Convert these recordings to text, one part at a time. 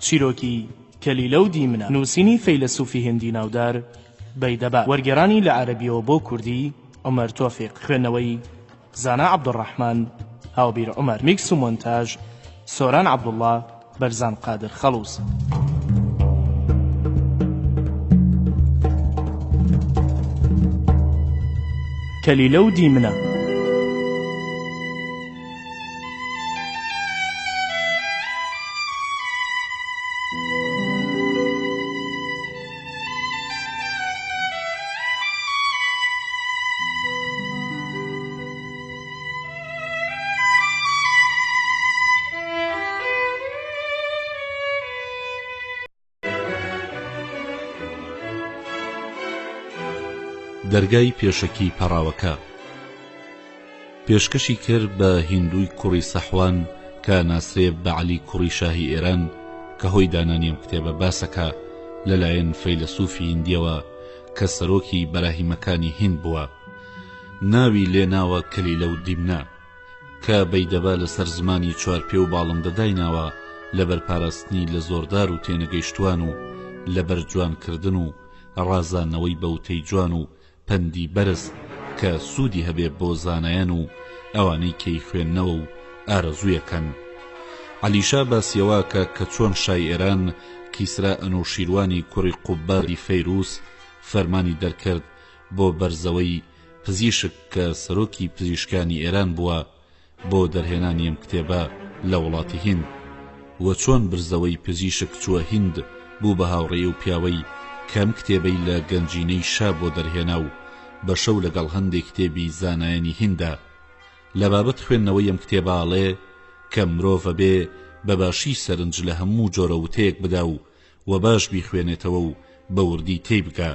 چیرۆکی کەلیلە و دیمنە نووسینی فەیلسوفی هندی ناودار بەیدەبا وەرگێڕانی لە عەرەبیەوە بۆ کوردی عومەر تۆفیق خوێندنەوەی زانا عەبدوڕەحمان هاوبیر عومەر میکس و مۆنتاژ سۆران عەبدوڵڵا بەرزان قادر خەڵووس کەلیلە و دیمنە دەرگای پێشەکی پەڕاوەکە پێشکەشی کرد بە هیندووی کوڕی سەحوان کە ناسرێ بە عەلی کوڕی شاهی ئێران کە هۆی دانانیم کتێبە باسەکە لەلایەن فەیلسوفی هیندیەوە کە سەرۆکی بەراهیمەکانی هیند بووە. ناوی لێناوە کەلیلە و دیمنە کە بەیدەبا لەسەر زمانی چوارپێ و باڵندە دایناوە لەبەر پاراستنی لە زۆردار و تێنەگەیشتوان و لەبەر جوانکردن و ڕازانەوەی بەوتەی جوان و پەندی بەرز کە سوودی هەبێ بۆ زانایان و ئەوانەی کەی خوێندنەوە و ئارەزوویەکەن. عەلیشا باسیەوە کە چۆن شای ئێران کیسرا ئەنوشیروانی کوڕی قوباری فەیروس فەرمانی دەرکرد بۆ بەرزەوەی پزیشک کە سەرۆکی پزیشکانی ئێران بووە بۆ دەرهێنانی ئەم کتێبە لە وڵاتی هیند و چۆن برزەوەی پزیشک چووە هیند بوو بە هاوڕێی و پیاوەی کەم کتێبەی لە گەنجینەی شا بۆ دەرهێنا و بە شەو لەگەڵ هەندێک کتێبی زانایانی هیندا. لە بابەت خوێندنەوەی ئەم کتێباڵێ کە مرۆڤ بێ بەباشی سەرنج لە هەموو جۆرە وتەیەک بدا و باش بیخوێنێتەوە و بە وردی تێی بکە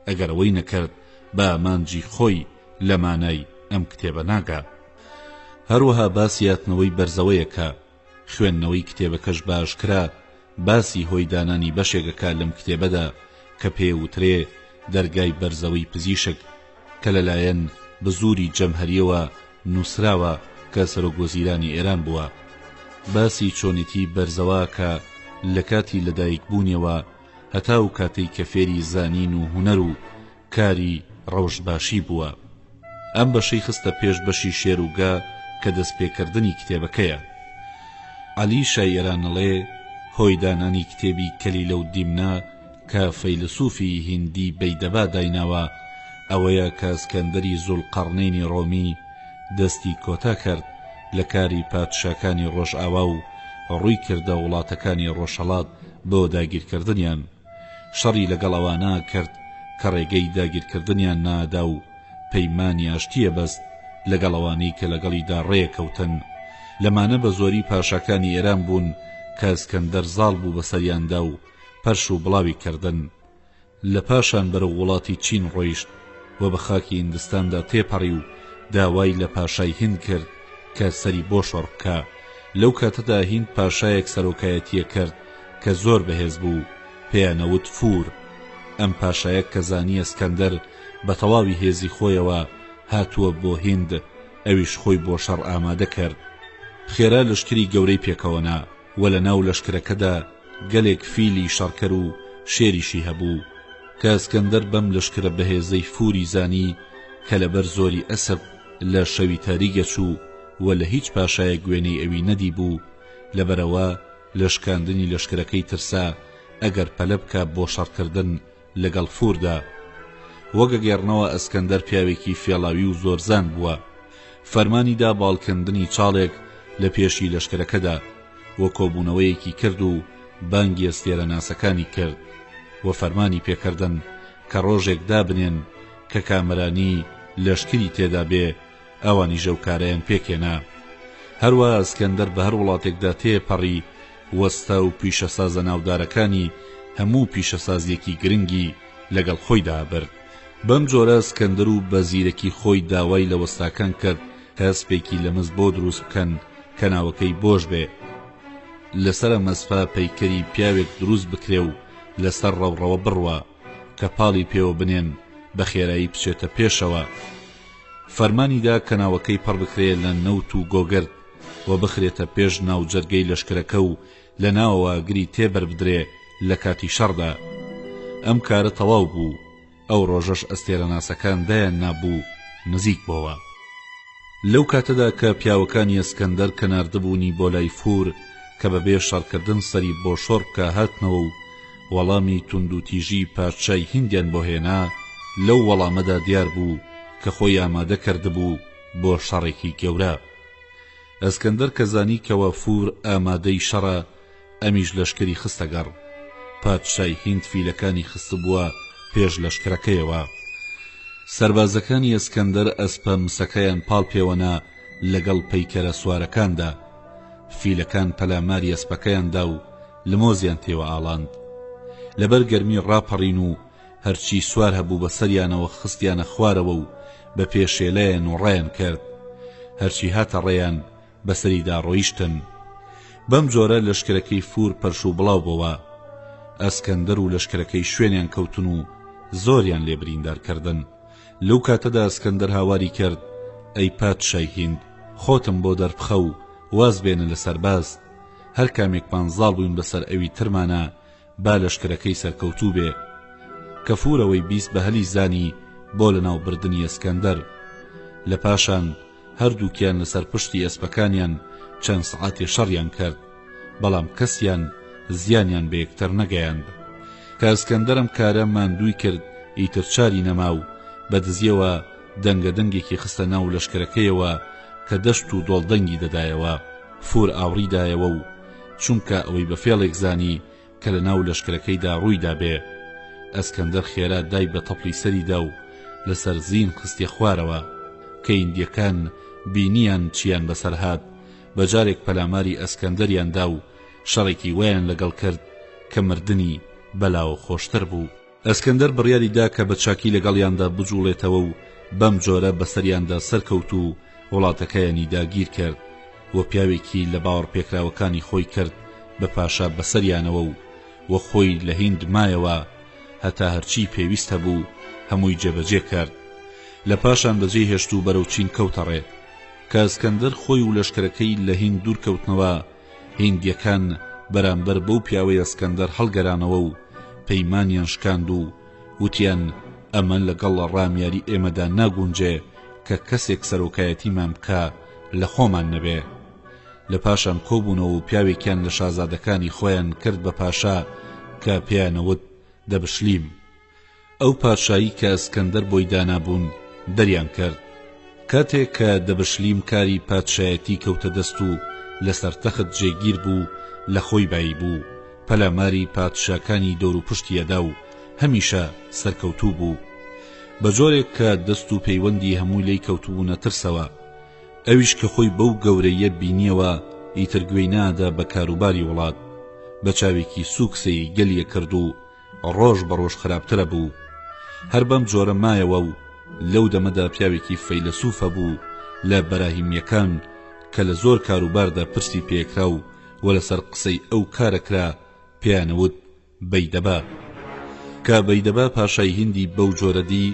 ئەگەر ئەوەی نەکرد بە ئامانجی خۆی لە مانای ئەم کتێبە ناگا. هەروەها باسی یاتنەوەی بەرزەوەیەکە خوێندنەوەی کتێبەکەش باشکرا باسی هۆی دانانی بەشێکەکە لەم کتێبەدا کە پێوترێ دەرگای بەرزەوەی پزیشک کە لەلایەن بزووری جەمهەریەوە نووسراوە کە سەرۆکوەزیرانی ئێران بووە. باسی چۆنیتی بەرزەوە کە لە کاتی لەدایکبوونیەوە هەتا و کاتەی کە فێری زانین و هونەر و کاری ڕەوشباشی بووە. ئەم بەشەی خستە پێش بەشی شێروگا کە دەستپێکردنی کتێبەکەیە. عەلی شای ئێرانەڵێ هۆی دانانی کتێبی کەلیلە و دیمنە کە فەیلسوفی هیندی بەیدەبا دایناوە ئەوەیە کە ئەسکەندەری زوڵقەرنەینی ڕۆمی دەستی کۆتا کرد لە کاری پادشاکانی ڕۆژئاوا و ڕووی کردە وڵاتەکانی ڕۆژهەڵات بۆ داگیرکردنیان. شەڕی لەگەڵ ئەوانە کرد کە ڕێگەی داگیرکردنیان نادا و پەیمانی ئاشتیە بەست لەگەڵ ئەوانەی کە لەگەڵیدا ڕێیەکەوتن. لەمانە بە زۆری پاشاکانی ئێران بوون کە ئەسکەندەر زاڵ بوو بەسەریاندا و پەرش و بڵاوی کردن. لە پاشان بەرەو وڵاتی چین ڕۆیشت و بە خاکی هیندستاندا تێپەڕی و داوای لە پاشای هیند کرد کە سەری بۆ شۆڕ بکە. لەو کاتەدا هیند پاشایەک سەرۆکایەتیە کرد کە زۆر بەهێز بوو پێیانەوت فور. ئەم پاشایەک کە زانی ئەسکەندەر بە تەواوی هێزی خۆیەوە هاتووە بۆ هیند ئەویش خۆی بۆ شەڕ ئامادە کرد. خێرا لەشکری گەورەی پێکەوەنا و لە ناو لەشکرەکەدا گەلێک فیلی شەڕکەر و شێریشی هەبوو کە ئەسکەندەر بەم لەشکرە بەهێزەی فوری زانی کە لەبەر زۆری ئەسب لە شەوی تاریگە چوو و لە هیچ پاشایە گوێنەی ئەوی نەدی بوو. لەبەرەوە لە شکاندنی لەشکرەکەی ترسا ئەگەر پەلە بکە بۆ شەڕکردن لەگەڵ فوردا. وەگە گێڕنەوە ئەسکەندەر پیاوێکی فێڵاوی و زۆرزان بووە. فەرمانیدا باڵکردنی چاڵێک لە پێشی لەشکرەکەدا و کۆبوونەوەیەکی کرد و بانگی ئەستێرە ناسەکانی کرد و فەرمانی پێکردن کە ڕۆژێک دابنێن کە کامەرانی لەشکری تێدا بێ ئەوانی ژەوکارەیان پێکێنا. هەروە ئەسکەندەر بە هەر وڵاتێکدا تێپەڕی وەستا و پیشەسازە ناودارەکانی هەموو پیشەسازیەکی گرنگی لەگەڵ خۆیدا برد. بەم جۆرە ئەسکەندەر و بە زیرەکی خۆی داوای لە وەستاکان کرد کە هەسپێکی لەمز بۆ دروست بکەن کە ناوەکەی بۆش بێ. لەسەر مەسپا پەیکەری پیاوێک دروست بکرێ و لەسەر ڕەوڕەوە بڕوە کە پاڵی پێوە بنێن بە خێرایی بچێتە پێشەوە. فەرمانیدا کە ناوەکەی پڕ بکرێ لە نەوت و گۆگرد و بخرێتە پێش ناوجەرگەی لەشکرەکە و لە ناوەوە گری تێبەر بدرێ لە کاتی شەڕدا. ئەم کارە تەواو بوو. ئەو ڕۆژەش ئەستێرەناسەکان دایان نابوو نزیک بۆەوە. لەو کاتەدا کە پیاوەکانی ئەسکەندەر کەناردەبوونی بۆ لای فور کە بەبێ شەڕکردن سەری بۆ شۆڕ بکە هاتنەوە و وەڵامی توندوتیژی پادشای هیندیان بۆ هێنا، لەو وەڵامەدا دیار بوو کە خۆی ئامادە کردبوو بۆ شەڕێکی گەورە. ئەسکەندەر کە زانی کەوە فور ئامادەی شەڕە، ئەمیش لەشکری خستەگەڕ. پادشای هیند فیلەکانی خست بووە پێش لەشکرەکەیەوە. سەربازەکانی ئەسکەندەر ئەسپە مسەکەیان پاڵ پێوەنا لەگەڵ پەیکەرە سوارەکاندا. فیلەکان پەلاماری ئەسپەکەیاندا و لمۆزیان تێوە ئاڵاند. لەبەر گەرمی ڕاپەڕین و هەرچی سوار هەبوو بەسەریانەوە خستیانە خوارەوە و بە پێشێلەیان و ڕێیان کرد. هەرچی هاتە ڕێیان بەسەریدا ڕۆیشتن. بەم جۆرە لەشکرەکەی فور پەرش و بڵاو بووە. ئەسکەندەر و لەشکرەکەی شوێنیان کەوتن و زۆریان لێ بریندارکردن. لەو کاتەدا ئەسکەندەر هاواری کرد: ئەی پادشای هیند، خۆتم بۆ دەربخە و واز بێنە لە سەرباز. هەر کامێکمان زاڵ بووین بەسەر ئەوی ترمانە با لەشکرەکەی سەرکەوتوو بێ. کە فورەوەی بیست بە هەلی زانی بۆ لەناو بردنی ئەسکەندەر. لە پاشان هەردووکیان لەسەر پشتی ئەسپەکانیان چەند سەعاتی شەڕیان کرد، بەڵام کەسیان زیانیان بە یەکتر نەگەیاند. کە ئەسکەندەرم کارە ماندووی کرد، ئیتر چاری نەما و بەدزیەوە دەنگەدەنگێکی خستە ناو لەشکرەکەیەوە کە دەشت و دۆڵدەنگی دەدایەوە. فور ئاوڕیدایەوە و چونکە ئەوەی بە فێڵێک زانی کە لە ناو لەشکرەکەیدا ڕوویدا بێ. ئەسکەندەر خێرا دای بە تەپڵی سەریدا و لەسەر زین خستی خوارەوە. کە ئیندیەکان بینیان چیان بەسەر هات، بەجارێک پەلاماری ئەسکەندەریاندا و شەڕێکی ویان لەگەڵ کرد کە مردنی بەلاوە خۆشتر بوو. ئەسکەندەر بڕیاریدا کە بە چاکی لەگەڵیاندا بجوڵێتەوە و بەم جۆرە بەسەریاندا سەرکەوت و وڵاتەکەیانی داگیر کرد. وە پیاوێکی لە باوەڕ پێکراوەکانی خۆی کرد بە پاشا بەسەریانەوە و وە خۆی لە هیند مایەوە هەتا هەرچی پێویست هەبوو هەمووی جێبەجێ کرد. لە پاشان بەجێ هێشت و بەرەو چین کەوتەڕێ. کە ئەسکەندەر خۆی و لەشکرەکەی لە هیند دوور کەوتنەوە، هیندیەکان بەرامبەر بەو پیاوەی ئەسکەندەر هەڵگەرانەوە و پەیمانیان شکاند و وتیان: ئەمە لەگەڵ ڕامیاری ئێمەدا ناگونجێ کە کەسێک سەرۆکایەتیمان بکە لە خۆمان نەبێ. لە پاشان کۆبوونەوە و پیاوێکیان لە شازادەکانی خۆیان کرد بە پاشا کە پێیانەوت دەبشلیم. ئەو پادشایی کە ئەسکەندەر بۆی دانابوون دەریان کرد. کاتێک کە دەبشلیم کاری پادشایەتی کەوتە دەست و لەسەر تەخت جێگیر بوو، لە خۆی بایی بوو. پەلاماری پادشاکانی دەور و پشتیەدا و هەمیشە سەرکەوتوو بوو. بە جۆرێک کە دەست و پەیوەندی هەمووی لی کەوتبوونە ترسەوە. ئەویش کە خۆی بەو گەورەیە بینیەوە ئیتر گوێی نادا بە کاروباری وڵات. بە چاوێکی سووکسەی گەلیە کرد و ڕۆژ بە ڕۆژ خراپترە بوو. هەر بەم جۆرە مایەوە و لەو دەمەدا پیاوێکی فەیلسوفە بوو لە بەراهیمیەکان کە لە زۆر کاروباردا پرسی پێکرا و وەلەسەر قسەی ئەو کارەکرا پێیانەوت بەیدەبا. کە بەیدەبا پاشای هیندی بەو جۆرەدی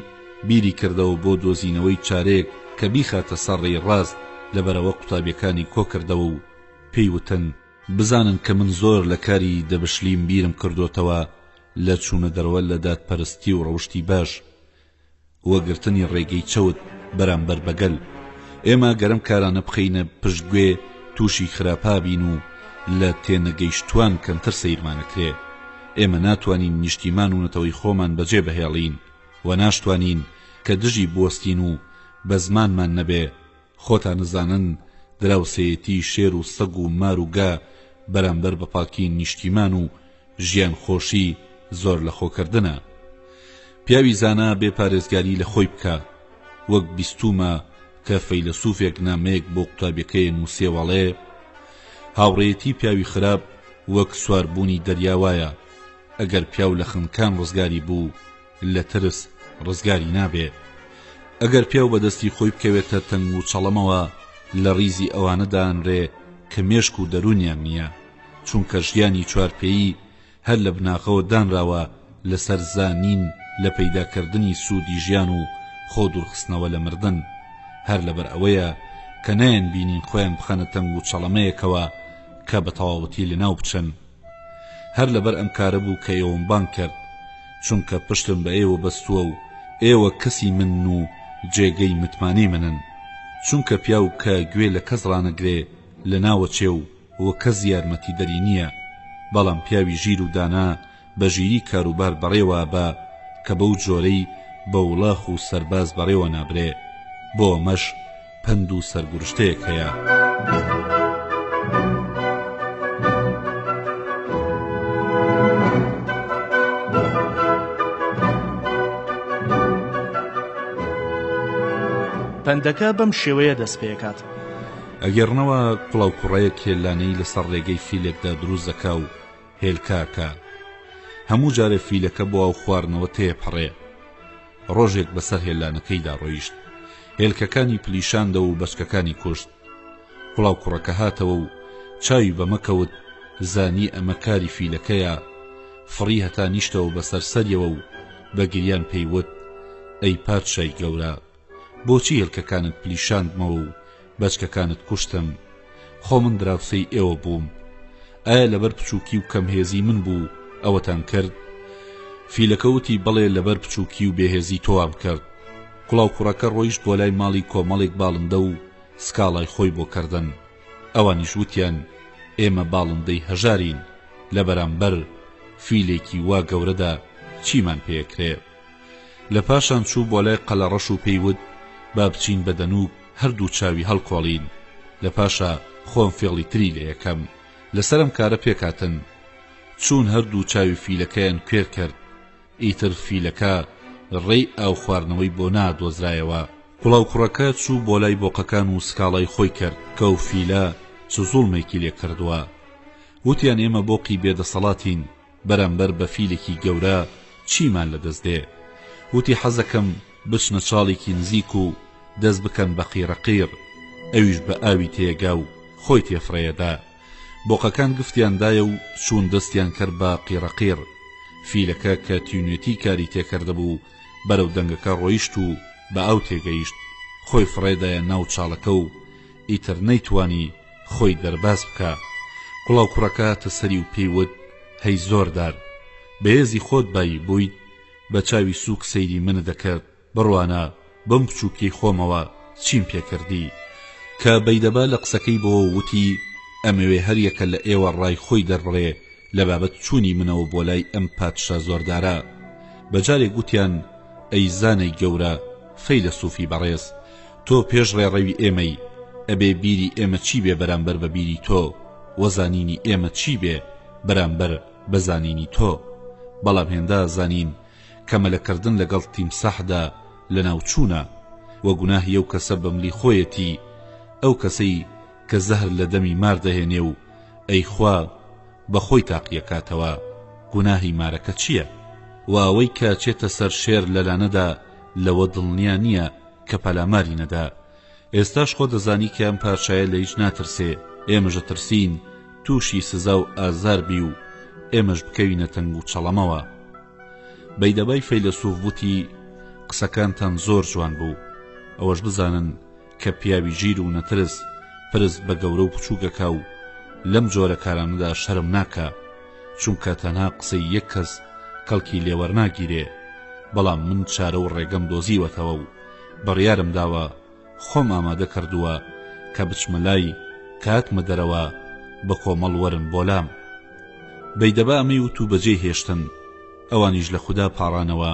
بیری کردەوە بۆ دۆزینەوەی چارێک کە بیخاتە سەڕێی ڕاست لەبەرەوە قوتابیەکانی کۆ کردەوە و پێیوتن: بزانن کە من زۆر لە کاری دەبشلیم بیرم کردوتەوە لە چوونە دەرەوە لە دادپەرستی و ڕەوشتی باش وەگرتنی ڕێگەی چەوت بەرامبەر بەگەل. ئێمە گەرم کارانە بخەینە پشتگوێ تووشی خراپا بین و لە تێنەگەیشتوان کەمتر سەیرمانەکرێ. ئێمە ناتوانین نیشتیمان و نەتەوەی خۆمان بەجێ بەهێڵین و ناشتوانین کە دژی بوەستین و بە زمانمان نەبێ. خۆتان نزانن دراوسەیەتی شێر و سەگ و مار و گا بەرامبەر بە پاکی نیشتیمان و ژیان خۆشی زۆر لە خۆکردنە. پیاوی زانا بێ پارێزگاری لە خۆی بکە. وەک بیستومە کە فەیلسوفێک نامەیەک بۆ قوتابیەکەی نووسێوەڵێ: هاوڕێیەتی پیاوی خراپ وەک سواربوونی دەریاوایە. ئەگەر پیاو لە خنکان ڕزگاری بوو، لە ترس ڕزگاری نابێ. ئەگەر پیاو بەدەستی خۆی بکەوێتە تەنگ و چەڵەمەوە، لە ڕیزی ئەوانەدانرێ کە مێشک و دەرونیان نییە، چونکە ژیانی چوارپێیی هەر لە بناغەوە دانراوە لەسەر زانین لە پەیداکردنی سوودی ژیان و خۆ دوورخستنەوە لە مردن. هەر لەبەر ئەوەیە کە نایەن بینین خۆیان بخەنە تەنگ و چەڵەمەیەکەوە کە بە تەواوەتی لەناو بچن. هەر لەبەر ئەم کارە بوو کە ئێوەمبان کرد، چونکە پشتم بە ئێوە بەستووە و ئێوە کەسی من و جێگەی متمانەی منن. چونکە پیاو کە گوێ لە کەس ڕانەگرێ لە ناوەچێ و کەس یارمەتی دەری نییە، بەڵام پیاوی ژیر و دانا بە ژیری کاروبار بەڕێوە بە کە بەو جۆرەی بە وڵاخ و سەرباز بەڕێوە نابرێ. بۆ ئەمەش پند و سەرگوشتەیەک هەیە. پەندەکە بەم شێوەیە دەست پێکات. ئەگەڕنەوە کوڵاو کوڕەیە کێلانەی لەسەر ڕێگەی فیلێکدا دروست دەکا و هێلکاکە. هەموو جارێ فیلەکە بۆ ئەو خواردنەوە تێپەڕێ. ڕۆژێک بەسەر هێلانەکەیدا ڕۆیشت، هێلکەکانی پلیشاندە و بەچکەکانی کوشت. کوڵاو کوڕەکە هاتەوە و چاوی بەمەکەوت، زانی ئەمە کاری فیلەکەیە. فڕی هەتا نیشتەوە بەسەر سەریەوە و بە گریان پێیوت: ئەی پادشای گەورە، بۆچی هێلکەکانت پلیشاندمەوە و بەچکەکانت کوشتم؟ خۆ من دراوسەی ئێوە بووم. ئایا لەبەر بچووکی و کەمهێزی من بوو ئەوەتان کرد؟ فیلەکە وتی: بەڵێ لەبەر بچووکی و بێهێزی تۆوام کرد. کوڵاو کوڕەکە ڕۆیشت بۆ لای ماڵی کۆمەڵێک باڵندە و سکاڵای خۆی بۆ کردن. ئەوانیش وتیان: ئێمە باڵندەی هەژارین، لە بەرامبەر فیلێکی وا گەورەدا چیمان پێکرێ؟ لە پاشان چوو بۆ لای قەلەڕەش و پێیوت: با بچین بە دەنوب هەردوو چاوی هەڵکۆڵین، لە پاشا خۆم فێڵی تری لە یەکەم. لەسەرم کارە پێکاتن. چوون هەردوو چاوی فیلەکەیان کوێر کرد. ئیتر فیلەکە ڕێی ئاو خواردنەوەی بۆ نادۆزرایەوە. کوڵاو کوڕەکە چوو بۆ لای بۆقەکان و سکاڵای خۆی کرد کە ئەو فیلە چ زوڵمێکی لێ کردووە. وتیان: ئێمە بۆقی بێدەسەڵاتین، بەرامبەر بە فیلێکی گەورە چیمان لەدەست دێ؟ وتی: حەزەکەم بچنە چاڵێکی نزیک و دەست بکەن بە قیرەقیر، ئەویش بە ئاوی تێگا و خۆی تێفڕەیەدا. بۆقەکان گفتیاندایە و چوون دەستیان کرد بە قیرەقیر. فیلەکە کە تیونێتی کاری تێکرده بوو بەرەو دەنگەکە ڕۆیشت و بە ئاو تێگەیشت. خۆی فڕێدایە ناو چاڵەکە و ئیتر نەیتوانی خۆی دەرباز بکە. کوڵاو کوڕەکە هاتە سەری و پێیوت: هەی زۆردار، بەهێزی خۆت بایی بوویت، بە چاوی سووک سەیری منە دەکرد. بڕوانە بەم بچووکەی خۆمەوە چیم پێکردی؟ کە بەیدەبا لە قسەکەی بۆ وتی: ئەمەوێ هەر یەکە لە ئێوە ڕای خۆی دەڕڕێ لە بابەت چوونی منەوە بۆ لای ئەم پادشا زۆردارە. بەجارێک گوتیان: ئەی زانەی گەورە، فەیلسوفی بەڕێز، تۆ پێش ڕێڕەوی ئێمەی، ئەبێ بیری ئێمە چی بێ بەرامبەر بە بیری تۆ، وەزانینی ئێمە چی بێ بەرامبەر بەزانینی تۆ؟ بەڵام هێندا زانین کە مەلەکردن لەگەڵ تیمساحدا لە ناوچوونە، وە گوناهی ئەو کەسە بەملی خۆیەتی، ئەو کەسەی کە زەهر لە دەمی مار دەهێنێ و ئەی خوا بەخۆی تاقیەکاتەوە. گوناهی مارەکە چییە؟ و ئەوەی کە چێتە سەر شێر لەلانەدا لەوە دڵنیا نییە کە پەلاماری نەدا. ئێستاش خۆ دەزانی کە ئەم پادشایە لە هیچ ناترسێ، ئێمەژە ترسین تووشی سزا و ئازار بی و ئێمەش بکەوینە تەنگ و چەڵەمەوە. بەیدەبای فەیلسوف وتی: قسەکانتان زۆر جوان بوو، ئەوەش بزانن کە پیاوی ژیر و نەترس پرس بە گەورە و بچووکەکە و لەم جۆرە کارانەدا شەرم ناکە، چونکە تەنها قسەی یەک کەس کەڵکی لێوەرناگیرێ. بەڵام من چارە و ڕێگەم دۆزیوەتەوە و بڕیارم داوە، خۆم ئامادە کردووە کە بچمە لای کاتمە دەرەوە بە کۆمەڵ وەرن بۆلام. بەیدەبا ئەمەی وت و بەجێ هێشتن. ئەوانیش لە خوددا پاڕانەوە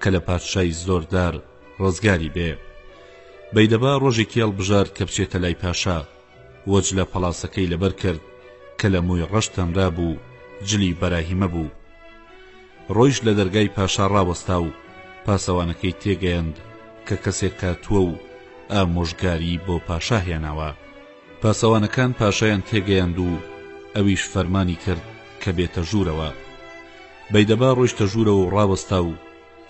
کە لە پادشای زۆردار ڕزگاری بێ. بەیدەبا ڕۆژێکی هەڵبژار کە بچێتە لای پاشا، وەج لە پەڵاسەکەی لەبەر کرد کە لە مووی ڕەشتەنرا بوو، جلی بەراهیمە بوو. ڕۆیش لە دەرگای پاشا ڕاوەستا و پاسەوانەکەی تێگەیاند کە کەسێک کاتووە و ئامۆژگاری بۆ پاشا هێناوە. پاسەوانەکان پاشایان تێگەیاند و ئەویش فەرمانی کرد کە بێتە ژوورەوە. بەیدەبا ڕۆیشتە ژوورەوە و ڕاوەستا و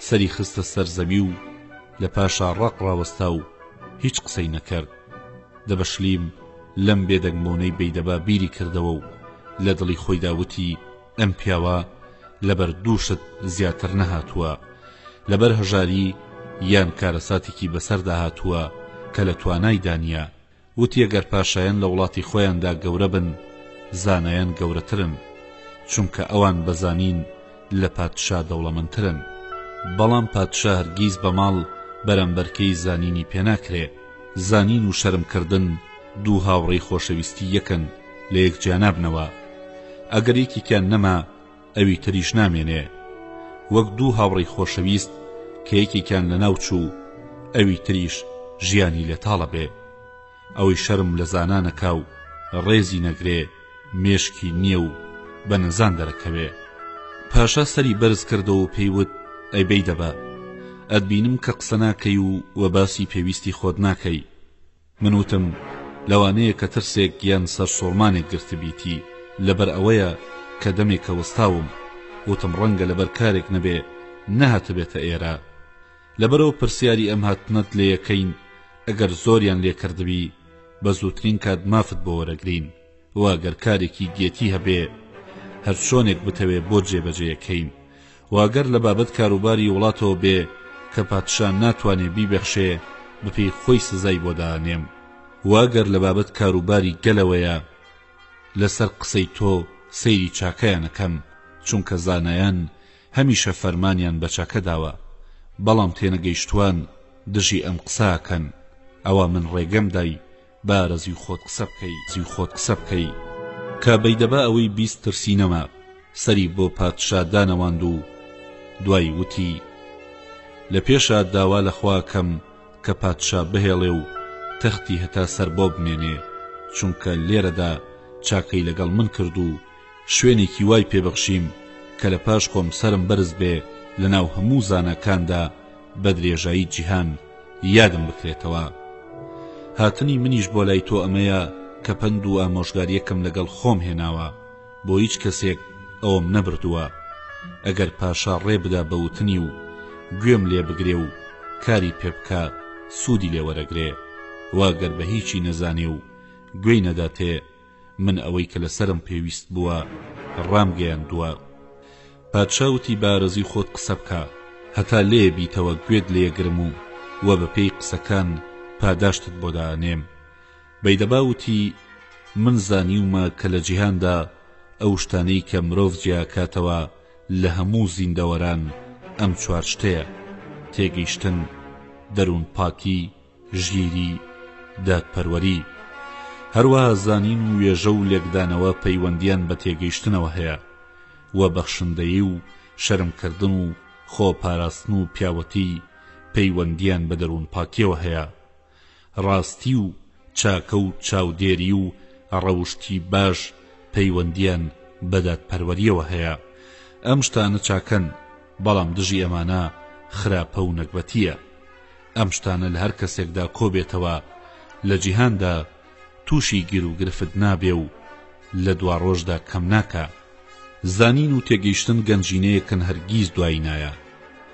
سەری خستە سەر زەوی و لە پاشا ڕاق ڕاوەستا و هیچ قسەی نەکرد. دەبەشلیم لەم بێدەنگبوونەی بەیدەبا بیری کردەوە و لە دڵی خۆی داوتی: ئەم پیاوە لەبەر دووشت زیاتر نەهاتووە، لەبەر هەژاری یان کارەساتێکی بەسەردا هاتووە کە لە توانای دانیە. وتی: ئەگەر پاشایان لە وڵاتی خۆیاندا گەورە بن، زانایان گەورەترن چونکە ئەوان بەزانین لە پادشا دەوڵەمەندترن بەڵام پادشا هەرگیز بە ماڵ بەرەمبەرکەی زانینی پێناکرێ زانین و شەرمکردن دوو هاوڕێی خۆشەویستی یەکن لە یەکجیا نابنەوە ئەگەر یەکێکیان نەما ئەوی تریش نامێنێ وەک دوو هاوڕێی خۆشەویست کە یەکێکیان لە ناو چوو ئەوی تریش ژیانی لێتاڵە بێ ئەوەی شەرم لە زانانەکا و ڕێزی نەگرێ مێشکی نییە و بە نەزان دەرەکەوێ پاشا سەری بەرز کردەوە و پێیوت ئەی بەیدەبە ئەتبینم کە قسە ناکەی و باسی پێویستی خۆت ناکەی من وتم لەوانەیە کە ترسێک یان سەر سۆڵمانێک گرتبیتی لەبەر ئەوەیە کە دەمێکە وەستاوم وتم ڕەنگە لەبەر کارێک نەبێ نەهاتبێتە ئێرە لەبەرەوە پرسیاری ئەم هاتنەت لێ یەکەین ئەگەر زۆریان لێ کردبی بە زووترین کات مافت بۆ وەرەگرین و ئەگەر کارێکی گێتی هەبێ هەر چۆنێک بتەوێ بۆ جێبەجێیەکەین و ئەگەر لە بابەت کاروباری وڵاتەوە بێ کە پادشا ناتوانێ بیبەخشێ بپێی خۆی سزای بۆ دانێم و ئەگەر لە بابەت کاروباری گەلەوەیە لەسەر قسەی تۆ سەیری چاکەیانەکەم چونکە زانایان هەمیشە فەرمانیان بە چاکە داوە بەڵام تێنەگەیشتوان دژی ئەم قساکەن ئەوە من ڕێگەم دای بارە زیو خۆت قسە بکەی کە بەیدەبا ئەوەی بیست ترسی نەما سەری بۆ پادشا دانەواند و دوای وتی لە پێشە داوا لەخوا کەم کە پادشا بهێڵێ و تەختی هەتا سەر بۆ بمێنێ چونکە لێرەدا چاکەی لەگەڵ من کرد و شوێنێکی وای پێبەخشیم کە لە پاش خۆم سرم بەرز بێ لەناو هەموو زانەکاندا بە درێژایی جیهان یادم بکرێتەوە هاتنی منیش بۆ لای تۆ ئەمەیە کە پند و ئامۆژگاریەکەم لەگەڵ خۆم هێناوە بۆ هیچ کەسێک ئەوم نەبردووە ئەگەر پاشا ڕێ بدا بەوتنی و گوێم لێ بگرێ و کاری پێ بکە سوودی لێ وەرەگرێ واگەر بە هیچی نەزانێ و گوێی نەداتێ من ئەوەی کە لەسرم پێویست بووە ڕامگەیاندووە پادشا وتی بارەزی خۆت قسە بکە هەتا لێ بیتەوە گوێت لێگرم و وە بە پێی قسەکان پاداشتت بۆ دانێم بەیدەبا وتی من زانیومە کە لە جیهاندا ئەو شتانەی کە مرۆڤ جیاکاتەوە لە هەموو زیندەوەران ئەم چوار شتەیە تێگەیشتن دەروون پاکی ژیری دادپەروەری هەروەها زانین و وێژە و لێکدانەوە پەیوەندیان بە تێگەیشتنەوە هەیە و بەخشندەیی و شەرمکردن و خۆپاراستن و پیاوەتی پەیوەندیان بە دەروون پاکیەوە هەیە ڕاستی و چاکە و چاودێری و ڕەوشتی باش پەیوەندیان بە دادپەروەریەوە هەیە ئەم شتانە چاکەن بەڵام دژی ئەمانە خراپە و نەکبەتیە ئەم شتانە لە هەر کەسێکدا کۆبێتەوە لە جیهاندا تووشی گیر و گرفت نابێ و لە دوا ڕۆژدا کەم ناکە زانین و تێگەیشتن گەنجینەیەکن هەرگیز دوای نایە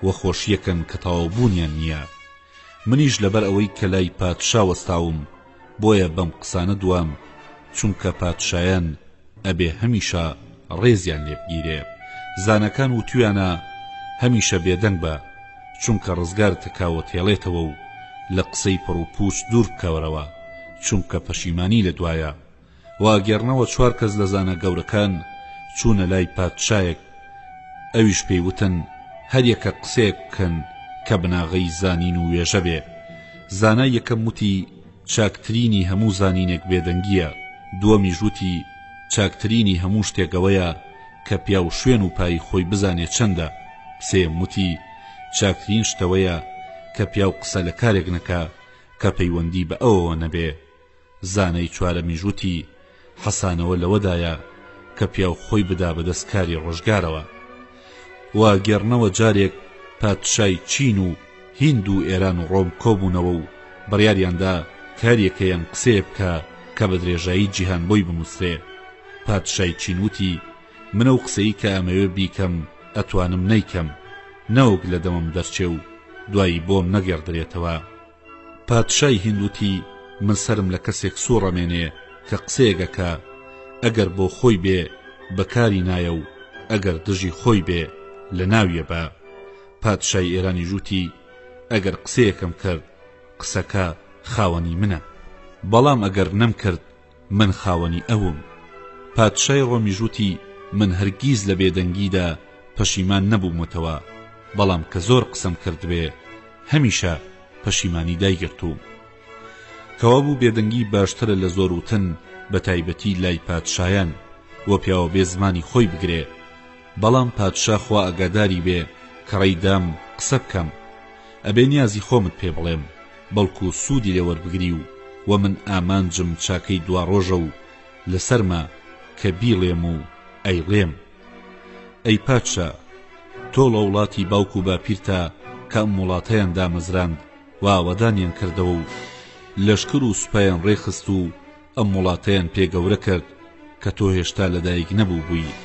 وە خۆشیەکەن کە تەواوبوونیان نییە منیش لەبەر ئەوەی کە لای پادشا وەستاوم بۆیە بەم قسانە دوام چونکە پادشایان ئەبێ هەمیشە ڕێزیان لێبگیرێ زانەکان و تویانە هەمیشە بێدەنگ بە چونکە ڕزگار تکاوە تێڵێتەوە و لە قسەی پڕ و پوچ دوور بکەوەرەوە چونکە پەشیمانی لە دوایە واگەڕنەوە چوار کەس لە زانە گەورەکان چوونە لای پادشایەک ئەویش پێیوتن هەریەکە قسەیەک بکەن کە بناغەی زانین و وێژە بێ زانای یەکەم وتی چاکترینی هەموو زانینێک بێدەنگیە دووەمی ژووتی چاکترینی هەموو شتێکەوەیە کە پیا و شوێن و پای خۆی بزانێت چەندە سێم وتی چاکترین شتەوەیە کە پیا و قسە لە کارێک نەکا کە پەیوەندی بە ئەوەوە نەبێ زانەی چوارەمی ژووتی حەسانەوە لەوەدایە کە پیا و خۆی بدا بەدەست کاری ڕۆژگارەوە واگەڕنەوە جارێک پادشای چین و هیند و ئێران و ڕۆم کۆبوونەوە و بڕیاریاندا کارێکەیان قسێ بکە کە بە درێژایی جیهان بۆی بموسرێ پادشای چین وتی منە و قسەی کە ئەمەوێ بیکەم ئەتوانم نەیکەم نەوەک لە دەمم دەرچێ و دوایی بۆم نەگەڕدرێتەوە پادشای هیند وتی من سرم لە کەسێک سوڕەمێنێ کە قسەیەکە ئەگەر بۆ خۆی بێ بەکاری نایە و ئەگەر دژی خۆی بێ لە ناویە بە پادشای ئێرانی ژووتی ئەگەر قسەیەکەم کرد قسەکە خاوەنی منە بەڵام ئەگەر نەم کرد من خاوەنی ئەوم پادشای ڕۆمیژوتی من هەرگیز لە بێدەنگیدا پەشیمان نەبوومەتەوە، بەڵام کە زۆر قسەم کردبێ هەمیشە پەشیمانی دایگرتووم. کەوا بوو بێدەنگی باشترە لە زۆر وتن، بە تایبەتی لای پادشایان وە پیاوە بێ زمانی خۆی بگرێ، بەڵام پادشا خوا ئەگاداری بێ کە ڕێیدام قسە بکەم، ئەبێ نیازی خۆمت پێ بڵێم، بەڵکو سوودی لێ وەربگری و من ئامانجم چاکەی دوا ڕۆژە و لەسەرمە کە بیڵێم و ئەیڵێم. ئەی پادشا، تۆ لە وڵاتی باوکو باپیرتە کە ئەم وڵاتەیان دامەزراند و ئاوەدانیان کردەوە و لەشکر و سوپایان ڕێخست و ئەم وڵاتەیان پێگەورە کرد کە تۆ هێشتا لەدایک نەبوو بووی،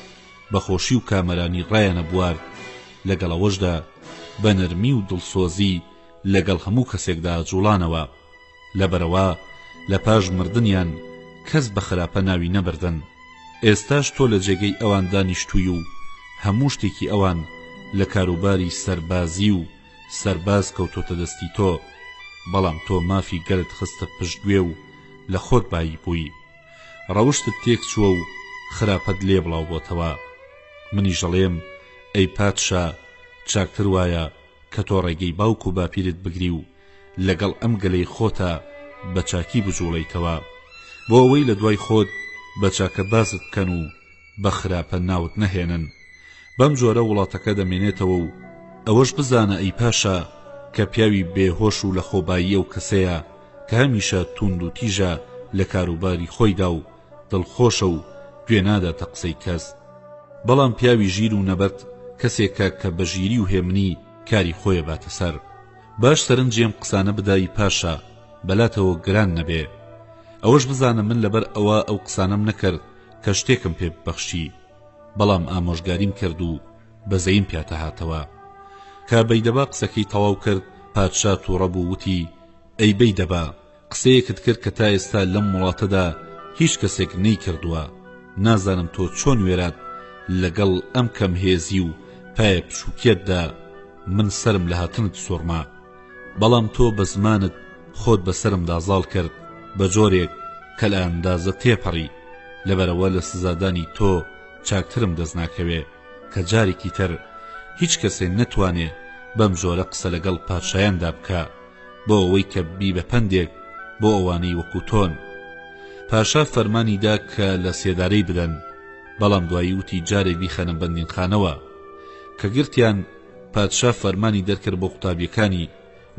بەخۆشی و کامەرانی ڕایەنە بوارد، لەگەڵەوەشدا بە نەرمی و دڵسۆزی لەگەڵ هەموو کەسێکدا جوڵانەوە، لەبەرەوە لە پاش مردنیان کەس بە خراپە ناوی نەبردن. ئێستاش تۆ لە جێگەی ئەوان دانیشتووی و هەموو شتێکی ئەوان لە کاروباری سەربازی و سەرباز کەوتۆتە دەستی تۆ، بەڵام تۆ مافی گەلت خستە پشتگوێ و لە خۆت بایی بووی، ڕەوشتت تێک چووە و خراپەت لێ بڵاو بۆتەوە. منی ژەڵێم ئەی پادشا، چاکتر وایە کە تۆ ڕێگەی باوک و باپیرت بگری و لەگەڵ ئەم گەلەی خۆتە بە چاکی بجوڵیتەوە، بۆ ئەوەی لە دوای خۆت بە چاکە بازت بکەن و بە خراپە ناوت نەهێنن. بەم جۆرە وڵاتەکە دەمێنێتەوە و ئەوەش بزانە ئەی پاشا کە پیاوی بێهۆش و لە خۆباییە و کەسەیە کە هەمیشە توند و تیژە لە کاروباری خۆیدا و دڵخۆشە و گوێ ناداتە قسەی کەس، بەڵام پیاوی ژیر و نەبەت کەسێکە کە بە ژیری و هێمنی کاری خۆیە باتە سەر. باش سەرنجێم قسانە بدایی پاشا، بەلاتەوە گران نەبێ. ئەوەش بزانە من لەبەر ئەوە ئەو قسانەم نەکرد کە شتێکم پێ ببەخشی، بەڵام ئامۆژگاریم کرد و بەزەیم پیاتە هاتەوە. کە بەیدەبا قسەکەی تەواو کرد، پادشا تووڕە بوو وتی ئەی بەیدەبا، قسەیەکت کرد کە تا ئێستا لەم وڵاتەدا هیچ کەسێک نەی کردووە، نازانم تۆ چۆن وێرات لەگەڵ ئەم کەم هێزی و پایە پشوکێتدا من سرم لە هاتنت سوڕما، بەڵام تۆ بە زمانت خۆت بەسرمدا زاڵ کرد بە جۆرێک کە لە ئەندازە تێپەڕی، لەبەرەوە لە سزادانی تۆ چاکترم دەست ناکەوێ کە جارێکی تر هیچ کەسێ نەتوانێ بەم جۆرە قسە لەگەڵ پادشایاندا بکە، بۆ ئەوەی کە بی بە پەندێک بۆ ئەوانەی وەکو تۆن. پاشا فەرمانیدا کە لە سێدارەی بدەن، بەڵام دوایی وتی جارێک بیخەنە بەندینخانەوە. کە گرتیان، پادشا فەرمانی دەرکرد بۆ قوتابیەکانی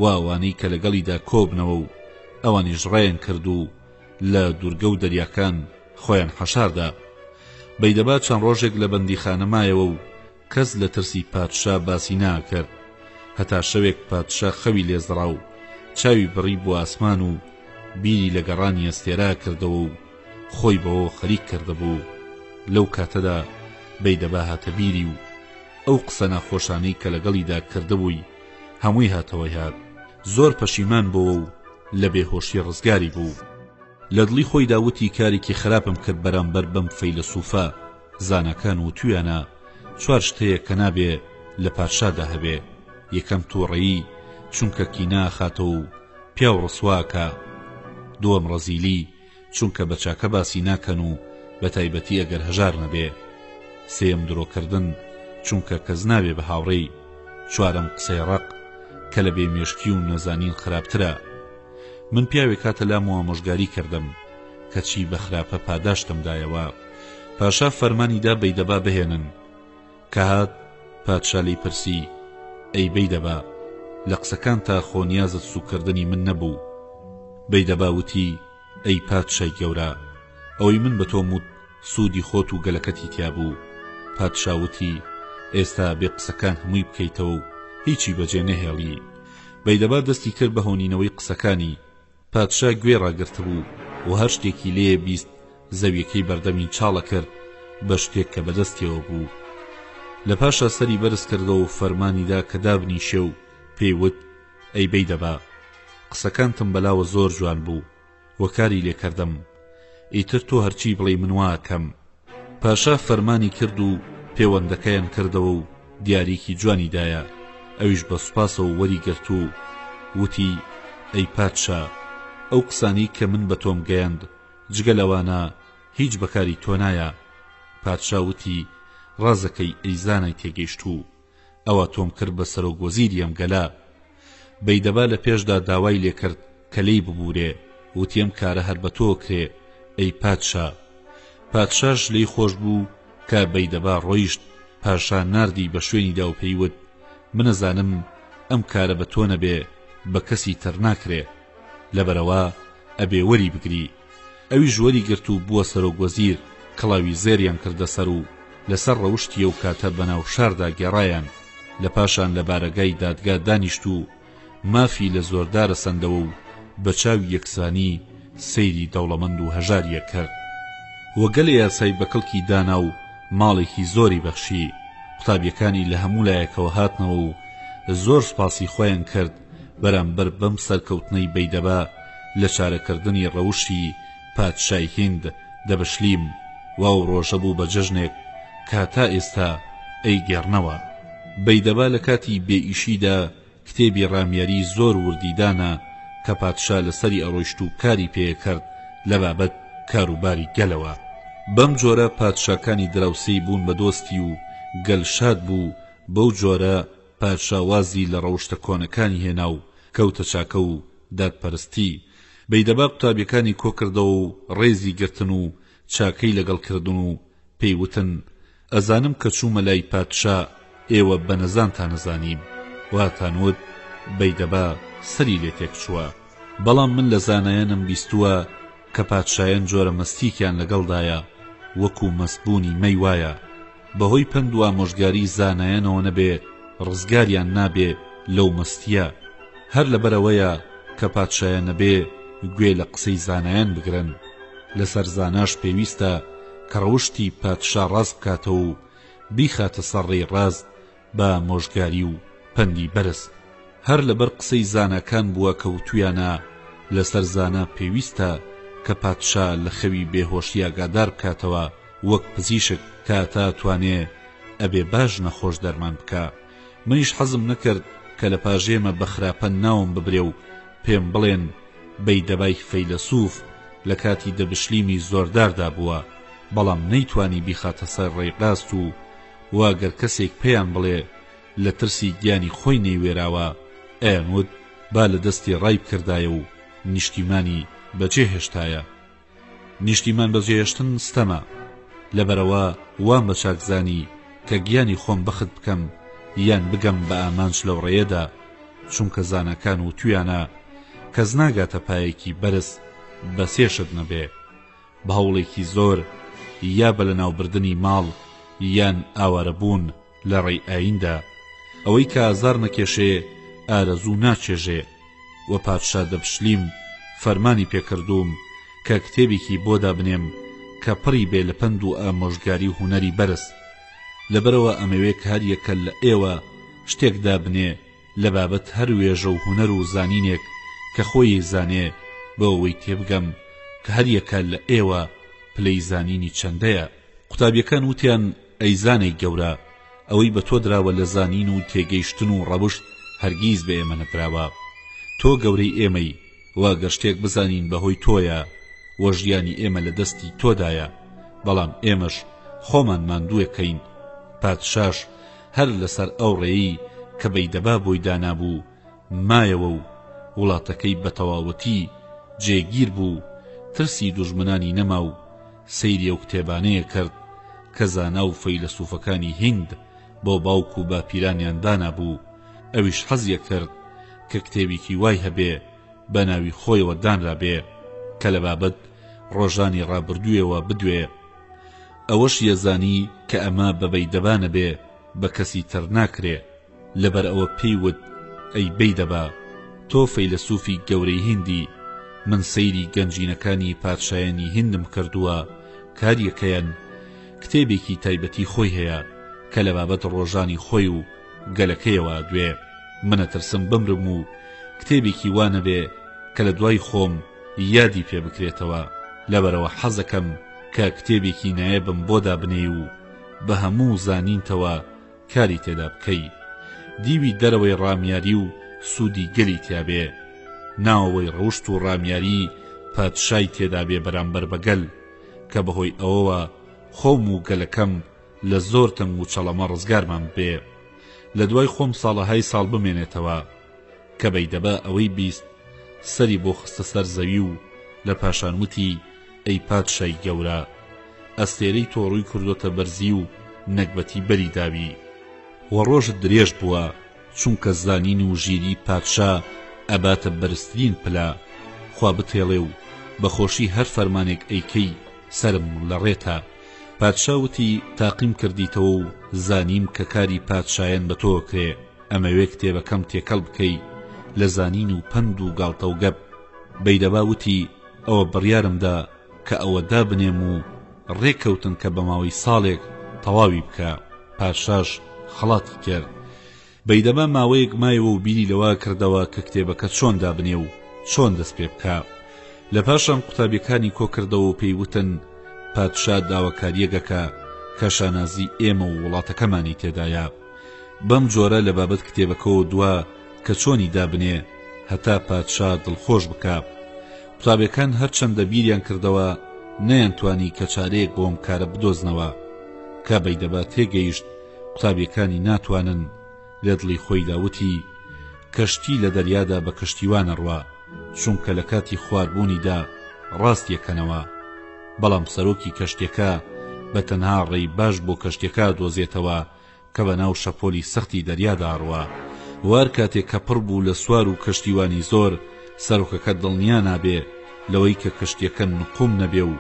و ئەوانەی کە لەگەڵیدا کۆبنەوە و ئەوانیش ڕایان کرد و لە دوورگە و دەریاکان خۆیان حەشاردا. بەیدەبا چەند ڕۆژێک لە بەندیخانە مایەوە و کەس لە ترسی پادشا باسی ناکرد، هەتا شەوێک پادشا خەوی لێزڕا و چاوی بڕی بۆ ئاسمان و بیری لە گەڕانی ئەستێرا کردەوە و خۆی بەوە خەریک کردەبوو. لەو کاتەدا بەیدەبا هاتە بیری و ئەو قسە ناخۆشانەی کە لەگەڵیدا کردەبووی هەمووی هاتەوەی هات. زۆر پەشیمان بووە و لە بێهۆشی ڕزگاری بوو. لە دڵی خۆی داوتی کارێکی خراپم کرد بەرامبەر بەم فەیلسوفە زانەکان و تویانە چوار شتەیە کە نابێ لە پادشادا هەبێ. یەکەم تووڕەیی، چونکە کینا خاتە و پیاو ڕسواکە. دووەم ڕەزیلی، چونکە بە چاکە باسی ناکەن و بە تایبەتی ئەگەر هەژار نەبێ. سێم درۆکردن، چونکە کەس نابێ بە هاوڕێی. چوارەم قسەی ڕق، کە لە بێمێشکی و نەزانین خراپترە. من پیاوێک کاتە لام و ئامۆژگاری کردم کەچی بە خراپە پاداشتمدایەوە. پاشا فەرمانیدا بەیدەبا بهێنن. کە هات، پادشا لێی پرسی ئەی بەیدەبا، لە قسەکان تا خۆنیازت سوکردنی من نەبوو. بەیدەبا وتی ئەی پادشای گەورە، ئەوەی من بە تۆ موت سوودی خۆت و گەلەکەتی تیا بوو. پادشا وتی ئێستا بێ قسەکان هەمووی بکەیتەوە و هیچی بەجێ نەهێڵی. بەیدەبا دەستی کرد بە هۆنینەوەی قسەکانی. پادشا گوێ ڕاگرتە بوو و هەر شتێکی لێ بیست زەویەکەی بەردەمی چاڵە کرد بە شتێک کە بەدەستیەوە بوو. لە پاشا سەری بەرز کردەوە و فەرمانیدا کە دابنیشێ و پێیوت ئەی بەیدەبا، قسەکانتم بەلاوە زۆر جوان بوو، وەکاری لێکردم، ئیتر تۆ هەرچی بڵێ من واکەم. پاشا فەرمانی کرد و پەیوەندەکەیان کردەوە و دیاریکی جوانیدایە. ئەویش بە سوپاسەوە وەریگرت و وتی ئەی پادشا، ئەو قسانی کە من بە تۆم گەیاند جگە لەوانە هیچ بەکاری تۆ نایە، پادشا وتی ڕازەکەی ئەیزانای تێگەیشتوو ئەوە تۆم کرد بە سەرۆک وەزیری ئەم گەلە. بەیدەبا لە پێشدا داوای لێکرد کە لێی ببوورێ وتی ئەم کارە هەر بە تۆ کرێ ئەی پادشا. پادشاش لێی خۆش بوو کە بەیدەبا ڕۆیشت. پاشا ناردی بە شوێنیدا و پێیوت منەزانم ئەم کارە بە تۆ نەبێ بە کەسی تر ناکرێ لەبەرەوە ئەبێ وەری بگری. ئەویش وەری گرت و بووە سەرۆک وەزیر. کڵاوی زێریان کردە سەر و لەسەر ڕەوشتیە و کاتە بەناو شاردا گێڕایان. لە پاشان لە بارەگای دادگا دانیشت و مافی لە زۆردارە سندەوە و بە چاوی یەکسانی سەیری دەوڵەمەند و هەژاریە کرد. وەگەلە یاسای بەکەڵکی دانا و ماڵێکی زۆری بەخشی. قوتابیەکانی لە هەموو لایەکەوە هاتنەوە و زۆر سپاسی خۆیان کرد بەرامبەر بەم سەرکەوتنەی بەیدەبا لە چارەکردنی ڕەوشی پادشای هیند دەبەشلیم. واو ڕۆژە بوو بە جەژنێک کە تا ئێستا ئەیگێڕنەوە. بەیدەبا لە کاتی بێئیشیدا کتێبی ڕامیاری زۆر وردیدانە کە پادشا لەسەری ئەڕۆیشت و کاری پێکرد لە بابەت کاروباری گەلەوە. بەم جۆرە پادشاکانی دراوسەی بوون بە دۆستی و گەلشاد بوو. بەو جۆرە پادشاوازی لە ڕەوشتە کۆنەکانی هێنا و کەوتە چاکە و دادپەرستی. بەیدەبا قوتابیەکانی کۆکردەوە و ڕێزی گرتن و چاکەی لەگەڵکردن و پێیوتن ئەزانم کە چوومە لای پادشا ئێوە بە نەزانتان نەزانیم. واتانوت بەیدەبا سەری لێ تێک چووە. بەڵام من لە زانایانم بیستووە کە پادشایان جۆرە مەستیکیان لەگەڵدایە وەکو مەسبوونی مەی وایە. بەهۆی پند و ئامۆژگاری زانایانەوە نەبێ ڕزگاریان نابێ لەو مەستیە. هەر لەبەرەوەیە کە پادشایان نەبێ گوێ لە قسەی زانایان بگرن. لەسەر زاناش پێویستە کە ڕەوشتی پادشا ڕاست بکاتەوە و بیخاتە سەرڕێی ڕاست بە ئامۆژگاری و پەندی بەرز. هەر لەبەر قسەی زاناکان بووە کەوتویانە لەسەر زانا پێویستە کە پادشا لە خەوی بێهۆشی ئاگادار بکاتەوە وەک پزیشک کە تاتوانێ ئەبێ باش نەخۆش دەرمان بکە. منیش حەزم نەکرد کە لە پاژێمە بە خراپە ناوم ببرێ و پێم بڵێن بەیدەبای فەیلسوف لە کاتی دەبشلیمی زۆرداردا بووە بەڵام نەیتوانی بیخاتە سەر ڕێی ڕاست و واگەر کەسێک پێیان بڵێ لە ترسی گیانی خۆی نەیوێراوە ئەیانوت با لە دەستی ڕای بکردایە و نیشتیمانی بەجێ هێشتایە. نیشتیمان بەجێهێشتن ستەمە. لەبەرەوە وام بە چاکزانی کە گیانی خۆم بەخت بکەم یان بگەم بە ئامانج لەو ڕێیەدا چونکە زانەکان و تویانە کەس ناگاتە پایەکی بەرز بە سێشت نەبێ بە هەوڵێکی زۆر یا بە لە ناوبردنی ماڵ یان ئاوارەبوون لە ڕێی ئایندا. ئەوەی کە ئازار نەکێشێ ئارەزوو ناچێژێ. وە پادشا دەبشلیم فەرمانی پێکردوم کە کتێبێکی بۆدا بنێم کە پڕی بێ لە پند و ئامۆژگاری و هونەری بەرز. لەبەرەوە ئەمەوێ کە هەر یەکە لە ئێوە شتێکدا بنێ لە بابەت هەر وێژە و هونەر و زانینێک کە خۆی زانێ بۆ ئەوەی تێبگەم کە هەر یەکە لە ئێوە پلەی زانینی چەندەیە. قوتابیەکان وتیان ئەی زانەی گەورە ئەوەی بە تۆ دراوە لە زانین و تێگەیشتن و ڕەوشت هەرگیز بە ئێمە نەدراوە. تۆ گەورەی ئێمەی وا گەر شتێک بزانین بەهۆی تۆیە وە ژیانی ئێمە لە دەستی تۆدایە بەڵام ئێمەش خۆمان ماندووەکەین. پادشاش هەر لەسەر ئەو ڕێیی کە بەیدەبا بۆی دانابوو مایەوە و وڵاتەکەی بە تەواوەتی جێگیر بوو. ترسی دوژمنانی نەما و سەیری ئەو کتێبانەیە کرد کە زانا و فەیلسوفەکانی هیند بۆ باوک و باپیرانیان دانابوو. ئەویش حەزیە کرد کە کتێبێکی وای هەبێ بە ناوی خۆیەوە دانرا بێ کە لە بابەت ڕۆژانی ڕابردوویەوە بدوێ. ئەوەش یەزانی کە ئەمە بە بەیدەبا نەبێ بە کەسی تر ناکرێ. لەبەر ئەوە پێیوت ئەی بەیدەبا تۆ فەیلسوفی گەورەی هیندی من سەیری گەنجینەکانی پادشایانی هیندم کردووە کاریەکەیان کتێبێکی تایبەتی خۆی هەیە کە لە بابەت ڕۆژانی خۆی و گەلەکەیەوە دوێ. منەترسم بمرم و کتێبێکی وانەبێ کە لە دوای خۆم یادی پێ بکرێتەوە. لەبەرەوە حەزەکەم کە کتێبێکی نایەبم بۆدا بنێ و بە هەموو زانینتەوە کاری تێدا بکەی. دیوی دەرەوەی ڕامیاری و سوودی گەلی تیابێ. ناوەوەی ڕەوشت و ڕامیاری پادشای تێدا بێ بەرامبەر بەگەل کە بەهۆی ئەوەوە خۆم و گەلەکەم لە زۆر تەنگ و چەڵەمە ڕزگارمان بێ، لە دوای خۆم ساڵەهای ساڵ بمێنێتەوە کە بەیدەبە ئەوەی بیست سەری بۆ خستە سەر زەوی و لە پاشان وتی ئەی پادشای گەورە، ئەستێرەی تۆڕووی کردۆتە بەرزی و نەکبەتی بەری داوی و ڕۆژت درێژ بووە، چونکە زانین و ژیری پادشا ئەباتە بەرزترین پلە، خوا بتێڵێ و بەخۆشی هەر فەرمانێک ئەیکەی سرم لە ڕێتە. پادشا وتی تاقیم کردیتەوە و زانیم کە کاری پادشایان بە تۆ کرێ، ئەمەوێ کتێبەکەم تێکەڵ بکەی لە زانین و پند و گاڵتە و گەپ. بەیدەبا وتی ئەوە بڕیارمدا کە ئەوە دابنێم و ڕێککەوتن کە بە ماوەی ساڵێک تەواوی بکە. پادشاش خەڵاتی کرد. بەیدەبا ماوەیەک مایەوە و بیری لەوە کردەوە کە کتێبەکە چۆن دابنێ و چۆن دەست پێ بکە. لە پاشان قوتابیەکانی کۆ کردەوە و پێیوتن پادشا داواکاریەکە کە شانازی ئێمە و وڵاتەکەمانی تێدایە، بەم جۆرە لە بابەت کتێبەکەەوە دووە کە چۆنی دابنێ هەتا پادشا دڵخۆش بکە. قوتابیەکان هەرچەندە بیریان کردەوە نەیانتوانی کە چارەیەک بۆم کارە بدۆزنەوە. کە بەیدەبا تێگەیشت قوتابیەکانی ناتوانن، لە دڵی خۆی داوتی کەشتی لە دەریادا بە کشتیوانە ڕوا، چونکە لە کاتی خواردبوونیدا ڕاست یەکەنەوە، بەڵام سەرۆکی کەشتێکە بە تەنها ڕێی باش بۆ کەشتێکە دۆزێتەوە کە بە ناو شەپۆلی سەختی دەریادا ڕوا. وار کاتێک کە پڕ بوو لە سوار و کەشتیوانی زۆر، سەرۆکەکە دڵنیا نابێ لەوەی کە کەشتێکە نقوم نەبێ و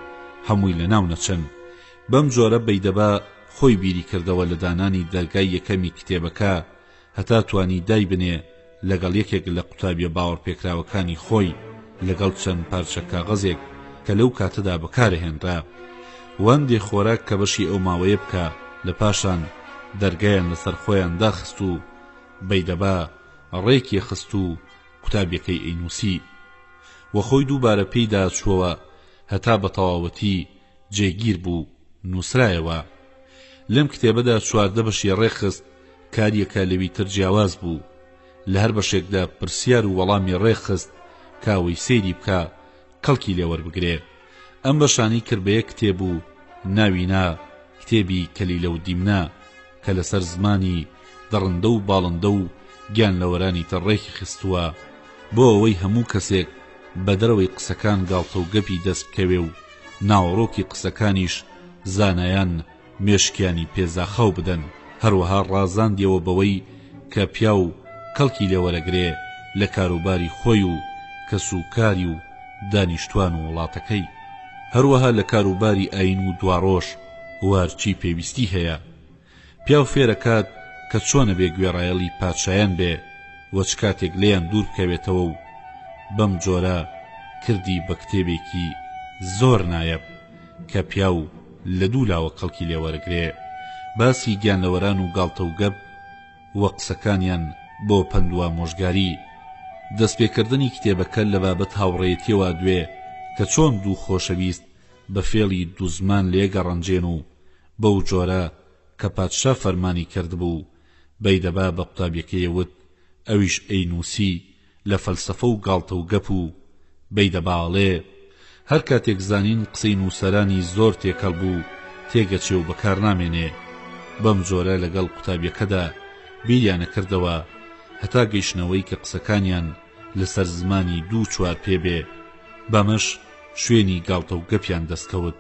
هەمووی لە ناو نەچن. بەم جۆرە بەیدەبا خۆی بیری کردەوە لە دانانی دەرگای یەکەمی کتێبەکە هەتا توانی دای بنێ لەگەڵ یەکێک لە قوتابیە باوەڕ پێکراوەکانی خۆی، لەگەڵ چەند پارچە کاغەزێک کە لەو کاتەدا بەکارهێنرا. وەندێ خۆراک کە بەشی ئەو ماوەیە بکە، لە پاشان دەرگایان لەسەر خۆیان داخست و بەیدەبا ڕێکی خست و قوتابیەکەی ئەینووسی و خۆی دووبارە پێیدا چووەوە هەتا بە تەواوەتی جێگیر بوو نووسرایەوە. لەم کتێبەدا 14 بەشی ڕێخست، کاریەکە لەوی تر جیاواز بوو. لە هەر بەشێکدا پرسیار و وەڵامی ڕێخست کاوەی سەیری بکە کەڵکی لێوەربگرێ. ئەم بەشانی کرد بە یەک کتێب و ناوینا کتێبی کەلیلە و دیمنا کە لەسەر زمانی دڕندە و باڵندە و گیان لەوەرانی تر ڕێکی خستووە بۆ ئەوەی هەموو کەسێک بە دەرەوەی قسەکان گاڵتە و گەپی دەست بکەوێ و ناوەڕۆکی قسەکانیش زانایان مێشکیانی پێزاخەو بدەن. هەروەها ڕازاندیەوە بەوەی کە پیا و کەڵکی لێوەرەگرێ لە کاروباری خۆی و کەسوکاری و دانیشتوان و وڵاتەکەی، هەروەها لە کاروباری ئاین و دواڕۆژ وارچی پێویستی هەیە. پیاو فێرەکات کە چۆنە بێ گوێڕایەڵی پادشایان بێ وە چ کاتێک لێیان دوور بکەوێتەوە و بەم جۆرە کردی بە کتێبێکی زۆر نایەب کە پیاو لە دوو لاوە کەڵکی لێوەرەگرێ. باسی گیانلەوەران و گاڵتە و گەب وە قسەکانیان بۆ پندوە مۆژگاری. دەستپێکردنی کتێبەکە لە بابەت هاوڕێیەتیەوە دوێ کە چۆن دوو خۆشەویست بە فێڵی دوو زمان لێگەڕەنجێن و بەو جۆرە کە پادشا فەرمانی کردبوو. بەیدەبا بە قوتابیەکەی وت ئەویش ئەینووسی لە فەلسەفە و گاڵتە و گەپ و بەیدەباڵێ هەر کاتێک زانین قسەی نووسەرانی زۆر تێکەڵ بوو تێگەچێ و بەکار نامێنێ. بەم جۆرە لەگەڵ قوتابیەکەدا بیریانە کردەوە هەتا گەیشتنەوەی کە قسەکانیان لەسەر زمانی 2-4 پێبێ. بەمەش شوێنی گاڵتە و گەپیان دەستکەوت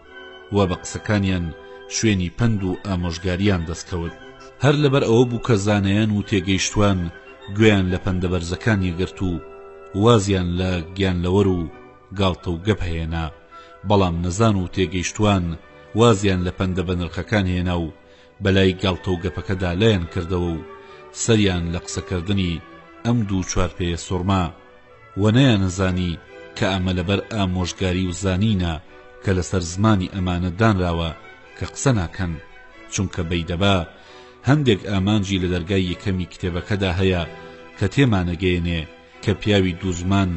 و بە قسەکانیان شوێنی پند و ئامۆژگاریان دەستکەوت. هەر لەبەر ئەوە بوو کە زانایان و تێگەیشتوان گوێیان لە پەندە بەرزەکانی گرت و وازیان لە گیانلەوەر و گاڵتە و گەپ هێنا، بەڵام نەزان و تێگەیشتوان وازیان لە پەندە بەنرخەکان هێنا و بەلای گاڵتە و گەپەکەدا لایەن کردەوە و سەریان لە قسەکردنی ئەم 2-4 پێیە سوڕما و نەیانەزانی کە ئەمە لەبەر ئامۆژگاری و زانینە کە لەسەر زمانی ئەمانە دانراوە کە قسە ناکەن. چونکە بەیدەبا هەندێک ئامانجی لە دەرگای یەکەمی کتێبەکەدا هەیە کە تێمانەگەیەنێ کە پیاوی دوو زمان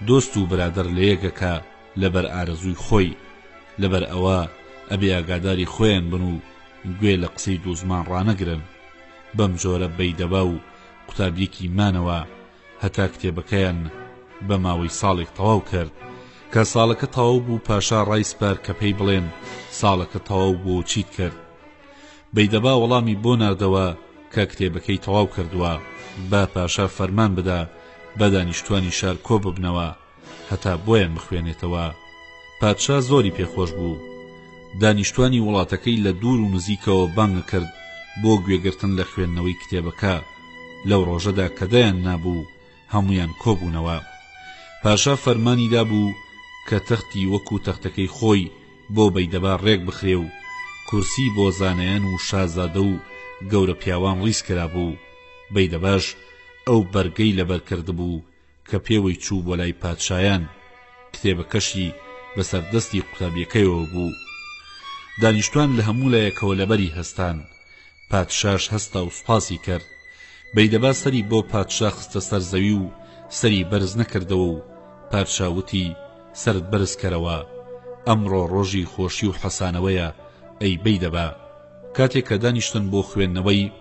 دۆست و برادەر لە یەکەکە لەبەر ئارەزووی خۆی. لەبەر ئەوە ئەبێ ئاگاداری خۆیان بن و گوێ لە قسەی دوو زمان ڕانەگرن. بەم جۆرە بەیدەبا و قوتابیەکی مانەوە هەتا کتێبەکەیان بە ماوەی ساڵێک تەواو کرد. کە ساڵەکە تەواو بوو پاشا ڕای سپار کە پێی بڵێن ساڵەکە تەواو بوو چیت کرد. بەیدەبا وەڵامی بۆ ناردەوە کە کتێبەکەی تەواو کردووە با پاشا فەرمان بدا بە دانیشتوانی شار کۆ ببنەوە هەتا بۆیان بخوێنێتەوە. پادشا زۆری پێخۆش بوو. دانیشتوانی وڵاتەکەی لە دوور و نزیکەوە بانگ کرد بۆ گوێگرتن لە خوێندنەوەی کتێبەکە. لەو ڕۆژەدا کە دەیان نابوو هەمویان کۆبوونەوە. پاشا فەرمانی دابوو کە تەختی وەکو تەختەکەی خۆی بۆ بەیدەبا ڕێک بخرێ و کورسی بۆ زانایان و شازادە و گەورە پیاوان ڕیز کرا بوو. بەیدەباش ئەو بەرگەی لەبەر کردبوو کە پێوەی چوو بۆ لای پادشایان. کتێبەکەشی بەسەر دەستی قوتابیەکەیەوە بوو. دانیشتوان لە هەموو لایەکەوە لەبەری هەستان. پادشاش هەستا و سوپاسی کرد. بەیدەبا سەری بۆ پادشا خستە سەر زەوی و سەری بەرز نەکردەوە و پادشا وتی سەرت بەرز کەرەوە، ئەمڕۆ ڕۆژی خۆشی و حەسانەوەیە ئەی بەیدەبا. کاتێک کە دانیشتن بۆ خوێندنەوەی،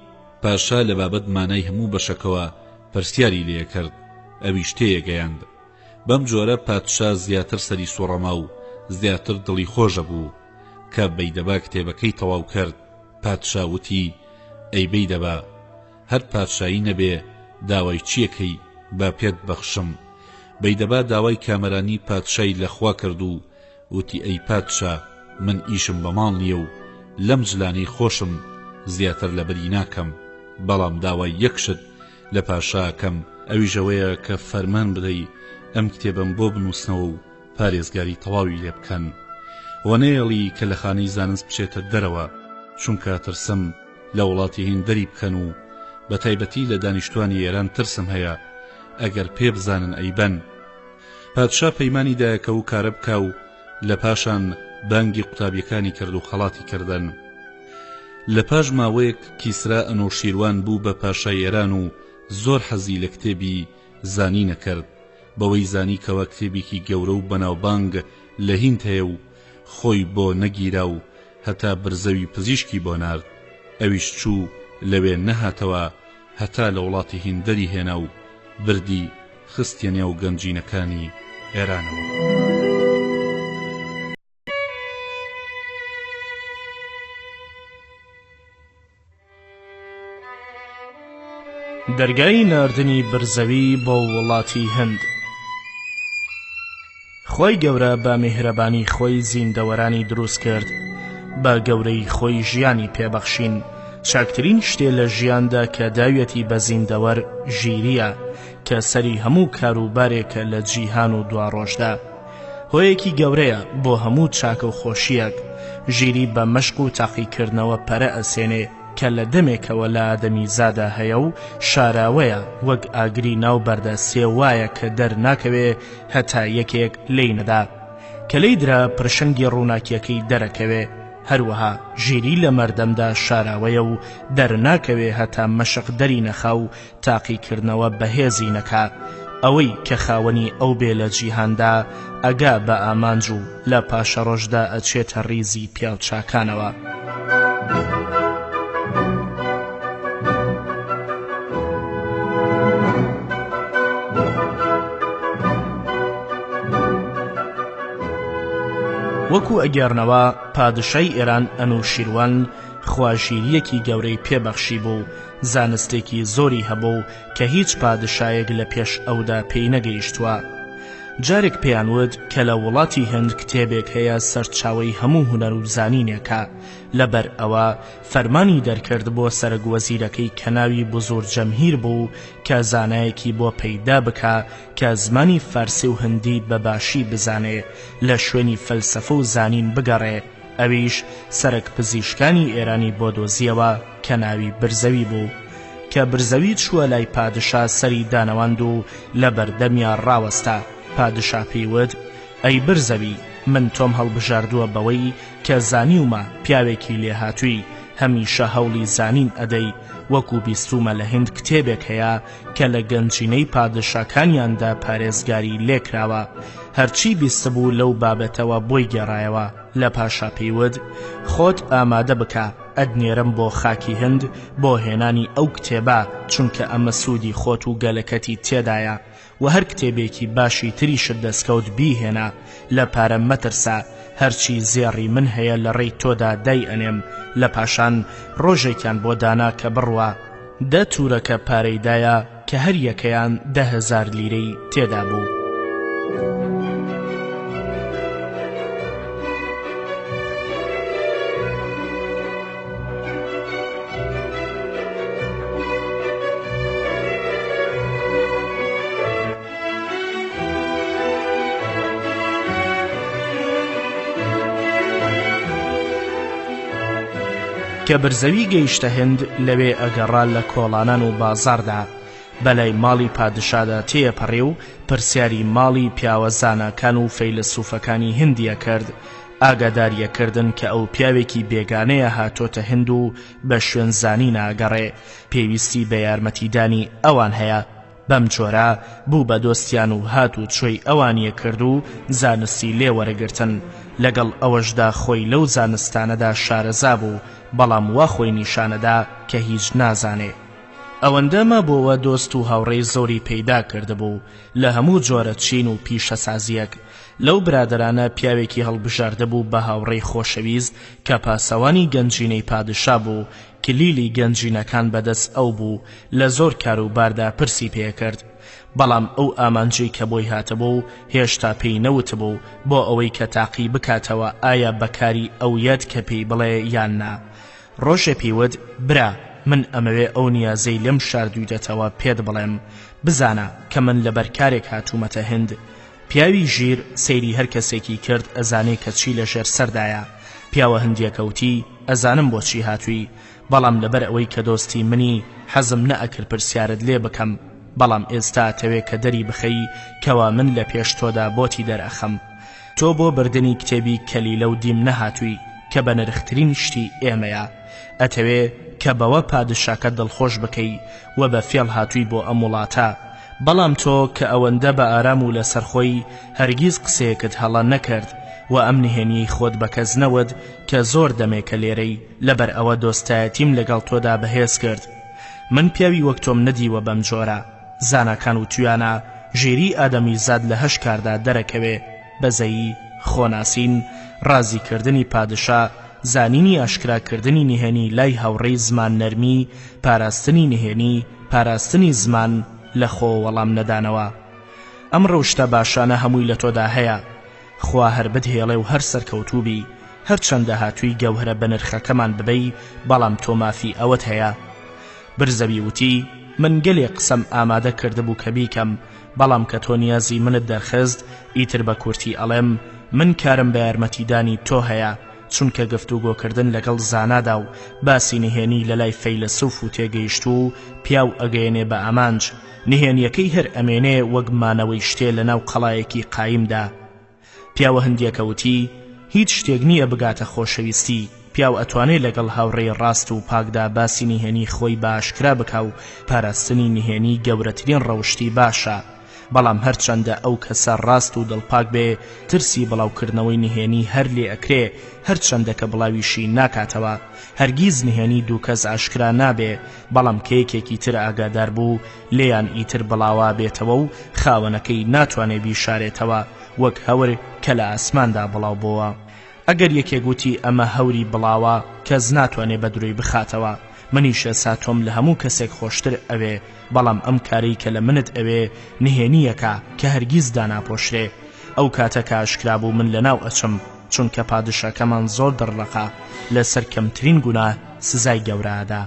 پاشا لە بابەت مانای هەموو بەشەکەوە پرسیاری لێ کرد. ئەویش تێیەگەیاند. بەم جۆرە پادشا زیاتر سەری سوڕەما و زیاتر دڵی خۆشە بوو. کە بەیدەبا کتێبەکەی تەواو کرد، پادشا وتی ئەی بەیدەبا، هەر پادشایی نەبێ داوای چیەکەی با پێت بەخشم. بەیدەبا داوای کامەرانی پادشای لەخوا کرد و وتی ئەی پادشا، من ئیشم بە ماڵ نییە و لەم جلانەی خۆشم زیاتر لەبەری ناکەم، بەڵام داوای یەکشت لە پاشاکەم، ئەویژەوەیە کە فەرمان بدەی ئەم کتێبم بۆ بنووسنەوە و پارێزگاری تەواوی لێ بکەن. وەنەیەڵی کە لە خانەی زانست بچێتە دەرەوە، چونکە ترسم لە وڵاتی هین دەری بکەن و بە تایبەتی لە دانیشتوانی ئێران ترسم هەیە ئەگەر پێ بزانن ئەیبەن. پادشا پەیمانی دایە کە و کارە بکا و لە پاشان بانگی قوتابیەکانی کرد و خەڵاتی کردن. لە پاش ماوەیەک کیسرا ئەنوشیروان بوو بە پاشای ئێران و زۆر حەزی لە کتێبی زانی نەکرد، بەوەی زانی کەوە کتێبێکی گەورە و بەناوبانگ لە هیند هەیە و خۆی بۆ نەگیرا و هەتا برزەوی پزیشکی بۆ نارد. ئەویش چوو لەوێ نەهاتەوە هەتا لە وڵاتی هیند دەری هێنا و بردی خستە نێو گەنجینەکانی ئێرانەوە. دەرگای ناردنی برزەوی بۆ وڵاتی هەند. خۆی گەورە بە میهرەبانی خۆی زیندەوەرانی دروست کرد، بە گەورەی خۆی ژیانی پێبەخشین. چاکترین شتێ لە ژیاندا کە داوێتی بە زیندەوەر ژیریە، کە سەری هەموو کاروبارێکە لە جیهان و دواڕۆژدا. هۆیەکی گەورەیە بۆ هەموو چاکە و خۆشیەک. ژیری بە مەشق و تاقیکردنەوە پەرە ئەسێنێ کە لە دەمێکەوە لە ئادەمی زادا هەیە و شاراوەیە وەک ئاگری ناو بەردە سێوایە کە دەرناکەوێ هەتا یەکێک لی نەدا. کە لی درا پرشنگی ڕووناکیەکەی دەرەکەوێ. هەروەها ژیری لە مەردەمدا شاراوەیە و دەرناکەوێ هەتا مەشق دەری نەخا و تاقیکردنەوە بەهێزی نەکا. ئەوەی کە خاوەنی ئەو بێ لە جیهاندا ئەگا بە ئامانج و لە پاشە ڕۆژدا ئەچێتە ڕیزی پیاوچاکانەوە. وەکو ئەگەرنەوە پادشای ئێران ئەنوشیروان خواژیریەکی گەورەی پێبەخشی بوو، زانستێکی زۆری هەبوو کە هیچ پادشایەک لە پێش ئەودا پێی نەگەیشتووە. جارێک پێیانوت کە لە وڵاتی هەند کتێبێک هەیە سەرچاوەی هەموو هونەر و زانینێکە. لەبەر ئەوە فەرمانی دەرکرد بۆ سەرگوەزیرەکەی کە ناوی بزور جەمهیر بوو کە زانایەکی بۆ پەیدا بکە کە زمانی فارسی و هەندی بەباشی بزانێ، لە شوێنی فەلسەفە و زانین بگەڕێ. ئەویش سەرک پزیشکانی ئێرانی بۆ دۆزیەوە کە ناوی برزەوی بوو. کە برزەوی چووە لای پادشا سەری دانەواند و لە بەردەمیان ڕاوەستا. پادشا پێیوت ئەی برزەوی، من تۆم هەڵبژاردووە بەوەی کە زانیومە پیاوێکی لێهاتووی هەمیشە هەوڵی زانین ئەدەی. وەکو بیستومە لە هند کتێبێک هەیە کە لە گەنجینەی پادشاکانیاندا پارێزگاری لێکراوە. هەرچی بیستبوو لەو بابەتەوە بۆی گێڕایەوە. لە پاشا پێیوت خۆت ئامادە بکە، ئەدنێرم بۆ خاکی هند بۆ هێنانی ئەو کتێبە، چونکە ئەمە سوودی خۆت و گەلەکەتی تێدایە. و هەر کتێبێکی باشی تریشت دەستکەوت بیهێنا لە پارە مەترسا هەرچی زێڕی من هەیە لە ڕێی تۆدا دای ئەنێم لە پاشان ڕۆژێکیان بۆ دانا کە بڕوە 10 تورەکە پارەیدایە کە هەر یەکەیان 10,000 لیرەی تێدا بوو. کە برزەوی گەیشتە هێند لەوێ ئەگەڕا لە کۆڵانان و بازاردا بەلای ماڵی پادشادا تێپەڕێ و پرسیاری ماڵی پیاوەزانەکان و فەیلسوفەکانی هندیە کرد ئاگاداریەکردن کە ئەو پیاوێکی بێگانەیە هاتۆتە هند و بە شوێنزانی ناگەڕێ پێویستی بە یارمەتیدانی ئەوان هەیە. بەم جۆرە بوو بە دۆستیان و هات و چۆی ئەوانیە کرد و زانستی لێ وەرەگرتن لەگەڵ ئەوەشدا خۆی لەو زانستانەدا شارەزا بوو بەڵام وا خۆی نیشانەدا کە هیچ نازانێ. ئەوەندەمە بۆوە دۆست و هاوڕێی زۆری پەیدا کردبوو لە هەموو جۆرە چین و پیشەسازیەک. لەو برادرانە پیاوێکی هەڵبژاردەبوو بە هاوڕێی خۆشەویست کە پاسەوانی گەنجینەی پادشا بوو کلیلی گەنجینەکان بەدەست ئەو بوو لە زۆر کاروباردا پرسی پێکرد بەڵام ئەو ئامانجی کە بۆی هاتەبوو هێشتا پێی نەوتبوو بۆ ئەوەی کە تاقی بکاتەوە ئایا بەکاری ئەو یەت کە پێی بڵێ یان نا. ڕۆژێ پێیوت برا من ئەمەوێ ئەو نیازەی لەم شاردوویدەتەوە پێت بڵێم بزانە کە من لەبەر کارێک هاتوومەتە هند. پیاوی ژیر سەیری هەر کەسێکی کرد ئەزانێ کە چی لە ژێر سەردایە. پیاوە هەندیەکەوتی ئەزانم بۆچی هاتووی بەڵام لەبەر ئەوەی کە دۆستی منی حەزم نەئەکرد پرسیارت لێ بکەم بەڵام ئێستا تەوێ کە دەری بخەی کەوا من لە پێش تۆدا بۆتی دەرەخەم. تۆ بۆ بردنی کتێبی کەلیلە و دیم نەهاتووی کە بە نرخترین شتی ئێمەیە ئەتەوێ کە بەوە پادشاکە دڵخۆش بکەی و بە فێڵ هاتووی بۆ ئەم وڵاتە بەڵام تۆ کە ئەوەندە بە ئارام و لەسەرخۆی هەرگیز قسەیەکت هەڵا نەکرد و ئەم نهێنیی خۆت بە کەس نەوت کە زۆر دەمێکە لێرەی لەبەر ئەوە دۆستایەتیم لەگەڵ تۆدا بەهێز کرد. من پیاوی وەک تۆم نەدیوە بەم جۆرە زانەکان و تویانە ژێری ئادەمی زاد لە هەش کاردا دەرەکەوێ بەزەیی خۆناسین ڕازیکردنی پادشا زانینی ئاشکراکردنی نهێنی لای هاوڕێی زمان نەرمی پاراستنی نهێنی پاراستنی زمان لە خۆ وەڵام نەدانەوە. ئەم ڕەوشتە باشانە هەمووی لە تۆدا هەیە خوا هەر بدهێڵێ و هەر سەرکەوتوبی هەر چەندە هاتووی گەوهرە بە نرخەکەمان ببەی بەڵام تۆ مافی ئەوەت هەیە. برزەوی وتی من گەلێ قسەم ئامادە کردبوو کە بیکەم بەڵام کە تۆ نیازی منت دەرخست ئیتر بە کورتی ئەڵێم من کارم بە یارمەتیدانی تۆ هەیە چونکە گفتوگۆکردن لەگەڵ زانادا و باسی نهێنی لە لای فەیلسوف و تێگەیشت و پیاو ئەگەیەنێ بە ئامانج نهێنیەکەی هەر ئەمێنێ وەک مانەوەی شتێ لە ناو قەڵایەکی قایمدا. پیاوە هەندیەکەوتی هیچ شتێک نییە بگاتە خۆشەویستی پیاو ئەتوانێت لەگەڵ هاوڕێی ڕاست و پاکدا باسی نهێنی خۆی باشکرا بکە و پاراستنی نهێنی گەورەترین ڕەوشتی باشە بەڵام هەرچەندە ئەو کەسە ڕاست و دڵپاک بێ ترسی بڵاوکردنەوەی نهێنی هەر لێ ئەکرێ هەرچەندە کە بڵاویشی ناکاتەوە هەرگیز نهێنی دوو کەس ئاشکرا نابێ بەڵام کەیەکێکی تر ئاگادار بوو لێیان ئیتر بڵاوا بێتەوە و خاوەنەکەی ناتوانێ بیشارێتەوە وەک هەور کە لە ئاسماندا بڵاو بووە. ئەگەر یەکێک گوتی ئەمە هەوری بڵاوە کەس ناتوانێ بە دروی بخاتەوە منیشە ساتۆم لە هەموو کەسێک خۆشتر ئەوێ بەڵام ئەم کاری کە لە منت ئەوێ نهێنیەکە کە هەرگیز داناپۆشرێ ئەو کاتە کە ئاشکرا بوو من لەناو ئەچم چونکە پادشاکەمان زۆر دڕڵەقا لەسەر کەمترین گوناه سزای گەورەدا.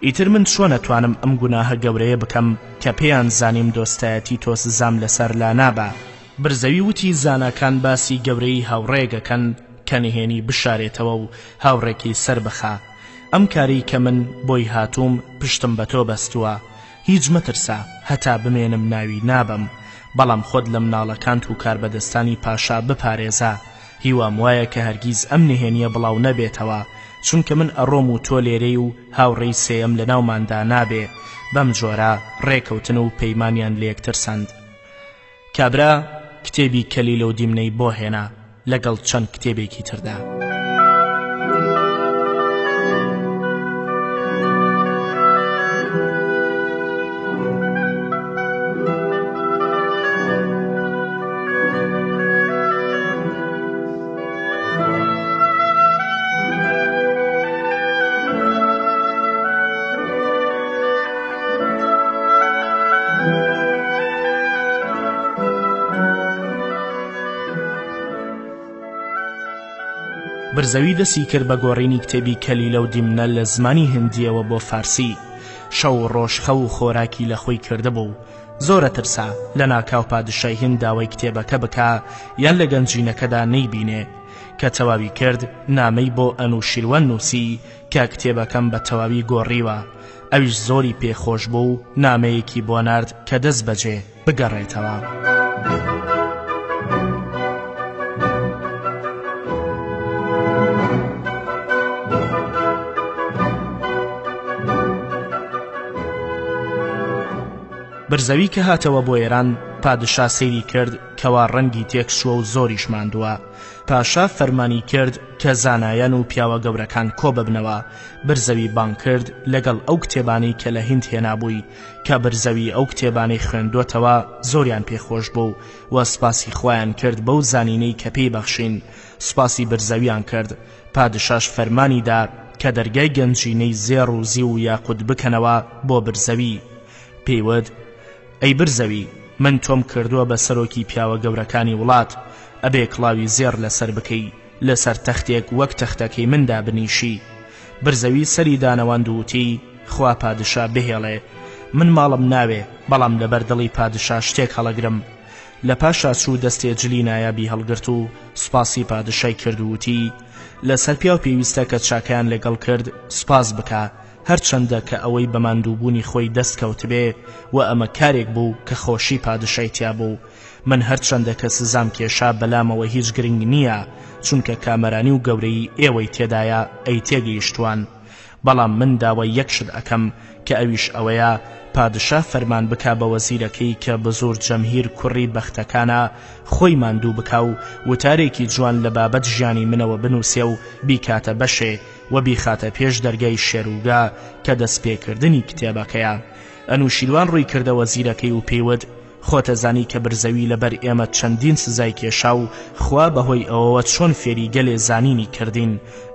ئیتر من چۆن ئەتوانم ئەم گوناهە گەورەیە بکەم کە پێیان زانیم دۆستایەتی تۆ سزام لەسەر لا نابە. برزەوی وتی زانەکان باسی گەورەی هاوڕێگەکەن کە نهێنی بشارێتەوە و هاوڕێکی سەر بخا. ئەم کاری کە من بۆی هاتووم پشتم بە تۆ بەستووە هیچ مەترسا هەتا بمێنم ناوی نابم بەڵام خۆت لە مناڵەکانت و کاربەدەستانی پاشا بپارێزە هیوام وایە کە هەرگیز ئەم نهێنیە بڵاو نەبێتەوە چونکە من ئەڕۆم و تۆ لێرەی و هاوڕێی سێم لە ناوماندا نابێ. بەم جۆرە ڕێکەوتن و پەیمانیان لە یەکتر سەند. کابرا کتێبی کەلیلە و دیمنەی بۆ هێنا لەگەڵ چەند کتێبێکی تردا. برزەوی دەسی کرد بە گۆڕینی کتێبی کەلیلە و دیمنە لە زمانی هندیەوە بۆ فارسی. شەو ڕۆژخە و خۆراکی لە خۆی کردبوو. زۆرە ترسا لە ناکاو پادشای هند داوای کتێبەکە بکا یان لە گەنجینەکەدا نەیبینێ. کە تەواوی کرد نامەی بۆ ئەنوشیروان نووسی کە کتێبەکەم بە تەواوی گۆڕیوە. ئەویش زۆری پێخۆش بوو نامەیەکی بۆ نارد کە دەست بەجێ بگەڕێتەوە. برزەوی کە هاتەوە بۆ ئێران پادشا سەیری کرد کەوا ڕەنگی تێکسووە و زۆریش ماندووە. پاشا فەرمانی کرد کە زانایان و پیاوە گەورەکان کۆ ببنەوە. برزەوی بانگ کرد لەگەڵ ئەو کتێبانەی کە لە هیند هێنابووی کە برزەوی ئەو کتێبانەی خوێندوتەوە زۆریان پێخۆش بوو و سپاسی خۆیان کرد بەو زانینەی کە پێی بەخشین. سپاسی برزەویان کرد. پادشاش فەرمانی دا کە دەرگای گەنجینەی زێڕ و زی و یاقوت بکەنەوە بۆ برزەوی. پێیوت ئەی برزەوی من تۆم کردووە بە سەرۆکی پیاوە گەورەکانی وڵات ئەبێ کڵاوی زێر لەسەر بکەی لەسەر تەختێک وەک تەختەکەی مندا بنیشی. برزەوی سەری دانەوەند وتی خوا پادشا بهێڵێ من ماڵم ناوێ بەڵام لەبەر دڵی پادشا شتێک هەڵەگرم. لە پاشا چوو دەستێ جلی نایابی هەڵگرت و سپاسی پادشای کرد و وتی لەسەر پیاو پێویستە کە چاکیان لەگەڵ کرد سپاس بکە هەرچەندە کە ئەوەی بە ماندووبوونی خۆی دەستکەوت بێ و ئەمە کارێک بوو کە خۆشی پادشای تیا بوو. من هەرچەندە کە سزام کێشا بەلامەوە هیچ گرنگ نییە چونکە کامەرانی و گەورەی ئێوەی تێدایە ئەی تێگەیشتوان. بەڵام من داوای یەک شت ئەکەم کە ئەویش ئەوەیە پادشا فەرمان بکا بە وەزیرەکەی کە بزور جەمهیر کوڕی بەختەکانە خۆی ماندوو بکا و وتارێکی جوان لە بابەت ژیانی منەوە بنووسێ و بیکاتە بەشێ و بیخاتە پێش دەرگای شێروگا کە دەستپێکردنی کتێبەکەیە. ئەنوشیروان ڕووی کردە وەزیرەکەی و پێیوت خۆتەزانی کە برزەوی لەبەر ئێمە چەندین سزای کێشا و خوا بەهۆی ئەوەوە چۆن فێری گەلێ زانینی کردین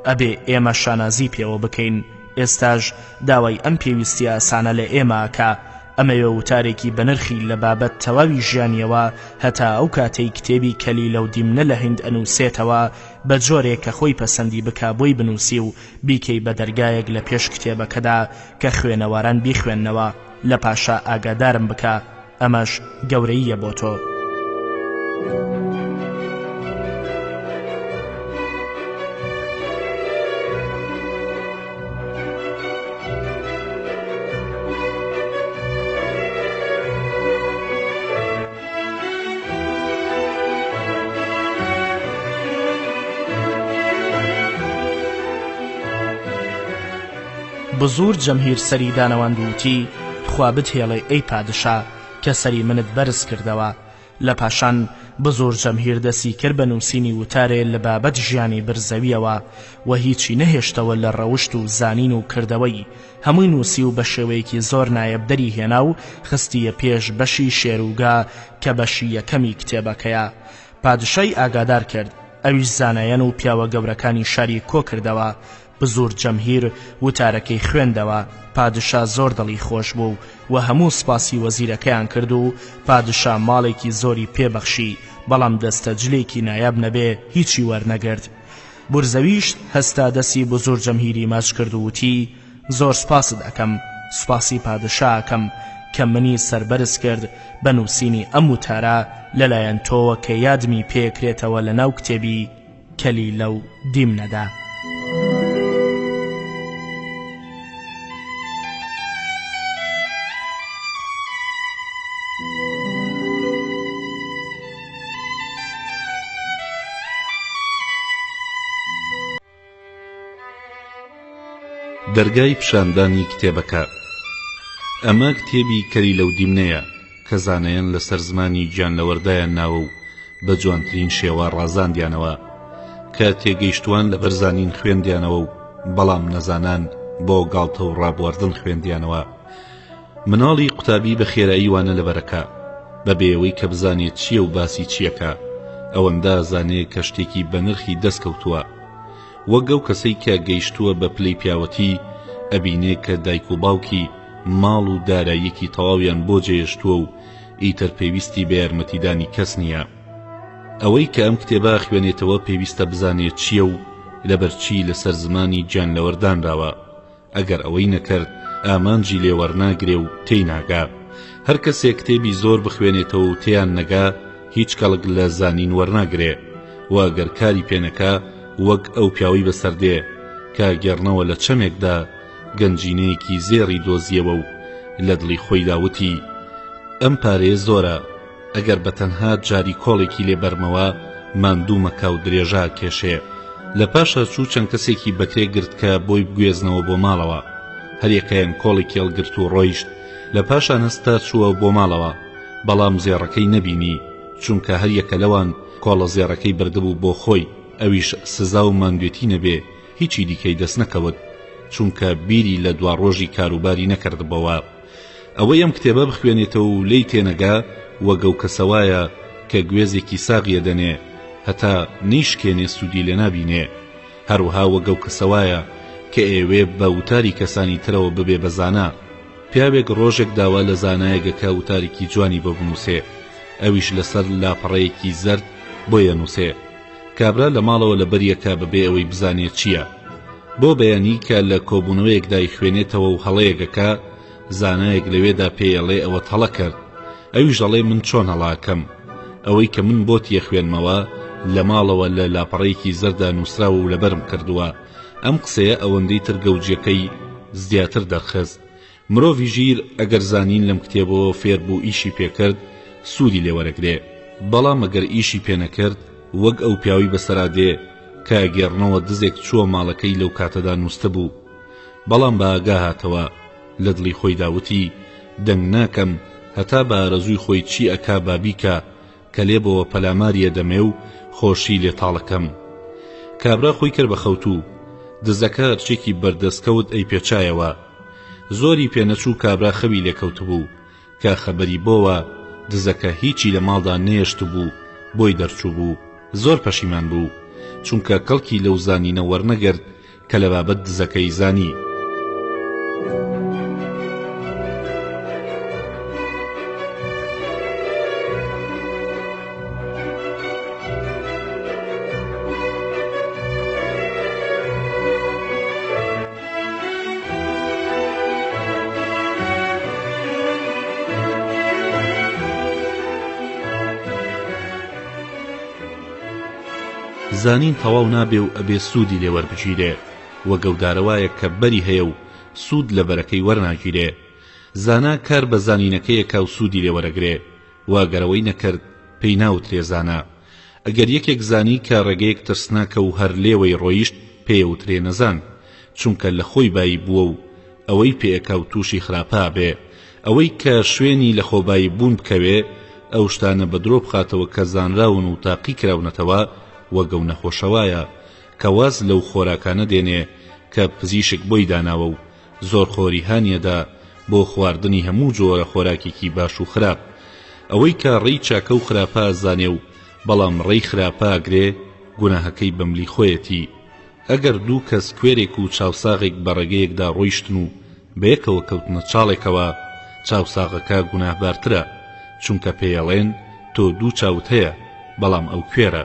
ئەبێ ئێمە شانازی پێوە بکەین. ئێستاژ داوای ئەم پێویستی ئاسانە لە ئێمەکە ئەمەوێ وتارێکی بەنرخی لە بابەت تەواوی ژیانیەوە هەتا ئەو کاتەی کتێبی کەلیلە و دیمنە لە هیند ئەنووسێتەوە بە جۆرێک کە خۆی پەسەندی بکا بۆی بنووسی و بیکەی بە دەرگایەک لە پێش کتێبەکەدا کە خوێنەواران بیخوێننەوە لە پاشا ئاگادارم بکە ئەمەش گەورەییە بۆ تۆ. بزور جەمهیر سەری دانەوەند وتی خوا بتهێڵێ ئەی پادشا کە سەری منت بەرز کردەوە. لە پاشان بزور جەمهیر دەسی کرد بە نووسینی وتارێ لە بابەت ژیانی برزەویەوە و هیچی نەهێشتەوە لە ڕەوشت و زانین و کردەوەی. هەمووی نووسی و بە شێوەیەکی زۆر نایەب دەری هێنا و خستیە پێش بەشی شێروگا کە بەشی یەکەمی کتێبەکەیە. پادشای ئاگادار کرد ئەویش زانایان و پیاوە گەورەکانی شاری کۆ کردەوە. بزور جەمهیر وتارەکەی خوێندەوە. پادشا زۆر دڵی خۆش بوو و هەموو سپاسی وەزیرەکەیان کرد و پادشا ماڵێکی زۆری پێبەخشی بەڵام دەستە جلێکی نایاب نەبێ هیچی وەرنەگرت. برزەویش هەستا دەسی بزور جەمهیری ماچ کرد و وتی زۆر سپاست ئەکەم سپاسی پادشا ئەکەم کە منی سەربەرز کرد بە نووسینی ئەم وتارە لەلایەن تۆوە کە یادمی پێکرێتەوە لە ناو کتێبی کەلیلە و دیمنەدا. دەرگای پیشاندانی کتێبەکە. ئەمە کتێبی کەلیلە و دیمنەیە کە زانایان لەسەر زمانی گیانلەوەردایان ناوە و بە جوانترین شێوە ڕازاندیانەوە کە تێگەیشتوان لە بەرزانین خوێندیانەوە و بەڵام نەزانان بۆ گاڵتە و ڕابواردن خوێندیانەوە. مناڵی قوتابی بە خێرایی وانە لەبەرەکە بە بێەوەی کە بزانێت چییە و باسی چیەکە ئەوەندە زانێت کە شتێکی بە نرخی دەستکەوتووە وەک ئەو کەسەی کە گەیشتووە بە پلەی پیاوەتی ئەبینێ کە دایک و باوکی ماڵ و داراییەکی تەواویان بۆ جێهێشتووە و ئیتر پێویستی بە یارمەتیدانی کەس نییە. ئەوەی کە ئەم کتێبە خوێنێتەوە پێویستە بزانێت چییە و لەبەرچی لەسەر زمانی گیان لەوەردانراوە. ئەگەر ئەوەی نەکرد ئامانجی لێوەرناگرێ و تێی ناگا. هەر کەسێک کتێبی زۆر بخوێنێتەوە و تێیان نەگا هیچ کەڵک لە زانین وەرناگرێ، و ئەگەر کاری پێنەکا وەک ئەو پیاوەی بەسەردێ کە گەڕنەوە لە چەمێکدا گەنجینەیەکی زێڕی دۆزیەوە و لە دڵی خۆی داوتی ئەم پارەیە زۆرە، ئەگەر بەتەنها جاری کۆڵێکی لێبەرمەوە ماندوو مەکا و درێژا کێشێ. لە پاشە چوو چەند کەسێکی بەکرێ گرت کە بۆی بگوێزنەوە بۆ ماڵەوە. هەریەکەیان کۆڵێکی هەڵگرت و ڕۆیشت. لە پاشان هەستا چووە بۆ ماڵەوە، بەڵام زێڕەکەی نەبینی، چونکە هەریەکە لەوان کۆڵە زێڕەکەی بردبوو بۆ خۆی، ئەویش سزا و ماندوێتی نەبێ هیچی دیکەی دەست نەکەوت، چونکە بیری لە دوا ڕۆژی کاروباری نەکردبەوە. ئەوەی ئەم کتێبە بخوێنێتەوە و لێی تێنەگا وەگە و کەسەوایە کە گوێزێکی ساغیە دەنێ هەتا نیشکێنێ سوودی لێ نابینێ، هەروەها وەگە و کەسەوایە کە ئێوێ بە وتاری کەسانی ترەوە ببێ بەزانا. پیاوێک ڕۆژێک داوا لە زانایەگەکە وتارێکی جوانی بۆ بنووسێ، ئەویش لەسەر لاپەڕەیەکی زەرد بۆیە نووسێ. کابرا لە ماڵەوە لە بەریەکە بەبێ ئەوەی بزانێت چییە. بۆ بەیانی کە لە کۆبوونەوەیەکدای خوێنێتەوە و هەڵەیەکەکە زانایەک لەوێدا پێیەڵێ ئەوە هەڵە کرد، ئەویش دەڵێ من چۆن هەڵاکەم، ئەوەی کە من بۆ تیە خوێنمەوە لە ماڵەوە لە لاپەڕەیەکی زەردا نووسراوە و لەبەرم کردووە. ئەم قسەیە ئەوەندەی تر گەوجەکەی زیاتر دەرخست. مرۆڤی ژیر ئەگەر زانین لەم کتێبەوە فێر بوو ئیشی پێکرد سوودی لێوەرەگرێ، بەڵام ئەگەر ئیشی پێ نەکرد وەک ئەو پیاوی بەسەرادێ کە گێڕنەوە دزێک چووە ماڵەکەی لەو کاتەدا نووسە بوو، بەڵام بە ئاگا هاتەوە لە دڵی خۆی داوتی دەنگ ناکەم هەتا بە ئارەزووی خۆی چی ئەکا بابیکە کە لێبەوە پەلاماریە دەمێ و خۆشی لێتاڵەکەم. کابرا خۆی کرد بە خەوتوو، دزەکە هەرچێکی بەردەستکەوت ئەی پێچایەوە. زۆری پێنەچوو کابرا خەوی لێکەوت بوو کە خەبەری بۆوە دزەکە هیچی لە ماڵدا نێشت بوو، بۆی دەرچوو بوو. زۆر پەشیمان بوو چونکە کەڵکی لەو زانینە وەرنەگرت کە لە بابەت دزەکەی زانی. زانین تەواو نابێ و ئەبێ سوودی لێوەربگیرێ، وە گەودارەوایە کە بەری هەیە و سوود لە بەرەکەی وەرناگیرێ. زانا کار بە زانینەکەیەکە و سوودی لێوەرەگرێ، واگەرەوەی نەکرد پێی ناوترێ زانا. ئەگەر یەکێک زانی کە ڕێگەیەک ترسناکە و هەر لێوەی ڕۆیشت پێوترێ نەزان، چونکە لە خۆی بایی بووە و ئەوەی پێەکە و تووشی خراپا بێ. ئەوەی کە شوێنی لە خۆبایی بوون بکەوێ ئەو شتانە بە درۆ بخاتەوە کە زانراون و تاقی کراونەتەوە، وەگە و نەخۆشەوایە کە واز لەو خۆراکانە دێنێ کە پزیشک بۆی داناوە و زۆر خۆری هانیەدا بۆ خواردنی هەموو جۆرە خۆراکێکی باش و خراپ. ئەوەی کە ڕێی چاکە و خراپە زانێ و بەڵام ڕێی خراپە ئەگرێ گوناهەکەی بەملی خۆیەتی. ئەگەر دوو کەس کوێرێک و چاوساغێک بە ڕێگەیەکدا ڕۆیشتن و بەیەکەوە کەوتنە چاڵێکەوە، چاوساغەکە گوناهبارترە، چونکە پێیەڵێن تۆ دوو چاوت هەیە بەڵام ئەو کوێرە.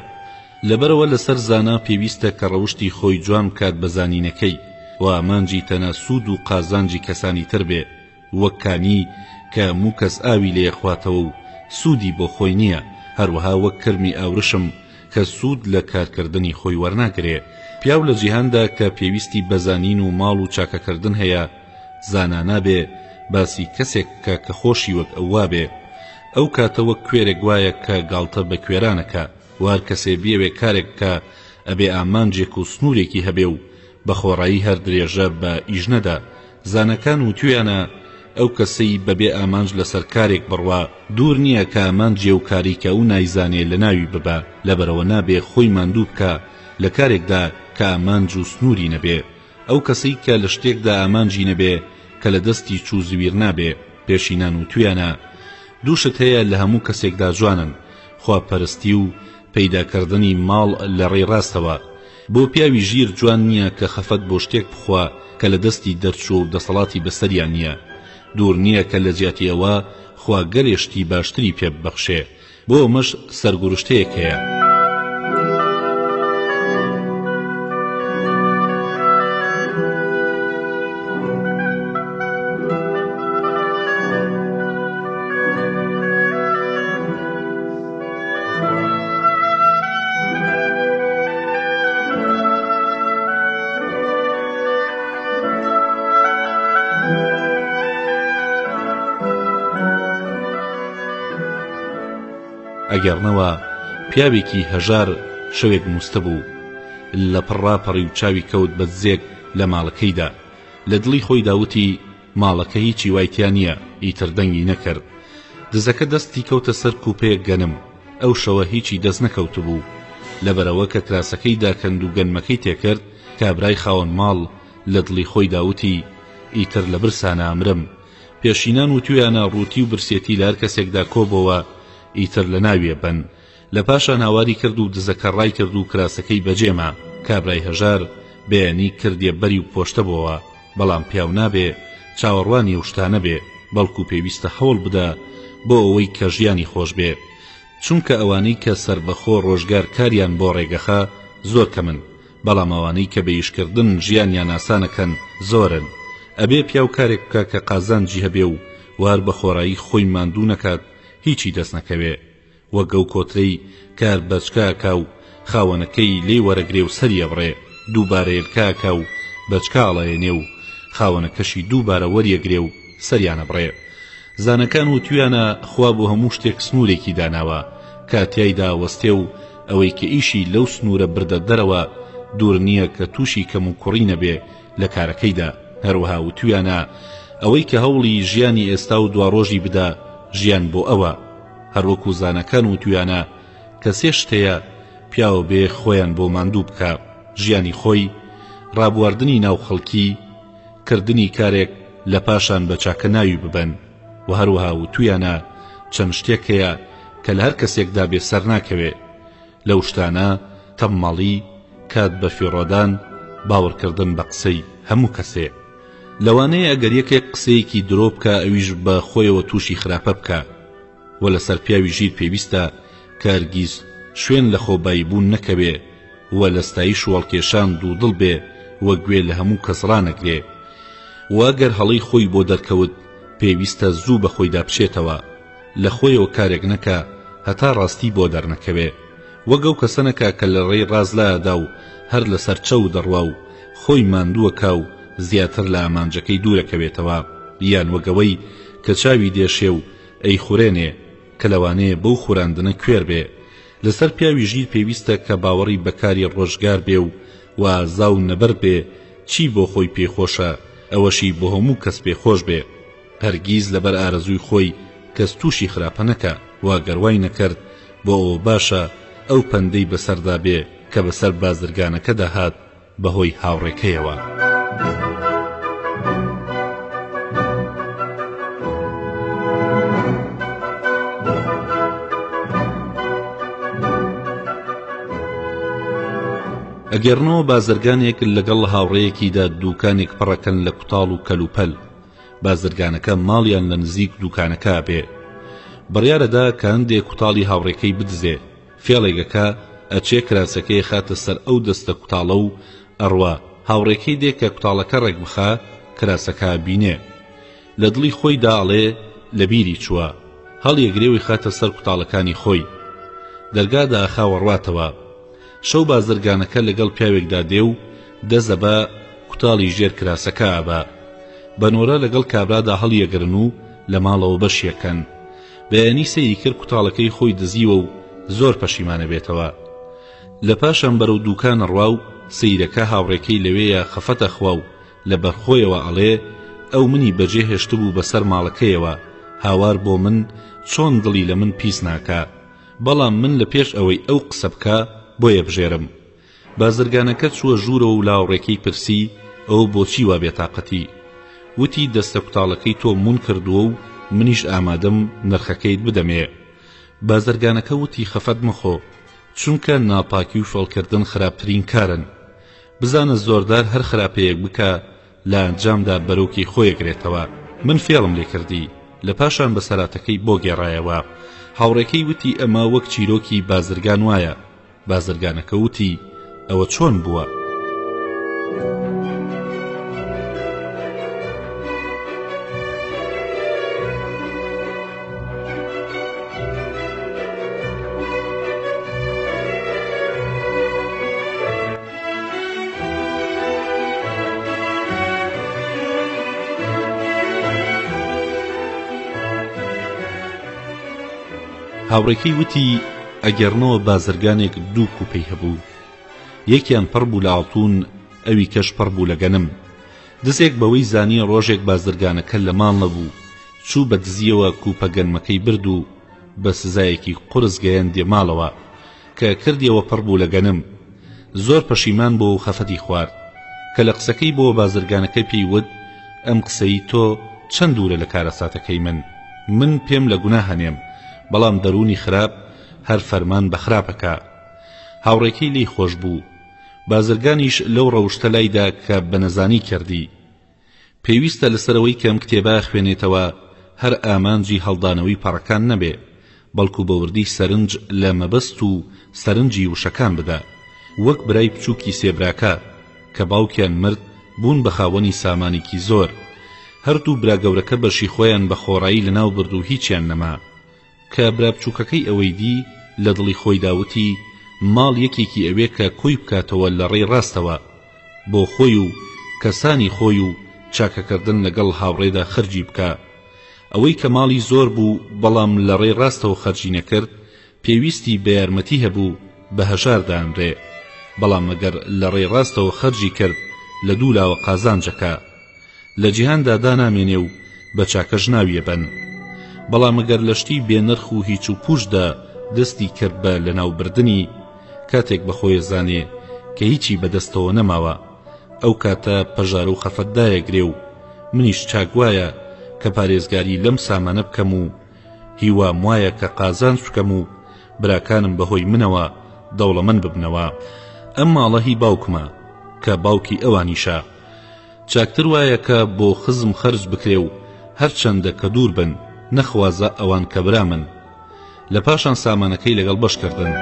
لەبەرەوە لەسەر زانا پێویستە کە ڕەوشتی خۆی جوان بکات بە زانینەکەی و ئامانجی تەنە سوود و قازانجی کەسانی تر بێ، وەکانی کە هەموو کەس ئاوی لێخواتەوە و سوودی بۆ خۆی نییە، هەروەها وەک کرمی ئاورشم کە سوود لە کارکردنی خۆی وەرناگرێ. پیاو لە جیهاندا کە پێویستی بەزانین و ماڵ و چاکەکردن هەیە زانا نابێ باسی کەسێک کە خۆشی وەک ئەووا بێ. ئەو کاتە وەک کوێرێک وایە کە گاڵتە بە کوێرانەکە، وار کەسێ بیەوێ کارێک کە ئەبێ ئامانجێک و سنوورێکی هەبێ و بە خۆڕایی هەر درێژە بە ئیژنەدا. زانەکان و تویانە ئەو کەسەی بەبێ ئامانج لەسەر کارێک بڕوا دوور نییە کە ئامانجێ و کاریکە و نایزانێ لە ناوی ببە، لەبەرەوە نابێ خۆی ماندوو بکە لە کارێکدا کە ئامانج و سنووری نەبێ. ئەو کەسەی کە لە شتێکدا ئامانجی نەبێ کە لە دەستی چوو زویر نابێ. پێشینان و تویانە دووشت هەیە لە هەموو کەسێکدا جوانن، خواپەرستی و پەیداکردنی ماڵ لە ڕێڕاستەوە. بۆ پیاوی ژیر جوان نییە کە خەفەت بۆ شتێک بخوا کە لە دەستی دەرچوو و دەسەڵاتی بەسەریان نییە. دوور نییە کە لە جیاتیەوە خوا گەلێشتی باشتری پێ ببەخشێ، بۆ ئەمەش سەرگوڕشتەیەک هەیە. ئەگەڕنەوە پیاوێکی هەژار شەوێک موستە بوو لە پڕاپەڕی و چاوی کەوت بە دزێک لە ماڵەکەیدا لە دڵی خۆی داوتی ماڵەکە هیچی وایتیان نییە ئیتر دەنگی نەکرد دزەکە دەستی کەوتە سەر کوپەیەک گەنم ئەو شەوە هیچی دەست نەکەوت بوو لەبەرەوە کە کراسەکەی داکەند و گەنمەکەی تێکرد کابرای خاوەن ماڵ لە دڵی خۆی داوتی ئیتر لە برسانە ئەمرم پێشینان و تویانە ڕووتی و برسێتی لە هەر کەسێکدا کۆبەوە ئیتر لە ناویە بن لە پاشان هاواری کرد و دزەکە ڕای کرد و کراسەکەی بەجێما کابرای هەژار بەیانی کردێ بەری و پۆشتە بووەوە بەڵام پیاو نابێ چاوەڕوانی ئەو شتانە بێ بەڵکو پێویستە هەوڵ بدە بۆ ئەوەی کە ژیانی خۆش بێ چونکە ئەوانەی کە سربەخۆ ڕۆژگار کاریان بۆ ڕێگەخە زۆر کەمن بەڵام ئەوانەی کە بەیشکردن ژیانیان ئاسانەکەن زۆرن ئەبێ پیاو کارێک بکە کە قازانجی هەبێ و وار بە خۆڕایی خۆی ماندوو نەکات هیچی دەست نەکەوێ وەک ئەو کۆترەی کار بەچکاکە و خاوەنەکەی لێ وەرەگرێ و سەریە بڕێ دووبارە ئێرکاکە و بەچکاڵەیەنێ و خاوەنەکەشی دووبارە وەریەگرێ و سەریانە بڕێ زانەکان و تویانە خوا بۆ هەموو شتێک سنوورێکی داناوە کاتیایدا وەستێ و ئەوەی کە ئیشی لەو سنوورە بردە دەرەوە دوور نییە کە تووشی کەم و کوڕی نەبێ لە کارەکەیدا هەروەها و تویانە ئەوەی کە هەوڵی ژیانی ئێستا و دواڕۆژی بدا ژیان بۆ ئەوە هەروەکو زانەکان و تویانە کە سێ شتەیە پیاوە بێ خۆیان بۆ ماندوو بکە ژیانی خۆی ڕابواردنی ناو خەڵکی کردنی کارێک لە پاشان بە چاکە ناوی ببن و هەروەها و تویانە چەند شتێک هەیە کە لە هەر کەسێکدا بێ سەر ناکەوێ لەو شتانە تەممەڵی کات بە فیڕۆدان باوەڕکردن بە قسەی هەموو کەسێ لەوانەیە ئەگەر یەکێک قسەیەکی درۆ بکە ئەویش بە خۆیەوە تووشی خراپە بکە و لەسەر پیاوی ژیر پێویستە کە هەرگیز شوێن لە خۆبایی بوون نەکەوێ و لە ستایش وەڵکێشان دوودڵ بێ وە گوێ لە هەموو کەس ڕانەگرێ و ئەگەر هەڵەی خۆی بۆ دەرکەوت پێویستە زوو بە خۆی دابچێتەوە لە خۆیەوە کارێک نەکە هەتا ڕاستی بۆ دەرنەکەوێ وەک ئەو کەسەنەکە کە لە ڕێی ڕاز لایەدا و هەر لەسەر چەو دەڕوا و خۆی ماندووەکە و زیاتر لە ئامانجەکەی دوورەکەوێتەوە یان وەگەوەی کە چاوی دێشێ و ئەی خوڕێنێ کە لەوانەیە بەو خوراندنە کوێر بێ لەسەر پیاوی ژیر پێویستە کە باوەڕی بەکاری ڕۆژگار بێ و وازاو نەبەر بێ چی بۆ خۆی پێخۆشە ئەوەشی بۆ هەموو کەس پێخۆش بێ هەرگیز لەبەر ئارەزووی خۆی کەس تووشی خراپە نەکە وا گەڕوای نەکرد بۆ ئەوە باشە ئەو پەندەی بەسەردا بێ کە بەسەر بازرگانەکەدا هات بەهۆی هاوڕێکەیەوە ئەگەرنەوە بازرگانێک لەگەڵ هاوڕێیەکیدا دووکانێک پڕەکەن لە کوتاڵ و کەلوپەل بازرگانەکە ماڵیان لە نزیک دووکانەکە بێ بڕیارەدا کە هەندێک کوتاڵی هاوڕێکەی بدزێ فێڵێگەکە ئەچێ کراسەکەی خاتە سەر ئەو دەستە کوتاڵە و ئەڕوا هاوڕێکەی دێ کە کوتاڵەکە ڕێک بخا کراسەکە بینێ لە دڵی خۆی داڵێ لە بیری چووە هەڵیەگرێوی خاتە سەر کوتاڵەکانی خۆی دەرگادا خاوەڕواتەوە شەو بازرگانەکە لەگەڵ پیاوێکدا دێ و دەزەبە کوتاڵی ژێر کراسەکە ئابا بەنۆرە لەگەڵ کابرادا هەڵیەگرن و لە ماڵەوە بەشیەکەن بەیانی سەیری کرد کوتاڵەکەی خۆی دزیوە و زۆر پەشیمانە بێتەوە لە پاشان بەرەو دووکان ڕوا و سەیرەکە هاوڕێکەی لەوەیە خەفەتە خوا و لە بەرخۆیەوە ئەڵێ ئەو منی بەجێ هێشتبوو بەسەر ماڵەکەیەوە هاوار بۆ من چۆن دڵی لە من پیس ناکا بەڵام من لە پێش ئەوەی ئەو قسە بکە بۆیە بژێرم بازرگانەکە چووە ژوورەوە و لاوڕێکەی پرسی ئەو بۆچی وا بێتاقەتی وتی دەستە کوتاڵەکەی تۆ مون کردووە و منیش ئامادەم نرخەکەیت بدەمێ بازرگانەکە وتی خەفەت مەخۆ چونکە ناپاکی و فەڵکردن خراپترین کارن بزانە زۆردار هەر خراپەیەک بکە لە ئەنجامدا بەرەوکی خۆیەگرێتەوە من فێڵم لێ کردی لە پاشان بەسەراتەکەی بۆ گێڕایەوە هاوڕێکەی وتی ئەمە وەک چیرۆکی بازرگان وایە بازرگانەکە وتی ئەوە چۆن بووە هاوڕێکەی وتی ئەگەڕنەوە بازرگانێک دوو کوپەی هەبوو، یەکیان پڕ بوو لە ئاڵتون، ئەوی کەش پڕ بوو لە گەنم. دزێک بەوەی زانی ڕۆژێک بازرگانەکە لە ماڵ نەبوو، چوو بە دزیەوە کوپە گەنمەکەی برد و بە سزایەکی قورس گەیاندێ ماڵەوە کە کردیەوە پڕ بوو لە گەنم. زۆر پەشیمان بووە و خەفەتی خوارد کە لە قسەکەی بۆ بازرگانەکە پێیوت ئەم قسەی تۆ چەند دوورە لە کارەساتەکەی من پێم لە گوناه هەنێم، بەڵام دەرونی خراپ هەر فەرمان بە خراپەکە. هاوڕێکەی لی خۆش بوو، بازرگانیش لەو ڕەوشتە لایدا کە بە نەزانی کردی. پێویستە لەسەرەوەی کەم کتێبە خوێنێتەوە هەر ئامانجی هەڵدانەوەی پەڕەکان نەبێ، بەڵکو بەوردی سەرنج لە مەبەست و سەرنجی وشەکان بدە، وەک برای بچووکی سێبراکە کە باوکیان مرد بوون بە خاوەنی سامانێکی زۆر. هەردوو براگەورەکە بەشی خۆیان بە خۆڕایی لەناو برد و هیچیان نەما. کە برا بچووکەکەی ئەوەی دی لە دڵی خۆی داوتی ماڵ یەکێکی ئەوێ کە کۆی بکاتەوە لە ڕێی ڕاستەوە بۆ خۆی و کەسانی خۆی و چاکەکردن لەگەڵ هاوڕێدا خەرجی بکە. ئەوەی کە ماڵی زۆر بوو بەڵام لە ڕێی ڕاستەوە خەرجی نەکرد، پێویستی بە یارمەتی هەبوو بە هەژار دانرێ، بەڵام ئەگەر لە ڕێی ڕاستەوە خەرجی کرد لە دوولاوە قازانجەکە. لە جیهاندا دانامێنێ و بە چاکەش ناویە بن، بەڵام ئەگەر لە شتی بێنرخ و هیچ و پوشدا دەستی کرد بە لەناوبردنی، کاتێک بەخۆی زانێ کە هیچی بەدەستەوە نەماوە، ئەو کاتە پەژار و خەفەتدایەگرێ و منیش چاگوایە کە پارێزگاری لەم سامانە بکەم و هیوام وایە کە قازانج بکەم و براکانم بەهۆی منەوە دەوڵەمەند ببنەوە. ئەم ماڵە هی باوکمە کە باوکی ئەوانیشە. چاکتر وایە کە بۆ خزم خەرج بکرێ و هەرچەندە کە دوور بن نەخوازە ئەوان کە برا من. لە پاشان سامانەکەی لەگەڵ بەشکردن.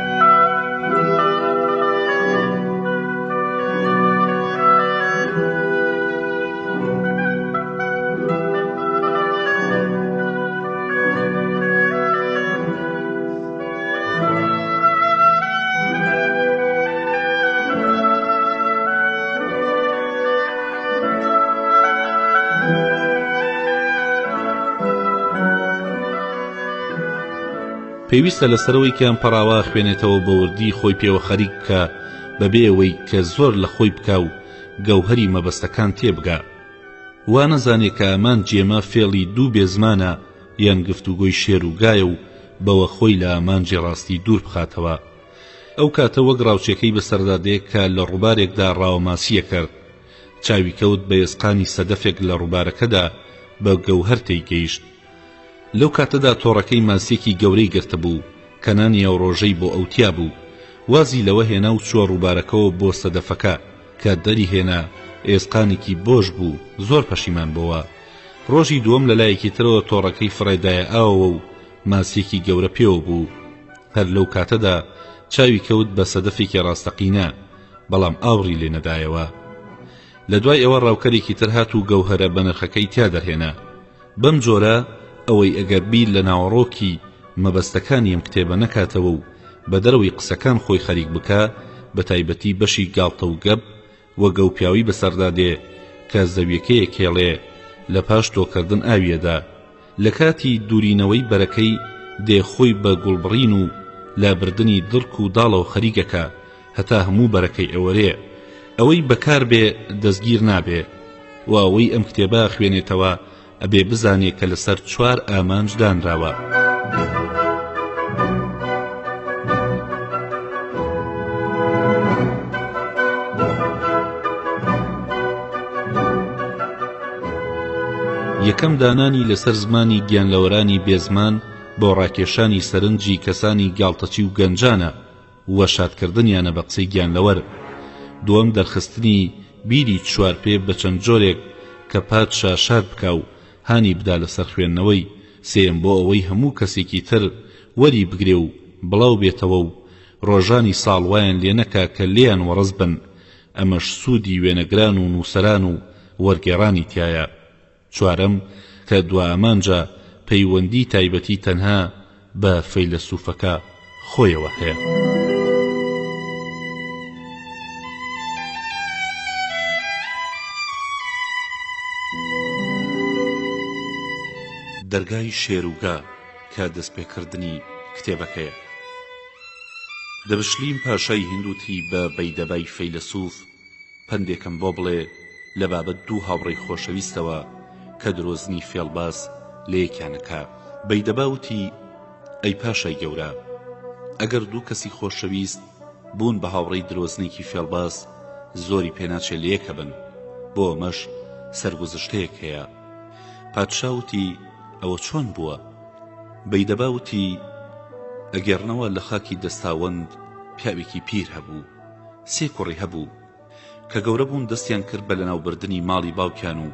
پێویستە لەسەرەوەی کەم پەڕاوا خوێنێتەوە بەوردی خۆی پێوە خەریک بکە بەبێ ئەوەی کە زۆر لە خۆی بکە و گەوهەری مەبەستەکان تێبگا. وا نەزانێ کە ئەمان جێمە فێڵی دوو بێزمانە یان گفتوگۆی شێر و گایە و بەوە خۆی لە ئامانجی ڕاستی دوور بخاتەوە. ئەو کاتە وەک ڕاوچێکەی بەسەردادەیە کە لە ڕووبارێکدا ڕاوەماسیە کرد، چاوی کەوت بە ئێسقانی سەدەفێک لە ڕووبارەکەدا بە گەوهەر تێیگەیشت. لەو کاتەدا تۆڕەکەی ماسیەکی گەورەی گرتە بوو، کەنانی ئەو ڕۆژەی بۆ ئەوتیا بوو. وازی لەوە هێنا و چووە ڕووبارەکەەوە بۆ سەدەفەکە کە دەری هێنا، ئێسقانێکی بۆش بوو، زۆر پەشیمان بووە. ڕۆژی دووەم لەلایەکی ترەوە تۆڕەکەی فڕێدایە ئاوەوە و ماسیەکی گەورە پێوە بوو. هەر لەو کاتەدا چاوی کەوت بە سەدەفێکی ڕاستەقینە، بەڵام ئاوڕی لێ نەدایەوە. لە دوای ئەوە ڕاوکەرێکی تر هات و گەوهەرە بە نرخەکەی تیا دەرهێنا. بەم جۆرە ئەوەی ئەگەر بیر لە ناوەڕۆکی مەبەستەکانی ئەم کتێبە نەکاتەوە و بە دەرەوەی قسەکان خۆی خەریک بکە، بە تایبەتی بەشی گاڵتە و گەب وە گەوپیاوی بەسەردادێ کە زەویەکەیە کێڵێ لە پاش تۆکردن ئاویەدا. لە کاتی دوورینەوەی بەرەکەی دێخۆی بە گوڵبڕین و لابردنی دڕک و داڵەوە خەریکەکە هەتا هەموو بەرەکەی ئەوەرێ. ئەوەی بەکار بێ دەستگیر نابێ و ئەوەی ئەم کتێبە خوێنێتەوە ئەبێ بزانێ کە لەسەر 4 ئامانج دانراوە. یەکەم دانانی لەسەر زمانی گیانلەوەرانی بێزمان بۆ ڕاکێشانی سەرنجی کەسانی گاڵتەچی و گەنجانە وە شادکردنیانە بە قسەی گیانلەوەر. دووەم دەرخستنی بیری چوارپێ بە چەند جۆرێک کە پادشا شاد بکە و هانی بدا لەسەر خوێندنەوەی. سێم بۆ ئەوەی هەموو کەسێکی تر وەری بگرێ و بڵاو بێتەوە و ڕۆژانی ساڵوایان لێ نەکا کە لێیان وەڕز بن. ئەمەش سوودی وێنەگران و نووسەران و وەرگێڕانی تایە. چوارەم کە دوا ئامانجا پەیوەندی تایبەتی تەنها بە فەیلسوفەکە خۆیەوە هەیە. دەرگای شێروگا کە دەستپێکردنی کتێبەکەیە. دەبشلیم پاشای هندوتی بە بەیدەبای فەیلسوف پندێکم بۆ بڵێ لە بابەت دوو هاوڕێی خۆشەویستەوە کە درۆزنی فێڵباز لە یەکیانەکە. بەیدەبا وتی ئەی پاشای گەورە، ئەگەر دوو کەسی خۆشەویست بوون بە هاوڕێی درۆزنێکی فێڵباز زۆری پێناچێت لە یەکە بن، بۆ ئەمەش سەرگوزشتەیەک هەیە. پادشا وتی ئەوە چۆن بووە؟ بەیدەبا وتی ئەگەرنەوە لە خاکی دەستاوەند پیاوێکی پیر هەبوو، 3 کوڕی هەبوو کە گەورە بوون دەستیان کرد بە لەناوبردنی ماڵی باوکیان و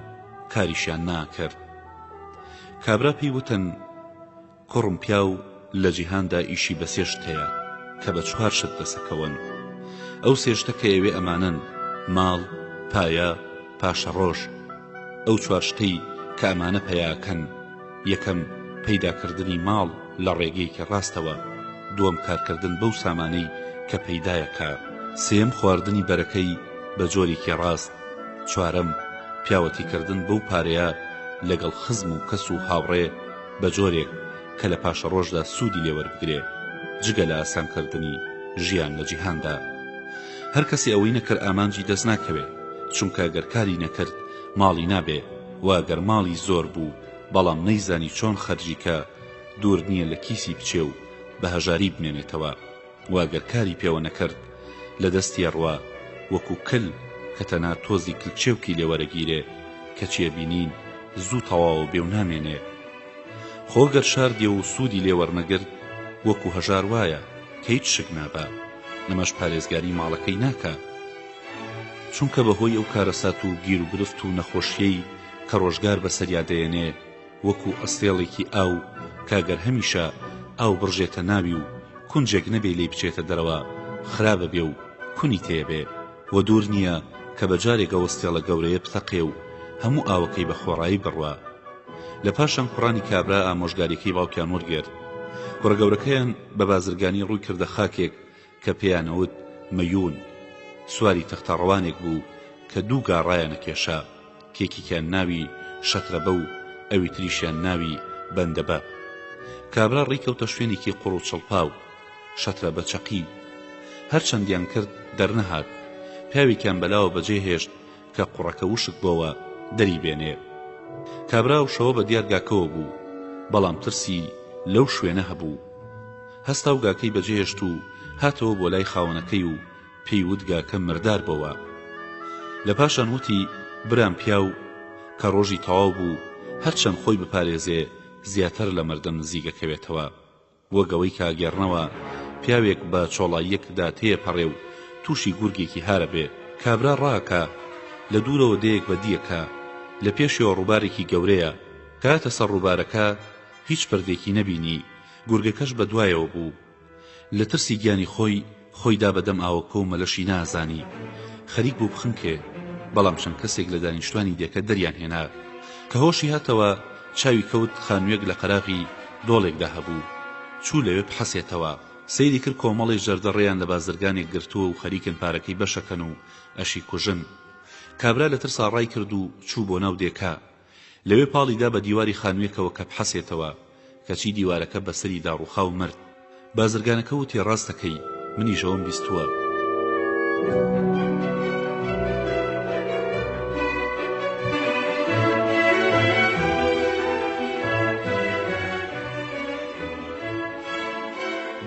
کاریشیان ناکرد. کابرا پێی وتن کوڕم پیاو لە جیهاندا ئیشی بە 3 شت هەیە کە بە 4 شت دەسەکەون. ئەو 3 شتە کە ئێوێ ئەمانن: ماڵ، پایە، پاشە ڕۆژ. ئەو 4 شتەی کە ئەمانە پەیاکەن: یەکەم پەیداکردنی ماڵ لە ڕێگەیەکی ڕاستەوە، دووەم کارکردن بەو سامانەی کە پەیدایەکە، سێم خواردنی بەرەکەی بە جۆرێکی ڕاست، چوارەم پیاوەتیکردن بەو پارەیە لەگەڵ خزم و کەس و هاوڕێ بە جۆرێک کە لە پاشە ڕۆژدا سوودی لێوەربگرێ، جگە لە ئاسانکردنی ژیان لە جیهاندا. هەر کەسی ئەوەی نەکرد ئامانجی دەست ناکەوێ، چونکە ئەگەر کاری نەکرد ماڵی نابێ، و ئەگەر ماڵی زۆر بوو بەڵام نەیزانی چۆن خەرجی کە دوور نییە لە کیسی بچێ و بە هەژاری بمێنێتەوە، و ئەگەر کاری پێوە نەکرد لە دەستی ڕوا وەکو کل کە تەنها تۆزی کلچێوکی لێوەرەگیرێ کە چێبینین زوو تەواو بێو نامێنێ. خۆگەر شاردیە و سوودی لێوەرنەگرت وەکو هەژار وایە کە هیچ شک نابا، نەمەش پارێزگاری ماڵەکەی ناکە، چونکە بەهۆی ئەو کارەسات و گیر و گرفت و نەخۆشیەی کە ڕۆژگار بەسەریا دەیەنێ وەکو ئەستێڵێکی ئاو کاگەر هەمیشە ئاو بڕژێتە ناوی و کونجێک نەبێ لێی بچێتە دەرەوە خراپە بێ و کونی تێبێ، و دوور نییە کە بەجارێک ئەوەستێڵە گەورەیە بتەقێ و هەموو ئاوەکەی بە خۆڕایی بڕوا. لە پاشان کوڕانی کابرا ئامۆژگاریەکەی باوکیان وەرگێرد. کوڕە گەورەکەیان بە بازرگانی ڕووی کردە خاکێک کە پێیانەوت مەیون، سواری تەختەڕەوانێک بوو کە 2 گاڕایانە کێشا، کێکیان ناوی شەترەبە و ئەوی تریشیان ناوی بەندەبە. کابرا ڕیکەوتە شوێنێکی قوڕ و چڵپاو، شەترەبە چەقی، هەرچەندیان کرد دەرنەهات. پیاوێکیان بەلاوە بەجێ هێشت کە قوڕەکە وشک بۆەوە دەری بێنێ. کابرا و شەوە بە دیارگاکەوە بوو، بەڵام ترسی لەو شوێنە هەبوو. هەستا و گاکەی بەجێهێشت و هاتەوە بۆ لای خاوەنەکەی و پێی وت گاکە مردار بۆەوە. لە پاشان وتی برام پیاو کە ڕۆژی تەواو بوو، هەرچەند خۆی بپارێزێ زیاتر لە مردن نزیگەکەوێتەوە، وەگەوەی کاگەرنەوە پیاوێک بە چۆڵاییەکدا تێپەڕێ و تووشی گورگێکی هارە بێ. کابرا ڕاکە لە دوورەوە دەیەک بە دیەکە، لە پێشەوە ڕووبارێکی گەورەیە، کاتە سەر ڕووبارەکە هیچ پردێکی نەبینی، گورگەکەش بە دوایەوە بوو. لە ترسی گیانی خۆیدا بەدەم ئاوەکە و مەلەشی نازانی، خەریک بوو بخنکێ، بەڵام چەند کەسێک لە دانیشتوانی دیەکە دەریان هێنا کە هۆشی هاتەوە چاوی کەوت خانوویەک لە قەراغی دۆڵێکدا هەبوو، چوو لەوێ بحەسێتەوە. سەیری کرد کۆمەڵی ژەردەڕێیان لە بازرگانێک گرتووە و خەریکن پارەکەی بەشەکەن و ئەشی کوژن. کابرا لە ترسا ڕای کرد و چوو بۆ ناو دێکا، لەوێ پاڵیدا بە دیواری خانوویەکەوە کە بحەسێتەوە، کەچی دیوارەکە بەسەری داڕوخا و مرد. بازرگانەکە وتی ڕاستەکەی، منیش ئەوەم بیستووە.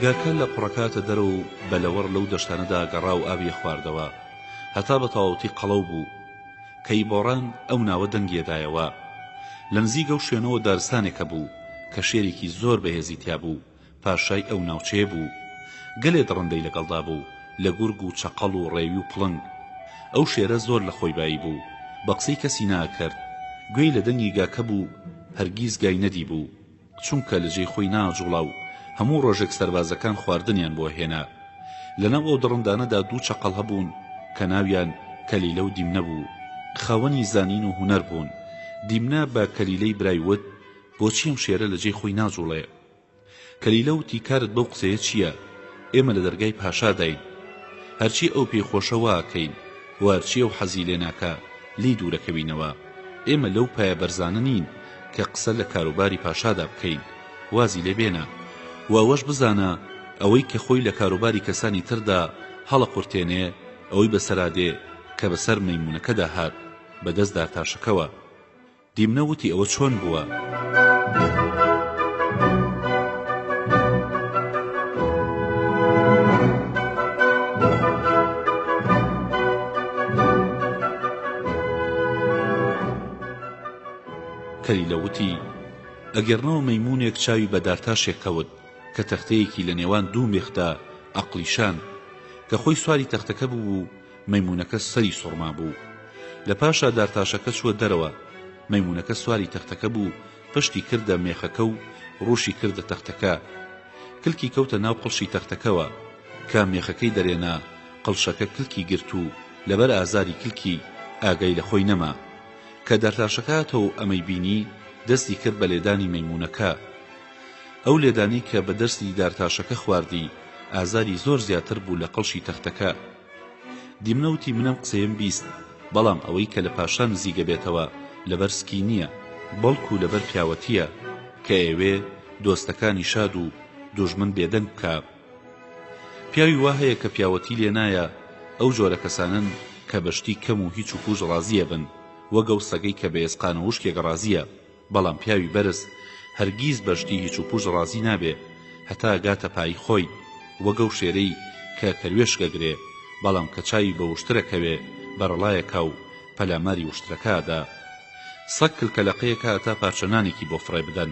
گاکە لە قوڕەکاتە دەرە و بەلەوەڕ لەو دەشتانەدا گەڕا و ئاوی خواردەوە، هەتا بە تەواوەتی قەڵەو بوو. کەی بۆڕان ئەو ناوە دەنگێدایەوە. لە نزیگە و شوێنەوە دارستانێکە بوو کە شێرێکی زۆر بەهێزی تیا بوو، پاشای ئەو ناوچەیە بوو. گەلێ دڕندەی لەگەڵدا بوو لە گورگ و چەقەڵ و ڕێوی و پڵنگ. ئەو شێرە زۆر لە خۆی بایی بوو، بە قسەی کەسی ناکرد. گوێی لە دەنگی گاکە بوو، هەرگیز گای نەدی بوو، چونکە لە جێی خۆی ناجوڵا و هەموو ڕۆژێک سەربازەکان خواردنیان بۆ هێنا. لەناو ئەو دڕندانەدا 2 چەقەڵ هەبوون کە ناویان کەلیلە و دیمنە بوو، خاوەنی زانین و هونەر بوون. دیمنە بە کەلیلەی برای وت بۆچی ئەم شێرە لە جێی خۆی ناجوڵێ؟ کەلیلە وتی کارت بەو قسەیە چییە؟ ئێمە لە دەرگای پاشا داین، هەرچی ئەو پێی خۆشە واکەین، و هەرچی ئەو حەزی لێ ناکە لی دوورەکەوینەوە. ئێمە لەو پایە بەرزانە نین کە قسە لە کاروباری پاشادا بکەین، وازی لێ بێنە. و ئەوەش بزانە ئەوەی کە خۆی لە کاروباری کەسانی تردا هەڵە قورتێنێ ئەوەی بەسەرادێ کە بەسەر مەیمونەکەدا هات بەدەست دارتاشەکەوە. دیمنە وتی ئەوە چۆن بووە؟ کەلیلە وتی ئەگەرنەوە مەیمونێک چاوی بە دارتاشێک کەوت کە تەختەیەکی لە نێوان دوو مێخدا ئەقلیشان کە خۆی سواری تەختەکە بوو، مەیمونەکە سەری سوڕما بوو. لە پاشا دارتاشەکە چووە دەرەوە، مەیمونەکە سواری تەختەکە بوو، پشتی کردە مێخەکە و ڕووشی کردە تەختەکە، کلکی کەوتە ناو قڵشی تەختەکەوە کە مێخەکەی دەرێنا، قڵشەکە کلکی گرت و لەبەر ئازاری کلکی ئاگای لە خۆی نەما. کە دارتاشەکەتەوە ئەمەی بینی، دەستی کرد بە لێدانی مەیمونەکە. ئەو لێدانی کە بە دەستی دارتاشەکە خواردی، ئازاری زۆر زیاتر بوو لە قڵشی تەختەکە. دیمنەوتی منم قسەیم بیست، بەڵام ئەوەی کە لە پاشان نزیگە بێتەوە لەبەر سکی نییە، بەڵکو لەبەر پیاوەتیە کە ئێوێ دۆستەکانی شاد و دوژمن بێدەنگ بکە. پیاوی وا هەیە کە پیاوەتی لێ نایە، ئەو جۆرە کەسانن کە بەشتی کەم و هیچ و پوش ڕازیە بن، وەگەو سەگەی کە بە ئێسقانە وشکێک ڕازیە، بەڵام پیاوی بەرز هەرگیز بەشتی هیچ و پوش ڕازی نابێ هەتا گاتە پای خۆی، وەگەو شێرەی کە کەروێش گەگرێ، بەڵام کە چاوی بە وشترەکەوێ بەرەڵایەکە و پەلاماری وشترەکەدا. سەگ کلکەلەقەیەکە هەتا پارچەنانێکی بۆ فڕێ بدەن،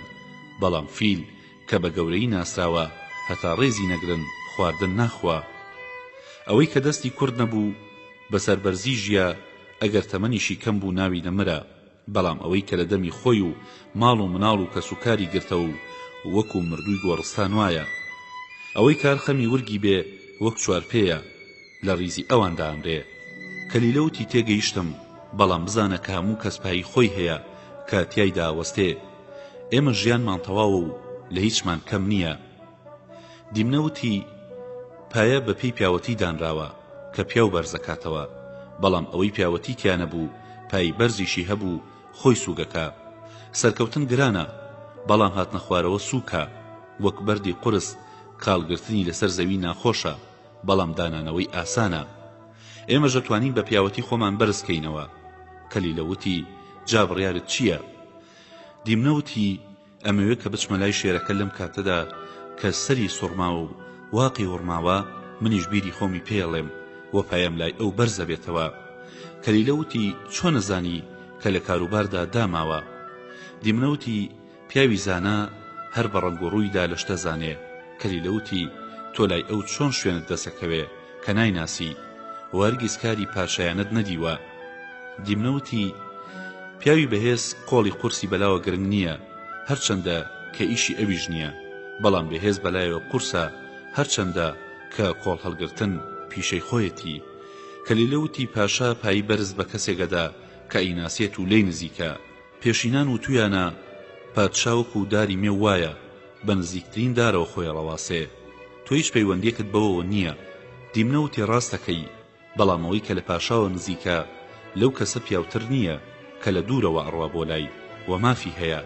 بەڵام فیل کە بە گەورەی ناسراوە هەتا ڕێزی نەگرن خواردن ناخوا. ئەوەی کە دەستی کورد نەبوو بەسەر بەرزی ژیا، ئەگەر تەمەنیشی کەم بوو ناوی نەمرە، بەڵام ئەوەی کە لە دەمی خۆی و ماڵ و مناڵ و کەسوکاری گرتە و وەکو مردووی گۆڕستان وایە. ئەوەی کار خەمی ورگی بێ وەک چوارپێیە، لە ڕیزی ئەواندا ئەمرێ. کەلیلەوتی تێگەیشتم، بەڵام بزانە کە هەموو کەس پایی خۆی هەیە کە تیایدا وەستێ. ئێمە ژیانمان تەواوە و لە هیچمان کەم نییە. دیمنەوتی پایە بە پێی پیاوەتی دانراوە کە پیا و بەرزەکاتەوە، بەڵام ئەوەی پیاوەتی تیانە بوو، پای بەرزیشی هەبوو خۆی سوگەکە. سەرکەوتن گرانە، بەڵام هاتنە خوارەوە سووکە، وەک بەردی قورس کاڵگرتنی لەسەر زەوی ناخۆشە، بەڵام دانانەوەی ئاسانە. ئێمە ژەتوانین بە پیاوەتی خۆمان بەرزکەینەوە. کەلیلەوتی جا بڕیارت چییە؟ دیمنەوتی ئەمەوێت کە بچمە لای شێرەکە لەم کاتەدا کە سەری سوڕما و واقی وڕماوە، منیش بیری خۆمی پێڵێم و پایم لای ئەو بەرزە بێتەوە. کەلیلەوتی چۆن نەزانی کە لە کاروباردا داماوە؟ دیمنەوتی پیاوی زانا هەر بە ڕەنگ و ڕوویدا لە شتە زانێ. کەلیلەوتی تۆ لای ئەو چۆن شوێنت دەسەکەوێ کە نایناسی وەرگیز کاری پاشایانت نەدیوە؟ دیمنەوتی پیاوی بەهێز قۆڵی قورسی بەلاوە گرنگ نییە، هەرچەندە کە ئیشی ئەویش نییە، بەڵام بەهێز بەلایەوە قورسە، هەرچەندە کە قۆڵ هەڵگرتن پیشەی خۆیەتی. کەلیلەوتی پاشا پایی بەرز بە کەسێکەدا کە ئیناسێت و لێی نزیکە، پێشینان و تویانە پادشاوەک و داری مێ وایە بە نزیکترین دارەوە خۆی ڕەواسێ. تۆ هیچ پەیوەندیەکت بەوەوە نییە. دیمنەوتی ڕاستەکەی، بەڵام ئەوەی کە لە پاشاوە نزیکە لەو کەسە پیاوتر نییە کە لە دوورەوە ئەڕوا بۆ لای و مافی هەیە.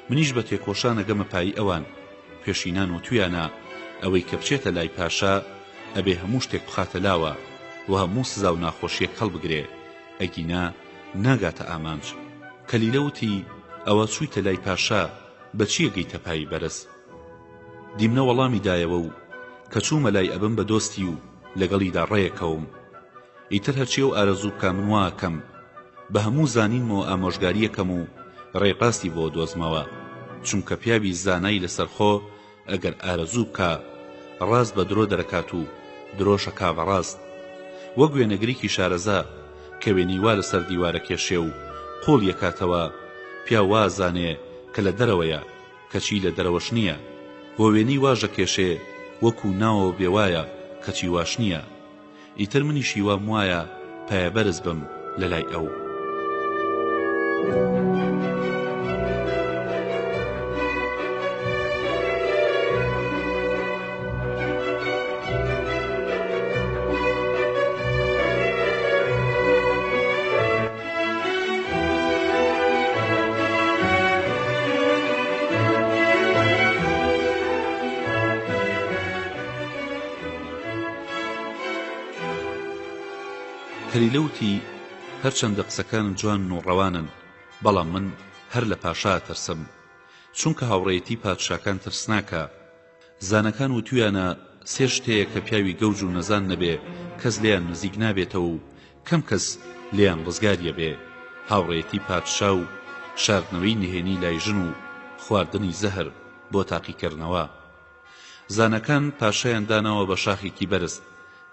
منیش بە تێکۆشانە گەمە پایی ئەوان پێشینان و تویانە، ئەوەی کە بچێتە لای پاشا ئەبێ هەموو شتێک بخاتە لاوە و هەموو سزا و ناخۆشیەک هەڵبگرێ، ئەگینا ناگاتە ئامانج. کەلیلەوتی ئەوە چوویتە لای پاشا بەچیە گەیتە پایی بەرز؟ دیمنە وەڵامی دایەوە و کە چوومە لای ئەبم بە دۆستی و لەگەڵیدا ڕێیەکەوم. ئیتر هەرچی و ئارەزوو بکە من واکەم، بە هەموو زانینمەوە ئامۆژگاریەکەم و ڕێپاستی بۆ دۆزمەوە، چونکە پیاوی زانای لەسەرخۆ ئەگەر ئارەزوو بکە ڕاست بە درۆ دەرەکات و درۆشە کا بەڕاست. وەک وێنەگریکی شارەزا کە وێنیوا لەسەر دیوارە کێشێ و قۆڵ یەکاتەوە، پیا وازانێ کە لە دەرەوەیە کەچی لە دەرەوەش نییە، بۆ وێنی واژە کێشێ وەکو ناوە بێوایە کەچی واش نییە. ئیتر منیشی وام وایە پایە بەرز بم لە لای ئەو. کەلیلەوتی هەرچەندە قسەکانم جوان و ڕەوانن بەڵام من هەر لە پاشا ترسم چونکە هاوڕێیەتی پادشاکان ترسناکە زانەکان وتویانە سێ شتەیە کە پیاوی گەوج و نەزان نەبێ کەس لێیان نزیک نابێتەوە و کەم کەس لێیان ڕزگاریە بێ هاوڕێیەتی پادشا و شاردنەوەی نهێنی لای ژن و خواردنی زەهر بۆ تاقیکردنەوە زانەکان پاشایان داناوە بە شاخێکی بەرز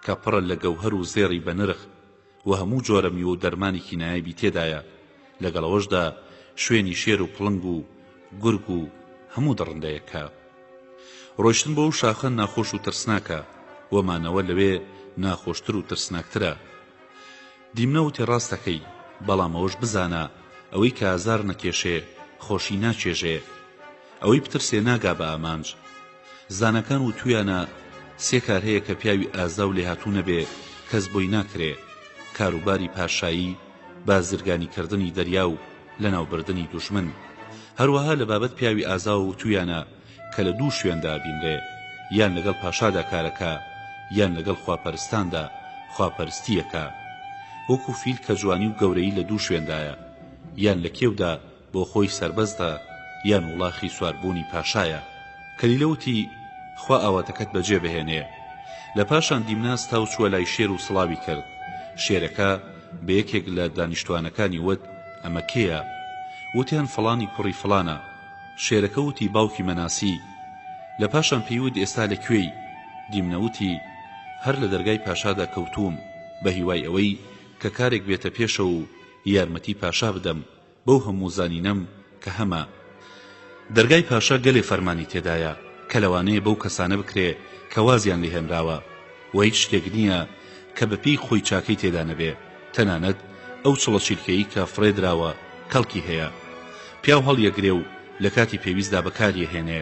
کە پڕە لە گەوهەر و زێڕی بە نرخ و هەموو جۆرە میوە و دەرمانێکی نایابی تێدایە لەگەڵەوەشدا شوێنی شێر و پڵنگ و گورگ و هەموو دڕندەیەکە ڕۆیشتن بۆ ئەو شاخە ناخۆش و ترسناکە وەمانەوە لەوێ ناخۆشتر و ترسناکترە دیمنەوتی ڕاستەکەی بەڵام ئەوەش بزانە ئەوەی کە ئازار نەکێشێ خۆشی ناچێژێ ئەوەی بترسێ ناگا بە ئامانج زانەکان وتویانە سێ کار هەیە کە پیاوی ئازا و لێهاتوو نەبێ کەس بۆی ناکرێ کاروباری پاشایی بازرگانیکردنی دەریا و لەناوبردنی دوژمن هەروەها لە بابەت پیاوی ئازا و وتویانە کە لە دوو شوێندا بینرێ یان لەگەڵ پاشادا کارەکە یان لەگەڵ خواپەرستاندا خواپەرستیەکە وەکو فیل کە جوانی و گەورەی لە دوو شوێندایە یان لە کێودا بۆ خۆی سربەزدا یان وڵاخی سواربوونی پاشایە کەلیلەوتی خوا ئاواتەکەت بەجێ بهێنێ لە پاشان دیمناستا و چووە لای شێر و سڵاوی کرد شێرەکە بە یەکێک لە دانیشتوانەکانی وت ئەمە کێیە وتیان فڵانی کوڕی فڵانە شێرەکە وتی باوکی مەناسی لە پاشان پێیوت ئێستا لەکوێی دیمنەوتی هەر لە دەرگای پاشادا کەوتووم بە هیوای ئەوەی کە کارێک بێتە پێشە و یارمەتی پاشا بدەم بەو هەموو زانینەم کە هەمە دەرگای پاشا گەلێ فەرمانی تێدایە کە لەوانەیە بەو کەسانە بکرێ کە وازیان لێ هێنراوە و هیچ شتێک نییە کە بەپێی خۆی چاکەی تێدا نەبێ تەنانەت ئەو چڵەچیرکەیی کە فڕێدراوە کەڵکی هەیە پیاو هەڵیەگرێ و لە کاتی پێویستدا بەکاریە هێنێ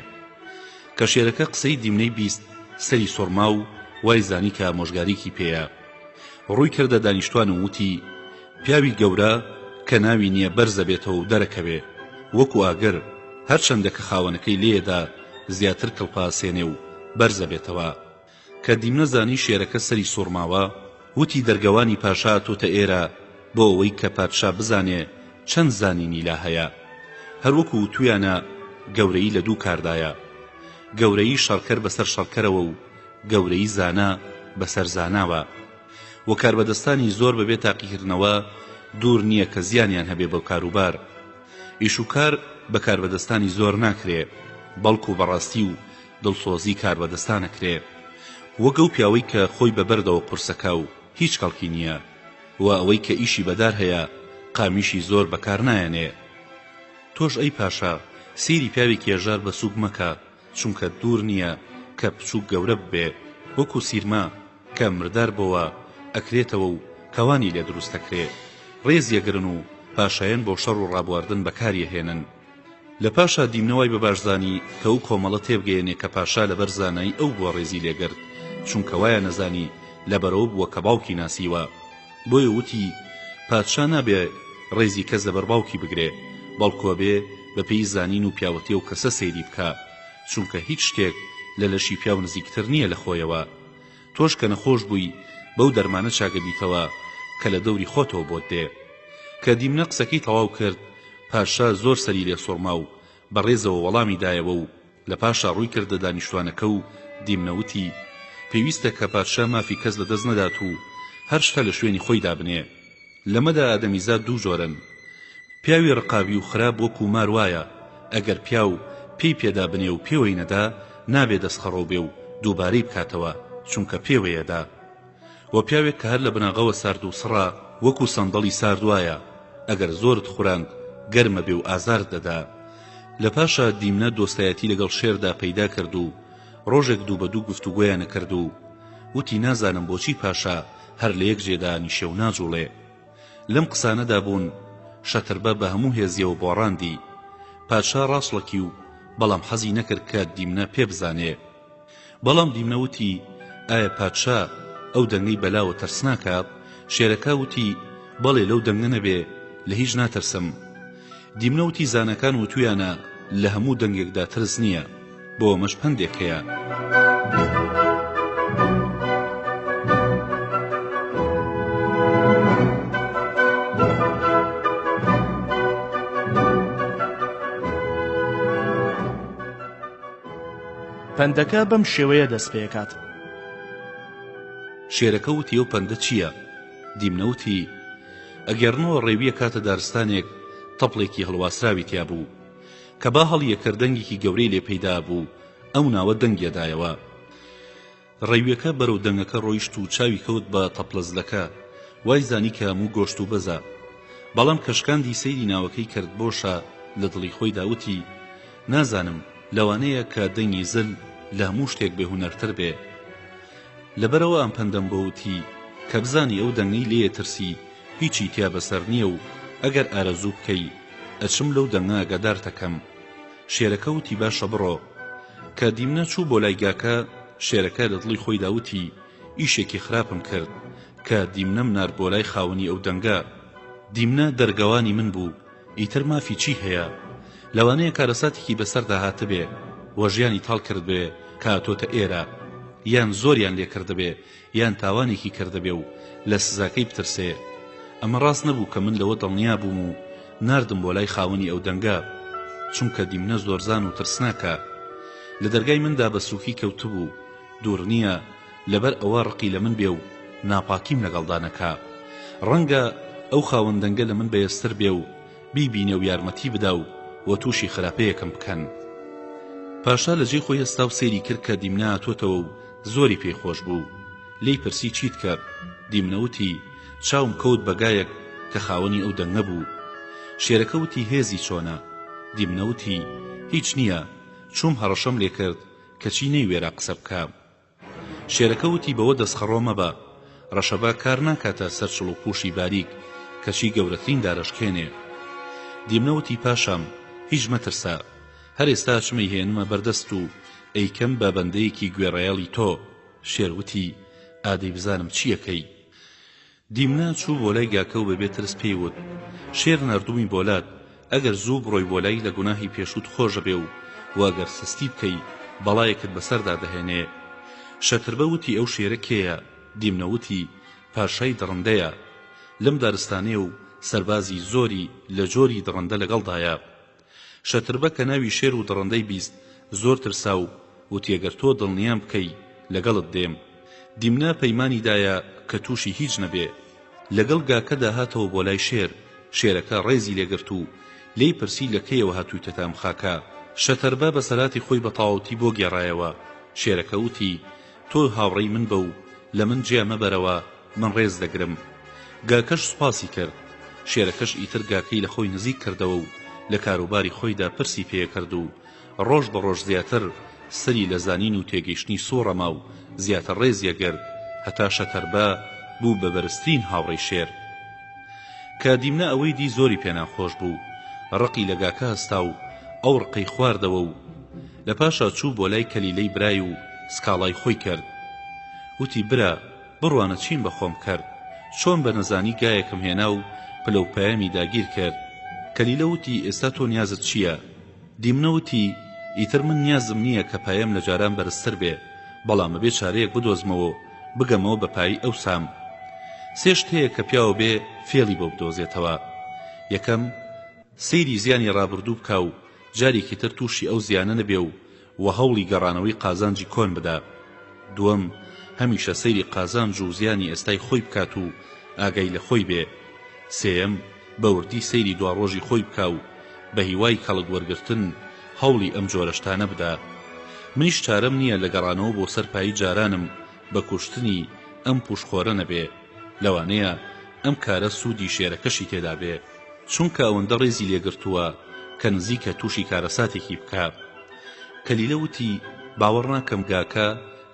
کە شێرەکە قسەی دیمنەی بیست سەری سۆرما و وای زانی کە ئامۆژگاریکی پێیە ڕووی کردە دانیشتوان و وتی پیاوی گەورە کە ناوی نییە بەرزە بێتەوە و دەرەکەوێ وەکو ئاگر هەرچەندە کە خاوەنەکەی لێدا زیاتر کڵپاسێنێ و بەرزە بێتەوە کە دیمنە زانی شێرەکە سەری سۆرماوە وتی دەرگەوانی پاشا تۆتە ئێرە بۆ ئەوەی کە پادشا بزانێ چەند زانینی لا هەیە هەروەکو تویانە گەورەی لە دوو کاردایە گەورەی شەڕکەر بەسەر شەڕکەرەوە و گەورەی زانا بەسەر زاناوە و کاربەدەستانی زۆر بەبێ تاقیکردنەوە دوور نییە کە زیانیان هەبێ بەو کاروبار ئیش و کار بە کاربەدەستانی زۆر ناکرێ بەڵکو بەڕاستی و دڵسۆزی کاربەدەستانەکرێ وەگە و پیاوەی کە خۆی بەبەردەوە قورسەکە و هیچ کەڵکی نییە و ئەوەی کە ئیشی بەدار هەیە قامیشی زۆر بەکار نایەنێ تۆش ئەی پاشا سیری پیاوێکی هێژار بە سوگ مەکە چونکە دوور نییە کە بچووک گەورە ببێ وەکو سیرما کە مردار بۆوە ئەکرێتەوە و کەوانی لێ دروستەکرێ ڕێزیەگرن و پاشایەن بۆ شەڕ و ڕابواردن بەکاریەهێنن لە پاشا دیمنەوەی بە باشزانی کە ئەو کۆمەڵە تێبگەێنێ کە پاشا لەبەر زانایی ئەو بۆ ڕێزی لێگرت چونکە وایە نەزانی لەبەرەوە بووە کە باوکی ناسیوە بۆیە وتی پادشا نابێ ڕێزی کەس لەبەر باوکی بگرێ بەڵکوە بێ بە پێی زانین و پیاوەتی و کەسە سەیری بکە چونکە هیچ شتێک لە لەشی پیاو نزیکتر نییە لە خۆیەوە تۆش کە نەخۆش بووی بەو دەرمانە چاگەبیتەوە کە لە دەوری خۆتەوە بۆت دێ کە دیمنە قسەکەی تەواو کرد پاشا زۆر سەری لێ سۆرما و بەڕێزەوە وەڵامی دایەوە و لە پاشا ڕووی کردە دانیشتوانەکە و دیمنەوتی پێویستە کە پادشا مافی کەس لەدەست نەدات و هەر شتە لە شوێنی خۆی دابنێ لەمەدا ئادەمیزاد دوو جۆرن پیاوی ڕقابی و خراپ وەکو مار وایە ئەگەر پیاو پێی پێدا بنێ و پێوەی نەدا نابێ دەستخەڕۆ بێ و دووبارەی بکاتەوە چونکە پێوەیەدا و پیاوێک کە هەر لە بناغەوە سارد و سڕا وەکو سەندەڵی ساردوایە ئەگەر زۆرت خوراند گەرمە بێ و ئازار دەدا لە پاشا دیمنە دۆستایەتی لەگەڵ شێردا پەیدا کرد و ڕۆژێک دوو بە دوو گفتوگۆیانە کرد و وتی نازانم بۆچی پاشا هەر لە یەک جێدا نیشێ و ناجوڵێ لەم قسانەدا بوون شەتربە بە هەموو هێزیەوە بۆڕاندی پادشا ڕاستڵەکی و بەڵام حەزی نەکرد کە دیمنە پێ بزانێ بەڵام دیمنەوتی ئایا پادشا ئەو دەنگەی بەلاوە تەرسناکە شێرەکە وتی بەڵێ لەو دەنگە نەبێ لە هیچ ناتەرسم دیمنەوتی زانەکان وتویانە لە هەموو دەنگێکدا ترس نییە بۆ ئەمەش پندێک هەیە پەندەکە بەم شێوەیە دەست پێکات. شێرەکە وتی ئەو پەندە چییە؟ دیمنەوتی ئەگەرنەوە ڕێویە کاتە دارستانێک تەپڵێکی هەڵواسراوی تیا بوو کە با هەڵیەکردەنگێکی گەورەی لێ پەیدا بوو، ئەو ناوە دەنگێدایەوە. ڕێویەکە بەرەو دەنگەکە ڕۆیشت و چاوی کەوت بە تەپڵەزلەکە، وای زانی کە هەموو گۆشت و بەزە. بەڵام کەشکاندی سەیری ناوەکەی کرد بۆشە، لە دڵی خۆی داوتی نازانم لەوانەیە کە دەنگی زل لە هەموو شتێک بێهونەرتر بێ. لەبەرەوە ئەم پەندەم بۆوتی کە بزانی ئەو دەنگەی لێیە ترسی هیچی تیا بەسەر نییە و ئەگەر ئارەزوو بکەی ئەچم لەو دەنگە ئەگەدار دەکەم. شێرەکە وتی باشە بڕۆ. کە دیمنە چوو بۆ لای گاکە، شێرەکە لە دڵی خۆی داوتی ئیشێکی خراپم کرد کە دیمنەم نار بۆ لای خاوەنی ئەو دەنگە. دیمنە دەرگەوانی من بوو، ئیتر مافی چی هەیە؟ لەوانەیە کارەساتێکی بەسەردا هاتە بێ وە ژیانی تاڵ کرد بێ کە هاتۆتە ئێرە، یان زۆریان لێ کردبێ یان تاوانێکی کردبێ و لە سزاکەی بترسێ. ئەمە ڕاست نەبوو کە من لەوە دڵنیا بووم و ناردم بۆ لای خاوەنی ئەو دەنگە، چونکە دیمنە زۆرزان و ترسناکە. لە دەرگای مندا بە سووکی کەوتبوو، دوور نییە لەبەر ئەوە ڕقی لە من بێ و ناپاکیم لەگەڵدانەکە. ڕەنگە ئەو خاوەندەنگە لە من بەیەستر بێ و بیبینێ و یارمەتی بدا و وە تووشی خراپەیەکم بکەن. پاشا لە جێ خۆی هەستا و سەیری کرد کە دیمنە هاتۆتەوە و زۆری پێی خۆش بوو. لی پرسی چیت کرد؟ دیمنەوتی چاوم کەوت بەگایەک کە خاوەنی ئەو دەنگە بوو. شێرەکە وتی هێزی چۆنە؟ دیمنەوتی هیچ نییە، چوم هەڕەشەم لێ کرد کەچی نەیوێرا قسە بکە. شێرەکە وتی بەوە دەستخەڕۆ مەبە، ڕەشەبا کار ناکاتە سەر چڵ و پوشی باریک کەچی گەورەترین دارەشکێنێ. دیمنەوتی پاشام هیچ مەترسە، هەر ئێستا چمەی هێنمە بەردەست و ئەیکەم بە بەندەیەکی گوێڕایەڵی تۆ. شێروتی ئادەی بزانم چیەکەی. دیمنە چوو بۆ لای گاکە و بەبێ ترس پێیوت شێر نردومی بۆلات، ئەگەر زوو بڕۆی بۆ لای لە گوناهی پێشوت خۆشە بێ و واگەر سستی بکەی بەڵایەکت بەسەردا دەهێنێ. شەتربە وتی ئەو شێرە کێیە؟ دیمنەوتی پاشای دڕندەیە، لەم دارستانێ و سەربازی زۆری لە جۆری دڕندە لەگەڵدایە. شەتربە کە ناوی شێر و دڕندەی بیست زۆر ترسا و وتی ئەگەر تۆ دڵنیام بکەی لەگەڵت دێم. دیمنە پەیمانی دایە کە تووشی هیچ نەبێ. لەگەڵ گاکەدا هاتەوە بۆ لای شێر. شێرەکە ڕێزی لێگرت و لێی پرسی لە کەیەوە هاتوویتە تام خاکە. شەتربە بە سەلاتی خۆی بە تەواوەتی بۆ گێڕایەوە. شێرەکە وتی تۆ هاوڕێی من بە و لە من جێ مەبەرەوە، من ڕێز دەگرم. گاکەش سوپاسی کرد. شێرەکەش ئیتر گاکەی لە خۆی نزیک کردەوە و لە کاروباری خۆیدا پرسی پێ کرد و ڕۆژ بە ڕۆژ زیاتر سەری لە زانین و تێگەیشتنی سوورەما و زیاتر ڕێزیە گرت، هەتا شەتربە بوو بە بەرزترین هاوڕێی شێر. کە دیمنە ئەوەی دی زۆری پێناخۆش بوو، ڕقی لە گاکە هەستا و ئەو ڕقەی خواردەوە و لە پاشا چوو بۆ لای کەلیلەی برای و سکاڵای خۆی کرد. وتی برا بڕوانە چین بەخۆم کرد، چۆن بە نەزانی گایەکم هێنا و پلەپایەمی داگیر کرد. کەلیلە وتی ئێستا تۆ نیازت چییە؟ دیمنە وتی ئیتر من نیازم نییە کە پایم لە جاران بەرزتر بێ، بەڵام بێ چارەیەک بدۆزمەوە بگەمەوە بە پایی ئەو سام. سێ شت هەیە کە پیاوە بێ فێڵی بۆ بدۆزێتەوە. یەکەم سەیری زیانی ڕابردوو بکە و جارێکی تر تووشی ئەو زیانە نەبێ و هەوڵی گەڕانەوەی قازانجی کۆن بدا. دووەم هەمیشە سەیری قازانج و زیانی ئێستای خۆی بکات و ئاگای لە خۆی بێ. سێم بەوردی سەیری دواڕۆژی خۆی بکە و بە هیوای کەڵک وەرگرتن هەوڵی ئەم جۆرەشتانە بدا. منیش چارەم نییە لە گەڕانەوە بۆ سەرپایی جارانم بە کوشتنی ئەم پوشخۆرە نەبێ، لەوانەیە ئەم کارە سوودی شێرەکەشی تێدا بێ، چونکە ئەوەندە ڕێزی لێگرتووە کە نزیکە تووشی کارەساتێکی بکە. کەلیلە وتی باوەڕ ناکەم گاکە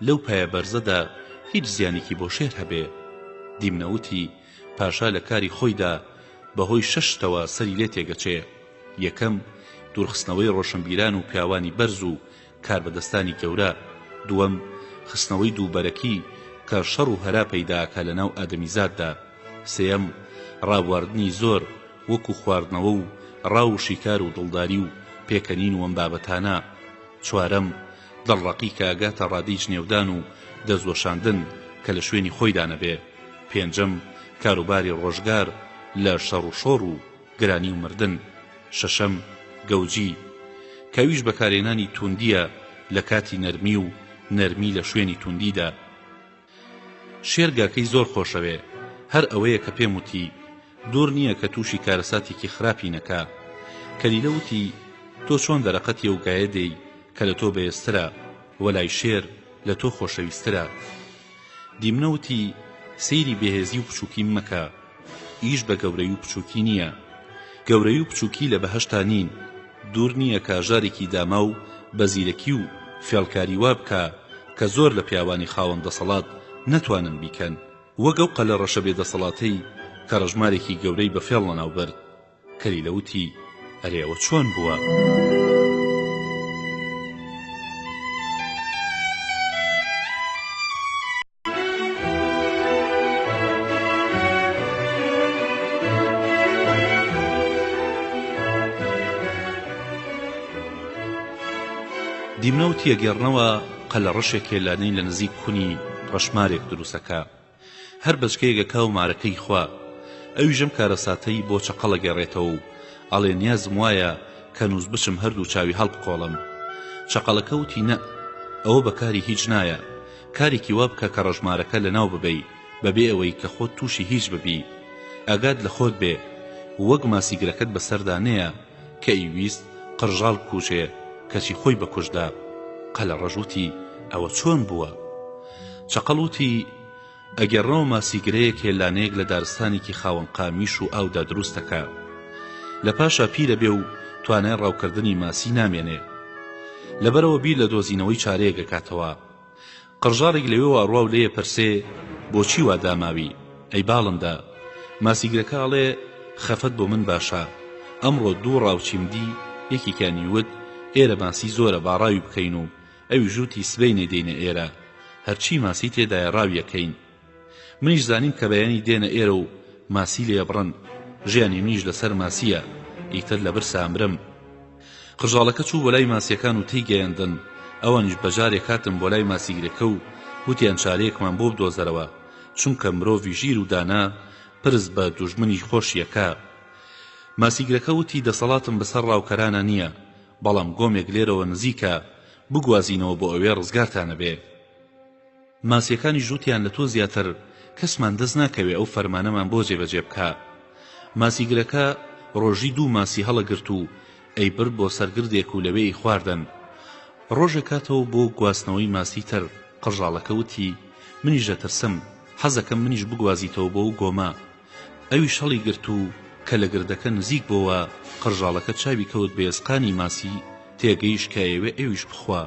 لەو پایە بەرزەدا هیچ زیانێکی بۆ شێر هەبێ. دیمنەوتی پاشا لە کاری خۆیدا بەهۆی شەشتەوە سەری لێ تێگەچێ. یەکەم دوورخستنەوەی ڕۆشنبیران و پیاوانی بەرز و کاربەدەستانی گەورە. دووەم خستنەوەی دووبەرەکی کە شەڕ و هەرا پەیداکە لە ناو ئادەمیزاددا. سێەم ڕابواردنی زۆر وەکو خواردنەوە و ڕاو و شیکار و دڵداری و پێکەنین و ئەم بابەتانە. چوارەم دڵڕەقی کە ئاگاتە ڕادەی جنێودان و دەزوەشاندن کە لە شوێنی خۆیدا نەبێ. پێنجەم کاروباری ڕۆژگار لە شەڕ و شۆڕ و گرانی و مردن. شەشەم گەوجی کەویش بەکارێنانی توندیە لە کاتی نەرمی و نەرمی لە شوێنی توندیدا. شێر گاکەی زۆر خۆشەوێ، هەر ئەوەیە کە پێم وتی دوور نییە کە تووشی کارەساتێکی خراپی نەکا. کەلیلە وتی تۆ چۆن دەرەقەتی ئەو گایە دەی کە لە تۆ بەهێزترە وەلای شێر لە تۆ خۆشەویسترە. دیمنە وتی سەیری بێهێزی و بچووکی مەکە، ئیش بە گەورەی و بچووکی نییە. گەورەی و بچووکی لە بەهەشتا نین، دوور نییە کاژارێکی داما و بەزیرەکی و فێڵکاری وا بکە کە زۆر لە پیاوانی خاوەن دەسەڵات نەتوانن بیکەن، وەک ئەو قەلە ڕەشە بێدەسەڵاتەی کە ڕەژمارێکی گەورەی بە فێڵ لەناوبرد. کەلیلە وتی ئەرێ ئەوە چۆن بووە؟ دیمنەوتی ئەگەڕنەوە قەلە ڕەشێک هێلانەی لە نزیک کونی ڕەشمارێک دروستەکە، هەر بەچکەیەکە و مارەکەی خوا. ئەویژەم کارەساتەی بۆ چەقەڵە گەڕێتەوە و ئەڵێ نیازم وایە کە نووس بچم هەردوو چاوی هەڵبقۆڵم. چەقەڵەکە وتی نە، ئەوە بەکاری هیچ نایە، کارێکی وا بکە کە ڕەژمارەکە لەناو ببەی بەبێ ئەوەی کە خۆت تووشی هیچ ببی. ئاگاد لە خۆت بێ، وەک ماسیگرەکەت بەسەردا نەیە کە ئیویست قڕژاڵ کوژێ کەچی خۆی بەکوژدا. قەلە ڕەژوتی ئەوە چۆن بووە؟ چەقەڵ وتی ئەگەڕنەوە ماسیگرەیەک هێلانەیەک لە دارستانێکی خاوەن قامیش و ئاودا دروستەکە، لە پاشا پیرە بێ و توانای ڕاوکردنی ماسی نامێنێ، لەبەرەوە بیر لە دۆزینەوەی چارەیەک دەکاتەوە. قڕژارێک لەوێەوە ئەڕوا و لێیە پرسێ بۆچی وا داماوی؟ ئەی باڵندا، ماسیگرەکە ئەڵێ خەفەت بۆ من باشە، ئەمڕۆ دوو ڕاوچیمدی یەکێکیانی وت ئێرە ماسی زۆرە باڕاوی بکەین و ئەوی ژووتی سبەی نێدەینە ئێرە، هەرچی ماسی تێدایە ڕاویەکەین. منیش زانیم کە بەیانی دێنە ئێرە و ماسی لێ بڕن، ژیانی منیش لەسەر ماسیە، ئیتر لە برسا ئەمرم. قژاڵەکە چوو بۆ لای ماسیەکان و تێیگەیاندن، ئەوانیش بەجارێک هاتن بۆ لای ماسیگرەکە و وتیان چارەیەکمان بۆ بدۆزەرەوە، چونکە مرۆڤی ژیر و دانا پرس بە دوژمنی خۆشیەکە. ماسیگرەکە وتی دەسەڵاتم بەسەر ڕاوکەرانە نییە، بەڵام گۆمێک لێرەوە نزیکە، بگوازینەوە بۆ ئەوێ ڕزگارتانە بێ. ماسیەکانی ژووتیان لە تۆ زیاتر کەسمان دەست ناکەوێ ئەو فەرمانەمان بۆ جێبەجێ بکە. ماسیگرەکە ڕۆژی دوو ماسی هەڵەگرت و ئەی برد بۆ سەرگردێک و لەوێی خواردن. ڕۆژێک کاتەوە بۆ گواستنەوەی ماسی تر. قڕژاڵەکە وتی منیش دەترسم، حەزەکەم منیش بگوازیتەوە بۆ ئەو گۆمە. ئەویش هەڵی گرت و کە لە گردەکە نزیک بۆوە، قڕژاڵەکە چاوی کەوت بە ئێسقانی ماسی تێگەیش کایەوێ ئەویش بخوا.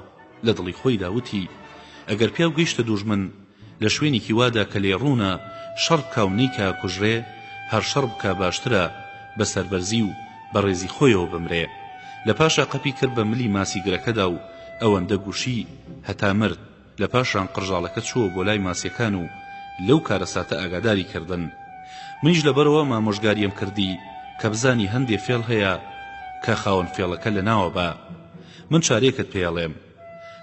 لە دڵی خۆی داوتی ئەگەر پیاو گەیشتە دوژمن لە شوێنێکی وادا کە لێڕوونە شەڕ بکا و نیکە کوژرێ، هەر شەڕ بکە باشترە بە سەربەرزی و بە ڕێزی خۆیەوە بمرێ. لە پاشا قەپی کرد بە ملی ماسیگرەکەدا و ئەوەندە گوشی هەتا مرد. لە پاشان قڕژاڵەکە چووە بۆ لای ماسیەکان و لەو کارەساتە ئاگاداری کردن. منیش لەبەرەوە مامۆژگاریم کردی کە بزانی هەندێ فێڵ هەیە کە خاوەن فێڵەکە لە ناوە بە. من چارێکت پێڵێم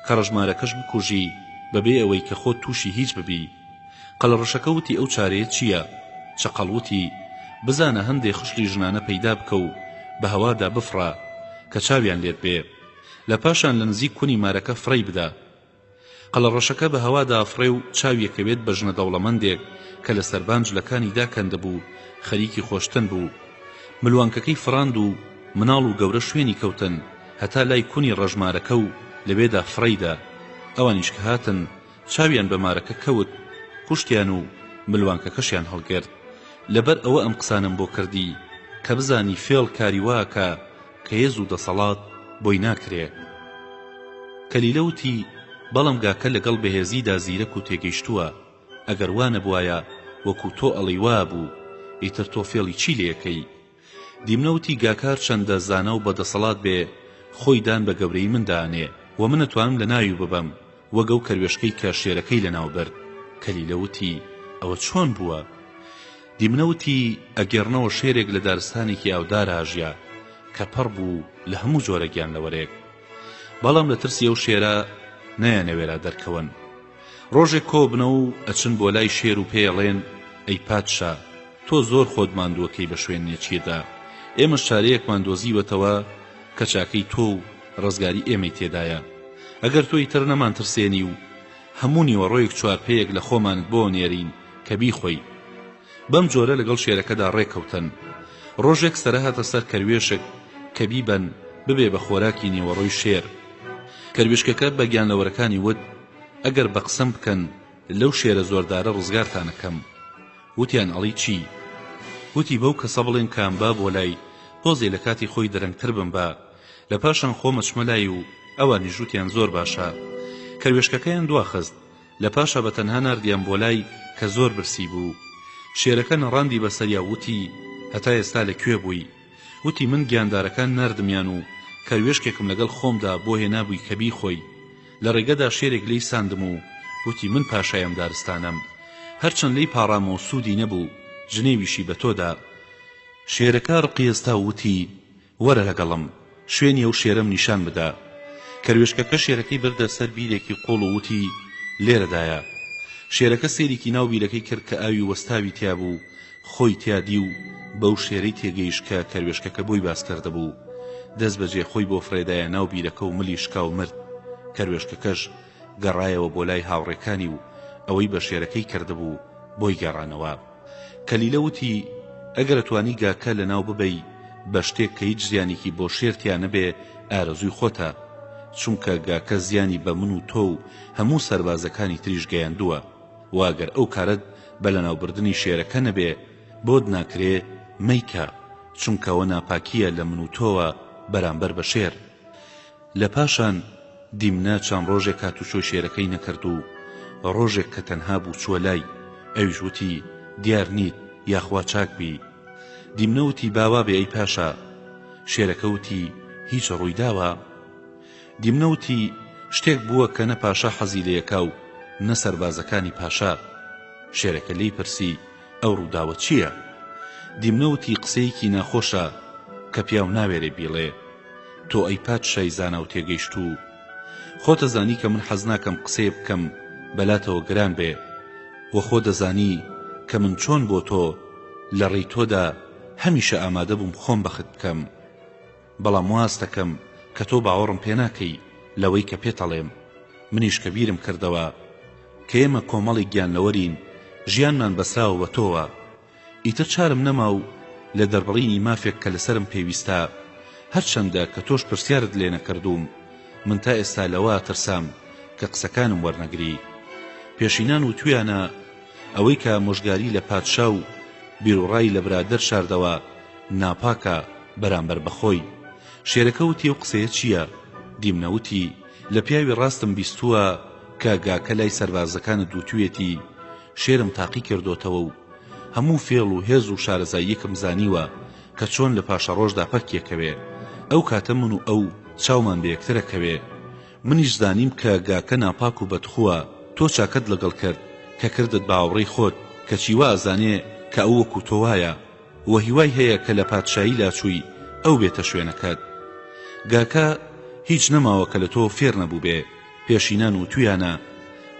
کە ڕەژمارەکەش بکوژی بەبێ ئەوەی کە خۆت تووشی هیچ ببی. قەلەڕەشەکە وتی ئەو چارەیە چییە؟ چەقەڵ وتی بزانە هەندێ خشتی ژنانە پەیدا بکە و بە هەوادا بفڕە کە چاویان لێت بێ، لە پاشان لە نزیک کونی مارەکە فڕی بدە. قەلەڕەشەکە بە هەوادا فڕێ و چاویەکەوێت بە ژنە دەوڵەمەندێک کە لە سەربانجلەکانیدا کەندەبوو خەریکی خۆشتن بوو. ملوانکەکەی فڕاند و مناڵ و گەورە شوێنی کەوتن هەتا لای کونی ڕەژمارەکە و لەبێدا فڕیدا. ئەوانیش کە هاتن چاویان بە مارەکە کەوت، کوشتیان و ملوانکەکەشیان هەڵگرت. لەبەر ئەوە ئەم قسانم بۆ کردی کە بزانی فێڵ کاری واکە کە هێز و دەسەڵات بۆی ناکرێ. کەلیلە وتی بەڵام گاکە لەگەڵ بەهێزیدا زیرەک و تێگەیشتووە، ئەگەر وانە بوایە وەکو تۆ ئەڵی وا بوو، ئیتر تۆ فێڵی چی لێەکەی؟ دیمنەوتی گاکار چەندە زانە و بەدەسەڵات بێ، خۆی دان بە گەورەی مندانێ و من نتوانم لە ناوی ببەم وەگە و کەروێشکەی کە شێرەکەی لەناو برد. کەلیلە وتی ئەوە چۆن بووە؟ دیمنەوتی ئەگەڕنەوە شێرێک لە دارستانێکی ئاودار هاژیا کە پەڕ بوو لە هەموو جۆرە گیانلەوەرێک، بەڵام لە ترسی ئەو شێرە نەیانەوێرا دەرکەون. ڕۆژێک کۆبنە و ئەچن بۆ لای شێر و پێڵێن ئەی پادشا، تۆ زۆر خۆت ماندووەکەی بە شوێنێکیدا، ئێمە شارەیەکمان دۆزیوەتەوە کە چاکەی تۆ و ڕزگاری ئێمەی تێدایە. ئەگەر تۆی تر نەمان ترسێنی و هەموو نیوەڕۆیەک چوارپەیەک لە خۆمانت بۆ نێرین کە بیخۆی. بەم جۆرە لەگەڵ شێرەکەدا ڕێککەوتن. ڕۆژێک سەرهاتە سەر کەروێشک کە بیبەن ببێ بە خۆراکی نیوەڕۆی شێر. کەروێشکەکە بە گیانلەوەرەکانی وت ئەگەر بە قسەم بکەن لەو شێرە زۆردارە ڕزگارتانەکەم. وتیان ئەڵی چی؟ وتی بەو کەسە بڵێن کامبا بۆ لای تۆزێ لە کاتی خۆی دەرەنگتر بم بە لە پاشان خۆمەچمە لای و ئەوانی ژووتیان زۆر باشە. کەروێشکەکەیان دواخست لە پاشە بە تەنها ناردیان بۆ لای کە زۆر برسی بوو. شێرەکە نەڕاندی بەسەریا وتی هەتا ئێستا لەکوێ بووی؟ وتی من گیاندارەکان ناردمیان و کەروێشکێکم لەگەڵ خۆمدا بۆ هێنابووی کە بیخۆی. لە ڕێگەدا شێرێک لی ساندم و وتی من پاشایم دارستانم، هەرچەند لی پاڕام و سوودی نەبوو جنێویشی بە تۆدا. شێرەکە ڕقیێستا وتی وەرە لەگەڵم شوێنی ئەو شێرەم نیشان بدە. کەروێشکەکە شێرەکەی بردە سەر بیرێکی قوڵ و وتی لێرەدایە. شێرەکە سێریکی ناو بیرەکەی کرد کە ئاوی وەستاوی تیا بوو، خۆی تیادی و بەو شێرەی تێگەیشت کە کەروێشکەکە بۆی باس کرده بوو. دەست بەجێ خۆی بۆ فرێدایە ناو بیرەکە و ملی شکا و مرد. کەروێشکەکەش گەڕایەوە بۆ لای هاوڕێکانی و ئەوەی بە شێرەکەی کرده بوو بۆی گەڕانەوە. کەلیلە وتی ئەگەر توانی گاکە لە ناو ببەی بە شتێک کە هیچ زیانێکی بۆ شێرتیان نەبێ ئارەزووی خۆتە، چونکە گاکە زیانی بە من و تۆ و هەموو سەربازەکانی تریش گەیاندووە. واگەر ئەو کارت بە لەناوبردنی شێرەکە نەبێ بۆت ناکرێ مەیکە، چونکەوە ناپاکیە لە من و تۆوە بەرامبەر بە شێر. لە پاشان دیمنە چەند ڕۆژێک هاتوچۆ شێرەکەی نەکرد و ڕۆژێک کە تەنها بوو چووە لای. ئەویش وتی دیار نیت یاخوا چاک بی. دیمنە وتی باوا بێ ئەی پاشا. شێرەکە وتی هیچ ڕوویداوە؟ دیمنە وتی شتێک بووە کە نە پاشا حەزی لێکا و نە سەربازەکانی پاشا. شێرەکە لی پرسی ئەو ڕووداوە چییە؟ دیمنە وتی قسەیەکی ناخۆشە کە پیاو ناوێرێ بیڵێ. تۆ ئەی پادشای زانا و تێگەیشت و خۆ دەزانی کە من حەز ناکەم قسەیە بکەم بەلاتەوە گران بێ، وە خۆ دەزانی کە من چۆن بۆ تۆ لە ڕێی تۆدا هەمیشە ئامادە بووم خۆم بەخت بکەم. بەڵام واز دەکەم کە تۆ باوەڕم پێ ناکەی لەوەی کە پێتەڵێم. منیش کە بیرم کردەوە کە ئێمە کۆمەڵی گیانلەوەرین، ژیانمان بەسراوە بە تۆوە. ئیتر چارم نەما و لە دەربڕینی مافێک کە لەسرم پێویستە، هەرچەندە کە تۆش پرسیارت لێ نەکردووم، من تا ئێستا لەوە ترسام کە قسەکانم وەرنەگری. پێشینان و تویانە ئەوەی کە مۆژگاری لە پادشا و بیرۆڕای لە برادەر شاردەوە ناپاکە بەرامبەر بەخۆی. شێرەکە وتی ئەو قسەیە چییە؟ دیمنە وتی لە پیاوی ڕاستم بیستووە کە گاکە لای سەربازەکانت دووتوێتی شێرم تاقی کردوتەوە و هەموو فێڵ و هێز و شارەزاییەکم زانیوە کە چۆن لە پاشە ڕۆژدا پەکێکەوێ. ئەو کاتە من و ئەو چاومان بە یەکترەکەوێ. منیش زانیم کە گاکە ناپاک و بەدخووە. تۆ چاکەت لەگەڵ کرد کە کردت باوەڕێی خۆت کە چیوا ئەزانێ کە ئەو وەکو تۆ وایە، وە هیوای هەیە کە لە پادشایی لاچووی ئەو بێتە شوێنەکەت. گاکە هیچ نەماوە کە لە تۆ فێر نەبوو بێ. پێشینان و تویانە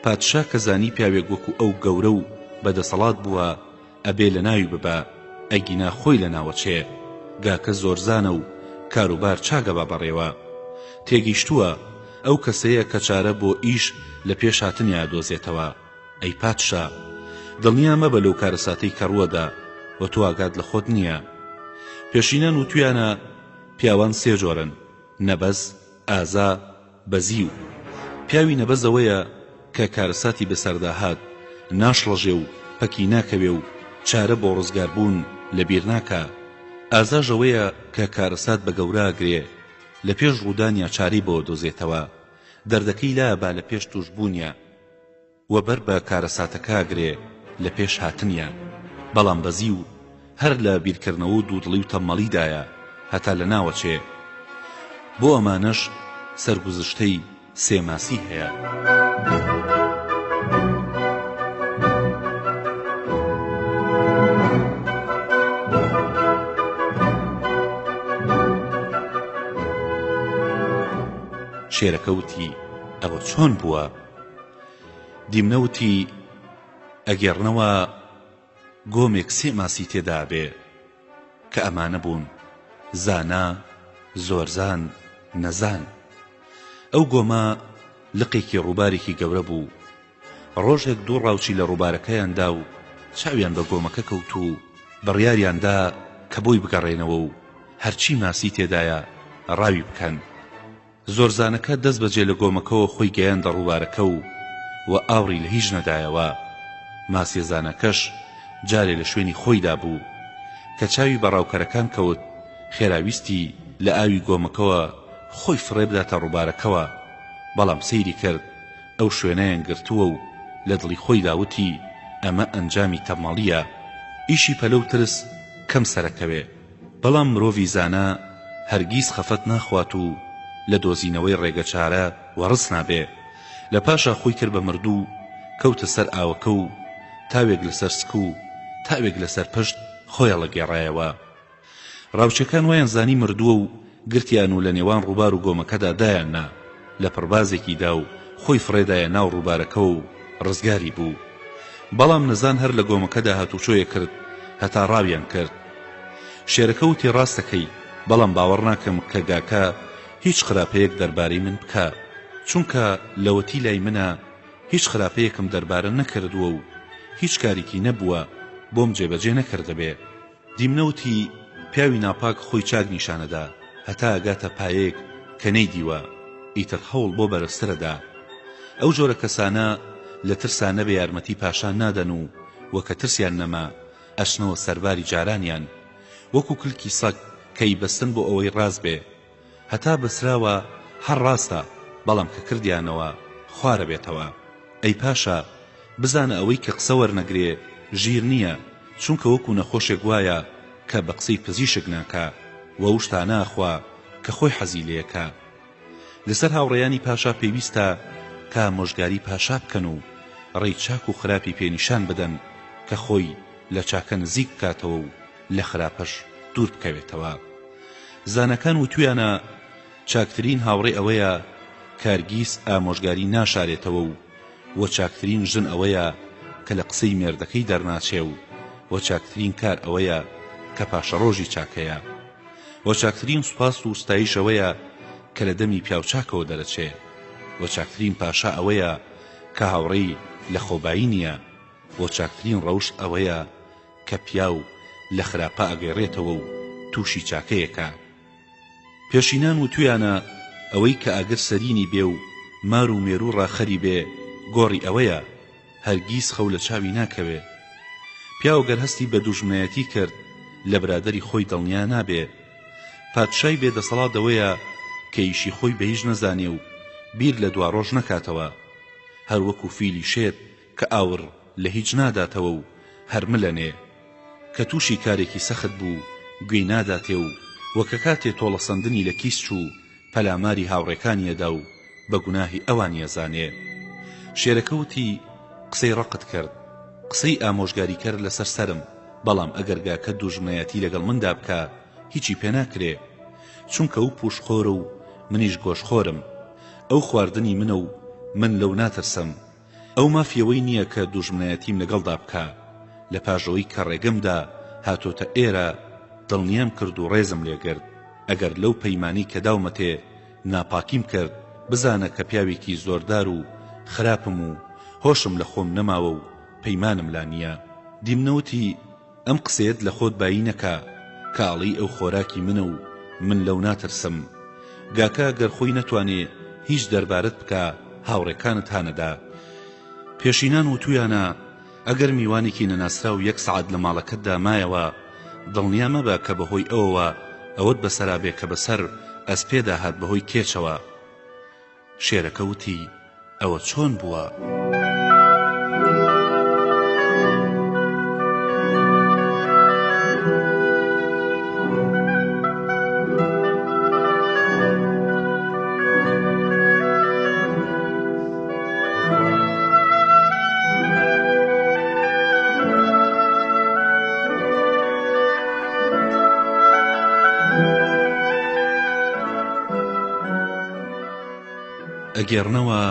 پادشا کە زانی پیاوێک وەکو ئەو گەورە و بەدەسەڵات بووە ئەبێ لە ناوی ببە، ئەگینا خۆی لە ناوەچێ. گاکە زۆرزانە و کاروبار چاگە با بەڕێوە. تێگەیشتووە ئەو کەسەیە کە چارە بۆ ئیش لە پێش هاتنیا دۆزێتەوە. ئەی پادشا دڵنیا مەبە لەو کارەساتەی کەڕووەدا وە تۆ ئاگات لە خۆت نییە. پێشینان و تویانە پیاوان سێ جۆرن: نەبەز، ئازا، بەزی. و پیاوی نەبەزەوەیە کە کارەساتی بەسەرداهات ناشڵەژێ و پەکی ناکەوێ و چارە بۆ ڕزگاربوون لەبیر ناکە. ئازاژەوەیە کە کارەسات بە گەوراگرێ لە پێش ڕوودانیا چاری بۆ دۆزێتەوە، دەردەکەی لا با لە پێش توش بوونیە و بەر بە کارەساتەکەگرێ لە پێش هاتنیە. بەڵام بەزی و هەر لە بیرکردنەوە و دوودڵی و تەمەڵیدایە هەتا لە ناوەچێ. بۆ ئەمانەش سەرگوزشتەی سێماسی هەیە. شێرەکەوتی ئەوە چۆن بووە؟ دیمنەوتی ئەگەڕنەوە گۆمێک سێ ماسی تێدا بێ کە ئەمانە بوون: زانا، زۆرزان، نەزان. ئەو گۆمە لقێکی ڕووبارێکی گەورە بوو. ڕۆژێک دوو ڕاوچی لە ڕووبارەکەیاندا و چاویان بە گۆمەکە کەوت و بڕیاریاندا کە بۆی بگەڕێنەوە و هەرچی ماسی تێدایە ڕاوی بکەن. زۆرزانەکە دەست بەجێ لە گۆمەکەەوە خۆی گەیاندە ڕووبارەکە و ئاوری لە هیچ نەدایەوە. ماسیێزانەکەش جارێ لە شوێنی خۆیدا بوو کە چاوی بە ڕاوکەرەکان کەوت، خێراویستی لە ئاوی گۆمەکەوە خۆی فڕێ بداتە ڕووبارەکەوە، بەڵام سەیری کرد ئەو شوێنەیان گرتووە و لە دڵی خۆی داوتی ئەمە ئەنجامی تەماڵیە، ئیشی پەلە و ترس کەم سەرەکەوێ. بەڵام مرۆڤی زانا هەرگیز خەفەت ناخوات و لە دۆزینەوەی ڕێگە چارە وەڕس نابێ. لە پاشا خۆی کرد بە مردوو، کەوتە سەر ئاوەکە و تاوێک لەسەر سک و تاوێک لەسەر پشت خۆیان لەگێڕایەوە. ڕاوچەکان وایان زانی مردووە و گرتیان و لە نێوان ڕووبار و گۆمەکەدا دایاننا، لە پڕبازێکیدا و خۆی فڕێدایە ناو ڕووبارەکە و ڕزگاری بوو. بەڵام نەزان هەر لە گۆمەکەدا هاتوچۆیە کرد هەتا ڕاویان کرد. شێرەکە وتی ڕاستەکەی، بەڵام باوەڕ ناکەم کە گاکە هیچ خراپەیەک دەربارەی من بکە، چونکە لەوەتی لای منە هیچ خراپەیەکم دەربارە نەکردووە و هیچ کارێکی نەبووە بۆم جێبەجێ نەکردەبێ. دیمنەوتی پیاوی ناپاک خۆی چاک نیشانەدا هەتا ئەگاتە پایەیەک کە نەیدیوە، ئیتر هەوڵ بۆ بەرزترەدا. ئەو جۆرە کەسانە لە ترسان نەبێ یارمەتی پاشان نادەن و وەکە ترسیان نەما ئەشنەوە سەرباری جارانیان، وەکو کلکی سەگ کەی بەستن بۆ ئەوەی ڕاست بێ، هەتا بەسراوە هەر ڕاستە، بەڵام کە کردیانەوە خوارە بێتەوە. ئەی پاشا بزانە ئەوەی کە قسە وەرنەگرێ ژیر نییە، چونکە وەکو نەخۆشێک وایە کە بە قسەی پزیشک ناکە و وشتانە ئەخوا کە خۆی حەزی لێەکە. لەسەر هاوڕێیانی پاشا پێویستە کە ئامۆژگاری پاشا بکەن و ڕێی چاک و خراپی پێنیشان بدەن کە خۆی لە چاکە نزیک بکاتەوە و لە خراپەش دوور بکەوێتەوە. زانەکان وتویانە چاکترین هاوڕێ ئەوەیە کارگیز ئامۆژگاری ناشارێتەوە و چاکترین ژن ئەوەیە کە لە قسەی مێردەکەی دەرناچێ و چاکترین کار ئەوەیە کە پاشەڕۆژی چاکەیە و چاکترین سوپاس و ستایش ئەوەیە کە لە دەمی پیاوچاکەوە دەرەچێ و چاکترین پاشا ئەوەیە کە هاوڕێی لە خۆبایی نییە و چاکترین ڕەوش ئەوەیە کە پیاو لە خراپە ئەگەڕێتەوە و تووشی چاکەیەکە. پێشینان وتویانە ئەوەی کە ئاگر سەرینی بێ و مار و مێرو ڕاخەری بێ گۆڕی ئەوەیە هەرگیز خەو لە چاوی ناکەوێ. پیاو گەر هەستی بە دوژمنایەتی کرد لە برادەری خۆی دڵنیا نابێ. پادشای بێدەسەڵاتەوەیە کە ئیشی خۆی بە هیچ نەزانێ و بیر لە دوا ڕۆژ نەکاتەوە، هەر وەکو فیلی شێر کە ئاور لە هیچ ناداتەوە و هەرملەنێ، کە تووشی کارێکی سەخت بوو گوێی ناداتێ و وەکە کاتێ تۆڵە سەندنی لە کیس چوو پەلاماری هاوڕێکانیەدا و بە گوناهی ئەوانیە زانێ. شێرەکەوتی قسەی ڕقت کرد، قسەی ئامۆژگاری کرد لەسەر سەرم، بەڵام ئەگەر گاکە دوژمنایەتی لەگەڵ مندا بکە هیچی پێ ناکرێ، چونکە ئەو پوشخۆرە و منیش گۆشخۆرم، ئەو خواردنی منە و من لەو ناترسم. ئەو مافیەوەی نییە کە دوژمنایەتیم لەگەڵدا بکە، لە پاژەوەی کە ڕێگەمدا هاتۆتە ئێرە دڵنیام کرد و ڕێزم لێگرت. ئەگەر لەو پەیمانی کە داومەتێ ناپاکیم کرد بزانە کە پیاوێکی زۆردار و خراپم و هۆشم لە خۆم نەماوە و پەیمانم لا نییە. دیمنەوتی ئەم قسەیەت لە خۆت بایی نەکە کاڵی ئەو خۆراکی منە و من لەو ناترسم. گاکە گەر خۆی نەتوانێ هیچ دەربارەت بکە هاوڕێکانت هانەدا. پێشینان وتویانە ئەگەر میوانێکی نەناسرا و 1 سەعات لە ماڵەکەتدا مایەوە دڵنیا مەبە کە بەهۆی ئەوەوە ئەوەت بەسەرا بێ کە بەسەر ئەسپێدا هات بەهۆی کێچەوە. شێرەکە وتی ئەوە چۆن بووە؟ ئەگێڕنەوە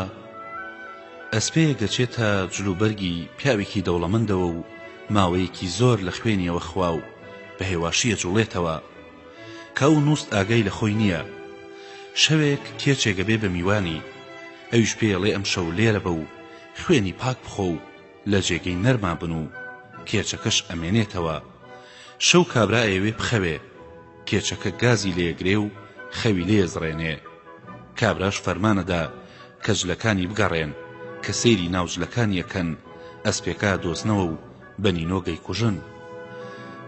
ئەسپەیە گەچێتە جلوبەرگی پیاوێکی دەوڵەمەندەوە و ماوەیەکی زۆر لە خوێنیەوە خوا و بە هێواشیە جوڵێتەوە کە ئەو نووست ئاگای لە خۆی نییە. شەوێک کێچێگە بێ بە میوانی ئەویش پێڵێ ئەم شەو لێرە بە و خوێنی پاک بخۆ و لە جێگەی نەرما بن و کێچەکەش ئەمێنێتەوە. شەو کابرا ئەوێ بخەوێ، کێچەکە گازی لێگرێ و خەوی لێزڕێنێ. کابراش فەرمانەدا کە جلەکانی بگەڕێن کە سەیری ناو جلەکان یەکەن، ئەسپێکا دۆزنەوە و بەنینۆگەی کوژن.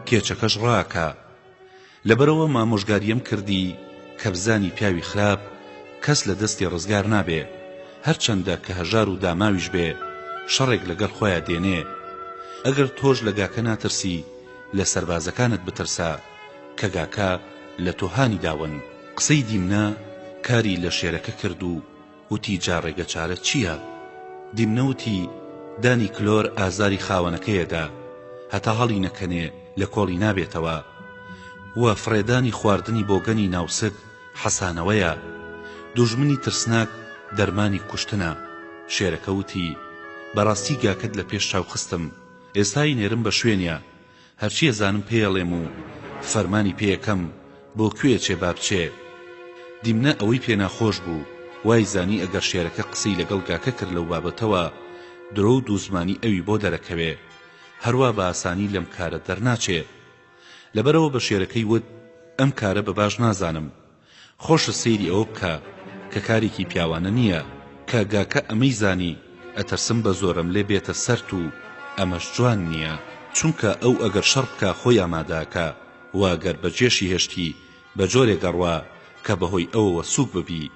کێچەکەش ڕاکە. لەبەرەوە مامۆژگاریم کردی کە بزانی پیاوی خراپ کەس لە دەستی ڕزگار نابێ، هەرچەندە کە هەژار و داماویش بێ شەڕێک لەگەڵ خۆیان دێنێ. ئەگەر تۆش لە گاکە ناترسی لە سەربازەکانت بترسا کە گاکە لە تۆ هانی داون. قسەی دیمنە کاری لە شێرەکە کرد و وتی جا ڕێگە چارە چییە؟ دیمنە وتی دانی کلۆر ئازاری خاوەنەکەیەدا هەتا هەڵی نەکەنێ لە کۆڵی نابێتەوە، وە فرێدانی خواردنی بۆگەنی ناوسک حەسانەوەیە، دوژمنی ترسناک دەرمانی کوشتنە. شێرەکە وتی بەڕاستی گاکەت لە پێش چاو خستم، ئێستای نێرم بە شوێنە، هەرچی ئەزانم پێڵێم و فەرمانی پێیەکەم بۆ کوێ چێ با بچێ. دیمنە ئەوەی پێ ناخۆش بوو، وای زانی ئەگەر شێرەکە قسەی لەگەڵ گاکە کرد لەو بابەتەوە درۆ و دووزمانی ئەوی بۆ دەرەکەوێ، هەروە بە ئاسانی لەم کارە دەرناچێ. لەبەرەوە بە شێرەکەی وت ئەم کارە بە باش نازانم، خۆشە سەیری ئەوە بکە کە کارێکی پیاوانە نییە، کە گاکە ئەمەی زانی ئەتەرسم بە زۆرم لێ بێتە سەرت و ئەمەش جوان نییە، چونکە ئەو ئەگەر شەڕ بکە خۆی ئاماداکە، واگەر بە جێشی هێشتی بە جۆرێ گەڕوا کە بەهۆی ئەوەوە سووک ببی.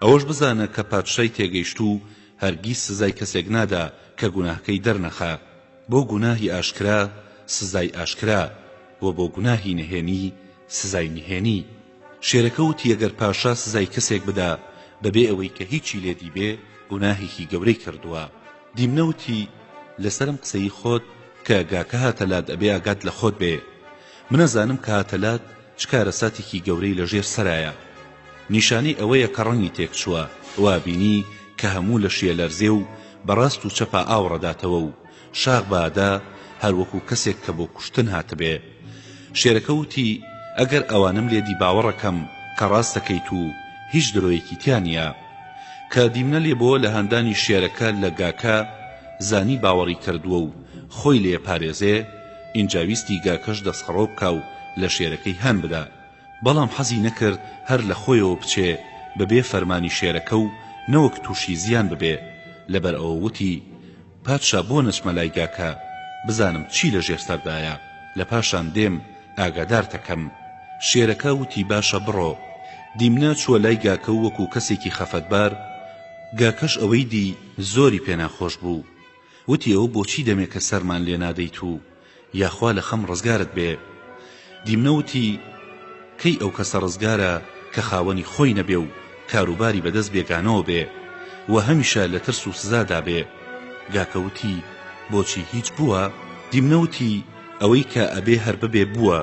ئەوەش بزانە کە پادشای تێگەیشت و هەرگیز سزای کەسێک نادا کە گوناهکەی دەرنەخا. بۆ گوناهی ئاشکرا سزای ئاشکرا، و بۆ گوناهی نهێنی سزای نهێنی. شێرەکە وتی ئەگەر پاشا سزای کەسێک بدا بەبێ ئەوەی کە هیچی لێدی بێ گوناهێکی گەورەی کردووە. دیمنە وتی لەسەرم قسەی خۆت کە گاکە هاتەلات ئەبێ ئاگات لە خۆت بێ، منەزانم کە هاتەلات چکارە ساتێکی گەورەی لەژێر سەرایە. نیشانەی ئەوەیە کە ڕەنگی تێکچووە، وابینی کە هەموو لە شیە لەرزێ و بەڕاست و چەپا ئاوڕەداتەوە و شاغ بادا هەروەکو کەسێک کە بۆ کوشتن هاتبێ. شێرەکە وتی ئەگەر ئەوانم لێدی باوەڕەکەم کە ڕاستەکەیت و هیچ درۆیەکی تیانە. کە دیمنە لێبەوە لە هەندانی شێرەکە لە گاکە زانی باوەڕی کردووە و خۆی لێ پارێزێ، ئینجاویستی گاکەش دەستخڕۆ بکە و لە شێرەکەی هەن بدا، بەڵام حەزی نەکرد هەر لە خۆیەوە بچێ بەبێ فەرمانی شێرەکە و نەوەک تووشی زیان ببێ. لەبەر ئەوە وتی پادشا بۆ نەچمە لای گاکە بزانم چی لە ژێر سەردایە، لە پاشان دێم ئاگادار دەکەم. شێرەکە وتی باشە بڕۆ. دیمنە چووە لای گاکە و وەکو کەسێکی خەفەتبار. گاکەش ئەوەی دی زۆری پێناخۆش بوو، وتی ئەو بۆچی دەمێ کە سەرمان لێ نادەیت و یاخوا لە خەم ڕزگارت بێ. دیمنە وتی کەی ئەو کەسە ڕزگارە کە خاوەنی خۆی نەبێ و کاروباری بەدەست بێگانەوە بێ و هەمیشە لە ترس و سزادا بێ. گاکە وتی بۆچی هیچ بووە؟ دیمنە وتی ئەوەی کە ئەبێ هەر ببێ بووە.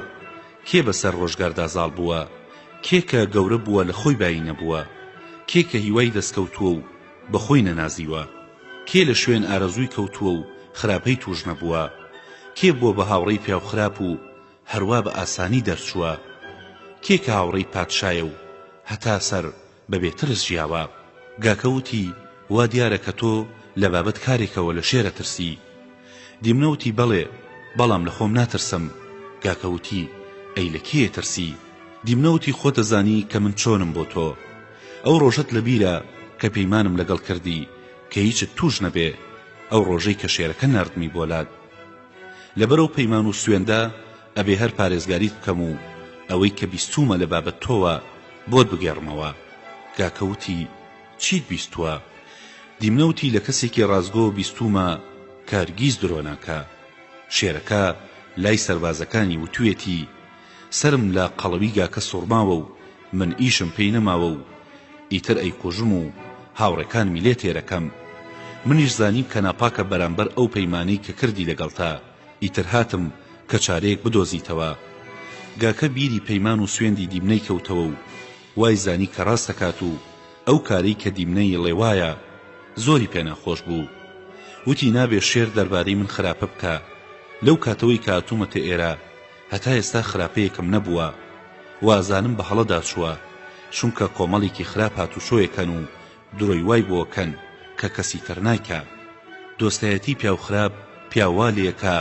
کێ بەسەر ڕۆژگاردا زاڵ بووە؟ کێ کە گەورە بووە لە خۆی بایی نەبووە؟ کێ کە هیوای دەستکەوتووە و بەخۆی نەنازیوە؟ کێ لە شوێن ئارەزووی کەوتووە و خراپەی توش نەبووە؟ کێ بۆ بە هاوڕێی پیاو خراپ و هەروە بە ئاسانی دەرچووە؟ کێ کە هاوڕێی پادشایە و هەتا سەر بەبێ ترس ژیاوە؟ گاکە وتی وا دیارە کە تۆ لە بابەت کارێکەوە لە شێرە ترسی. دیمنە وتی بەڵێ، بەڵام لە خۆم ناترسم. گاکە وتی ئەی لە کێ ترسی؟ دیمنە وتی خۆتە زانی کە من چۆنم بۆ تۆ. ئەو ڕۆژەت لەبیرە کە پەیمانم لەگەڵ کردی کە هیچت توش نەبێ، ئەو ڕۆژەی کە شێرەکە ناردمی بۆلات. لەبەرەو پەیمان و سوێندا ئەبێ هەر پارێزگاریت بکەم و ئەوەی کە بیستومە لە بابەت تۆوە بۆت بگێڕمەوە. گاکە وتی چیت بیستووە؟ دیمنە وتی لە کەسێکی ڕازگۆ بیستومە کارگیز درۆ ناکە. شێرەکە لای سەربازەکانی وتوێتی سرم لە قەڵەوی گاکە سوڕماوە و من ئیشم پێی نەماوە و ئیتر ئەی کوژم و هاوڕێکانمی لێ تێرەکەم. منیش زانیم کە ناپاکە بەرامبەر ئەو پەیمانەی کە کردی لەگەڵتا، ئیتر هاتم کە چارەیەک بدۆزیتەوە. گاکە بیری پەیمان و سوێندی دیمنەی کەوتەوە و وای زانی کە ڕاست دەکات و ئەو کارەی کە دیمنەی لێوایە زۆری پێناخۆش بوو. وتی نابێ شێر دەربارەی من خراپە بکە. لەو کاتەوەی کە هاتوومەتە ئێرە هەتا ئێستا خراپەیەکم نەبووە، وازانم بە هەڵەدا چووە، چونکە کۆمەڵێکی خراپ هاتوشۆیەکەن و درۆی وای بۆکەن کە کەسی تر نایکە. دۆستایەتی پیاو خراپ پیاوالێکە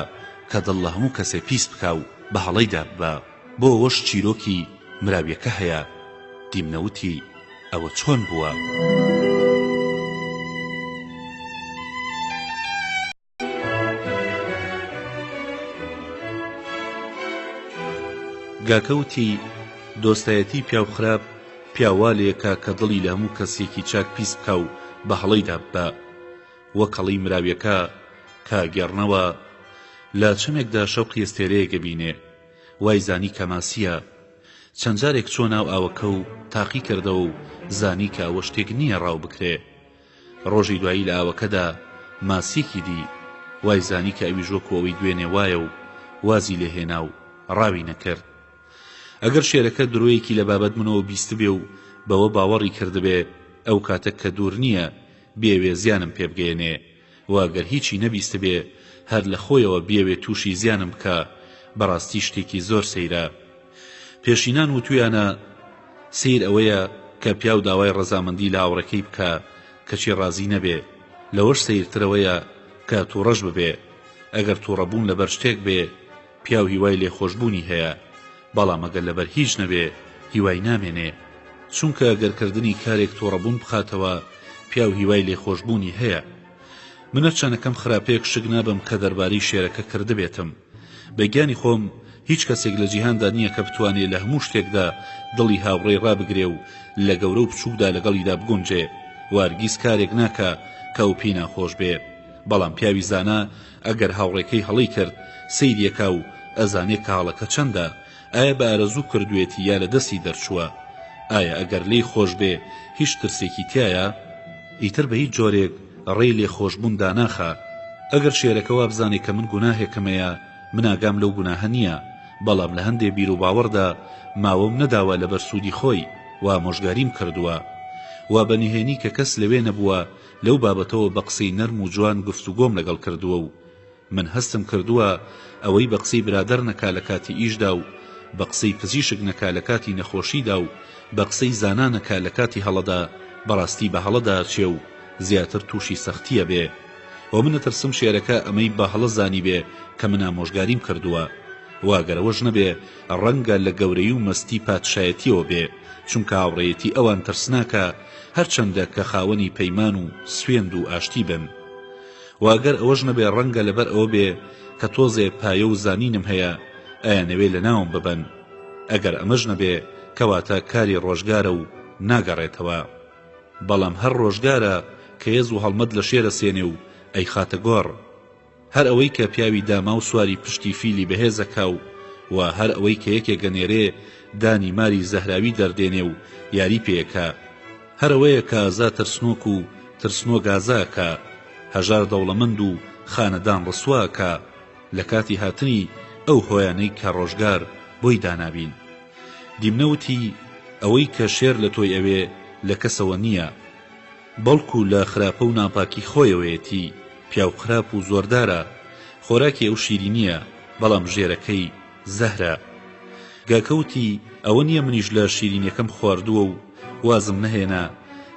کە دڵ لە هەموو کەسێ پیس بکا و بە هەڵەیدا ببە. بۆ ئەوەش چیرۆکی مراویەکە هەیە. دیمنەوتی ئەوە چۆن بووە؟ گاکەوتی دۆستایەتی پیاو خراپ پیاوالێکە کە دڵی لە هەموو کەسێکی چاک پیس بکا و بە هەڵەیدا ببە. وە کەڵی مراویەکە کە گەڕنەوە لە چەمێکدا شەوقی ئێستێرەیەکە بینێ، وای زانی کە ماسیە. چەند جارێک چۆ ناو ئاوەکە و تاقی کردەوە و زانی کە ئەوە شتێک نییە ڕاو بکرێ. ڕۆژی دوایی لە ئاوەکەدا ماسیەکی دی، وای زانی کە ئەوی ژۆک ئەوەی دوێنێ وایە و وازی لێهێنا و ڕاوی نەکرد. ئەگەر شێرەکە درۆیەکی لە بابەت منەوە بیست بێ و بەوە باوەڕی کردبێ، ئەو کاتە کە دوور نییە بێوێ زیانم پێ بگەێنێ، و ئەگەر هیچی نەبیست بێ هەر لە خۆیەوە بێوێ تووشی زیانم بکە، بەڕاستی شتێکی زۆر سەیرە. پێشینان وتویانە سیر ئەوەیە کە پیاو داوای ڕەزامەندی لە هاوڕەکەی بکە کەچی ڕازی نەبێ، لەوەش سەیرترەوەیە کە تووڕەش ببێ. ئەگەر تووڕەبوون لەبەر شتێک بێ پیاو هیوای لێخۆشبوونی هەیە، بەڵام ئەگەر لەبەر هیچ نەبێ هیوای نامێنێ. چونکە ئەگەرکردنی کارێک تووڕەبوون بخاتەوە پیاو هیوای لێخۆشبوونی هەیە. منە چەندەکەم خراپەیەک شک نابم کە دەربارەی شێرەکە کردبێتم. بەگیانی خۆم هیچ کەسێک لە جیهاندا نییە کە بتوانێت لە هەموو شتێکدا دڵی هاوڕێی ڕابگرێ و لە گەورە و بچووکدا لەگەڵیدا بگونجێ، وارگیز کارێک ناکە کە ئەو پێی ناخۆش بێ. بەڵام پیاوی زانا ئەگەر هاوڕێکەی هەڵی کرد سەیریەکە و ئەزانێ کە هاڵەکە چەندە، ئایا بە ئارەزوو کردوێتی یا لە دەستی دەرچووە، ئایا ئەگەر لێی خۆش بێ هیچ ترسێکی تایە، ئیتر بە هیچ جۆرێک ڕێی لێخۆشبوون داناخە. ئەگەر شێرەکە وا بزانێ کە من گوناهێکمەیە، من ئاگام لەو گوناهە نییە، بەڵام لە هەندێ بیر و باوەڕدا ماوەم نەداوە لەبەر سوودی خۆی و ئامۆژگاریم کردووە، و بەنهێنی کە کەس لەوێ نەبووە لەو بابەتەوە بە قسەی نەرم و جوان گفتوگۆم لەگەڵ کردووە، و من هەستم کردووە ئەوەی بە قسەی برادەر نەکا لە کاتی ئیشدا و بە قسەی پزیشک نەکا لە کاتی نەخۆشیدا و بە قسەی زانا نەکا لە کاتی هەڵەدا، بەڕاستی بە هەڵەدا چێ و زیاتر تووشی سەختیە بێ. و منە ترسم شێرەکە ئەمەی بە هەڵە زانی بێ کە من ئامۆژگاریم کردووە، واگەرەوەش نەبێ ڕەنگە لە گەورەی و مەستی پادشایەتیەوە بێ، چونکە هاوڕێیەتی ئەوان ترسناکە هەرچەندە کە خاوەنی پەیمان و سوێند و ئاشتی بن. واگەر ئەوەش نەبێ ڕەنگە لەبەر ئەوە بێ کە تۆزێ پایە و زانینم هەیە ئایا نەوێ لە ناوم ببەن. ئەگەر ئەمەش نەبێ کەواتە کاری ڕۆژگارە و ناگەڕێتەوە. بەڵام هەر ڕۆژگارە کە هێز و هەڵمەت لە شێرە سێنێ و ئەی خاتە گۆڕ. هەر ئەوەی کە پیاوی داما و سواری پشتی فیلی بەهێزەکە و هەر ئەوەی کە یەکێک گەنێرێ دانی ماری زەهراوی دەردێنێ و یاری پێیەکە، هەر ئەوەیە کە ئازا ترسنۆک و ترسنۆ گازاکە، هەژار دەوڵەمەند و خانەدان ڕسواکە لە کاتی هاتنی ئەو هۆیانەی کە ڕۆژگار بۆی دانابین. دیمنەوتی ئەوەی کە شێر لە تۆی ئەوێ لە کەسەوە نییە، بەڵکو لە خراپە و ناپاکی خۆیەوەیەتی. پیاو خراپ و زۆردارە، خۆراکی ئەو شیرینیە، بەڵام ژێرەکەی زەهرە. گاکەوتی ئەوە نییە منیش لە شیرینیەکەم خواردووە و وازم نەهێنا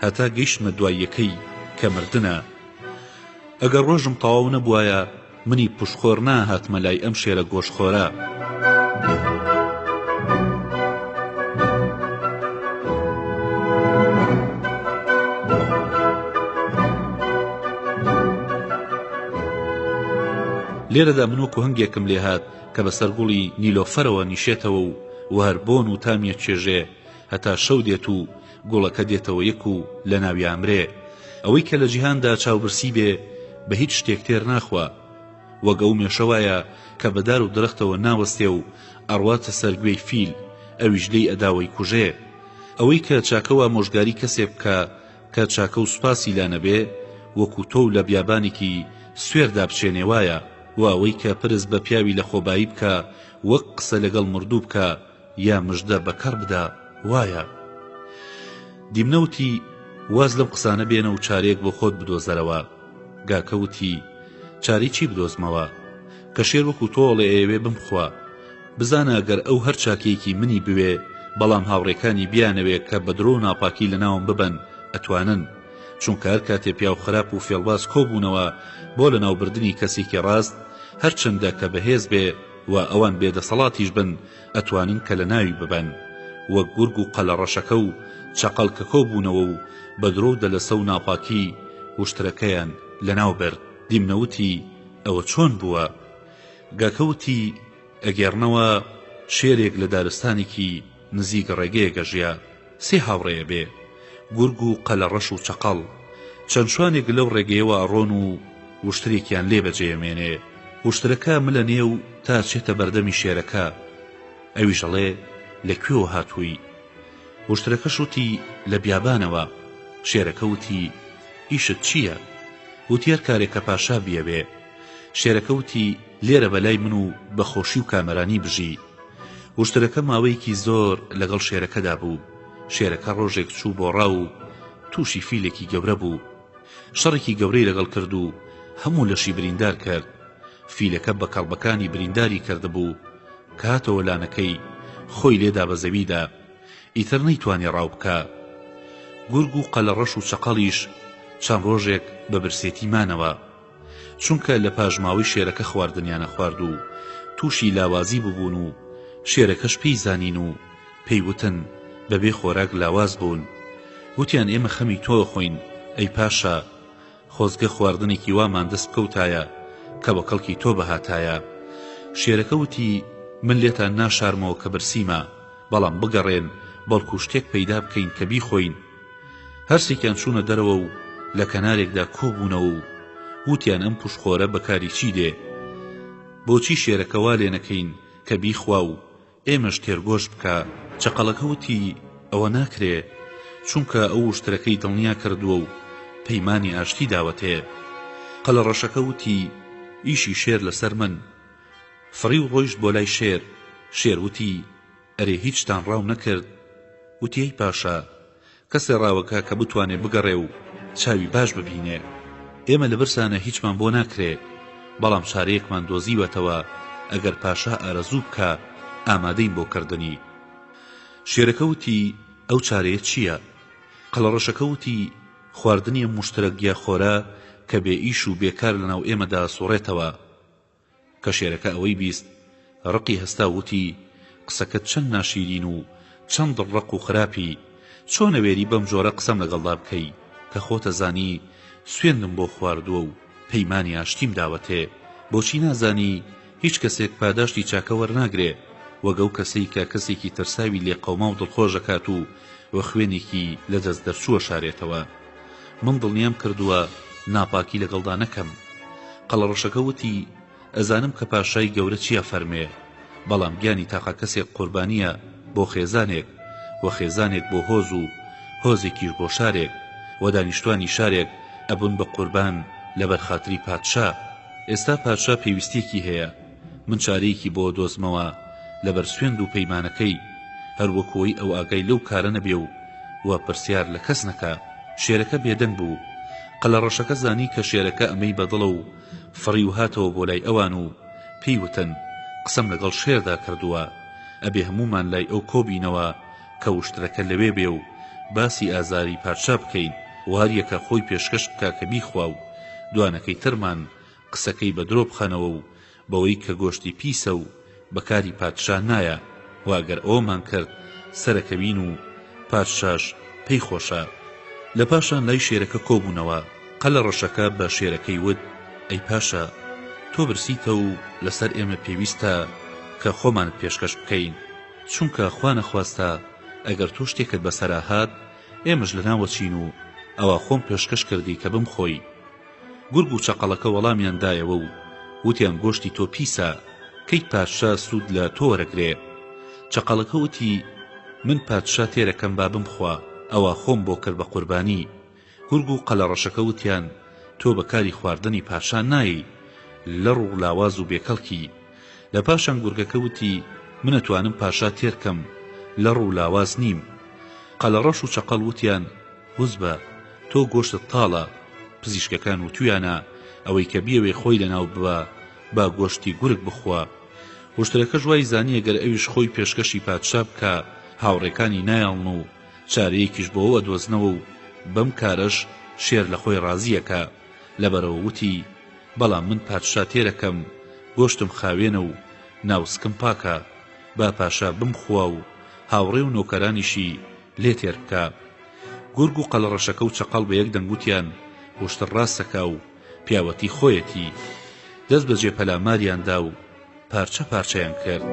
هەتا گەیشتمە دوای یەکەی کە مردنە. ئەگەر ڕۆژم تەواو نەبوایە منی پشخۆر ناهاتمە لای ئەم شێرە گۆشخۆرە. لێرەدا منوەکو هەنگێکم لێ هات کە بەسەر گوڵی نیلۆفەرەوە نیشێتەوە و هەر بۆن و تامیە چێژێ هەتا شەو دێت و گوڵەکە دێتەوە یەک و لە ناوی ئامرێ. ئەوەی کە لە جیهاندا چاوبرسی بێ بە هیچ شتێک تێر ناخوا، وەگە ئەو مێشەوایە کە بەدار و درەختەوە ناوەستێ و ئەڕواتە سەرگوێی فیل، ئەویش لێی ئەداوەی کوژێ. ئەوەی کە چاکەوە مۆژگاری کەسێ بکە کە چاکە و سوپاسی لانەبێ، وەکو تۆ لە بیابانێکی سوێردا بچێنێ وایە، و ئەوەی کە پرس بە پیاوی لە خۆبایی بکە وەک قسە لەگەڵ مردوو بکە یا مژدە بەکەڕ بدە وایە. دیمنەوتی واز لەم قسانە بێنە و چارێک بۆ خۆت بدۆزەرەوە. گاکەوتی چاری چی بدۆزمەوە؟ کە شێر وەکو تۆڵێ ئێوێ بمخوا، بزانە ئەگەر ئەو هەر چاکێکی منی بوێ بەڵام هاوڕێکانی بیانەوێ کە بە درۆ و ناپاکی لە ناوم ببەن ئەتوانن، چونکە هەر کاتێ پیا و خراپ و فێڵباز کۆبوونەوە بۆ لەناوبردنی کەسێکی ڕاست هەرچەندە کە بەهێز بێ و ئەوان بێدەسەڵاتیش بن ئەتوانن کە لە ناوی ببەن وەک گورگ و قەلەڕەشەکە و چەقەڵ کە کۆبوونەوە و بە درۆ دەلەسە و ناپاکی وشترەکەیان لەناو برد. دیمنەوتی ئەوە چۆن بووە؟ گاکەوتی ئەگەڕنەوە شێرێک لە دارستانێکی نزیک ڕێگەیە گەژیا 3 هاوڕێیە بێ، گورگ و قەلەڕەش و چەقەڵ. چەند شوانێک لەو ڕێگەیەوە ئەڕۆن و وشترێکیان لێ بەجێمێنێ. وشترەکە ملە نێ و تا چێتە بەردەمی شێرەکە. ئەویش ئەڵێ لەکوێوە هاتووی؟ وشترەکەش وتی لە بیابانەوە. شێرەکە وتی ئیشت چییە؟ وتی هەر کارێکە پاشا بیەوێ. شێرەکە وتی لێرە بەلای من و بەخۆشی و کامەرانی بژی. وشترەکە ماوەیەکی زۆر لەگەڵ شێرەکەدا بوو. شێرەکە ڕۆژێک چوو بۆ ڕاو و تووشی فیلێکی گەورە بوو. شەڕێکی گەورەی لەگەڵ کرد و هەموو لەشی بریندار کرد. فیلەکە بە کەڵبەکانی برینداری کردبوو کە هاتەوە لانەکەی خۆی لێدا بە زەویدا، ئیتر نەیتوانی ڕاو بکە. گورگ و قەلەڕەش و چەقەڵیش چەند ڕۆژێک بە برسێتی مانەوە، چونکە لە پاژماوەی شێرەکە خواردنیانە خوارد و تووشی لاوازی ببوون و شێرەکەش پێی زانین و پێیوتن بەبێ خۆراک لاواز بوون. وتیان ئێمە خەمی تۆ خۆین ئەی پاشا، خۆزگە خواردنێکی وامان دەست بکەوتایە کە بە کەڵکی تۆ بەهاتایە. شێرەکە وتی من لێتان ناشارمەوە کە برسیمە، بەڵام بگەڕێن بەڵکو شتێک پەیدا بکەین کە بیخۆین. هەرسێکیان چوونە دەرەوە و لە کەنارێکدا کۆبوونەوە و وتیان ئەم پوشخۆرە بەکاری چی دێ؟ بۆچی شێرەکە وا لێ نەکەین کە بیخوا و ئێمەش تێرگۆش بکە؟ چەقەڵەکە وتی ئەوە ناکرێ، چونکە ئەو وشترەکەی دڵنیا کردووە و پەیمانی ئاشتی داوەتێ. قەلەڕەشەکە وتی ئیشی شێر لەسەر من. فڕی و ڕۆیشت بۆ لای شێر. شێر وتی ئەرێ هیچتان ڕاو نەکرد. وتی ئەی پاشا، کەسێ ڕاوەکە کە بتوانێ بگەڕێ و چاوی باش ببینێ. ئێمە لە برسانە هیچمان بۆ ناکرێ، بەڵام چارەیەکمان دۆزیوەتەوە ئەگەر پاشا ئارەزوو بکە ئامادەین بۆ کردنی. شێرەکە وتی ئەو چارەیە چییە؟ قەلەڕەشەکە وتی خواردنی مشترە گیاخۆرە کە بێ ئیش و بێکار لەناو ئێمەدا سوڕێتەوە. کە شێرەکە ئەوەی بیست ڕقی هەستا وتی قسەکەت چەند ناشیرین و چەند دڕق و خراپی، چۆن ئەوێری بەم جۆرە قسەم لەگەڵدا بکەی کە خۆتە زانی سوێندم بۆ خواردووە و پەیمانی ئاشتیم داوەتێ. بۆچی نازانی هیچ کەسێک پاداشتی چاکە وەرناگرێ وەگەو کەسەی کە کەسێکی ترساوی لێ قەوما و دڵخۆشەکات و وە خوێنێکی لە دەست دەرچووە شارێتەوە؟ من دڵنیام کردووە ناپاکی لەگەڵدا نەکەم. قەلەڕەشەکە وتی ئەزانم کە پاشای گەورە چیە فەرمێ، بەڵام گیانی تاقا کەسێک قوربانیە بۆ خێزانێک و خێزانێک بۆ هۆز و هۆزێکیش بۆ شارێک و دانیشتوانی شارێک ئەبوون بە قوربان لەبەر خاتری پادشا. ئێستا پادشا پێویستێکی هەیە، من چارەیەکی بۆ دۆزمەوە لەبەر سوێند و پەیمانەکەی، هەروەکۆی ئەو ئاگای لەو کارە نەبێ و پرسیار لە کەس نەکا. شێرەکە بێدەنگ بوو. قەلەڕەشەکە زانی کە شێرەکە ئەمەی بەدڵە و فڕی و هاتەوە بۆ لای ئەوان و پێیوتن قسەم لەگەڵ شێردا کردووە، ئەبێ هەمومان لای ئەو کۆبینەوە کە وشترەکە لەوێ بێ و باسی ئازاری پادشا بکەین و هەریەکە خۆی پێشکەش بکا کە بیخوا و دوانەکەی ترمان قسەکەی بە درۆ بخەنەوە و بەوەی کە گۆشتی پیسە و بەکاری پادشا نایە و ئەگەر ئەومان کرد سەرەکەوین و پادشاش پێی خۆشە. لە پاشان لای شێرەکە کۆبوونەوە. قەلەڕەشەکە بە شێرەکەی وت ئەی پاشا، تۆ برسیتە و لەسەر ئێمە پێویستە کە خۆمانت پێشکەش بکەین، چونکە خوا نەخواستە ئەگەر تۆ شتێکت بەسەرا هات ئێمەش لەناوەچین و ئەوە خۆم پێشکەش کردی کە بمخۆی. گورگ و چەقەڵەکە وەڵامیان دایەوە و وتیان گۆشتی تۆ پیسە، کەی پادشا سوود لە تۆ وەرەگرێ. چەقەڵەکە وتی من پادشا تێرەکەم با بمخوا، ئەوە خۆم بۆ کرد بە قوربانی. گورگ و قەلەڕەشەکە وتیان تۆ بەکاری خواردنی پاشا نایی، لەڕ و لاواز و بێکەڵکی. لە پاشان گورگەکە وتی من ئەتوانم پاشا تێرکەم، لەڕ و لاواز نیم. قەلەڕەش و چەقەڵ وتیان وزبە تۆ گۆشتت تاڵە. پزیشکەکان وتویانە ئەوەی کە بیەوێ خۆی لەناو ببە با گۆشتی گورگ بخوا. وشترەکە ژوای زانیە گەر ئەویش خۆی پێشکەشی پادشا بکە هاوڕێکانی نایڵن و چارەیەکیش بۆ ئەوە دۆزنەوە و بەم کارەش شێر لە خۆی ڕازیەکە لەبەرەوە وتی بەڵام من پادشا تێرەکەم گۆشتم خاوێنە و ناوسکم پاکە با پاشا بمخوا و هاوڕێ و نۆکەرانیشی لێ تێر بکە گورگ و قەڵەڕەشەکە و چەقەڵ بە یەک دەنگوتیان وشتر ڕاستەکە و پیاوەتی خۆیەتی دەست بە جێپەلاماریاندا و پارچە پارچەیان کرد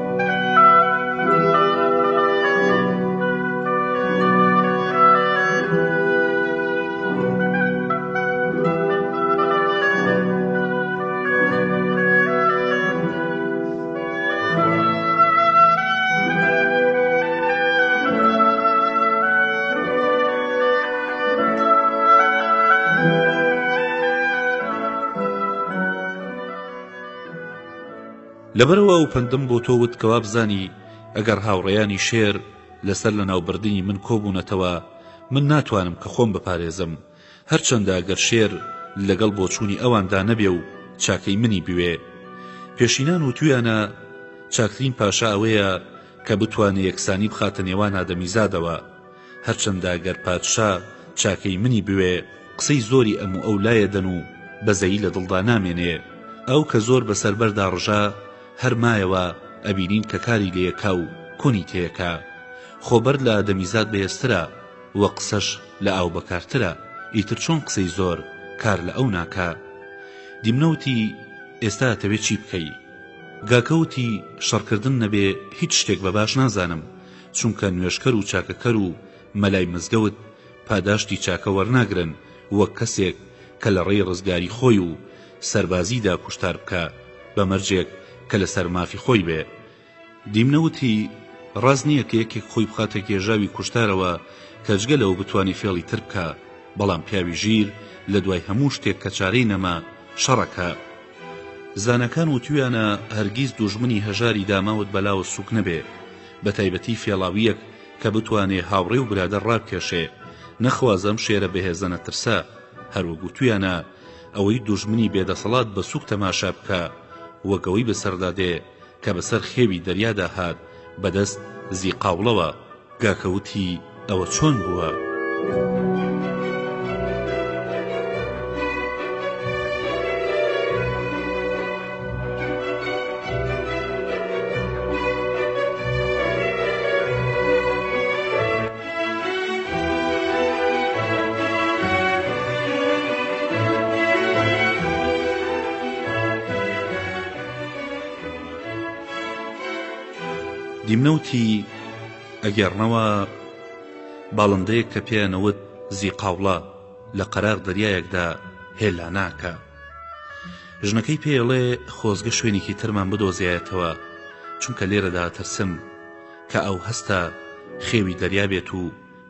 لەبەرەوە ئەو پندم بۆ تۆ وت کەوا بزانی ئەگەر هاوڕێیانی شێر لەسەر لە ناوبردنی من کۆبوونەتەوە من ناتوانم کە خۆم بپارێزم هەرچەندە ئەگەر شێر لەگەڵ بۆچوونی ئەواندا نەبێ و چاکەی منی بوێ پێشینان وتویانە چاکترین پاشا ئەوەیە کە بتوانێ یەکسانی بخاتە نێوان ئادەمیزادەوە هەرچەندە ئەگەر پادشا چاکەی منی بوێ قسەی زۆری ئەم و ئەو لایەدەن و بەزەیی لە دڵدا نامێنێ ئەو کە زۆر بەسەربەردا ڕژا هەر مایەوە ئەبینین کە کاری لێیەکا و کۆنی تێیەکا خۆبەر لە ئادەمیزاد بەهێزترە وە قسەش لە ئاو بەکارترە ئیتر چۆن قسەی زۆر کار لە ئەو ناکا دیمنەوتی ئێستا دەتەوێت چی بکەی گاکەوتی شەڕکردن نەبێ هیچ شتێک بە باش نازانم چونکە نوێشکەر و چاکەکەر و مەلای مزگەوت پاداشتی چاکە وەرناگرن وەک کەسێک کە لە ڕێی ڕزگاری خۆی و سەربازیدا کوشتار بکە بە مەرجێک کە لە سەر مافی خۆی بێ دیمنەوتی ڕاز نییە کە یەکێک خۆی بخاتە گێژاوی کوشتارەوە کە جگە لەوە بتوانێ فێڵی تر بکە بەڵام پیاوی ژیر لە دوای هەموو شتێک کە چارەی نەما شەڕەکە زانەکان وتویانە هەرگیز دوژمنی هەژاری داماوت بەلاوە سوک نەبێ بە تایبەتی فێڵاویەک کە بتوانێ هاوڕێ و برادەر ڕابکێشێ نەخوازەم شێرە بەهێزە نەترسا هەروە گوتویانە ئەوەی دوژمنی بێدەسەڵات بە سوک تەماشا بکە وەگەوەی بەسەردادێ کە بەسەر خێوی دەریادا هات بەدەست زیقاوڵەوە گاکەوتی ئەوە چۆن بووە دیمنەوتی ئەگەڕنەوە باڵندەیەک کە پێیانەوت زیقاوڵە لە قەراغ دەریایەکدا هێلا ناکە ژنەکەی پێڵێ خۆزگە شوێنێکی ترمان بدۆزیایەتەوە چونکە لێرەدا ترسم کە ئەو هەستە خێوی دەریا بێت و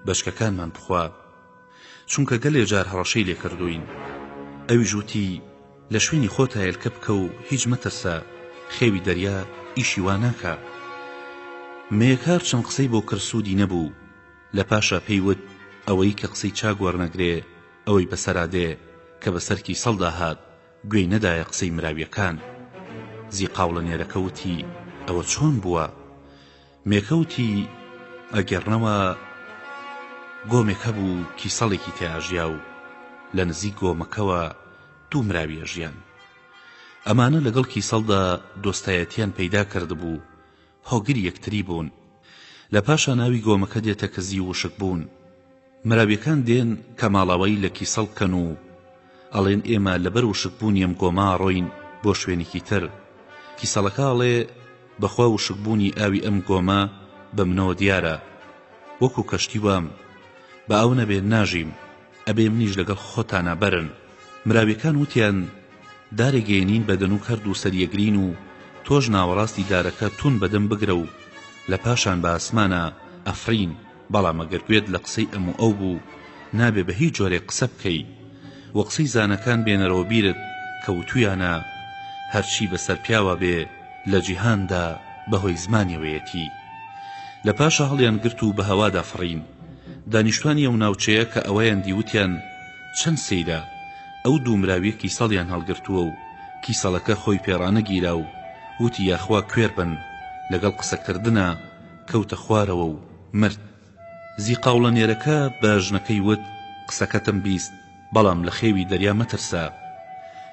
بەشکەکانمان بخوا چونکە گەلێ جار هەڕەشەی لێ کردوین ئەوی ژووتی لە شوێنی خۆتا هێلکە بکە و هیچ مەترسە خێوی دەریا ئیشی وا ناکە مێکار چەند قسەی بۆ کرسوودی نەبوو لە پاشا پێیوت ئەوەی کە قسەی چاک وەرنەگرێ ئەوەی بەسەرادێ کە بەسەرکی سەڵدا هات گوێی نەدایە قسەی مراویەکان زیقاوڵە نێرەکەوتی ئەوە چۆن بووە مێکەوتی ئەگەڕنەوە گۆمێک هەبوو کیسەڵێکی تێئاژیا و لە نزیک گۆمەکەوە دوو مراویە ژیان ئەمانە لەگەڵ کیسەڵدا دۆستایەتیان پەیدا کردبوو هۆگری یەکتری بوون لە پاشا ناوی گۆمەکە دێتە کە زی وشک بوون مراویەکان دێن کە ماڵاوایی لە کیسەڵ کەن و ئەڵێن ئێمە لەبەر وشک بوون یەم گۆما ڕۆین بۆ شوێنێکی تر کیسەڵەکە ئەڵێ بەخوا وشک بوونی ئاوی ئەم گۆمە بە منەوە دیارە وەکو کەشتی وام بە ئەو نەبێ ناژیم ئەبێ منیش لەگەڵ خۆتانە بەرن مراویەکان وتیان دارێگەێنین بەدەن و کەرد و سەریەگرین و تۆش ناوەڕاستی دارەکە تون بەدەم بگرە و لە پاشان بە ئاسمانە ئەفرین بەڵام ئەگەر گوێت لە قسەی ئەم و ئەو بوو نابێ بە هیچ جۆرێک قسە بکەی وە قسەی زانەکان بێنەرەوە بیرت کە وتویانە هەرچی بەسەر پیاوە بێ لە جیهاندا بەهۆی زمانیەوەیەتی لە پاشا هەڵیان گرت و بە هەوادا فڕین دانیشتوانی ئەو ناوچەیە کە ئەوەیان دیوتیان چەند سەیرە ئەو دوو مراویە کیسەڵیان هەڵگرتووە و کیسەڵەکە خۆی پێڕانەگیرا و وتی یاخوا کوێر بن لەگەڵ قسەکردنە کەوتە خوارەوە و مرد زیقاوڵە نێرەکە بە ژنەکەی وت قسەکەتم بیست بەڵام لە خێوی دەریا مەترسە.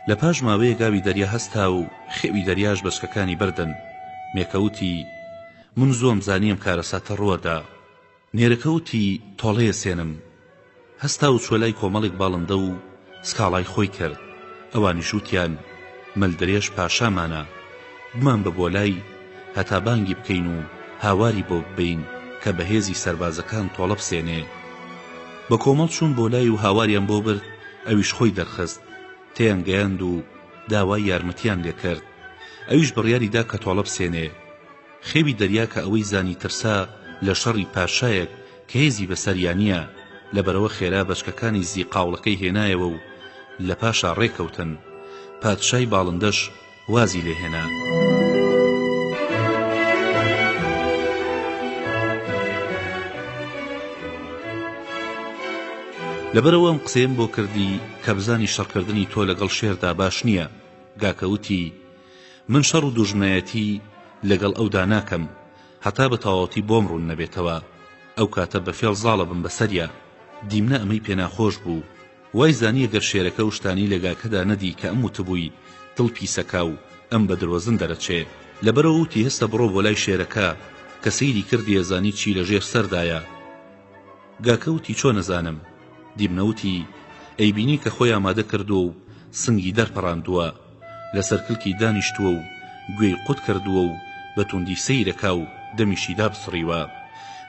لە پاش ماوەیە گاوی دەریا هەستا و خێوی دەریاش بەشکەکانی بردن. مێکەوتی من زۆم زانیم کارەساتە ڕوەدا. نێرەکەوتی تۆڵەیە سێنم. هەستا و چۆلای کۆمەڵێک باڵندە و سکاڵای خۆی کرد. ئەوانی شوتیان مەلدرێش پاشامانە، بمان بە بۆلای هەتا بانگی بکەین و هاواری بۆ ببین کە بەهێزی سەربازەکان تۆڵە بسێنێ. بە کۆمەڵ چوون بۆلای و هاواریان بۆ برد. ئەویش خۆی دەرخست، تێیان گەیاند و داوای یارمەتیان لێ کرد. ئەویش بڕیاریدا کە تۆڵە بسێنێ. خێوی دەریا کە ئەوەی زانی ترسا لە شەڕی پاشایەک کە هێزی بەسەریانیە، لەبەرەوە خێرا بەشکەکانی زی قاوڵەکەی هێنایەوە و لە پاشا ڕێکەوتن. پادشای باڵندەش وازی لێهێنا. لەبەرەوە ئەم قسەیم بۆ کردی کە بزانی شەڕکردنی تۆ لەگەڵ شێردا باش نییە. گاکەوتی من شەڕ و دوژمنایەتی لەگەڵ ئەودا ناکەم هەتا بە تەواوەتی بۆم ڕوون نەبێتەوە. ئەو کاتە بە فێڵ زاڵە بم بەسەریا. دیمنە ئەمەی پێناخۆش بوو. وای زانی ئەگەر شێرەکە و شتانی لە گاکەدا نەدی کە ئەم وتبووی دڵ پیسەکا و ئەم بە درۆزن دەرەچێ. لەبەرەوە وتی هەستە بڕۆ بۆ لای شێرەکە کە سەیری کردی ئەزانی چی لەژێر سەردایە. گاکەوتی چۆن نەزانم؟ دیمنەوتی ئەیبینی کە خۆی ئامادە کردووە و سنگی دەرپەڕاندووە، لەسەر کلکی دانیشتووە و گوێی قوت کردووە و بە توندی سەیرەکا و دەمیشی دابسڕیوە.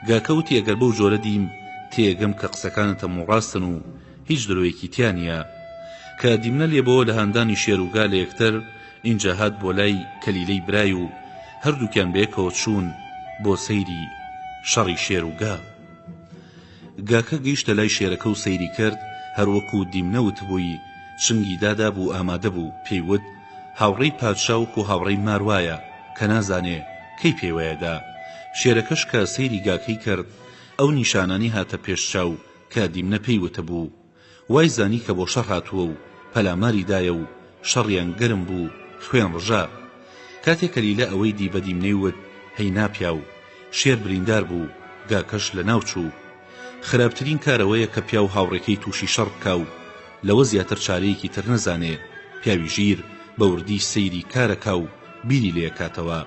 گاکەوتی ئەگەر بەو جۆرە دیم تێگەم کە قسەکانتە موڕاستن و هیچ درۆیەکی تیانە. کە دیمنە لێبەوە لە هەندانی شێروگا لە یەکتر اینجا هات بۆ لای کەلیلەی برای و هەردووکیان بەیەکەوە چوون بۆ سەیری شەڕی شێروگا. گاکە گەیشتە لای شێرەکە و سەیری کرد. هەروەکو دیمنەوت بووی شنگی دادا بوو ئامادە بوو. پێیوت هاوڕێی پادشا وەکو هاوڕێی ماروایە کە نازانێ کەی پێوەیەدا. شێرەکەش کە سەیری گاکەی کرد ئەو نیشانانی هاتە پێشچاو کە دیمنە پێیوتە بوو. وای زانی کە بۆ شەڕ هاتووە و پەلاماری دایە و شەڕیان گەرم بوو خوێن ڕژا. کاتێک کەلیلە ئەوەی دی بە دیمنەی وت هەی ناپیا و شێر بریندار بوو. گاکەش لە ناو چوو. خراپترین کارەوەیە کە پیا و هاوڕێکەی تووشی شەڕ بکا و لەوە زیاتر چارەیەکی تر نەزانێ. پیاوی ژیر بە وردی سەیری کارەکا و بیری لێکاتەوە.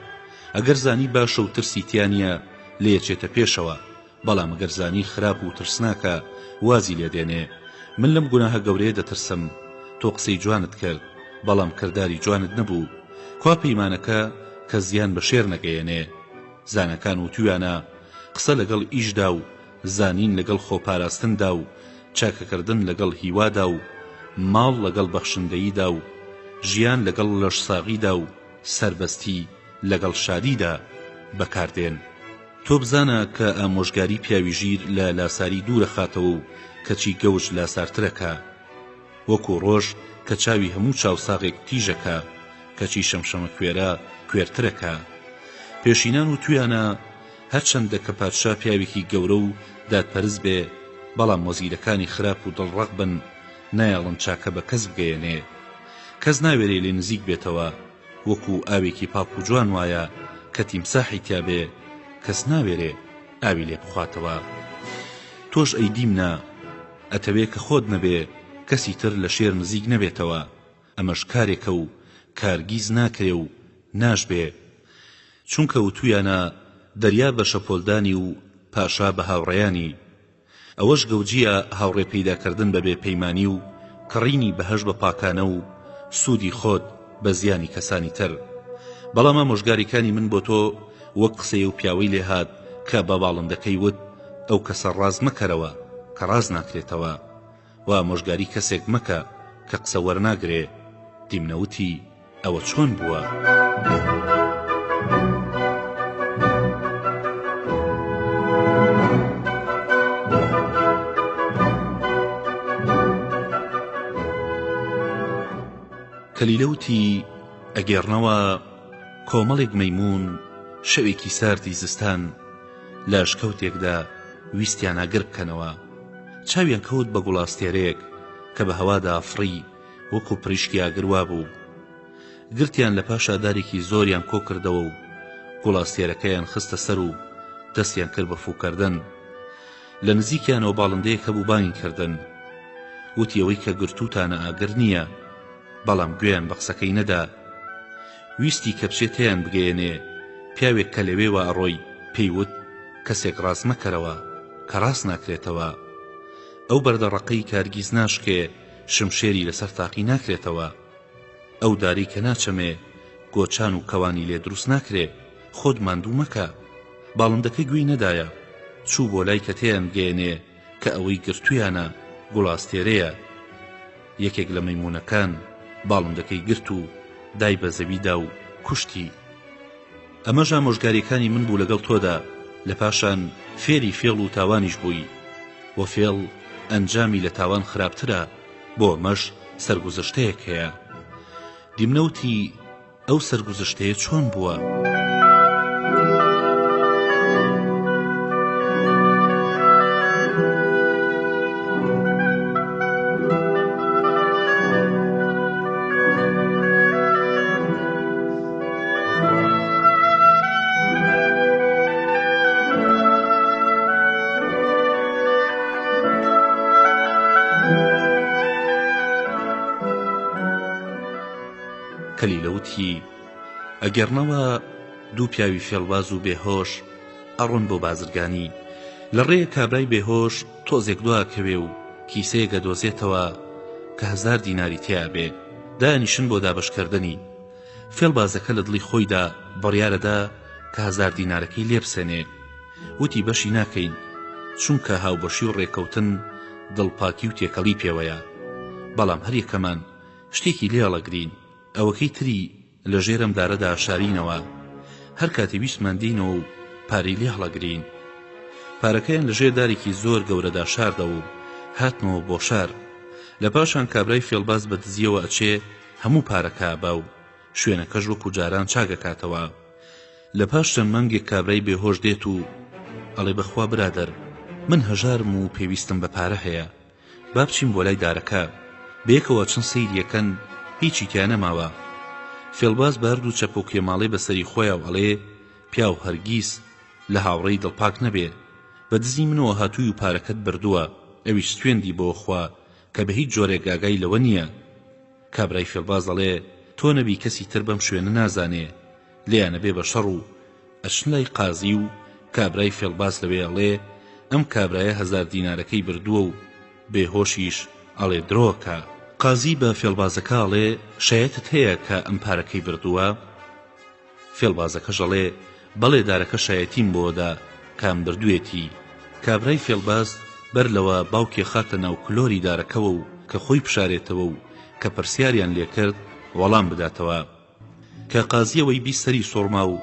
ئەگەر زانی باشە و ترسی تیانە لێچێتە پێشەوە، بەڵام ئەگەر زانی خراپ و ترسناکە وازی لێدێنێ. من لەم گوناهە گەورەیە دەترسم. تۆ قسەی جوانت کرد بەڵام کردداری جوانت نەبوو. کوا پەیمانەکە کە زیان بە شێر نەگەیەنێ. زانەکان و تویانە قسە لەگەڵ ئیشدا و زانین لەگەڵ خۆپاراستندا و چاکەکردن لەگەڵ هیوادا و ماڵ لەگەڵ بەخشندەییدا و ژیان لەگەڵ لەشساغیدا و سربەستی لەگەڵ شادیدا بەکاردێن. تۆ بزانە کە ئامۆژگاری پیاوی ژیر لە لاساری دوورە خاتەوە و کەچی گەوش لاسارترەکە، وەکو ڕۆژ کە چاوی هەموو چاوساغێک تیژەکە، کەچی شەمشەمە کوێرە کوێرترەکە. پێشینان و تویانە هەرچەندە کە پادشا پیاوێکی گەورە و دادپەرست بێ، بەڵام وەزیرەکانی خراپ و دڵڕەق بن نایەڵن چاکە بە کەس بگەیەنێ. کەس ناوێرێ لێ نزیک بێتەوە، وەکو ئاوێکی پاک و جوان وایە کە تیمساحی تیابێ کەس ناوێرێ ئاوی لێ بخواتەوە. تۆش ئەی دیمنە ئەتەوێ کە خۆت نەبێ کەسی تر لە شێر نزیک نەبێتەوە. ئەمەش کارێکە و کارگیز ناکرێ و ناشبێ، چونکە وتویانە دەریا بە شەپۆلدانی و پاشا بە هاوڕێیانی. ئەوەش گەوجیە هاوڕێ پەیداکردن بەبێ پەیمانی و کڕینی بەهەش بە پاکانە و سوودی خۆت بە زیانی کەسانی تر. بەڵام ئامۆژگاریەکانی من بۆ تۆ وەک قسەی و پیاوەی لێ هات کە بە باڵندەکەی وت ئەو کەسە ڕاز مەکەرەوە کە ڕاز ناکرێتەوە، و ئامۆژگاری کەسێک مەکە کە قسە وەرناگرێ. دیمنەوتی ئەوە چۆن بووە؟ کەلیلەوتی ئەگەڕنەوە کۆمەڵێک مەیمون شەوێکی ساردی زستان لە شکەوتێکدا ویستیان ئاگر بکەنەوە. چاویان کەوت بە گوڵاستێرەیەک کە بە هەوادا فڕی وەکو پریشکی ئاگروا بوو. گرتیان لە پاش ئادارێکی زۆریان کۆ کردەوە و گوڵاستێرەکەیان خستە سەر و دەستیان کرد بە فووکردن. لە نزیکیانەوە باڵندەیەک هەبوو بانگی کردن. وتی ئەوەی کە گرتوتانە ئاگەر نییە، بەڵام گوێیان بە قسەکەی نەدا. ویستی کە بچێتیان بگەێنێ. پیاوێک کە لەوێوە ئەڕۆی پێیوت کەسێک ڕاست مەکەرەوە کە ڕاست ناکرێتەوە. ئەو بەردەڕەقەی کارگیز ناشکێ، شمشێری لەسەر تاقی ناکرێتەوە. ئەو داری کە ناچەمێ، گۆچان و کەوانی لێ دروست ناکرێ. خۆت ماندوو مەکە. باڵندەکەی گوێی نەدایە، چوو بۆ لای کە تێیان گەێنێ کە ئەوەی گرتویانە گوڵاستێرەیە. یەکێک لە مەیمونەکان باڵندەکەی گرت و دای بە زەویدا و کوشتی. ئەمەژە مۆژگاریەکانی من بوو لەگەڵ تۆدا، لە پاشان فێری فێڵ و تاوانیش بووی، و فێڵ ئەنجامی لە تاوان خراپترە، بۆ ئەمەش سەرگوزەشتەیەک هەیە. دیمنەوتی ئەو سەرگوزەشتەیە چۆن بووە؟ کەلیلەوتی ئەگەرنەوە دوو پیاوی فێڵباز و بێهۆش ئەڕۆن بۆ بازرگانی. لە ڕێی کابرای بێهۆش تۆزێک دواکەوێ و کیسەیەکە دۆزێتەوە کە 1000 دیناری تیا بێ، دانیشن بۆ دابشکردنی. فێڵبازەکە لە دڵی خۆیدا بڕیارەدا کە 1000 دینارەکەی لێ بسێنێ. وتی بەشی ناکەین، چونکە هاوبەشی و ڕێکەوتن دڵپاکی و تێکەڵی پێوەیە، بەڵام هەر یەکەمان شتێکی لێڵەگرین، ئەوەکەی تری لە ژێرم دارەدا شارینەوە. هەر کاتی ویستمان دینەوە و پارەی لێ هەڵەگرین. پارەکەیان لە ژێر دارێکی زۆر گەورەدا شاردەوە و هاتنەوە بۆ شار. لە پاشان کابرای فێڵباز بە دزیەوە ئەچێ هەموو پارەکە با و شوێنەکەش وەکو جاران چاگەکاتەوە. لە پاش چەند مانگێک کابرای بێهۆش دێت و ئەڵێ بەخوا برادەر، من هەژارم و پێویستم بە پارە هەیە، با بچین بۆ لای دارەکە بێکەوە چەند سەیریەکەن، هیچی تیا نەماوە. فێڵباز بارد و چەپ و کێماڵێ بەسەری خۆیان ئەڵێ پیاو هەرگیز لە هاوڕێی دڵپاک نەبێ، بە دزی منەوە هاتووی و پارەکەت بردووە، ئەویش توێندی بۆ خوا کە بە هیچ جۆرێک ئاگای لەوە نییە. کابرای فێڵباز ئەڵێ تۆ نەبی کەسی تر بەم شوێنە نازانێ، لێیانە بێ بە شەڕ و ئەچن لای قازی و کابرای فێڵباز لەوێ ئەڵێ ئەم کابرایە 1000 دینارەکەی بردووە و بێهۆشیش ئەڵێ درۆکە. قازی بە فێڵبازەکە ئەڵێ شایەتت هەیە کە ئەم پارەکەی بردووە؟ فێڵبازەکەش ئەڵێ بەڵێ دارەکە شایەتیم بۆدا کام بردوێتی. کابرای فێڵباز بەر لەوە باوکێ خاتە ناو کلۆری دارەکەوە و کە خۆی بشارێتەوە و کە پرسیاریان لێکرد وەڵام بداتەوە. کە قازیەوەی بیست سەری سۆڕما و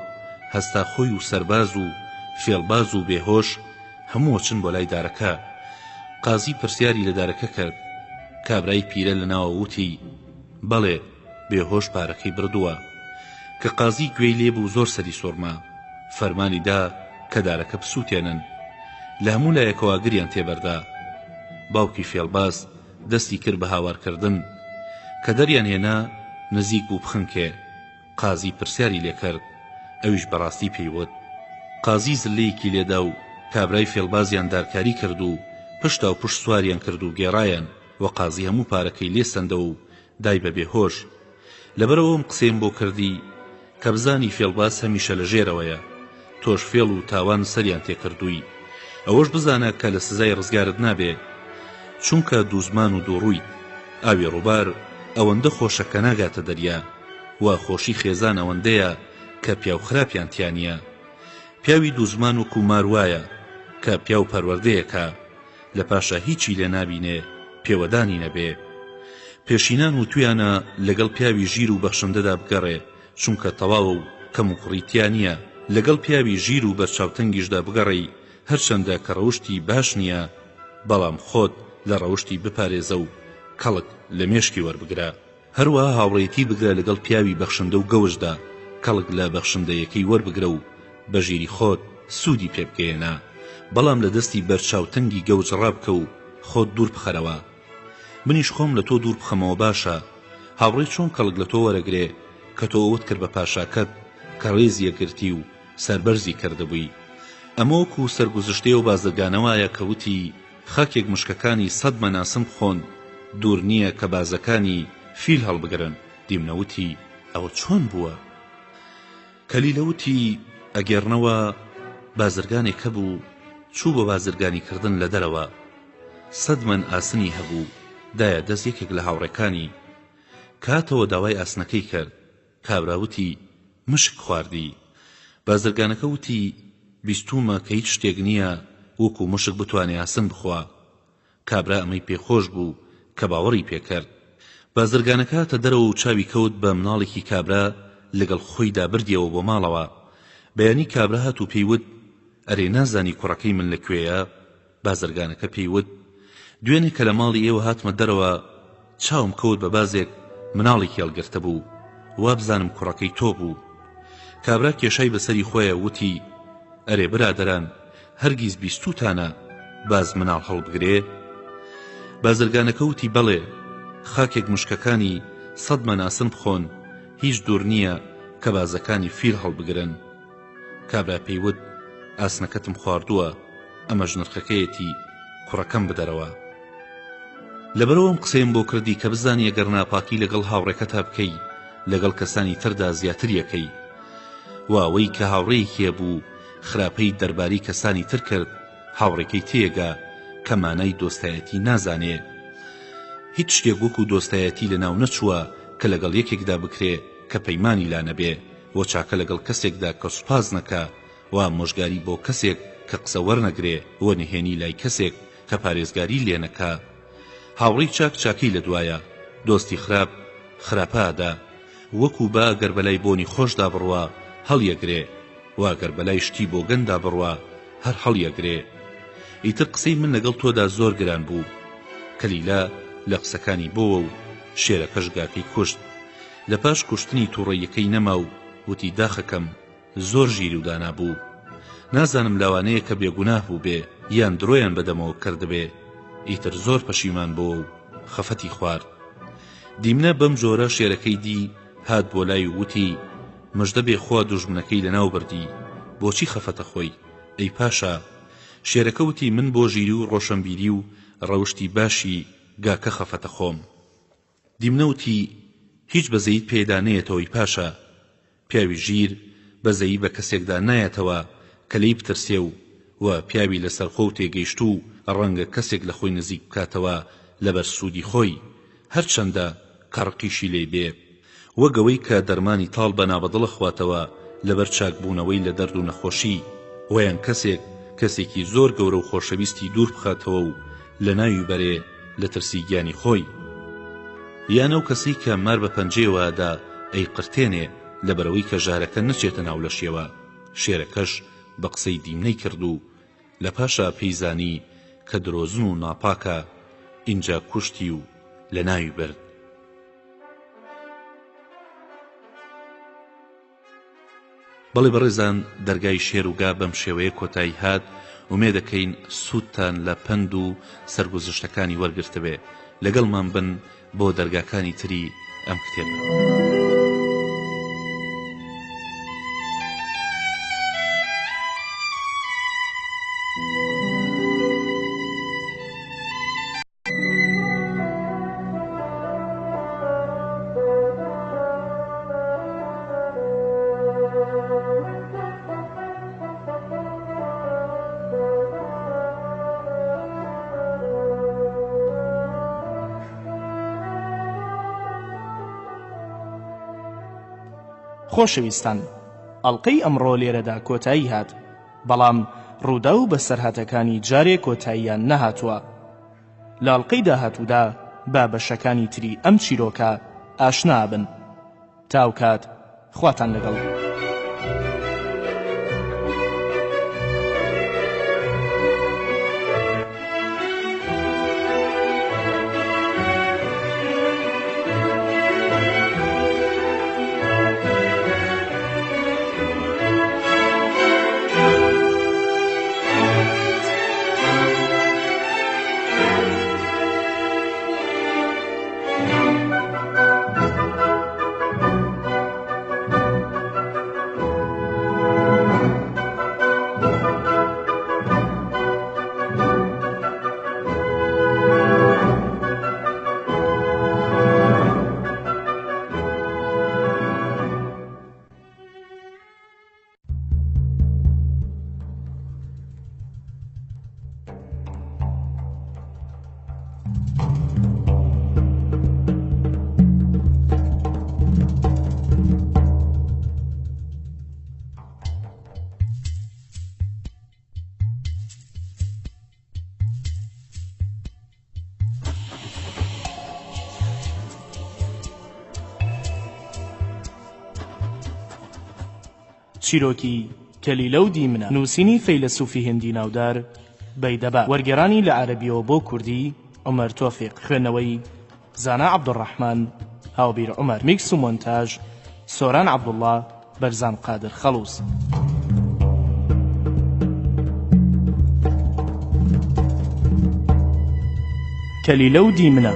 هەستا خۆی و سەرباز و فێڵباز و بێهۆش هەموو چن بۆ لای دارەکە. قازی پرسیاری لە دارەکە کرد. کابرای پیرە لەناوە وتی بەڵێ بێهۆش پارەکەی بردووە. کە قازی گوێی لێبوو زۆر سەری سۆڕما، فەرمانی دا کە دارەکە بسووتێنن. لە هەموو لایەکەوە گریان تێبەردا. باوکی فێڵباز دەستی کرد بە هاوارکردن. کە دەریان هێنا نزیک بوو بخنکێ. قازی پرسیاری لێکرد، ئەویش بەڕاستی پێیوت. قازی زلەیەکی لێدا و کابرای فێڵبازیان دارکاری کرد و پشتا و پشت سواریان کرد و گێڕایان، و قازی هەموو پارەکەی لێسەندە و دای بە بێهۆش. لەبەرەوەم قسەیم بۆ کردی کە بزانی فێڵباز هەمیشە لە ژێرەوەیە، تۆش فێڵ و تاوان سەریان تێکردووی، ئەوەش بزانە کە لە سزای ڕزگارت نابێ، چونکە دووزمان و دووڕووی. ئاوی ڕووبار ئەوەندە خۆشە کە ناگاتە دەریا، وا خۆشی خێزان ئەوەندەیە کە پیاو خراپیان تیانە. پیاوی دووزمان وەکو ماروایە کە پیاو پەروەردەیەکە، لە پاشە هیچی لێ نابینێ پێوەدانی نەبێ. پێشینان و تویانە لەگەڵ پیاوی ژیر و بەخشندەدا بگەڕێ، چونکە تەواو و کەم و کوڕیتیان نییە. لەگەڵ پیاوی ژیر و بەرچاوتەنگیشدا بگەڕی، هەرچەندە کە ڕەوشتی باش نییە، بەڵام خۆت لە ڕەوشتی بپارێزە و کەڵک لە مێشکی وەربگرە. هەروەها هاوڕێیەتی بگرە لەگەڵ پیاوی بەخشندە و گەوژدا، کەڵک لە بەخشندەیەکەی وەربگرە و بە ژیری خۆت سوودی پێ بکەێنە، بەڵام لە دەستی بەرچاوتەنگی گەوج ڕابکە و خۆت دوور بخەرەوە. منیش خۆم لە تۆ دوور بخەمەوە باشە. هاوڕێ چۆن کەڵک لە تۆ وەرەگرێ کە تۆ ئەوت کرد بە پاشاکەت کە ڕێزی یەکردی و سەربەرزی کردبووی. ئەمە وەکو سەرگوزشتەیە و بازرگانەوەیە کە وتی خاکێک مشکەکانی 100 مەناسم خۆن دوور نییە کە بازەکانی فیل هەڵبگرن. دیمنەوتی ئەوە چۆن بووە؟ کەلیلەوتی ئەگەڕنەوە بازرگانێک هەبوو، چوو بە بازرگانی کردن لە دەرەوە. 100 من ئاسنی هەبوو، دایە دەست یەکێک لە هاوڕێکانی کاتەوە داوای ئاسنەکەی کرد. کابراوتی مشک خواردی. بازرگانەکە وتی بیستومە کە هیچ شتێک نییە وەکو مشک بتوانێ ئاسن بخوا. کابرا ئەمەی پێخۆش بوو کە باوەڕی پێکرد. بازرگانەکە تە دەرەوە و چاوی کەوت بە مناڵێکی کابرا لەگەڵ خۆیدا بردیەوە بۆ ماڵەوە. بەیانی کابرا هات و پێیوت ئەرێ نازانی کوڕەکەی من لەکوێیە؟ بازرگانەکە پێیوت دوێنێ کە لە ماڵی ئێوە هاتمە دەرەوە چاوم کەوت بە بازێک مناڵێکی هەڵگرتە بوو، وا بزانم کوڕەکەی تۆ بوو. کابرا کێشای بەسەری خۆیە وتی ئەرێ برادەران، هەرگیز بیستوتانە باز مناڵ هەڵبگرێ؟ بازرگانەکە وتی بەڵێ، خاکێک مشکەکانی 100 مەناسن بخۆن، هیچ دوور نییە کە بازەکانی فیل هەڵبگرن. کابرا پێیوت ئاسنەکەتم خواردووە، ئەمە ژنرخەکەیەتی، کوڕەکەم بدەرەوە. لەبەرەوەم قسەیم بۆ کردی کە بزانی ئەگەر ناپاکی لەگەڵ هاوڕێکەتا بکەی لەگەڵ کەسانی تردا زیاتر یەکەی. واوەی کە هاوڕێیەکیە بوو خراپەی دەربارەی کەسانی تر کرد، هاوڕێکەی تێگا کە مانای دۆستایەتی نازانێ. هیچ شتێک وەکو دۆستایەتی لەناو نەچووە کە لەگەڵ یەکێکدا بکرێ کە پەیمانی لا نەبێ، وە چاکە لەگەڵ کەسێکدا کە سوپاز نەکا، وا مۆژگاری بۆ کەسێک کە قسە وەرنەگرێ، وە نهێنی لای کەسێک کە پارێزگاری لێ نەکا. هاوڕێی چاک چاکەی لەدوایە، دۆستی خراپ خراپەدا. وەکو با گەر بەلای بۆنی خۆشدا بڕوا هەڵیەگرێ، وا گەر بەلای شتی بۆ گەندا بڕوا هەر هەڵیەگرێ. ئیتر قسەی من لەگەڵ تۆدا زۆر گران بوو. کەلیلا لە قسەکانی بۆوە و شێرەکەش گاکەی کوشت. لە پاش کوشتنی تووڕەیەکەی نەما و وتی داخەکەم زۆر ژیری و دانا بوو، نازانم لاوانەیە کە بێگوناه بوو بێ یان درۆیان بەدەمەوە کردبێ. ئیتر زۆر پەشیمان بۆ و خەفەتی خوارد. دیمنە بەم جۆرە شێرەکەی دی هات بۆ لای وتی مژدە بێ خوا دوژمنەکەی لەناو بردی، بۆچی خەفەتە خۆی؟ ئەی پاشا، شێرەکە وتی من بۆ ژیری و ڕۆشنبیری و ڕەوشتی باشی گاکە خەفەتە خۆم. دیمنە وتی هیچ بەزەیت پێدا نەیەتەوەی پاشا، پیاوی ژیر بەزەیی بە کەسێکدا نایەتەوە کە لی بترسێ و پیاوی لەسەر خۆ تێگەیشت و ڕەنگە کەسێک لە خۆی نزیک بکاتەوە لەبەر سوودی خۆی، هەرچەندە کەڕقیشی لێ بێ، وەگەوەی کە دەرمانی تاڵ بە نابەدڵە خواتەوە لەبەر چاکبوونەوەی لە دەرد و نەخۆشی، ویان کەسێکی زۆر گەورە و خۆشەویستی دوور بخاتەوە و لە ناوی بەرێ لە ترسی گیانی خۆی، یانە و کەسی کە مار بە پەنجەیەوەدا ئەی قرتێنێ لەبەرەوەی کە ژارەکە نەچێتە ناو لەشیەوە. شێرەکەش بە قسەی دیمنەی کرد و لە پاشا پەیزانی کە درۆزن و ناپاکە ئینجا کوشتی و لە ناوی برد. بەڵێ بەڕێزان، دەرگای شێروگا بەم شێوەیە کۆتایی هات. ومێ دەکەین سوودتان لە پند و سەرگوزشتەکانی وەرگرتبێ. لەگەڵمان بن بۆ دەرگاکانی تری ئەم کتێبە. خۆشەویستان، ئەڵقەی ئەمڕۆ لێرەدا کۆتایی هات، بەڵام ڕوودا و بەسەرهاتەکانی جارێک کۆتاییان نەهاتووە. لە ئەڵقەی داهاتوودا با بەشەکانی تری ئەم چیرۆکە ئاشنا بن. تاو کات خواتان لەگەڵ. چیرۆکی کەلیلە و دیمنە نووسینی فەیلسوفی هندی ناودار بەیدەبا وەرگێڕانی لە عەرەبیەوە بۆ کوردی عومەر تۆفیق خوێندنەوەی زانا عەبدوڕەحمان هاوبیر عومەر میکس و مۆنتاژ سۆران عەبدوڵڵا بەرزان قادر خەڵووس کەلیلە و دیمنە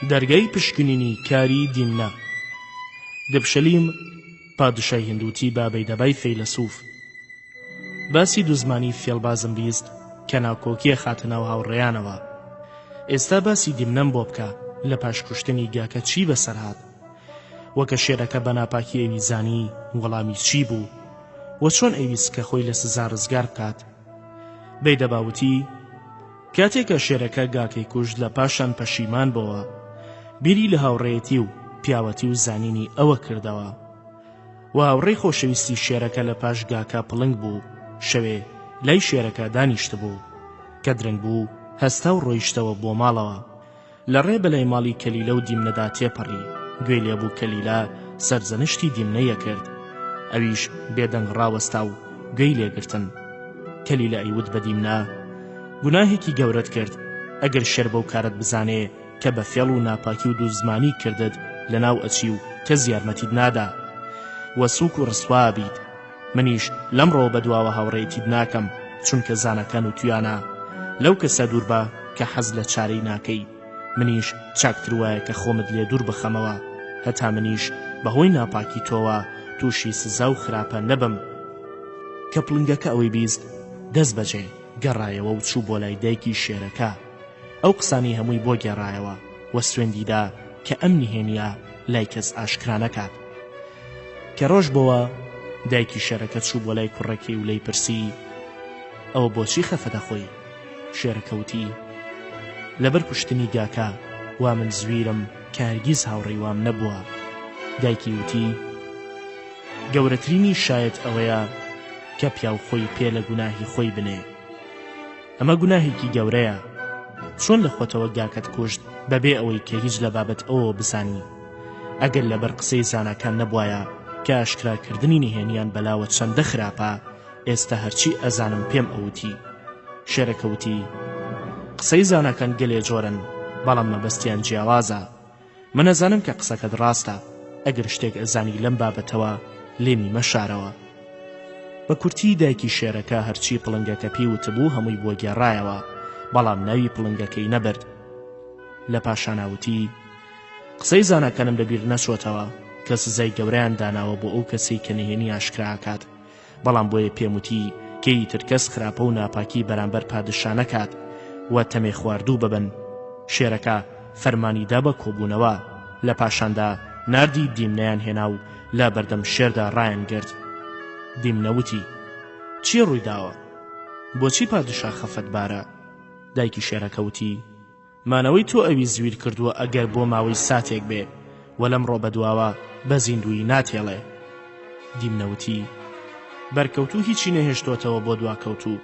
دەرگای پشکنینی کاری دیمنە دەبشەلیم پادشای هندوتی با بەیدەبای فەیلسوف باسی دوزمانی فێڵبازم بیست کە ناوکۆکیە خاتە ناو هاوڕێیانەوە ئێستا باسی دیمنەم بۆ بکە لە پاشکوشتنی گاکە چی بەسەرهات وەکە شێرەکە بە ناپاکی ئەوی زانی وەڵامی چی بوو و چۆن ئەویست کە خۆی لە سزا ڕزگار بکات بەیدەباوتی کاتێکە شێرەکە گاکەی کوژت لە پاشان پەشیمان بۆەوە بیری لە هاوڕێیەتی و پیاوەتی و زانینی ئەوە کردەوە و هاوڕێی خۆشەویستی شێرەکە لە پاش گاکە پڵنگ بوو شەوێ لای شێرەکە دانیشت بوو کە درنگ بوو هەستا و ڕۆیشتەوە بۆ ماڵەوە لە ڕێ بەلای ماڵی کەلیلە و دیمنەدا تێپەڕی گوێ لێبوو کەلیلە سەرزەنشتی دیمنەیە کرد ئەویش بێدەنگ ڕاوەستا و گوێی لێگرتن کەلیلە ئەیوت بە دیمنە گوناهێکی گەورەت کرد ئەگەر شێر بەو کارت بزانێ کە بە فێڵ و ناپاکی و دووزمانی کردت لەناو ئەچی و کەس یارمەتیت نادا وە سووک و ڕسوا بیت منیش لەمڕۆ بەدواوە هاوڕێیەتیت ناکەم چونکە زانەکان و تویانە لەو کەسە دوور بە کە حەز لە چارەی ناکەی منیش چاکتر وایە کە خۆمت لێ دوور بخەمەوە هەتا منیش بەهۆی ناپاکی تۆوە تووشی سزا و خراپە نەبم کە پڵنگەکە ئەوەی بیست دەست بەجێ گەڕایەوە و چوو بۆ لای دایکی شێرەکە ئەو قسانی هەمووی بۆ گێڕایەوە وە سوێندیدا کە ئەمنی هێنیە لای کەس ئاشکرا نەکات کە ڕۆژ بۆوە دایکی شێرەکە چوو بۆ لای کوڕەکەی و لەی پرسی ئەوە بۆچی خەفەتە خۆی شێرەکەوتی لەبەر کوشتنی گاکە وا من زویرم کە هەرگیز هاوڕێی وام نەبووە دایکی وتی گەورەترینی شایەت ئەوەیە کە پیاو خۆی پێ لە گوناهی خۆی بنێ ئەمە گوناهێکی گەورەیە چۆن لە خۆتەوە گاکەت کوشت بەبێ ئەوەی کە هیچ لە بابەت ئەوە بزانی ئەگەر لەبەر قسەی زانەکان نەبوایە کە ئاشکراکردنی نهێنیان بەلاوە چەندە خراپە ئێستا هەرچی ئەزانم پێم ئەوتی شێرەکەوتی قسەی زانەکان گەلێ جۆرن بەڵام مەبەستیان جیاوازە من ئەزانم کە قسەکەت ڕاستە ئەگەر شتێک ئەزانی لەم بابەتەوە لێمی مەشارەوە بە کورتی دایکی شێرەکە هەرچی پڵنگەکە پێی وتبوو هەمووی بۆ گێڕایەوە بەڵام ناوی پڵنگەکەی نەبرد لە پاشاناوتی قسەی زانەکانم لەبیر نەچۆتەوە کە سزای گەورەیان داناوە بۆ ئەو کەسەی کە نهێنی ئاشکراکات بەڵام بۆیە پێم وتی کە ئیتر کەس خراپە و ناپاکی بەرامبەر پادشا نەکات وە تەمێ خواردوو ببن شێرەکە فەرمانیدا بە کۆبوونەوە لە پاشاندا ناردی دیمنەیان هێنا و لا بەردەم شێردا ڕایان گرت دیمنەوتی چی ڕوویداوە بۆچی پادشا خەفەتبارە دایکی شێرەکەوتی مانەوەی تۆ ئەوی زویر کردووە ئەگەر بۆ ماوەی ساتێک بێ وە لەمڕۆ بەدواوە بە زیندوی ناتێڵێ دیمنەوتی بەرکەوتوو هیچی نەهێشتۆتەوە بۆ دواکەوتوو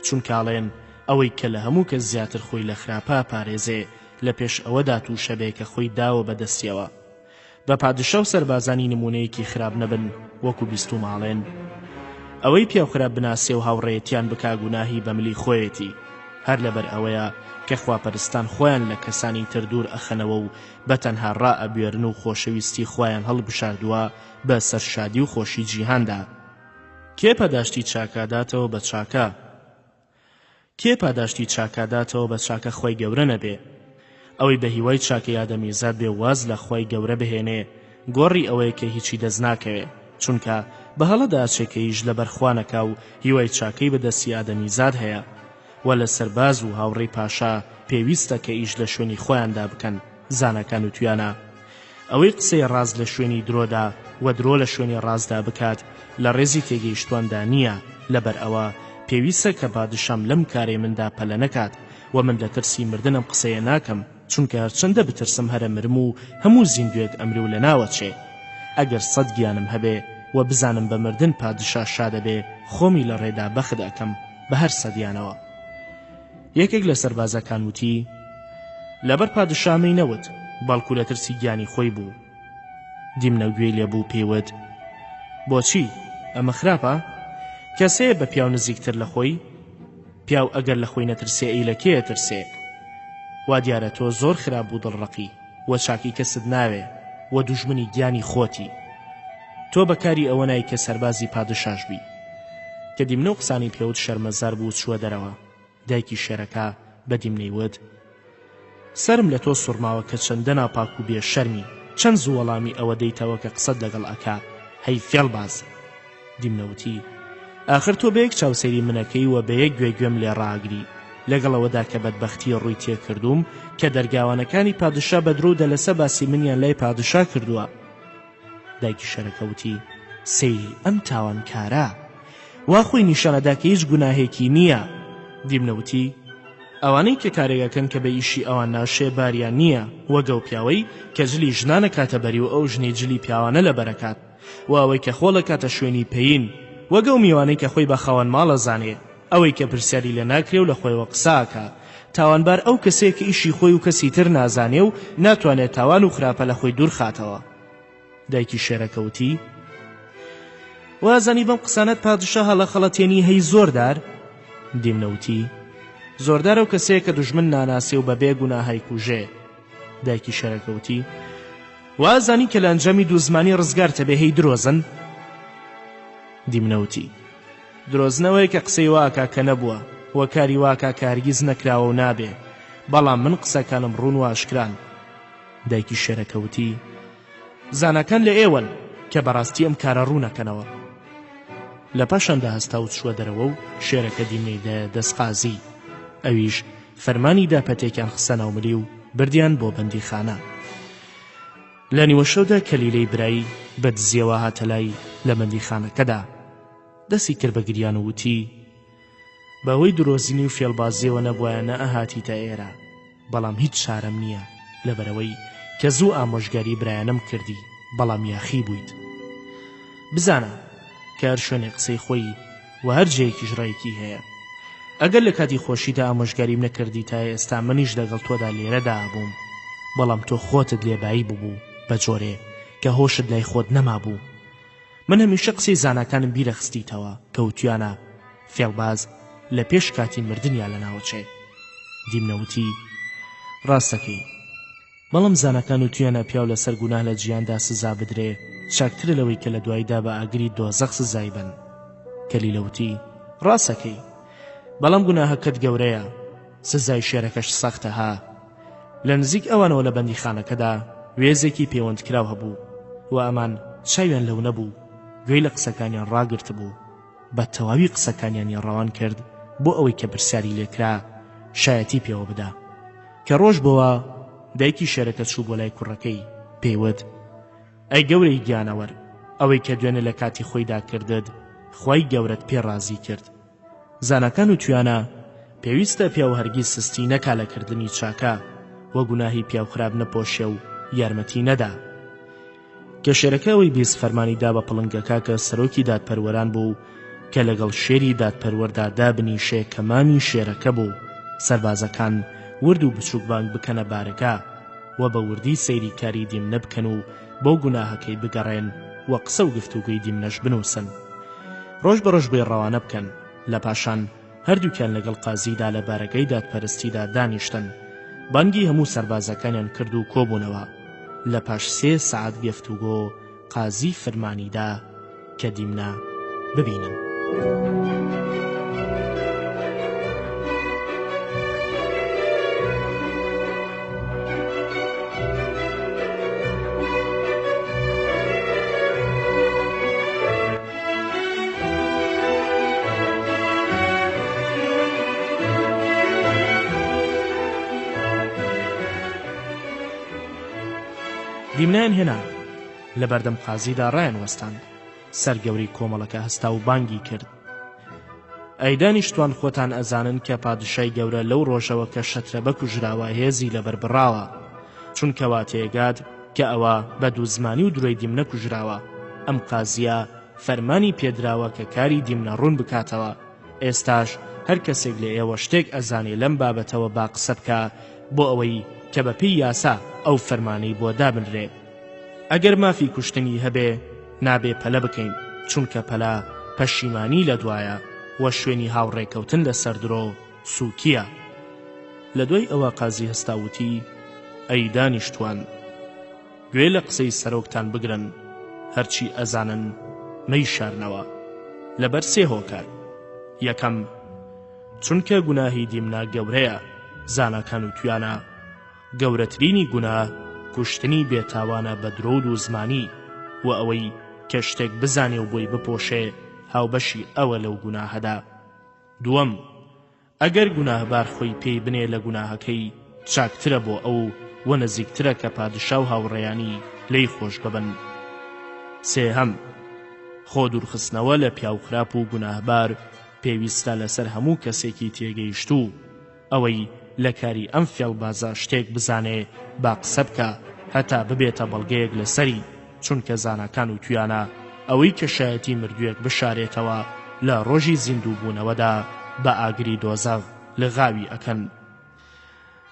چونکاڵێن ئەوەی کە لە هەموو کەس زیاتر خۆی لە خراپە پارێزێ لە پێش ئەوەدا تووشە بێ کە خۆی داوە بەدەستیەوە بە پادشا و سەربازانی نمونەیەکی خراپ نەبن وەکو بیست و ماڵێن ئەوەی پیاو خراپ بناسێ و هاوڕێیەتیان بکا گوناهی بەملی خۆیەتی هەر لەبەر ئەوەیە کە خواپەرستان خۆیان لە کەسانی تر دوور ئەخەنەوە و بەتەنها ڕائەبوێرن و خۆشەویستی خۆیان هەڵبشاردووە بە سەرشادی و خۆشی جیهاندا کێ پاداشتی چاکاداتەوە بە چاکە کێ پاداشتی چاکاداتەوە بە چاکە خۆی گەورە نەبێ ئەوەی بە هیوای چاکەی ئادەمیزاد بێ واز لە خۆی گەورە بهێنێ گۆڕی ئەوەیە کە هیچی دەست ناکەوێ چونکە بە هەڵەدا چێکەیش لە بەرخوانەکە و هیوای چاکەی بەدەستی ئادەمیزاد هەیە و لە سەرباز و هاوڕێی پاشا پێویستە کە ئیش لە شوێنی خۆیاندا بکەن زانەکان و تویانە ئەوەی قسەی ڕاز لە شوێنی درۆدا و درۆ لە شوێنی ڕازدا بکات لە ڕێزی تێگەیشتواندا نییە، لەبەر ئەوە پێویستە کە پادشام لەم کارێ مندا پەلە نەکات و من لە ترسی مردنم قسەیە ناکەم، چونکە هەرچەندە بترسم هەرە مرم و هەموو زیندوێک ئەمری و لە ناوەچێ. ئەگەر 100 گیانم هەبێ و بزانم بە مردن پادشا شادەبێ، خۆمی لە ڕێدا بەخت ئەکەم بە هەر 100یانەوە. یەکێک لە سەربازەکان وتی: لەبەر پادشامی نەوت، بەڵکو لە ترسی گیانی خۆی بوو. دیمنە گوێی لێبوو پێوت: بۆچی؟ ئەمە خراپە؟ کەسەیە بە پیاو نزیکتر لە خۆی؟ پیاو ئەگەر لە خۆی نەترسێ ئەی لە کێیە ترسێ؟ وا دیارە تۆ زۆر خراپ بوو دڵڕەقی وە چاکی کەست ناوێ وە دوژمنی گیانی خۆتی. تۆ بەکاری ئەوە نای کە سەربازی پادشاش بی. کە دیمنە و قسانی پێوت شەرمەزار بوو چووە دەرەوە. دایکی شێرەکە بە دیمنەی وت: سرم لە تۆ سوڕماوە کە چەندە ناپاک و بێ شەرمی، چەند زوو وەڵامی ئەوە دەیتەوە کە قسەت لەگەڵ ئەکا، هەی فێڵباز. دیمنەوتی: ئاخر تۆ بە یەک چاوسەری منەکەی وە بە یەک گوێم لێ ڕاگری، لەگەڵەوەدا کە بەدبەختی ڕووی تێکردوم کە دەرگاوانەکانی پادشا بەدرۆ دەلەسە باسی منیان لای پادشا کردووە. دایکی شەرەکەوتی: سەیری ئەم تاوانکارە، وا خۆی نیشانەدا کە هیچ گوناهێکی نییە. دیمنەوتی: ئەوانەی کە کارێگەکەن کە بە ئیشی ئەوان ناشێ باریان نییە، وەگە و پیاوەی کە جلی ژنانە کاتە بەری و ئەو ژنی جلی پیاوانە لە بەرەکات، و ئەوەی کە خۆڵە کاتە شوێنی پێین، وەگە و میوانەی کە خۆی بە خاوەن ماڵە زانێ، ئەوەی کە پرسیاری لە ناکرێ و لە خۆیەوە قساکە. تاوانبار ئەو کەسێک کە ئیشی خۆی و کەسی تر نازانێ و ناتوانێت تاوان و خراپە لە خۆی دوور خاتەوە. دایکی شێرەکەوتی: وازانی بەم قسانەت پادشا هەڵە خەڵەتێنی هەی زۆردار؟ دیمنەوتی: زۆردار ئەو کەسەیە کە دوژمن ناناسێ و بە بێگوناهی کوژێ. دایکی شێرەکەوتی: وازانی کە لە ئەنجامی دوو زمانی ڕزگار تەبێ هەی درۆزن؟ دیمنەوتی: درۆزنەوەی کە قسەی واکە کە نەبووە، وە کاری واکە کە هەرگیز نەکراوە و نابێ، بەڵام من قسەکانم ڕوون و ئاشکران. دایکی شێرەکەوتی: زانەکان لە ئێوەن کە بەڕاستی ئەم کارە ڕوونەکەنەوە. لە پاشاندا هەستا و چووە دەرەوە و شێرەکە دیمەیدا دەستقازی. ئەویش فەرمانی دا پەتێکیان خستە ناو ملی و بردیان بۆ بەندیخانە. لە نیوە شەودا کەلیلەی برایی بەدزیەوە هاتە لای لە بەندیخانەکەدا. دەستی کرد بە گریان و وتی: بەهۆی درۆزینی و فێڵبازیەوە نەبوایە ئەهاتیتە ئێرە، بەڵام هیچ شارەم نییە لەبەرەوەی کە زوو ئامۆژگاری برایەنم کردی، بەڵام یاخی بوویت. بزانە کە هەر شوێنێ قسەی خۆی و هەر جەیەکیش ڕێیەکی هەیە. ئەگەر لە کاتی خۆشیدا ئامۆژگاریم نەکردی تا ئێستا منیش لەگەڵ تۆدا لێرەدا بووم، بەڵام تۆ خۆتت لێبایی بوو بە جۆرێ کە هۆشت لای خۆت نەما بوو. من هەمیشە قسەی زانەکانم بیرەخستیتەوە کە وتیانە فێڵباز لە پێش کاتی مردنیا لە ناوچێ. دیمنەوتی: ڕاستەکەی، بەڵام زانەکان وتیانە پیاو لەسەر گوناه لە جیاندا سزا بدرێ چاکترە لەوەی کە لە دوایدا بە ئاگری دۆزەخ سزای بن. کەلیلەوتی: ڕاستەکەی، بەڵام گوناهەکەت گەورەیە، سزای شێرەکەش سەختە ها. لە نزیک ئەوانەوە لە بەندیخانەکەدا وێزێکی پەیوەندکراو هەبوو و ئەمان چاویان لەو نەبوو، گوێی لە قسەکانیان ڕاگرت بوو. بە تەواوی قسەکانیانی ڕەوان کرد بۆ ئەوەی کە پرسیاری لێکرا شایەتی پێوە بدا. کە ڕۆژ بۆوە دایکی شێرەکە چوو بۆ لای کوڕەکەی، پێیوت: ئەی گەورەی گیانەوەر، ئەوەی کە دوێنێ لە کاتی خۆیدا کردت، خوای گەورەت پێ ڕازی کرد. زانەکان وتیانە پێویستە پیاو هەرگیز سستی نەکا لە کردنی چاکە وە گوناهی پیاو خراپ نەپۆشێ و یارمەتی نەدا. کە شێرەکەوەی بیست فەرمانیدا بە پڵنگەکە کە سەرۆکی دادپەروەران بوو کە لەگەڵ شێری دادپەروەردا دابنیشێ کەمانی شێرەکە بوو، سەربازەکان ورد و بچووک بانگ بکەنە بارەکە و بە وردی سەیری کاری دیمنە بکەن و بۆ گوناهەکەی بگەڕێن و قسە و گفتوگوی دیمنەش بنووسن. ڕۆژ بە ڕۆژ بێ ڕەوانە بکەن. لە پاشان هەردووکیان لەگەڵ قازیدا لە بارەکەی دادپەرستیدا دانیشتن. بانگی هەموو سەربازەکانیان کرد و کۆبوونەوە. لە پاش 3 سەعات گفتوگۆ قازی فەرمانیدا کە دیمنە ببینن. دیمنیان هێنا لە بەردەم قازیدا ڕایان وەستاند. سەرگەوری کۆمەڵەکە هەستا و بانگی کرد. ئەی دانیشتوان خۆتان ئەزانن کە پادشای گەورە لەو ڕۆژەوە کە شەترە بەکوژراوە هێزی لەبەر بڕاوە، چونکە وا تێگات کە ئەوە بە دووزمانی و درۆی دیمنە کوژراوە. ئەم قازیە فەرمانی پێدراوە کە کاری دیمنە ڕوون بکاتەوە. ئێستاش هەر کەسێک لە ئێوە شتێک ئەزانێ لەم بابەتەوە با قسە بکە بۆ ئەوەی کە بەپێی یاسا ئەو فەرمانەی بۆ دابنرێ. ئەگەر مافی کوشتنی هەبێ نابێ پەلە بکەین، چونکە پەلە پەشیمانی لە دوایە وە شوێنی هاوڕێکەوتن لە سەردرۆ سووکیە. لە دوای ئەوە قازی هەستاوتی: ئەی دانیشتوان، گوێ لە قسەی سەرۆکتان بگرن، هەرچی ئەزانن مەیشارنەوە لەبەر سێ هۆکار. یەکەم، چونکە گوناهی دیمنا گەورەیە، زانەکان و تویانە گەورەترینی گوناه کوشتنی بێتاوانە بە درۆ و دووزمانی و ئەوەی کە شتێک بزانێ و بۆی بپۆشێ هاوبەشی ئەوە لەو گوناهەدا. دووەم، ئەگەر گوناهبار خۆی پێی بنێ لە گوناهەکەی چاکترە بۆ ئەو و نزیکترە کە پادشا و هاوڕێیانی لی خۆش ببن. سێهەم، خۆ دوورخستنەوە لە پیاوخراپ و گوناهبار پێویستە لەسەر هەموو کەسێکی تێگەیشت و ئەوەی لە کاری ئەم فێڵبازە شتێک بزانێ با قسە بکە هەتا ببێتە بەڵگەیەک لەسەری، چونکە زانەکان و تویانە ئەوەی کە شایەتی مردوویەک بشارێتەوە لە ڕۆژی زیندوو بوونەوەدا بە ئاگری دۆزەغ لە غاوی ئەکەن.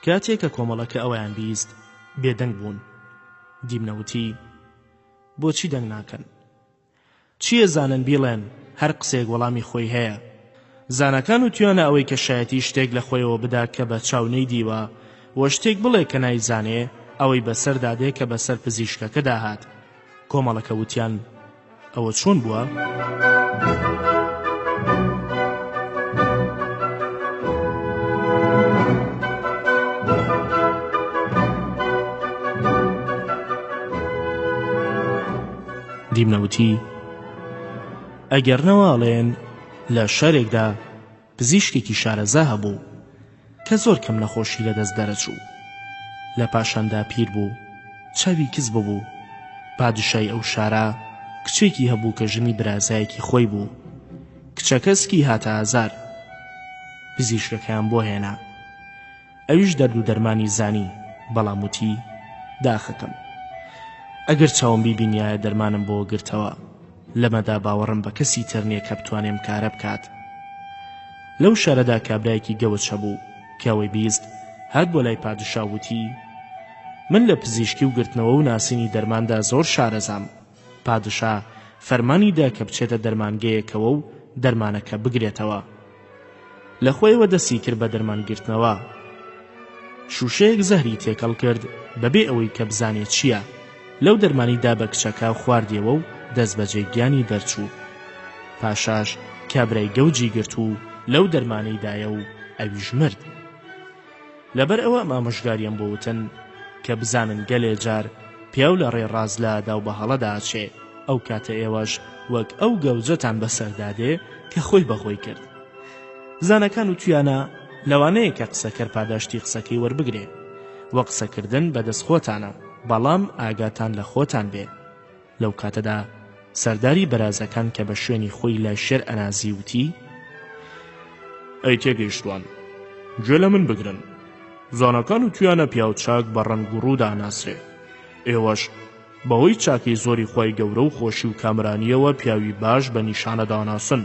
کاتێک کە کۆمەڵەکە ئەوەیان بیست بێدەنگ بوون. دیمنەوتی: بۆچی دەنگ ناکەن؟ چیە زانن بیڵێن؟ هەر قسێک وەڵامی خۆی هەیە. زانەکان و تویانە ئەوەی کە شایەتی شتێک لە خۆیەوە بدا کە بە چاونەی دیوە وە شتێک بڵێ کە نایزانێ ئەوەی بەسەر دادێ کە بەسەر پزیشکەکەدا هات. کۆمەڵەکە وتیان: ئەوە چۆن بووە؟ دیمنەوتی: ئەگەرنەوەڵێن لە شارێکدا پزیشکێکی شارەزا هەبوو کە زۆر کەم نەخۆشی لەدەست دەرەچوو. لە پاشاندا پیر بوو، چاوی کز ببوو. پادشای ئەو شارە کچێکی هەبوو کە ژنی برازایەکی خۆی بوو. کچەکەسکی هاتە ئازار. پزیشکەکەیان بۆ هێنا. ئەویش دەرد و دەرمانی زانی، بەڵام وتی: داخەکەم، ئەگەر چاوم بیبینایە دەرمانم بۆ گرتەوە، لەمەدا باوەڕم بە کەسی تر نییە کە بتوانێم کارە بکات. لەو شارەدا کابرایەکی گەوچ هەبوو کە ئەوەی بیست هات بۆ لای پادشا وتی: من لە پزیشکی و گرتنەوە و ناسینی دەرماندا زۆر شارەزام. پادشا فەرمانیدا کە بچێتە دەرمانگەیەکەوە و دەرمانەکە بگرێتەوە. لە خۆیەوە دەستی کرد بە دەرمانگرتنەوە. شوشەیەک زەهری تێکەڵ کرد بەبێ ئەوەی کە بزانێت چییە. لەو دەرمانیدا بە کچەکە خواردیەوە و دەست بەجێ گیانی دەرچوو. پاشاش کابرای گەوجی گرت و لەو دەرمانەیدایە و ئەویش مرد. لەبەر ئەوە ئامۆژگاریان بۆ وتن کە بزانن گەلێ جار پیاو لە ڕێڕاز لەدا و بە هەڵەدا ئاچێ، ئەو کاتە ئێوەش وەک ئەو گەوجەتان بەسەردادێ کە خۆی بەخۆی کرد. زانەکان و تویانە لەوانەیە کە قسەکەر پاداشتی قسەکەی وەربگرێ، وە قسەکردن بەدەست خۆتانە، بەڵام ئاگاتان لە خۆتان بێ. لەو کاتەدا سەرداری بەرازەکان کە بە شوێنی خۆی لە شێر ئەنازی وتی: ئەی تێگەیشتوان، گوێ لە من بگرن. زانەکان و تویانە پیاو چاک بە ڕەنگ و ڕوودا ناسرێ. ئێوەش بەهۆی چاکی زۆری خۆی گەورە و خۆشی و کامرانیەوە پیاوی باش بە نیشانە داناسن.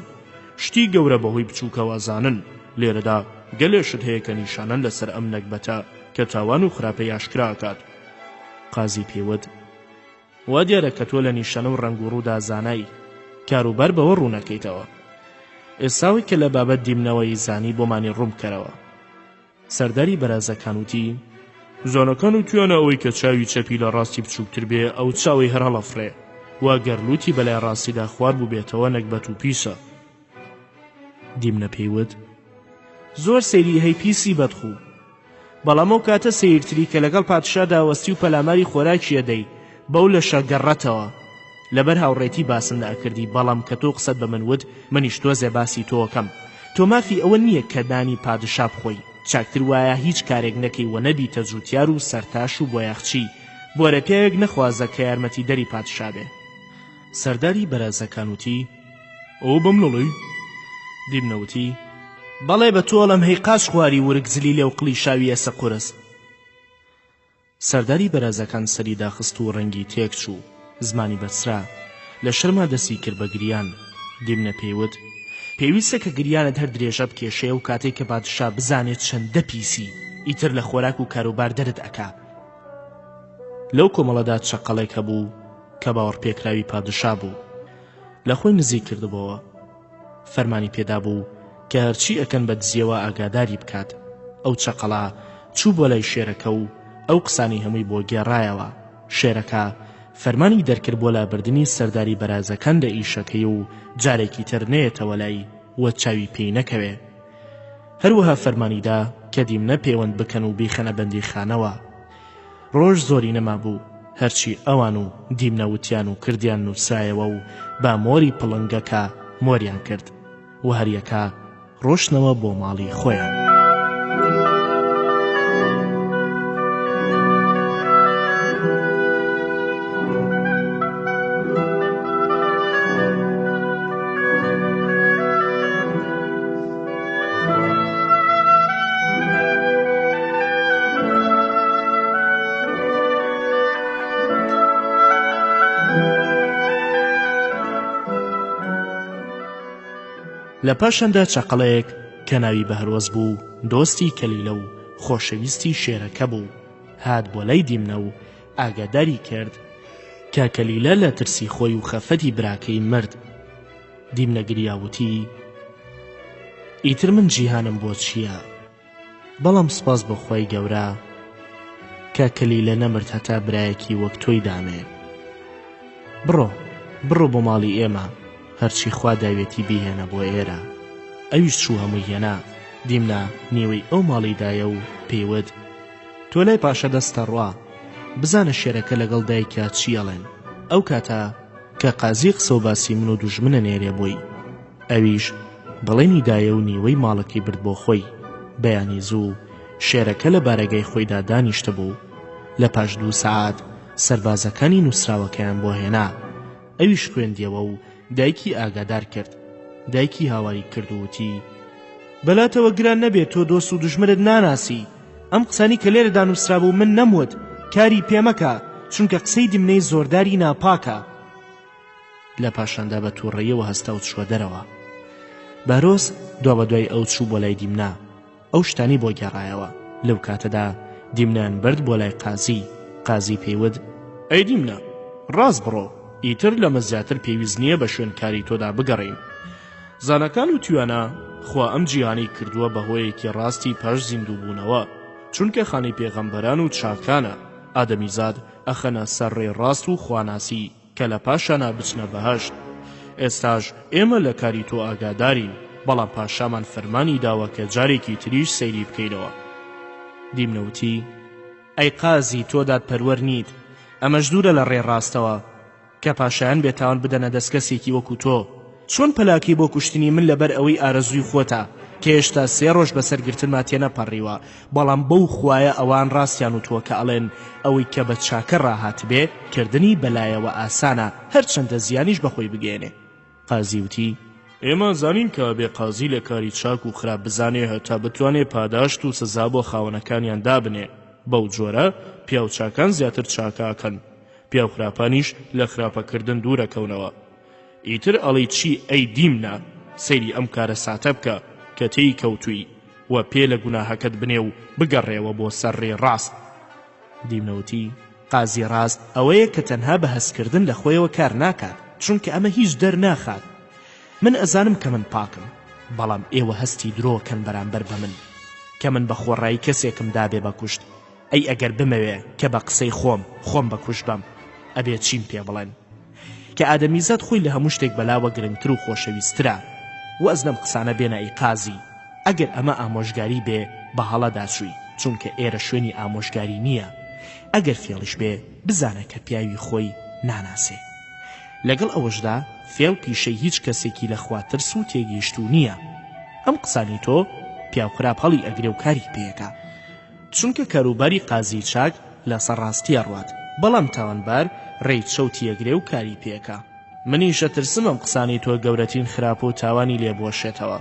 شتی گەورە بەهۆی بچووکەوە زانن. لێرەدا گەلێشت هەیە کە نیشانەن لەسەر ئەم نەکبەتە کە تاوان و خراپەی ئاشکرا ئەکات. قازی پێوت: وا دیارە کە تۆ لە نیشانە و ڕەنگ و ڕوودا زانایی، کاروبار بەوە ڕوونەکەیتەوە. ئێستاوی کە لە بابەت دیمنەوەی زانی بۆمانی ڕوون بکەرەوە. سەرداری بەرازەکان وتی: زانەکان و تویانە ئەوەی کە چاوی چەپی لە ڕاستی بچووکتر بێ ئەو چاوی هەر هەڵەفڕێ، وا گەرلوتی بەلای ڕاستیدا خوار بوو بێتەوە نەکبەت و پیسە. دیمنە پێیوت: زۆر سەیری هەی پیسی بەدخوو، بەڵام ئەو کاتە سەیرتری کە لەگەڵ پادشادا وەستی و پەلاماری خۆراکیە دەی بەو لە شەگەڕەتەوە. لەبەر هاوڕێتی باسن ئەکردی، بەڵام کە تۆ قسەت بە من وت منیش تۆزێ باسی تۆکەم. تۆ مافی ئەوە نییە کە دانی پادشا بخۆی، چاکتر وایە هیچ کارێک نەکەی و نەبیتە جوتیار و سەرتاش و بۆیاخچی، بۆرە پێوێک نەخوازە کە یارمەتی دەری پادشا بێ. سەرداری بەرازەکان وتی ئەو بەم نەڵێ دیمنەوتی بەڵێ بە تۆڵم هەی قاش خواری ورگزلی لێو قڵی شاوی ئێسە قورس. سەرداری بەرازەکان سەری داخست و ڕەنگی تێک چوو، زمانی بەسرا لە شەرما دەستی کرد بە گریان. دیمنە پێیوت پێویستە کە گریانت هەر درێژە بکێشێ و کاتێک کە پادشا بزانێت چەندە پیسی ئیتر لە خۆراک و کاروبار دەرت ئەکا. لەو کۆمەڵەدا چەقەڵێک هەبوو کە باوەڕ پێکراوی پادشا بوو، لە خۆی نزیک کردبەوە. فەرمانی پێدا بوو کە هەرچی ئەکەن بە دزیەوە ئاگاداری بکات. ئەو چەقەڵا چوو بۆ لای شێرەکە و ئەو قسانی هەمووی بۆ گێڕایەوە. شێرەکە فەرمانی دەرکرد بۆ لابردنی سەرداری بەرازەکان لە ئیشەکەی و جارێکی تر نێتەوە لای وە چاوی پێی نەکەوێ. هەروەها فەرمانیدا کە دیمنە پەیوەند بکەن و بیخەنە بەندیخانەوە. ڕۆژ زۆری نەما بوو، هەرچی ئەوان و دیمنە وتیان و کردیان نووسایەوە و با مۆری پڵنگەکە مۆریان کرد و هەریەکە ڕۆشنەوە بۆ ماڵی خۆیان. لە پاشاندا چەقەڵەیەک کە ناوی بەهرۆز بوو، دۆستی کەلیلە و خۆشەویستی شێرەکە بوو، هات بۆ لای دیمنە و ئاگاداری کرد کە کەلیلە لە ترسی خۆی و خەفەتی براکەی مرد. دیمنە گریاوتی ئیتر من جیهانم بۆ چییە؟ بەڵام سپاس بە خۆی گەورە کە کەلیلە نەمرد هەتا برایەکی وەک تۆی دامێ. بڕۆ بۆ ماڵی ئێمە، هەرچی خوا داوێتی بیهێنە بۆ ئێرە. ئەویش چوو هەمووی هێنا. دیمنە نیوەی ئەو ماڵیدایە و پێیوت تۆ لای پاشە دەستە ڕوا، بزانە شێرەکە لەگەڵ دایکە چیەڵێن. ئەو کاتە کە قازی قسە و باسی من و دوژمنە نێرێ بووی. ئەویش بەڵێنی دایە و نیوەی ماڵەکەی برد بۆ خۆی. بەیانی زوو شێرەکە لە بارەگای خۆیدا دانیشتە بوو. لە پاش 2 سەعات سەربازەکانی نووسراوەکەیان بۆ هێنا. ئەویش خوێندیەوە و دایکی ئاگادار کرد. دایکی هاواری کرد و وتی بەلاتەوە گران نەبێت تۆ دۆست و دوژمنت ناناسی. ئەم قسانی کە لێرەدا نووسرا بوو من نەموت، کاری پێمەکە، چونکە قسەی دیمنەی زۆرداری ناپاکە. لە پاشاندا بە تووڕەیەوە هەستا و چووە دەرەوە. بارۆس دوا بە دوای ئەو چوو بۆ لای دیمنە. ئەو شتانی بۆ گێڕایەوە. لەو کاتەدا دیمنان برد بۆ لای قازی. قازی پێیوت ئەی دیمنە، ڕاست بڕۆ، ئیتر لەمە زیاتر پێویست نییە بە شوێنکاری تۆدا بگەڕین. زانەکان و توانە خوا ئەم جیهانی کردووە بەهۆیەکی ڕاستی پاش زیندوو بوونەوە، چونکە خانەی پێغەمبەران و چاکانە. ئادەمیزاد ئەخەنە سەر ڕێ ڕاست و خواناسی کە لە پاشانە بچنە بەهەشت. ئێستاش ئێمە لە کاری تۆ ئاگادارین، بەڵام پاشامان فەرمانی داوە کە جارێکی تریش سەیری بکەینەوە. دیمنەوتی ئەی قازی تۆ دادپەروەر نیت، ئەمەش دوورە لە ڕێ ڕاستەوە کە پاشایان بێتاوان بدەنە دەست کەسێکی وەکو تۆ. چۆن پەلاکی بۆ کوشتنی من لەبەر ئەوەی ئارەزووی خۆتە کە هێشتا 3 ڕۆژ بەسەرگرتنما تێنەپەڕیوە، بەڵام بەو خوایە ئەوان ڕاستیان و تۆ کە ئەڵێن ئەوەی کە بە چاکە ڕاهات بێ کردنی بەلایەوە ئاسانە، هەرچەندە زیانیش بەخۆی بگێنێ. قازی وتی ئێمە زانین کە بێ قازی لە کاری چاک و خراپ بزانێ هەتا بتوانێ پاداشت و سزا بۆ خاوەنەکانیان دابنێ. بەو جۆرە پیا و چاکان زیاتر چاکاکەن، پیا و خراپانیش لە خراپەکردن دوورەکەونەوە. ئیتر ئەڵی چی ئەی دیمنە، سەیری ئەم کارە ساتە بکە کە تێی کەوتووی و پێ لە گوناهەکەت بنێ و بگەڕێەوە بۆ سەر ڕێ ڕاست. دیمنەوتی قازی ڕاست ئەوەیە کە تەنها بە هەستکردن لە خۆیەوە کار ناکات، چونکە ئەمە هیچ دەرناخات. من ئەزانم کە من پاکم، بەڵام ئێوە هەستی درۆکەن بەرامبەر بە من کە من بە خۆڕایی کەسێکم دابێ بەکوشت. ئەی ئەگەر بمەوێ کە بە قسەی خۆم بەکوشت بم، ئەبێ چیم پێ بڵێن کە ئادەمیزاد خۆی لە هەموو شتێک بەلاوە گرنگتر و خۆشەویسترە. و ئەزنەم قسانە بێنە ئەی قازی، ئەگەر ئەمە ئامۆژگاری بێ بە هەڵەدا چووی، چونکە ئێرە شوێنی ئامۆژگاری نییە. ئەگەر فێڵش بێ بزانە کە پیاوی خۆی ناناسێ. لەگەڵ ئەوەشدا فێڵ پیشەی هیچ کەسێکی لە خواترس و تێگەیشتو نییە. ئەم قسانی تۆ پیاو خراپ هەڵی ئەگرێ و کاری پێیەکە، چونکە کاروباری قازی چاک لە سەرڕاستیە ڕوات، بەڵام تاوانبار ڕێی چەوتی ئەگرێ و کاری پێیەکە. منیشە ترسم ئەم قسانی تۆ گەورەترین خراپە و تاوانی لێبوەشێتەوە.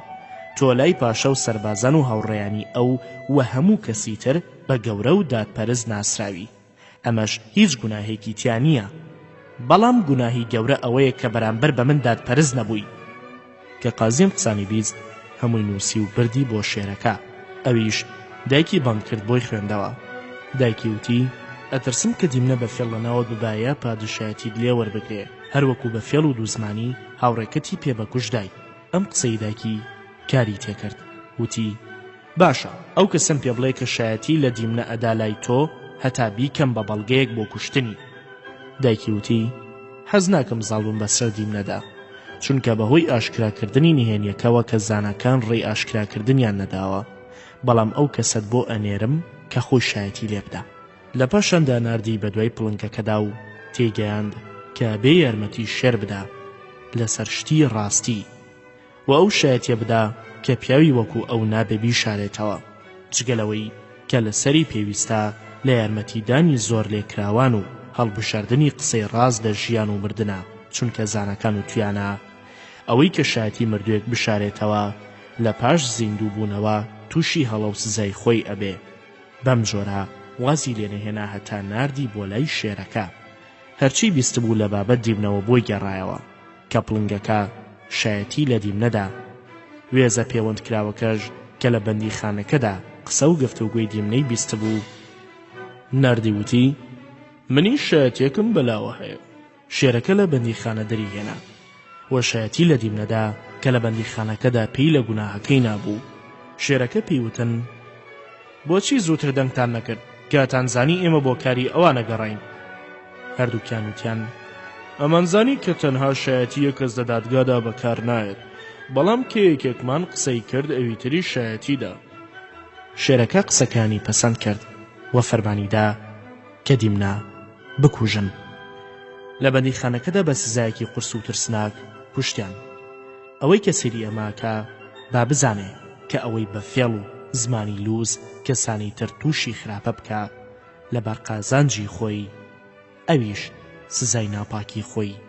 تۆ لای پاشە و سەربازان و هاوڕێیانی ئەو و هەموو کەسی تر بە گەورە و دادپەرست ناسراوی. ئەمەش هیچ گوناهێکی تیا نییە، بەڵام گوناهی گەورە ئەوەیە کە بەرامبەر بە من دادپەرست نەبووی. کە قازیم قسانی بیست هەمووی نووسی و بردی بۆ شێرەکە. ئەویش دایکی بانگ کرد بۆی خوێندەوە. دایکی وتی ئەترسم کە دیمنە بە فێڵ لەناوت ببایە پادشایەتیت لێ وەربگرێ، هەروەکو بە فێڵ و دوزمانی هاوڕێکەتی پێ بەکوژدای. ئەم قسەی دایکی کاری تێکرد. وتی باشە، ئەو کەسم پێ بڵێ کە شایەتی لە دیمنە ئەدا لای تۆ هەتا بیکەم بە بەڵگەیەک بۆ کوشتنی. دایکی وتی حەز ناکەم زاڵبم بەسەر دیمنەدا، چونکە بەهۆی ئاشکراکردنی نهێنیەکەوە کە زانەکان ڕێی ئاشکراکردنیان نەداوە، بەڵام ئەو کەسەت بۆ ئەنێرم کە خۆی شایەتی لێ بدا. لە پاشاندا ناردی بە دوای پڵنکەکەدا و تێگەیاند کە بێ یارمەتی شێر بدا لەسەر شتی ڕاستی و ئەو شایەتیە بدا کە پیاوی وەکو ئەو نابێ بیشارێتەوە، جگەلەوەی کە لەسەری پێویستە لە یارمەتیدانی زۆر لێکراوان و هەڵبشاردنی قسەی ڕاست دە ژیان و مردنە، چونکە زانەکان و تویانە ئەوەی کە شایەتی مردوویەک بشارێتەوە لە پاش زیندوو بوونەوە تووشی هەڵە و سزای خۆی ئەبێ. بەم جۆرە وازی لێنەهێنا هەتا ناردی بۆ لای شێرەکە. هەرچی بیست بوو لە بابەت دیمنەوە بۆی گەڕایەوە کە پڵنگەکە شایەتی لە دیمنەدا. وێزە پەیوەندکراوەکەش کە لە بەندیخانەکەدا قسە و گفتوگوی دیمنەی بیست بوو ناردی وتی منی شایەتێکم بەلاوە هەیە. شێرەکە لە بەندیخانە دەریهێنا و شایەتی لە دیمنەدا کە لە بەندیخانەکەدا پێی لە گوناهەکەی نابوو. شێرەکە پێیوتن بۆچی زووتر دەنگتان نەکرد کاتانزانی ئێمە بۆ کاری ئەوانە گەڕین؟ هەردووکیان وتیان ئەمانزانی کە تەنها شایەتی یەکەس لە دادگادا بەکار نایەت، بەڵام کە یەکێکمان قسەی کرد ئەویتری شایەتیدا. شێرەکە قسەکانی پەسەند کرد و فەرمانیدا کە دیمنە بکوژن. لە بەندیخانەکەدا بە سزایەکی قورس و ترسناک کوشتیان. ئەوەی کە سەیری ئەماکە با بزانێ کە ئەوەی بە فێڵ و زمانی لوز کەسانی تر تووشی خراپە بکە لە بەرقازانجی خۆی، ئەویش سزای ناپاکی خۆی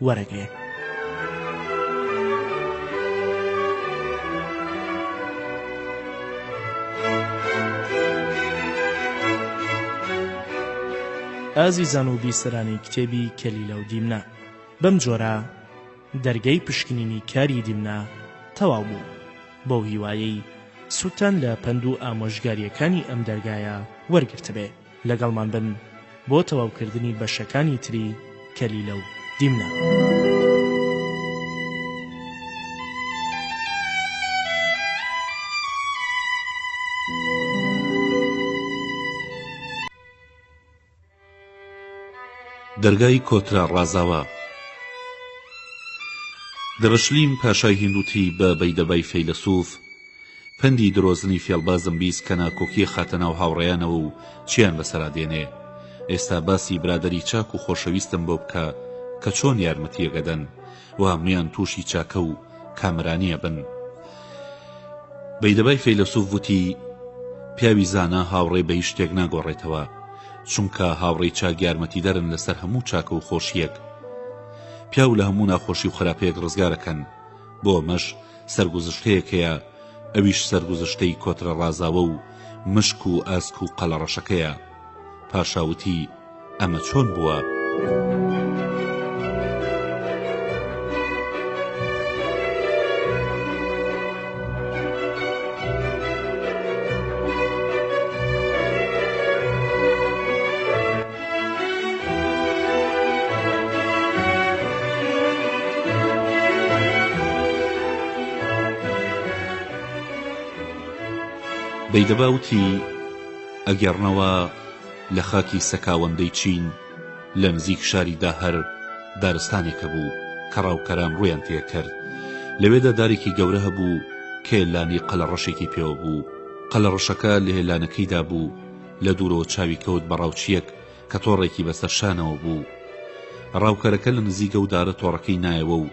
وەرەگێ. ئازیزان و بیسەرانی کتێبی کەلیلە و دیمنە، بەم جۆرە دەرگەی پشکنینی کاری دیمنە تەواو بوو. بەو هیوایەی سووتان لە پند و ئامۆژگاریەکانی ئەم دەرگایە وەرگرت بێ. لەگەڵمان بن بۆ تەواوکردنی بەشەکانی تری کەلیلە و دیمنە. دەرگای کۆترا ڕازاوە. دەڕشلیم پاشای هیندوتی بە بەیدەبای فەیلسوف پەندی درۆزنی فێڵبازم بیست کە ناکۆکی خاتە ناو هاوڕێیانەوە و چیان بەسەرا دێنێ. ئێستا باسی برادەری چاک و خۆشەویستم بۆ بکە کە چۆن یارمەتیەگەدەن و هەمویان تووشی چاکە و کامرانیە بن. بەیدەبای فەیلسوف وتی پیاوی زانا هاوڕێ بە هیچ شتێک ناگۆڕێتەوە، چونکە هاوڕێی چاک یارمەتیدەرن لەسەر هەموو چاکە و خۆشیەک. پیاو لە هەموو ناخۆشی و خراپەیەک ڕزگارەکەن، بۆ ئەمەش سەرگوزشتەیەکەیە، ئەویش سەرگوزشتەی کۆترە ڕازاوە و مشک و ئاسک و قەڵەڕەشەکەیە. پاشاوتی ئەمە چۆن بووە؟ بەیدەباوتی ئەگەڕنەوە لە خاکی سەکاوەندەی چین لە نزیک شاریدا هەر دارستانێکە بوو کە ڕاوکەران ڕوویان تێکرد. لەوێدا دارێکی گەورە هەبوو کە هێلانی قەلەڕەشێکی پێوە بوو. قەلەڕەشەکە لە هێلانەکەیدا بوو، لە دوورەوە چاوی کەوت بە ڕاوچیەک کە تۆڕێکی بەسەر شانەوە بوو. ڕاوکەرەکە لە نزیکە و دارە تۆڕەکەی نایەوە و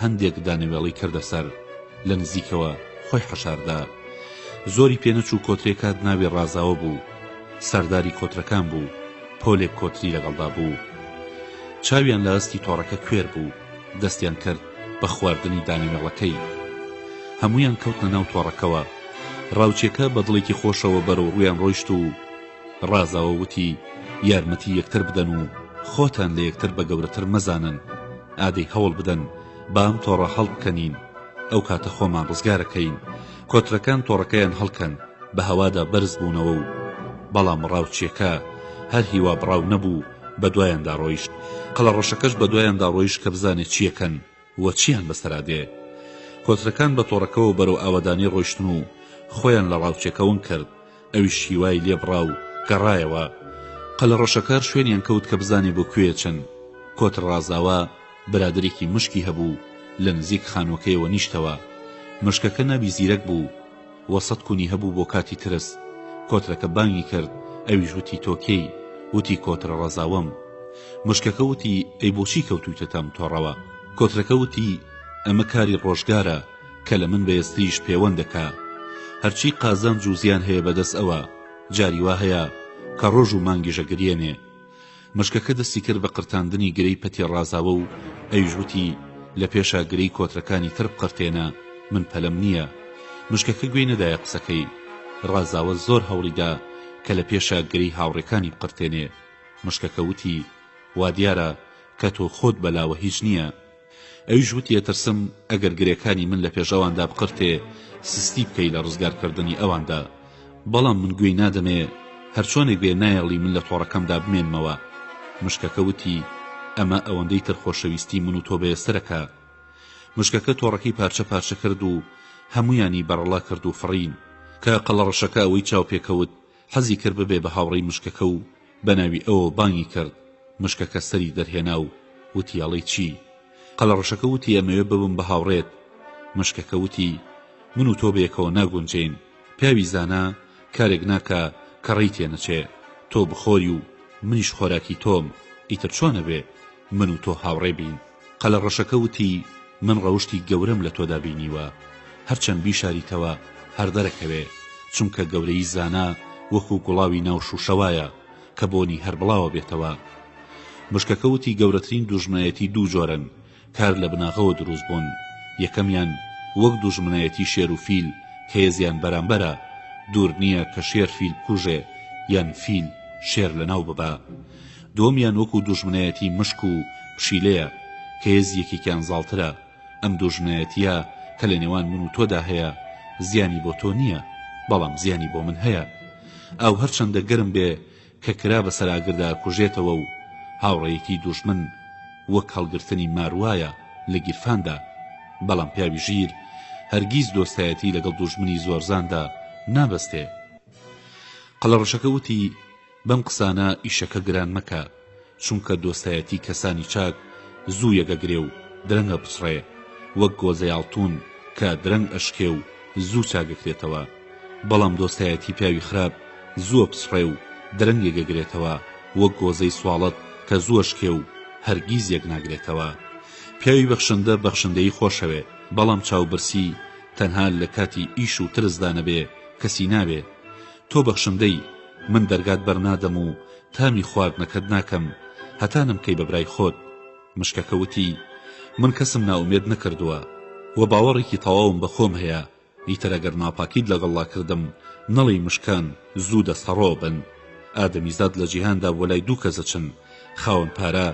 هەندێک دانەوێڵی کردە سەر، لە نزیکەوە خۆی حەشاردا. زۆری پێنەچوو کۆترێکات ناوی ڕازاوە بوو، سەرداری کۆترەکان بوو، پۆلێک کۆتری لەگەڵدا بوو. چاویان لە ئەستی تۆڕەکە کوێر بوو، دەستیان کرد بە خواردنی دانەوێڵەکەی. هەمویان کەوتنە ناو تۆڕەکەوە. ڕاوچێکە بە دڵێکی خۆشەوە بەرەو ڕوویان ڕۆیشت و ڕازاوە وتی یارمەتی یەکتر بدەن و خۆتان لە یەکتر بە گەورەتر مەزانن، ئادەی هەوڵ بدەن بام تۆڕە هەڵبکەنین، ئەو کاتە خۆمان ڕزگارەکەین. کۆترەکان تۆڕەکەیان هەڵکەن، بە هەوادا بەرز بوونەوە و بەڵام ڕاوچێکە هەر هیوا بڕاو نەبوو، بە دوایاندا ڕۆیشت. قەڵە ڕەشەکەش بە دوایاندا ڕۆیشت کە بزانێت چیەکەن وە چیان بەسەرادێ. کۆترەکان بە تۆڕەکەەوە بەرەو ئاوەدانی ڕۆیشتن و خۆیان لە ڕاوچێکەون کرد، ئەویش هیوای لێبڕا و گەڕایەوە. قەلە ڕەشەکار شوێنیان کەوت کە بزانێ بۆ کوێ چن. کۆتر ڕازاوە برادێکی مشکی هەبوو، لە نزیک خانووەکەیەوە نیشتەوە. مشکەکە نابی زیرەک بوو، وەسەد کونی هەبوو بۆ کاتی ترس. کۆترەکە بانگی کرد، ئەویش وتی تۆکەی، وتی کۆترە ڕەزاوەم. مشکەکە وتی ئەی بۆچی کەوتویتە تام تۆڕەوە؟ کۆترەکە وتی ئەمە کاری ڕۆژگارە کە لە من بەێستریش پەیوەندەکە، هەرچی قازانج و زیان هەیە بەدەست ئەوە، جاری وا هەیە کە ڕۆژ و مانگیژە گرێنێ. مشکەکە دەستی کرد بە قرتاندنی گرەی پەتی ڕازاوە و ئەویش وتی لە پێشا گرەی کۆترەکانی تر بقرتێنە، من پەلەم نییە. مشکەکە گوێی نەدایە قسەکەی. ڕازاوە زۆر هەوڵیدا کە لە پێشا گرەی هاوڕێکانی بقرتێنێ. مشکەکە وتی وا دیارە کە تۆ خۆت بەلاوە هیچ نییە. ئەویش وتی ئەترسم ئەگەر گرێکانی من لە پێش ئەواندا بقرتێ سستی بکەی لە ڕزگارکردنی ئەواندا، بەڵام من گوێی نادەمێ هەرچۆنێک بێ نایەڵی من لە تۆڕەکەمدا بمێنمەوە. مشکەکە وتی ئەمە ئەوەندەی تر خۆشەویستی من و تۆ بەێسترەکە. مشکەکە تۆڕەکەی پارچە پارچە کرد و هەمویانی بەڕەڵا کرد و فڕین. کە قەڵە ڕەشەکە ئەوەی چاو پێکەوت حەزی کرد ببێ بە هاوڕێی مشکەکە و بەناوی ئەوە بانگی کرد. مشکەکە سەری دەرهێنا و وتی ئەڵێ چی؟ قەڵە ڕەشەکە وتی ئەمەوێ ببم بە هاوڕێت. مشکەکە وتی من و تۆ بەیەکەوە ناگونجین، پیاوی زانا کارێک ناکە کە ڕێی تێنەچێ، تۆ بخۆری و منیش خۆراکی تۆم، ئیتر چۆنە بێ من و تۆ هاوڕێ بین؟ قەلە ڕەشەکە وتی من ڕەوشتی گەورەم لە تۆدا بینیوە، هەرچەند بیشاریتەوە هەر دەرەکەوێ، چونکە گەورەی زانا وەکو گوڵاوی ناو شوشەوایە کە بۆنی هەر بڵاوە بێتەوە. مشکەکە وتی گەورەترین دوژمنایەتی دوو جۆرن، کار لە بناغەوە دروست بوون. یەکەمیان وەک دوژمنایەتی شێر و فیل کە هێزیان بەرامبەرە، دوور نییە کە شێر فیل بکوژێ یان فیل شێر لەناو ببا. دووەمیان وەکو دوژمنایەتی مشک و پشیلەیە کە هێزیەکێکیان زاڵترە. ئەم دوژمنایەتیە کە لە نێوان من و تۆدا هەیە زیانی بۆ تۆ نییە، بەڵام زیانی بۆ من هەیە. ئەو هەرچەندە گەرم بێ کە کرا بە سەراگردا کوژێتەوە و هاوڕێیەکی دوژمن وەک هەڵگرتنی ماروایە لە گیرفاندا، بەڵام پیاوی ژیر هەرگیز دۆستایەتی لەگەڵ دوژمنی زۆرزاندا نابەستێ. قەڵە ڕەشەکە وتی بەم قسانە ئیشەکە گران مەکە، چونکە دۆستایەتی کەسانی چاک زوو یەگەگرێ و درەنگە بچڕێ، وەک گۆزەی ئاڵتون کە درەنگ ئەشکێ و زوو چاگەکرێتەوە، بەڵام دۆستایەتی پیاوی خراپ زووە بچڕێ و درەنگ یەگەگرێتەوە، وەک گۆزەی سواڵەت کە زوو ئەشکێ و هەرگیز یەک ناگرێتەوە. پیاوی بەخشندە بەخشندەی خۆشەوێ، بەڵام چاوبرسی تەنها لە کاتی ئیش و ترسدا نەبێ کەسی نابێ. تۆ بەخشندەی، من دەرگات بەرنادەم و تامی خواردنەکەت ناکەم هەتا نەمکەی بە برای خۆت. مشکەکە وتی من کەسم ناومێد نەکردووە و باوەڕێکی تەواوم بە خۆم هەیە، ئیتر ئەگەر ناپاکیت لەگەڵا کردم نەڵی مشکان زوو دەستەڕۆ بن. ئادەمیزاد لە جیهاندا بۆ لای دوو کەسە چن، خاوەن پارە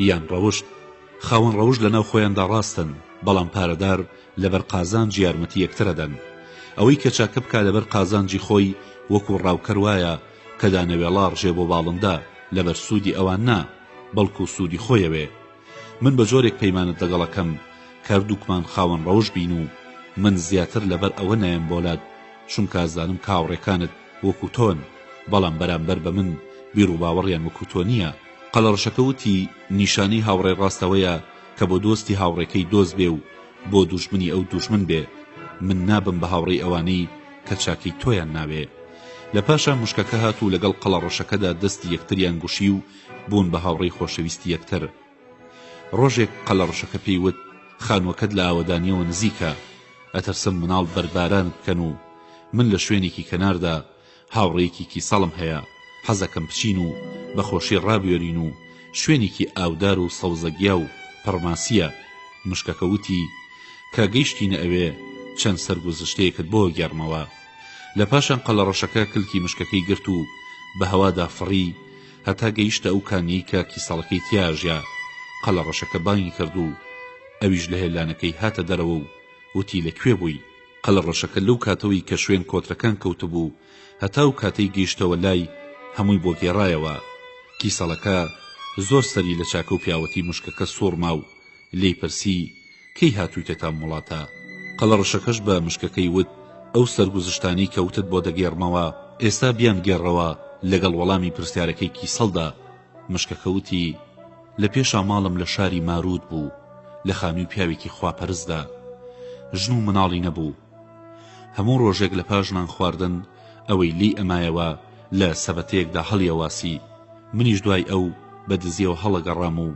یان ڕەوشت. خاوەن ڕەوشت لەناو خۆیاندا ڕاستن، بەڵام پارەدار لەبەر قازانجی یارمەتی یەکترەدەن. ئەوەی کە چاکە بکا لەبەر قازانجی خۆی وەکو ڕاوکەر وایە کە دانەوێڵا ڕژێ بۆ باڵندا، لەبەر سوودی ئەوان نا بەڵکو سوودی خۆیەوێ. من بە جۆرێک پەیمانت لەگەڵەکەم کاردووکمان خاوەن ڕەوشت بین و من زیاتر لەبەر ئەوە نایم بۆلات، چونکە ئازانم کاوڕێکانت وەکو تۆن، بەڵام بەرامبەر بە من بیر و باوەڕیان وەکو تۆ نییە. قەلە ڕەشەکە وتی نیشانی هاوڕێ ڕاستەوەیە کە بۆ دۆستی هاوڕێکەی دۆست بێ و بۆ دوژمنی ئەو دوژمن بێ. من نابم بە هاوڕێی ئەوانەی کە چاکەی تۆیان ناوێ. لە پاشان مشکەکە هات و لەگەڵ قەلە ڕەشەکەدا دەستی یەکتریان گوشی و بوون بە هاوڕێی خۆشەویستی یەکتر. ڕۆژێک قەلە ڕەشەکە پێی وت خانووەکەت لە ئاوەدانیەوە نزیکە، ئەتەرسم مناڵ بەرباران بکەن و من لە شوێنێکی کەناردا هاوڕێیەکی ساڵم هەیە، حەزەکەم بچین و بەخۆشی ڕابێرین و شوێنێکی ئاودار و سەوزەگیا و پڕماسیە مشکەکە وتی کە گەیشتینە ئەوێ چەند سەرگوزشتەیەکت بۆ گێڕمەوە. لە پاشان قەڵەڕەشەکە کلکی مشکەکەی گرت و بە هەوادا فڕی هەتا گەیشتە ئەو کانیەی کە کیسەڵەکەی تیاژیا. قەڵەڕەشەکە بانگی کرد و ئەویش لە هێلانەکەی هاتە دەرەوە و وتی لەکوێ بووی؟ قەڵەڕەشەکە لەو کاتەوەی کە شوێن کۆترەکان کەوتبوو هەتا و کاتەی گەیشتەوە لای هەمووی بۆ گێڕایەوە. کیسەڵەکە زۆر سەری لە چاکە و پیاوەتی مشکەکە سوورما و لێی پرسی کەی هاتوویتە تا وڵاتە؟ قەڵەڕەشەکەش بە مشکەکەی وت ئەو سەرگوزشتانی کەوتت بۆ دەگێڕمەوە ئێستا بیان گێڕەوە لەگەڵ وەڵامی پرسیارەکەی کیسەڵدا. مشکەکە وتی لە پێشا ماڵم لە شاری مارود بوو لە خانووی پیاوێکی خواپەرستدا ژن و مناڵی نەبوو. هەموو ڕۆژێک لە پاش نان خواردن ئەوەی لی ئەمایەوە لە سەبەتەیەکدا هەڵیەواسی. منیش دوای ئەو بە دزیەوە هەڵەگەڕام و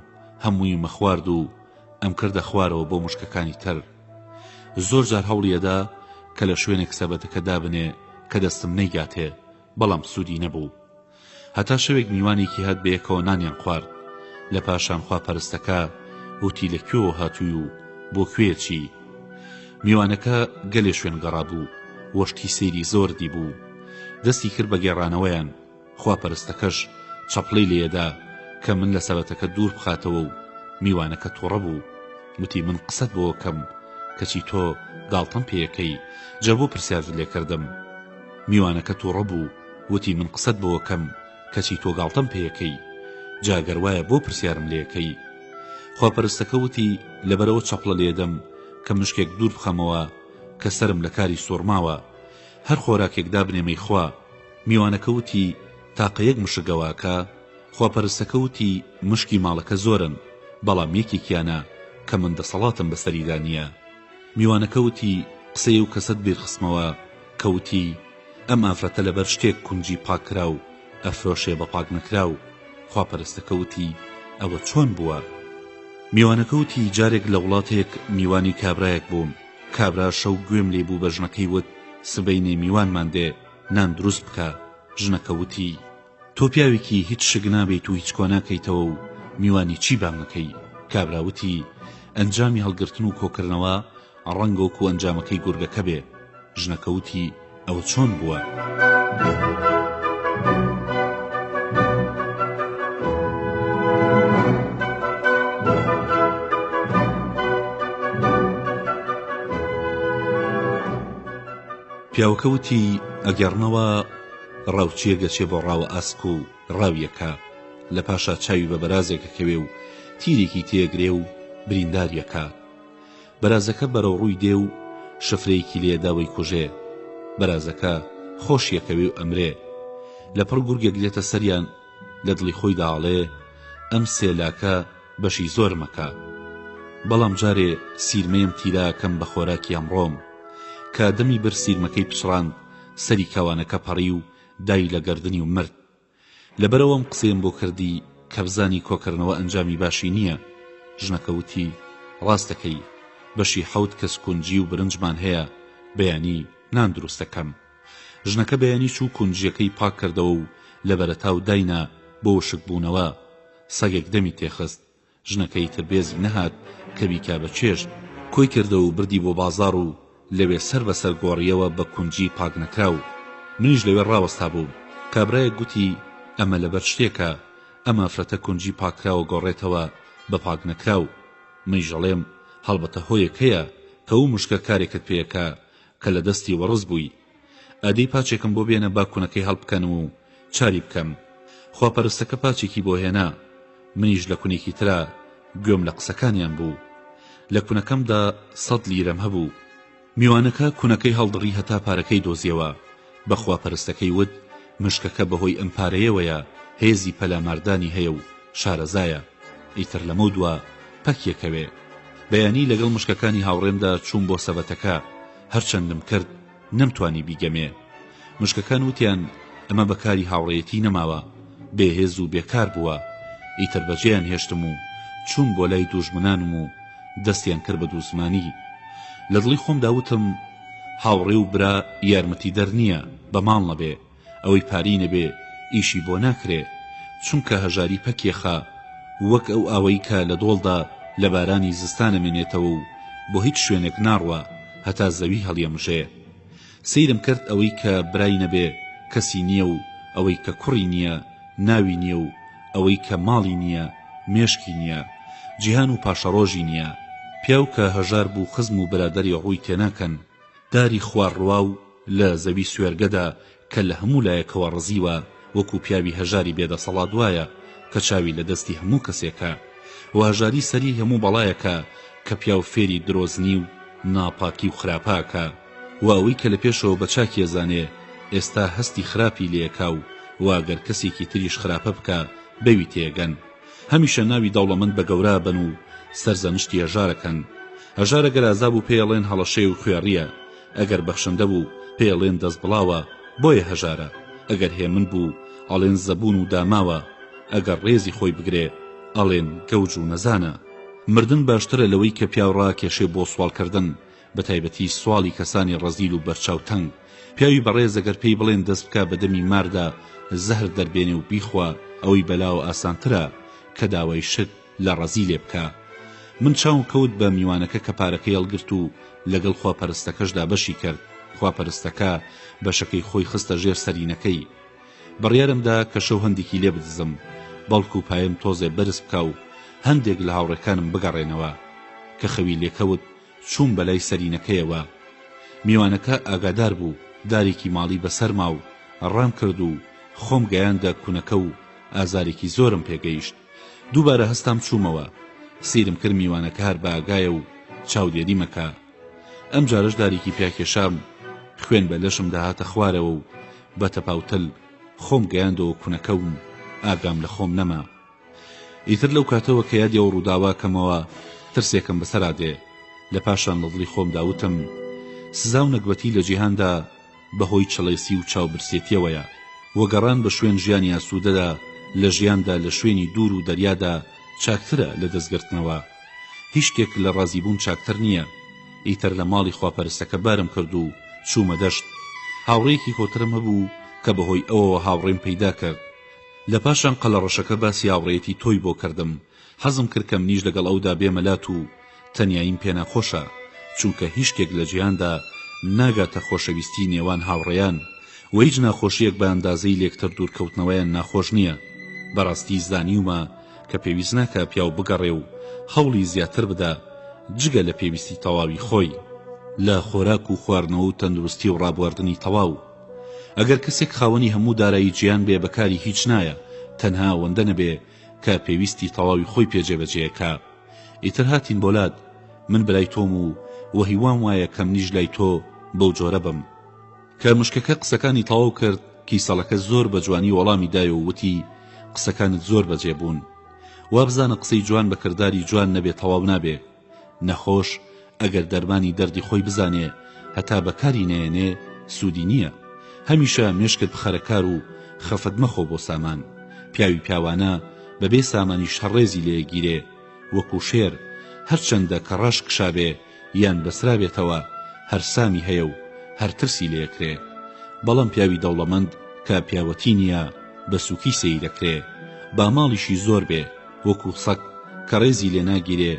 هەمووی مەخوارد و ئەم کردە خوارەوە بۆ مشکەکانی تر. زۆر جار هەوڵیەدا کە لە شوێنێک سەبەتەکە دابنێ کە دەستم نەیگاتێ بەڵام سوودی نەبوو. هەتا شەوێک میوانێکی هات بەیەکەوە نانیان خوارد. لە پاشان خواپەرستەکە وتی لەکوێوە هاتووی و بۆ کوێچی؟ میوانەکە گەلێ شوێن گەڕا بوو وەشتی سەیری زۆر دی بوو. دەستی کرد بە گێڕانەوەیان. خواپەرستەکەش چەپڵەی لێدا کە من لە سەبەتەکە دوور بخاتەوە و میوانەکە تووڕە بوو. وتی من قسەت بۆ کەم کەچی تۆ گاڵتەم پێیەکەی جا بۆ پرسیارت لێ کردم. میوانەکە تووڕە بوو. وتی من قسەت بۆ کەم کەچی تۆ گاڵتەم پێیەکەی جا گەروایە بۆ پرسیارم لێەکەی. خواپەرستەکە وتی لەبەرەوە چەپڵە لێدەم کە مشکێک دوور بخەمەوە کە سرم لە کاری سوورماوە هەر خۆراکێک دابنێمەی خوا. میوانەکە وتی تاقە یەک مشکەواکە؟ خواپەرستەکە وتی مشکی ماڵەکە زۆرن بەڵام یەکێکیانە کە من دەسەڵاتم بەسەریدا نییە. میوانەکە وتی قسەی و کەسەت بیرخستمەوە کەوتی ئەم ئافرەتە لەبەر شتێک کونجی پاکرا و ئەفرۆشێ بە پاک نەکرا و. خواپەرستەکە وتی ئەوە چۆن بووە؟ میوانەکە وتی جارێک لە وڵاتێک میوانی کابرایەک بووم. کابرا شەو گوێم لێ بوو بە ژنەکەی وت سبەینێ میوانمان دێ نان دروست بکە. ژنەکە وتی تۆ پیاوێکی هیچ شک نابێت و هیچ کۆناکەیتەوە و میوانی چی بامەکەی؟ کابرا وتی ئەنجامی هەڵگرتن و کۆکردنەوە ڕەنگە وەکو ئەنجامەکەی گورگەکە بێ. ژنەکە وتی ئەوە چۆن بووە؟ پیاوەکە وتی ئەگەڕنەوە ڕاوچیە گەچێ بۆ ڕاوە ئاسک و ڕاویەکە لە پاشا چاوی بە بەرازێکەکەوێ و تیرێکی تێگرێ و برینداریەکە. بەرازەکە بەرەو ڕووی دێ و شفرەیەکی لێداوەی کوژێ. بەرازەکە خۆشیەکەوێ و ئەمرێ. لەپڕ گورگێک لێتە سەریان لە دڵی خۆی داڵێ ئەم سێلاکە بەشی زۆر مەکە بەڵام جارێ سیرمەیم تیراکەم بە خۆراکی ئەمڕۆم. کە دەمی بەر سیرمەکەی پچڕاند سەری کاوانەکە پەڕی و دای لە گەردنی و مرد. لەبەرەوەم قسەیم بۆ کردی کە بزانی کۆکردنەوە ئەنجامی باشی نییە. ژنەکە وتی ڕاستەکەی بەشی حەوت کەس کونجی و برنجمان هەیە بەیانی نان دروستەکەم. ژنەکە بەیانی چوو کونجیەکەی پاک کردەوە و لە بەرەتاو داینا بۆ وشک بوونەوە. سەگێک دەمی تێخست. ژنەکەی تر بێزی نەهات کە بیکا بە چێشت کۆی کردە و بردی بۆ بازاڕ و لەوێ سەر بەسەر گۆڕیەوە بە کونجی پاک نەکراو. منیش لەوێ ڕاوەستا بووم. کابرایەک گوتی ئەمە لەبەر شتێکە ئەمە فرەتە کونجی پاکراوە گۆڕێتەوە بە پاک نەکراو. منی ژەڵێم هەڵبەتە هۆیەک هەیە کە ئەو مشکە کارێکت پێیەکە کە لە دەستی وەڕز بووی. ئەدەی پاچێکم بۆ بێنە باکوونەکەی هەڵبکەن و چاری بکەم. خواپەرستەکە پاچێکی بۆ هێنا. منیش لە کونێکی ترا گوێم لە قسەکانیان بوو. لە کونەکەمدا 100 لیرەم هەبوو. میوانەکە کونەکەی هەڵدڕی هەتا پارەکەی دۆزیەوە. بە خواپەرستەکەی وت مشکەکە بەهۆی ئەم پارەیەوەیە هێزی پەلاماردانی هەیە و شارەزایە. ئیتر لەمە دووە پەکیەکەوێ. بەیانی لەگەڵ مشکەکانی هاوڕێمدا چوون بۆ سەبەتەکە. هەرچەندم کرد نەمتوانی بیگەمێ. مشکەکان وتیان ئەمە بەکاری هاوڕێیەتی نەماوە بێهێز و بێکار بووە. ئیتر بەجێیان هێشتم و چوون بۆ لای دوژمنانم و دەستیان کرد بە دووزمانی. لە دڵی خۆم داوتم هاوڕێ و برا یارمەتی دەر نییە بە ماڵ نەبێ ئەوەی پاری نەبێ ئیشی بۆ ناکرێ چونکە هەژاری پەکێخە وەک ئەو ئاوەی کە لە دۆڵدا لە بارانی زستانە مێنێتەوە و بۆ هیچ شوێنێک ناڕوە هەتا زەوی هەڵیەمژێ. سەیرم کرد ئەوەی کە برای نەبێ کەسی نییە و ئەوەی کە کوڕی نییە ناوی نییە و ئەوەی کە ماڵی نییە مێشکی نییە جیهان و پاشەڕۆژی نییە. پیاو کە هەژار بوو خزم و بەرادەری ڕووی تێناکەن داری خوارڕوا و لە زەوی سوێرگەدا کە لە هەموو لایەکەوە ڕزیوە وەکو پیاوی هەژاری بێدەسەڵات وایە کە چاوی لە دەستی هەموو کەسێکە و هەژاری سەری هەموو بەڵایەکە کە پیاو فێری درۆزنی و ناپاکی و خراپاکە و ئەوەی کە لە پێشەوە بە چاکی ئەزانێ ئێستا هەستی خراپی لێکا و واگەر کەسێکی تریش خراپە بکە بەوی تێگەن. هەمیشە ناوی دەوڵەمەند بە گەورە بن و سەرزەنشتی هەژارەکەن. هەژار ئەگەر ئازا بوو پێڵێن هەڵەشەی و خوێڕیە، ئەگەر بەخشندە بوو پێڵێن دەست بڵاوە بۆیە هەژارە، ئەگەر هێمن بوو ئەڵێن زەبوون و داماوە، ئەگەر ڕێزی خۆی بگرێ ئەڵێن گەوج و نەزانە. مردن باشترە لەوەی کە پیاوڕا کێشێ بۆ سوالکردن، بە تایبەتی سوالی کەسانی ڕەزیل و بەرچاو تەنگ. پیاوی بەڕێز ئەگەر پێی بڵێن دەست بکە بە دەمی ماردا زەهر دەربێنێ و بیخوا ئەوەی بەلاوە ئاسانترە کە داوای شت لە ڕەزی لێ بکە. من چاو کەوت بە میوانەکە کە پارەکەی هەڵگرت و لەگەڵ خواپەرستەکەشدا بەشی کرد. خواپەرستەکە بەشەکەی خۆی خستە ژێر سەرینەکەی. بڕیارمدا کە شەو هەندێکی لێ بدزم بەڵکو پایم تۆزێ بەرز بکە و هەندێک لە هاوڕێکانم بگەڕێنەوە. کە خەوی لێکەوت چوون بەلای سەرینەکەیەوە. میوانەکە ئاگادار بوو دارێکی ماڵی بەسەر ما و ڕام کرد و خۆم گەیاندە کوونەکە و ئازارێکی زۆرم پێگەیشت. دووبارە هەستام چوومەوە. سیرم کرد میوانەکە هەر باگایە و چاودێری مەکە. ئەم جارش دارێکی پیاکێشام خوێن بە لەشم داهاتە خوارەوە و بە تەپاوتل خۆم گەیاندەوە کوونەکە و ئاگام لە خۆم نەما. ئیتر لەو کاتەوە کە یادی ئەو ڕووداواکەمەوە ترسێکم بەسەرا دێ. لە پاشان لە دڵی خۆم داوتم سزا و نەگوەتی لە جیهاندا بەهۆی چڵێسی و چاوبرسێتیەوەیە. وەگەڕان بە شوێن ژیانی ئاسوودەدا لە ژیاندا لە شوێنی دوور و دەریادا چاکترە لە دەستگرتنەوە. هیچ شتێک لە ڕازیبوون چاکتر نییە. ئیتر لە ماڵی خواپەرستەکە بارم کرد و چوومە دەشت. هاوڕێیەکی کۆترم هەبوو کە بەهۆی ئەوەوە هاوڕێم پەیدا کرد. لە پاشان قەڵەڕەشەکە باسی هاوڕێتی تۆی بۆ کردم. حەزم کرد کەم نیش لەگەڵ ئەودا بێمەلات و تەنیاییم پێ ناخۆشە، چونکە هیچ شتێک لە جیهاندا ناگاتە خۆشەویستی نێوان هاوڕێیان و هیچ ناخۆشیەک بە ئەندازەی لێکتر دوورکەوتنەوەیان ناخۆش نییە. بەڕاستی زانیومە کە پێویست ناکە پیاو بگەڕێ و هەوڵی زیاتر بدە جگە لە پێویستی تەواوی خۆی لە خۆراک و خواردنەوە و تەندروستی و ڕابواردنی تەواو. ئەگەر کەسێک خاوەنی هەموو دارایی گیان بێ بەکاری هیچ نایە، تەنها ئەوەندە نەبێ کە پێویستی تەواوی خۆی پێجێبەجێیەکە. ئیتر هاتین بۆلات من بەلای تۆم و وەهیوام وایە کەم نیژ لای تۆ بەو جۆرە بم. کە مشکەکە قسەکانی تەواو کرد کیسەڵەکە زۆر بە جوانی وەڵامی دایە و وتی قسەکانت زۆر بەجێ بوون. وابزانە قسەی جوان بە کردداری جوان نەبێت تەواو نابێ. نەخۆش ئەگەر دەرمانی دەردی خۆی بزانێ هەتا بەکاری نێنێ سوودی نییە. هەمیشە مێشکت بخەرەکار و خەفەت مەخۆ بۆ سامان. پیاوی پیاوانە بەبێ سامانی شەڕێزی لێگیرێ وەکو شێر، هەرچەندە کە ڕاش کشابێ یان بەسرا بێتەوە هەر سامی هەیە و هەر ترسی لێکرێ. بەڵام پیاوی دەوڵەمەند کە پیاوەتی نییە بە سووکی سەیرەکرێ، با ماڵیشی زۆر بێ وەکو سەگ کە ڕێزی لێ ناگیرێ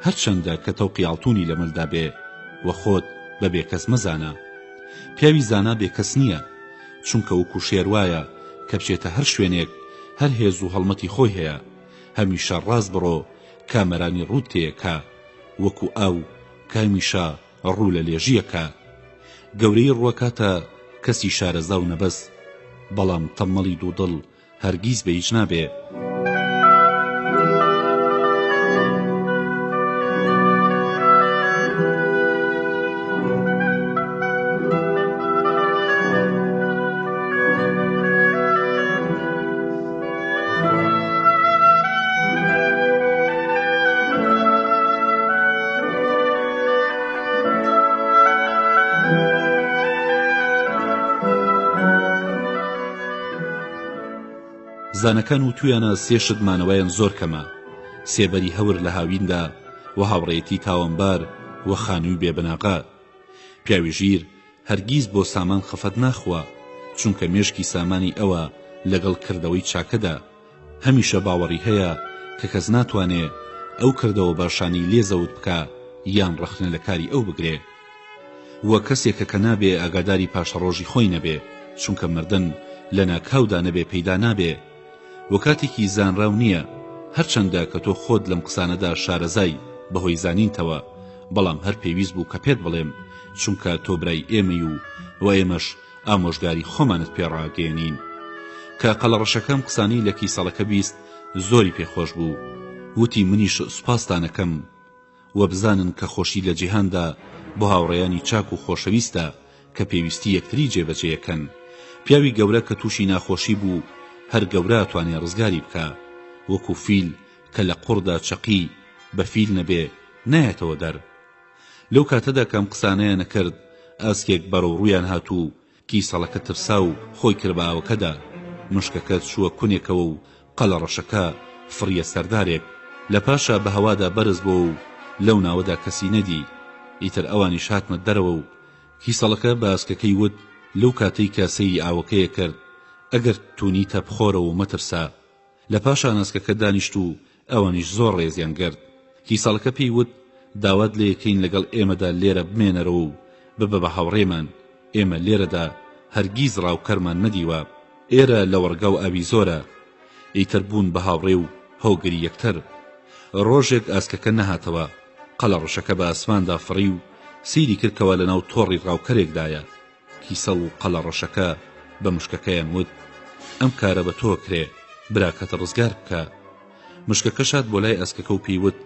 هەرچەندە کە تەوقی ئاڵتونی لە ملدا بێ و خۆت بە بێکەس مەزانە. پیاوی زانا بێکەس نییە، چونکە وەکو شێر وایە کە بچێتە هەر شوێنێک هەر هێز و هەڵمەتی خۆی هەیە. هەمیشە ڕاست بڕۆ کامەرانی ڕوود تێکە وەکو ئاو کامیشە ڕوو لە لێژیەکە. گەورەی ڕووەکاتە کەسی شارەزا و نەبەس، بەڵام تەمەڵی دوودڵ هەرگیز بە هیچ نابێ. زانەکان و تویانە سێشت مانەوەیان زۆر کەمە، سێبەری هەور لە هاویندا و هاوڕێتی تاوانبار و خانووی بێبناقە. پیاوی ژیر هەرگیز بۆ سامان خەفەت ناخوا، چونکە مێشکی سامانی ئەوە لەگەڵ کردەوەی چاکەدا. هەمیشە باوەڕی هەیە کە کەس ناتوانێ ئەو کردەوە باشانی لێزەوت بکە یان ڕەخنە لە کاری ئەو بگرێ. وە کەسێکە کە نابێ ئاگاداری پاشەڕۆژی خۆی نەبێ، چونکە مردن لە ناکاودا نەبێ پەیدا نابێ. وە کاتێکی زانراو نییە، هەرچەندە کە تۆ خۆت لەم قسانەدا شارەزای بەهۆی زانینتەوە، بەڵام هەر پێویست بوو کە پێت بڵێم، چونکە تۆ برای ئێمەی و ئێمەش ئامۆژگاری خۆمانت پێڕاگەێنین. کە قەڵەڕەشەکەم قسانی لە کیسەڵەکە بیست، زۆری پێخۆش بوو. وتی منیش سوپاسدانەکەم، وە بزانن کە خۆشی لە جیهاندا بۆ هاوڕێیانی چاک و خۆشەویستە کە پێویستی یەکتری جێبەجێیەکەن. پیاوی گەورە کە تووشی ناخۆشی بوو، هەر گەورە توانێ ڕزگاری بکە، وەکو فیل کە لە قوڕدا چەقی بە فیل نەبێ نایەتەوە دەر. لەو کاتەدا کەم قسانەیە نەکرد، ئاسکێک بەرەو ڕوویان هاتوو، کیسەڵەکە ترسا و خۆی کرد بە ئاوەکەدا. مشکەکە چووە کونێکەوە و قەڵەڕەشەکە فڕیە سەردارێک لە پاشا بە هەوادا بەرز بۆ و لەو ناوەدا کەسی نەدی. ئیتر ئەوانی شاتمە دەرەوە و کیسەڵەکە بە ئاسکەکەی وت لەو کاتەی کە سەیری ئاوەکەیە کرد، ئەگەر تونیتە بخۆرەوە و مەترسا. لە پاشا ناسکەکە دانیشت و ئەوانیش زۆر ڕێزیان کرد. کیسەڵەکە پێی وت داوات لێ یەکەین لەگەڵ ئێمەدا لێرە بمێنەرەوە و ببە بە هاوڕێمان. ئێمە لێرەدا هەرگیز ڕاوکەرمان نەدیوە، ئێرە لە وەرگا و ئاوی زۆرە. ئیتر بوون بە هاوڕێ و هۆگری یەکتر. ڕۆژێک ئاسکەکە نەهاتەوە، قەڵەڕەشەکە بە ئاسماندا فڕی و سیری کردکەوە لەناو تۆڕی ڕاوکەرێکدایە. کیسەڵ و قەڵەڕەشەکە بە مشکەکەیان وت ئەم کارە بە تۆ کرێ، براکەتە ڕزگار بکە. مشکەکە شات بۆ لای ئەسکەکە و پێیوت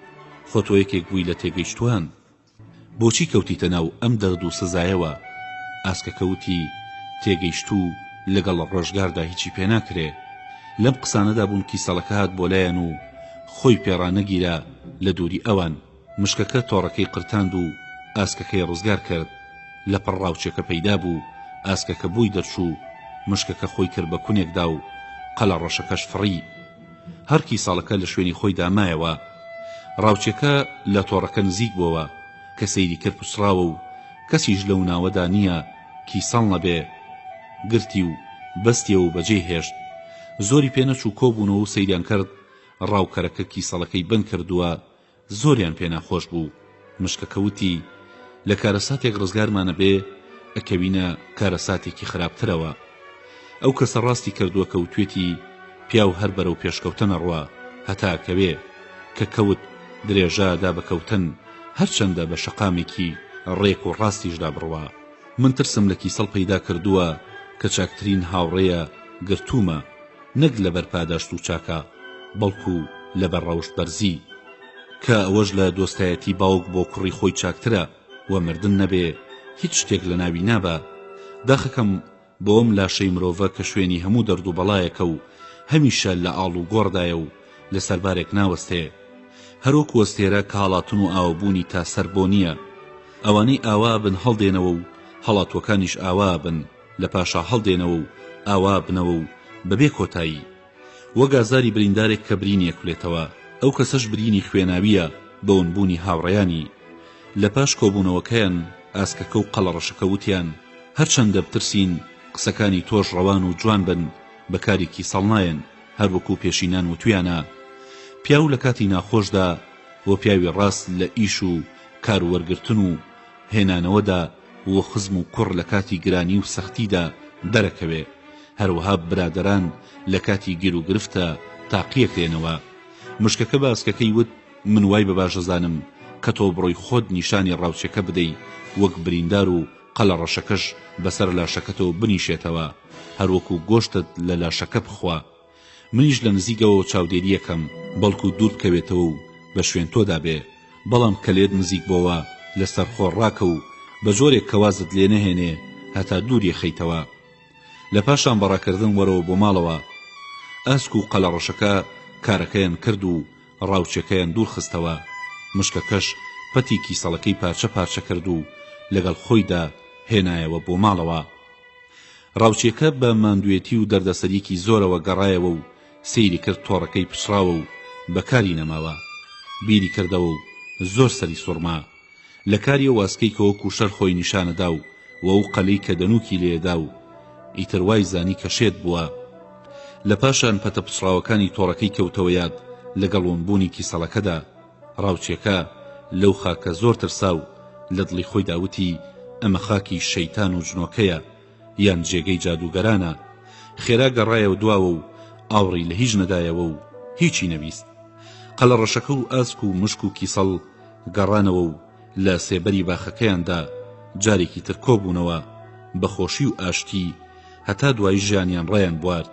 خۆ تۆ یەکێک بووی لە تێگەیشتوان، بۆچی کەوتیتە ناو ئەم دەرد و سزایەوە؟ ئاسکەکە وتی تێگەیشت و لەگەڵ ڕۆژگاردا هیچی پێ ناکرێ. لەم قسانەدا بوون کیسەڵەکە هات بۆ لایەن و خۆی پێڕانەگیرا لە دووری ئەوان. مشکەکە تۆڕەکەی قرتاند و ئاسکەکەی ڕزگار کرد. لە پڕ ڕاوچێکە پەیدا بوو، ئاسکەکە بووی دەرچوو، مشکەکە خۆی کرد بە کونێکدا و قەڵەڕەشەکەش فڕی. هەر کیسەڵەکە لە شوێنی خۆی دامایەوە. ڕاوچێکە لە تۆڕەکە نزیک بووەوە کە سەیری کرد پوسراوە و کەسیش لەو ناوەدا نییە کیسەڵ نەبێ. گرتی و بەستیەوە و بەجێ هێشت. زۆری پێنەچوو کۆبوونەوە و سەیریان کرد. ڕاوکەرەکە کیسەڵەکەی بند کردووە، زۆریان پێ ناخۆش بوو. مشکەکە وتی لە کارەساتێک ڕزگارمانە بێ ئەکەوینە کارەساتێکی خراپترەوە. ئەو کەسە ڕاستی کردووە کەوتوێتی پیاو هەر بەرەو پێشکەوتنە ڕوا هەتا کەوێ کە کەوت درێژەدا بەکەوتن، هەرچەندە بە شەقامێکی ڕێک و ڕاستیشدا بڕوا. من ترسم لە کیسەڵ پەیدا کردووە کە چاکترین هاوڕێیە گرتوومە، نەک لەبەر پاداشت و چاکە، بەڵکو لەبەر ڕەوشت بەرزی، کە ئەوەش لە دۆستایەتی باوک بۆ کوڕی خۆی چاکترە و مردن نەبێ هیچ شتێک لە ناوی نابە. داخەکەم بۆم لاشەی مرۆڤە کە شوێنی هەموو دەرد و بەڵایەکە و هەمیشە لە ئاڵ و گۆڕدایە و لە سەربارێک ناوەستێ. هەروەک وەستێرە کە هەڵاتن و ئاوەبوونی تا سەر بۆ نییە. ئەوانەی ئاوا بن هەڵدێنەوە و هەڵاتوەکانیش ئاوا بن، لە پاشا هەڵدێنەوە و ئاوا بنەوە و بەبێ کۆتایی. وەک ئازاری بریندارێک کە برینی ئەکولێتەوە، ئەو کەسەش برینی خوێناویە بەونبوونی هاوڕێیانی. لە پاش کۆبوونەوەکەیان ئاسکەکە و قەڵەڕەشەکە وتیان هەرچەندە بترسین قسەکانی تۆش ڕەوان و جوان بن، بەکارێکی سەڵ نایەن، هەروەکو پێشینان وتویانە. پیاو لە کاتی ناخۆشدا و پیاوی ڕاست لە ئیش و کار وەرگرتن و هێنانەوەدا و خزم و کوڕ لە کاتی گرانی و سەختیدا دەرەکەوێ. هەروەها برادەران لە کاتی گیر و گرفتە تاقیەکرێنەوە. مشکەکە بە ئاسکەکەی وت من وای بە باشەزانم کە تۆ بڕۆی خۆت نیشانی ڕاوچەکە بدەی، وەک بریندار و قەڵەڕەشەکەش بەسەر لاشەکەتەوە بنیشێتەوە، هەروەکو گۆشتت لە لاشەکە بخوا. منیش لە نزیکەوە چاودێریەکەم، بەڵکو دوور بکەوێتەوە و بە شوێن تۆدا بێ، بەڵام کە لێت نزیک بۆوە لەسەر خۆڕ ڕاکە و بە جۆرێک کەوازت لێ نەهێنێ هەتا دووری خەیتەوە. لە پاشان بەڕاکردن وەرەوە بۆ ماڵەوە. ئاسک و قەڵەڕەشەکە کارەکەیان کرد و ڕاوچەکەیان دوور خستەوە. مشکەکەش پەتی کیسەڵەکەی پارچە پارچە کرد و لەگەڵ خۆیدا هێنایەوە بۆ ماڵەوە. ڕاوچێکە بە ماندوێتی و دەردەسەریەکی زۆرەوە گەڕایەوە و سەیری کرد تۆڕەکەی پچراوە و بەکاری نەماوە. بیری کردەوە و زۆر سەری سوڕما لە کاری واسکەی کە وەکو شەر خۆی نیشانەدا و ئەو قەلەی کە دەنووکی لێدا و ئیتر وای زانی کە شێت بووە. لە پاشان پەتە پچراوەکانی تۆڕەکەی کەوتەوە یاد لەگەڵ ونبوونی کیسەڵەکەدا. ڕاوچێکە لەو خاکە زۆر ترسا و لە دڵی خۆی داوتی ئەمە خاکی شەیتان و جنۆکەیە یان جێگەی جادوگەرانە. خێرا گەڕایەوە دواوە و ئاوڕی لە هیچ نەدایەوە و هیچی نەبیست. قەلە ڕەشەکە و ئاسک و مشک و کیسەڵ گەڕانەوە و لە سێبەری باخەکەیاندا جارێکی تر کۆبوونەوە بە خۆشی و ئاشتی هەتا دوای ژیانیان ڕایان بوارد.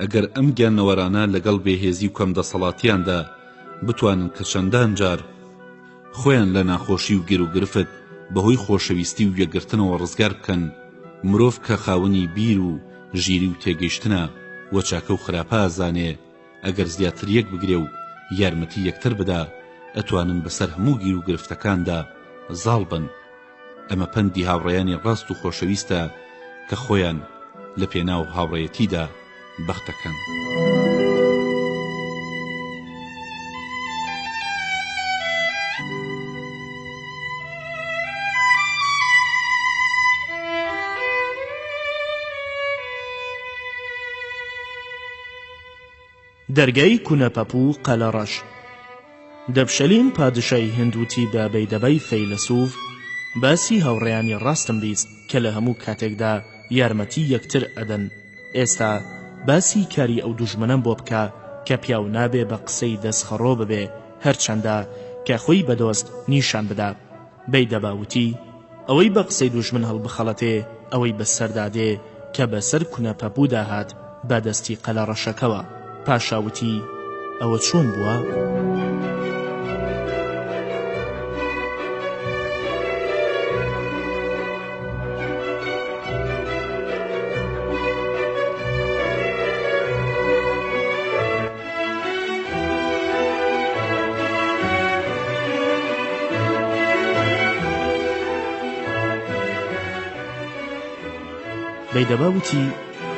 ئەگەر ئەم گیانەوەرانە لەگەڵ بێهێزی و کەم دەسەڵاتیاندا بتوانن کە چەندان جار خۆیان لە ناخۆشی و گیر و گرفت بەهۆی خۆشەویستی و یەکگرتنەوە ڕزگار بکەن، مرۆڤ کە خاوەنی بیر و ژیری و تێگەیشتنە وە چاکە و خراپە ئازانێ ئەگەر زیاتر یەک بگرێ و یارمەتی یەکتر بدا ئەتوانن بەسەر هەموو گیر و گرفتەکاندا زاڵ بن. ئەمە پەندی هاوڕێیانی ڕاست و خۆشەویستە کە خۆیان لە پێناو هاوڕێیەتیدا بەختەکەن. دەرگای کونەپەپوو قەلەڕەش. دەبشەلین پادشای هندوتی بە بەیدەبەی فەیلسوف باسی هاوڕێیانی ڕاستم بیست کە لە هەموو کاتێکدا یارمەتی یەکتر ئەدەن. ئێستا باسی کاری ئەو دوژمنەم بۆ بکە کە پیاو نابێ بە قسەی دەستخەڕۆ ببێ هەرچەندە کە خۆی بەدۆست نیشان بدا. بەیدەباوتی ئەوەی بە قسەی دوژمن هەڵبخەڵەتێ ئەوەی بەسەردادێ کە بەسەر کونەپەپوودا هات بە دەستی قەلەڕەشەکەوە. پاشاوتی ئەوە چۆن بووە؟ بەیدەباوتی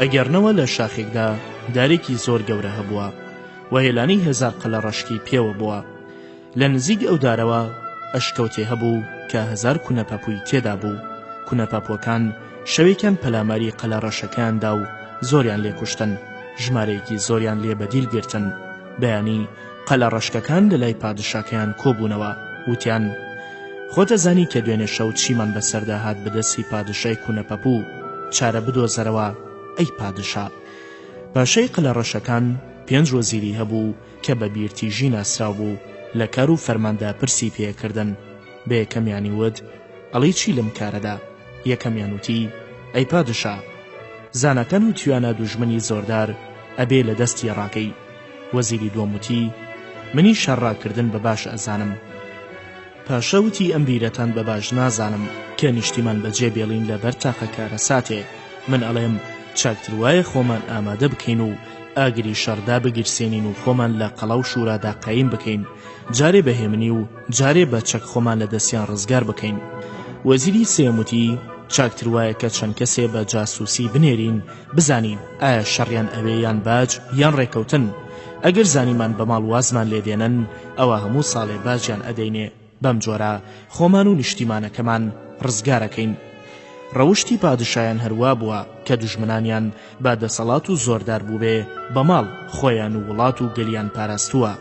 ئەگەرنەوە لە شاخێکدا دارێکی زۆر گەورە هەبووە و هێلانەی هەزار قەلەڕەشکی پێوە بووە. لە نزیک ئەو دارەوە ئەشکەوتێ هەبوو کە هەزار کونەپەپووی تێدا بوو. کونەپەپووەکان شەوێکیان پەلاماری قەلەڕەشەکاندا و زۆریان لێکوشتن، ژمارەیەکی زۆریان لێ بەدیل گرتن. بەیانی قەلەڕەشکەکان لە لای پادشاکەیان کۆبوونەوە، وتیان خۆتە زانی کە دوێنێ شەو چیمان بەسەردا هات بەدەستی پادشای کونەپەپوو، چارە بدۆزەرەوە ئەی پادشا. پاشای قەلەڕەشەکان 5 وەزیری هەبوو کە بە بیرتیژی ناسراو بوو لە کار و فەرماندا پرسی پێکردن. بە یەکەمیانی وت ئەڵی چی لەم کارەدا؟ یەکەمیان وتی ئەی پادشا، زانەکان و توانە دوژمنی زۆردار ئەبێ لە دەستی ڕاکەی. وەزیری دووەم وتی منی شەڕاکردن بە باش ئەزانم. پاشا وتی ئەم بیرەتان بە باش نازانم کە نیشتیمان بەجێ بێڵین لەبەر تاقەکارە ساتێ. من ئەڵێم چاکتر وایە خۆمان ئامادە بکەین و ئاگری شەڕدا بگیرسێنین و خۆمان لە قەڵا و شورادا قایم بکەین، جارێ بەهێمنی و جارێ بە چەک خۆمان لە دەستیان ڕزگار بکەین. وەزیری سێم وتی چاکتر وایە کە چەند کەسێ بە جاسووسی بنێرین بزانین ئایا شەڕیان ئەوێ یان باج یان ڕێکەوتن. ئەگەر زانیمان بە ماڵ وازمان لێدێنن ئەوە هەموو ساڵێ باجیان ئەدەینێ. بەم جۆرە خۆمان و نیشتیمانەکەمان ڕزگارەکەین. ڕەوشتی پادشایان هەروە بووە کە دوژمنانیان با دەسەڵات و زۆردار بوو بێ بە ماڵ خۆیان و وڵات و گەلیان پاراستووە.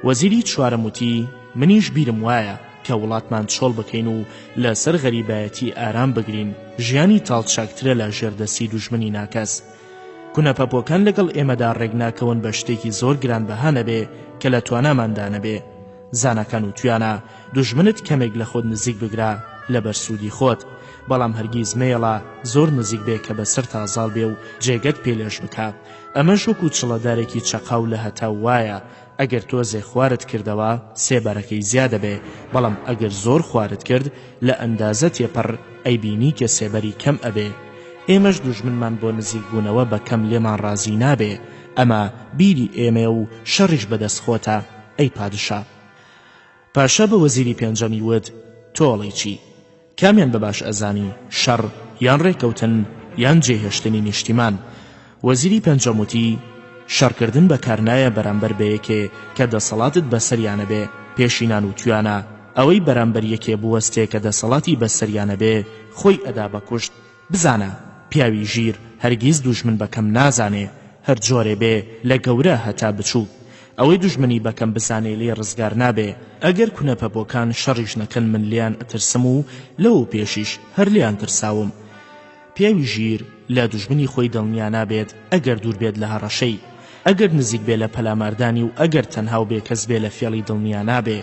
وەزیری چوارەم وتی منیش بیرم وایە کە وڵاتمان چۆڵ بکەین و لەسەر غەریبایەتی ئارام بگرین، ژیانی تاڵچاکترە لە ژێردەستی دوژمنی ناکەس. کونەپەپۆکان لەگەڵ ئێمەدا ڕێک ناکەون بە شتێکی زۆر گرانبەها نەبێ کە لە تواناماندا نەبێ. زانەکان و توانە دوژمنت کەمێک لە خۆت نزیک بگرا لە بەرسوودی خۆت، بەڵام هەرگیز مێڵە زۆر نزیک بێ کە بەسەر تازاڵ بێ و جێگەت پێلێش بکە. ئەمەش وەکو چڵەدارێکی چەقاو لە هەتا وایە، ئەگەر تۆزێ خوارت کردەوە سێبارەکەی زیادە بێ، بەڵام ئەگەر زۆر خوارت کرد لە ئەندازە تێپەڕ ئەیبینی کە سێبەری کەم ئەبێ. ئێمەش دوژمنمان بۆ نزیک بوونەوە بە کەم لێمان ڕازی نابێ. ئەمە بیری ئێمە و شەڕیش بەدەست خۆتە ئەی پادشا. پاشا بە وەزیری پێنجەمی وت تۆڵی چی؟ کامیان بەباش ئەزانی شەڕ یان ڕێکەوتن یان جێهێشتنی نیشتیمان؟ وەزیری پێنجەم وتی شەڕکردن بەکارنایە بەرامبەر بە یەکێ کە دەسەڵاتت بەسەریانە بێ پێشینان و توانە. ئەوەی بەرامبەر یەکێ بوەستێ کە دەسەڵاتی بەسەریانە بێ خۆی ئەدا بە کوشت. بزانە پیاوی ژیر هەرگیز دوژمن بەکەم نازانێ، هەر جۆرێ بێ لە گەورە هەتا بچوو. ئەوەی دوژمنی بەکەم بزانێ لێ ڕزگار نابێ ئەگەر کونەپەپۆکان شەڕیش نەکەن من لیان ئەترسم و لەو پێشیش هەر لیان ترساوم. پیاوی ژیر لە دوژمنی خۆی دڵنیا نابێت ئەگەر دوور بێت لە هەڕەشەی، ئەگەر نزیک بێ لە پەلاماردانی و ئەگەر تەنها و بێ کەس بێ لە فێڵی دڵنیا نابێ.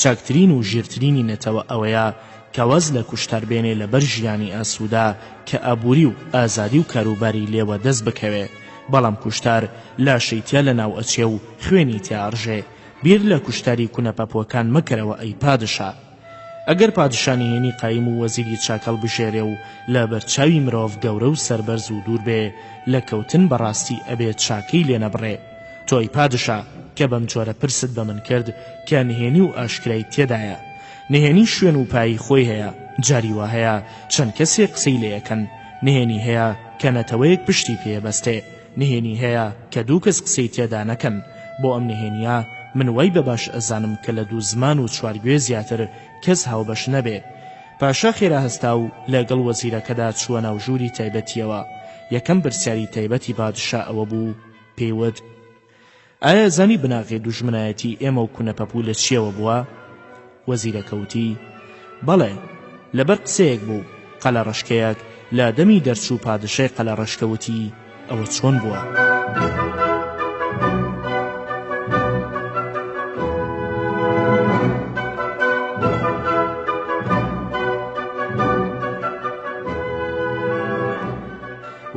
چاکترین و ژیرترینی نێتەوە ئەوەیە کە وەز لە کوشتار بێنێ لەبەر ژیانی ئاسوودا کە ئابووری و ئازادی و کاروباری لێوە دەست بکەوێ، بەڵام کوشتار لاشەی تیا لە ناو ئەچێ و خوێنی تیا ئەڕژێ. بیر لە کوشتاری کونەپەپۆکان مەکەرەوە ئەی پادشا. ئەگەر پادشانی هێنی قایم و وەزیری چاکەڵ بژێرێ و لە بەرچاوی مرۆڤ گەورە و سەربەرز و دوور بێ لە کەوتن بەڕاستی ئەبێت چاکەی لێ نەبڕێ. تۆی پادشا کە بەم جۆرە پرست بە من کرد کە نهێنی و ئاشکرای تێدایە. نهێنی شوێن و پایی خۆی هەیە، جاری وا هەیە چەند کەسێک قسەی لێ یەکەن. نهێنی هەیە کە نەتەوەیەک پشتی پێبەستێ. نهێنی هەیە کە دوو کەس قسەی تێدا نەکەن. بۆ ئەم نهێنیە من وای بەباش ئەزانم کە لە دوو زمان و چوارگوێ زیاتر کەس هاوبەش نەبێ. پاشا خێرا هەستا و لەگەڵ وەزیرەکەدا چووە ناو ژووری تایبەتیەوە. یەکەم پرسیاری تایبەتی پادشا ئەوە بوو، پێیوت: ئایا زانی بناغێ دوژمنایەتی ئێمە و کونەپەپوو لە چیەوە بووە؟ وەزیرەکەوتی: بەڵێ، لەبەر قسەیەک بوو. قەلە ڕەشکەیەک لە دەمی دەرچوو پادشای قەلە ڕەشکەوتی: ئەوە چۆن بووە؟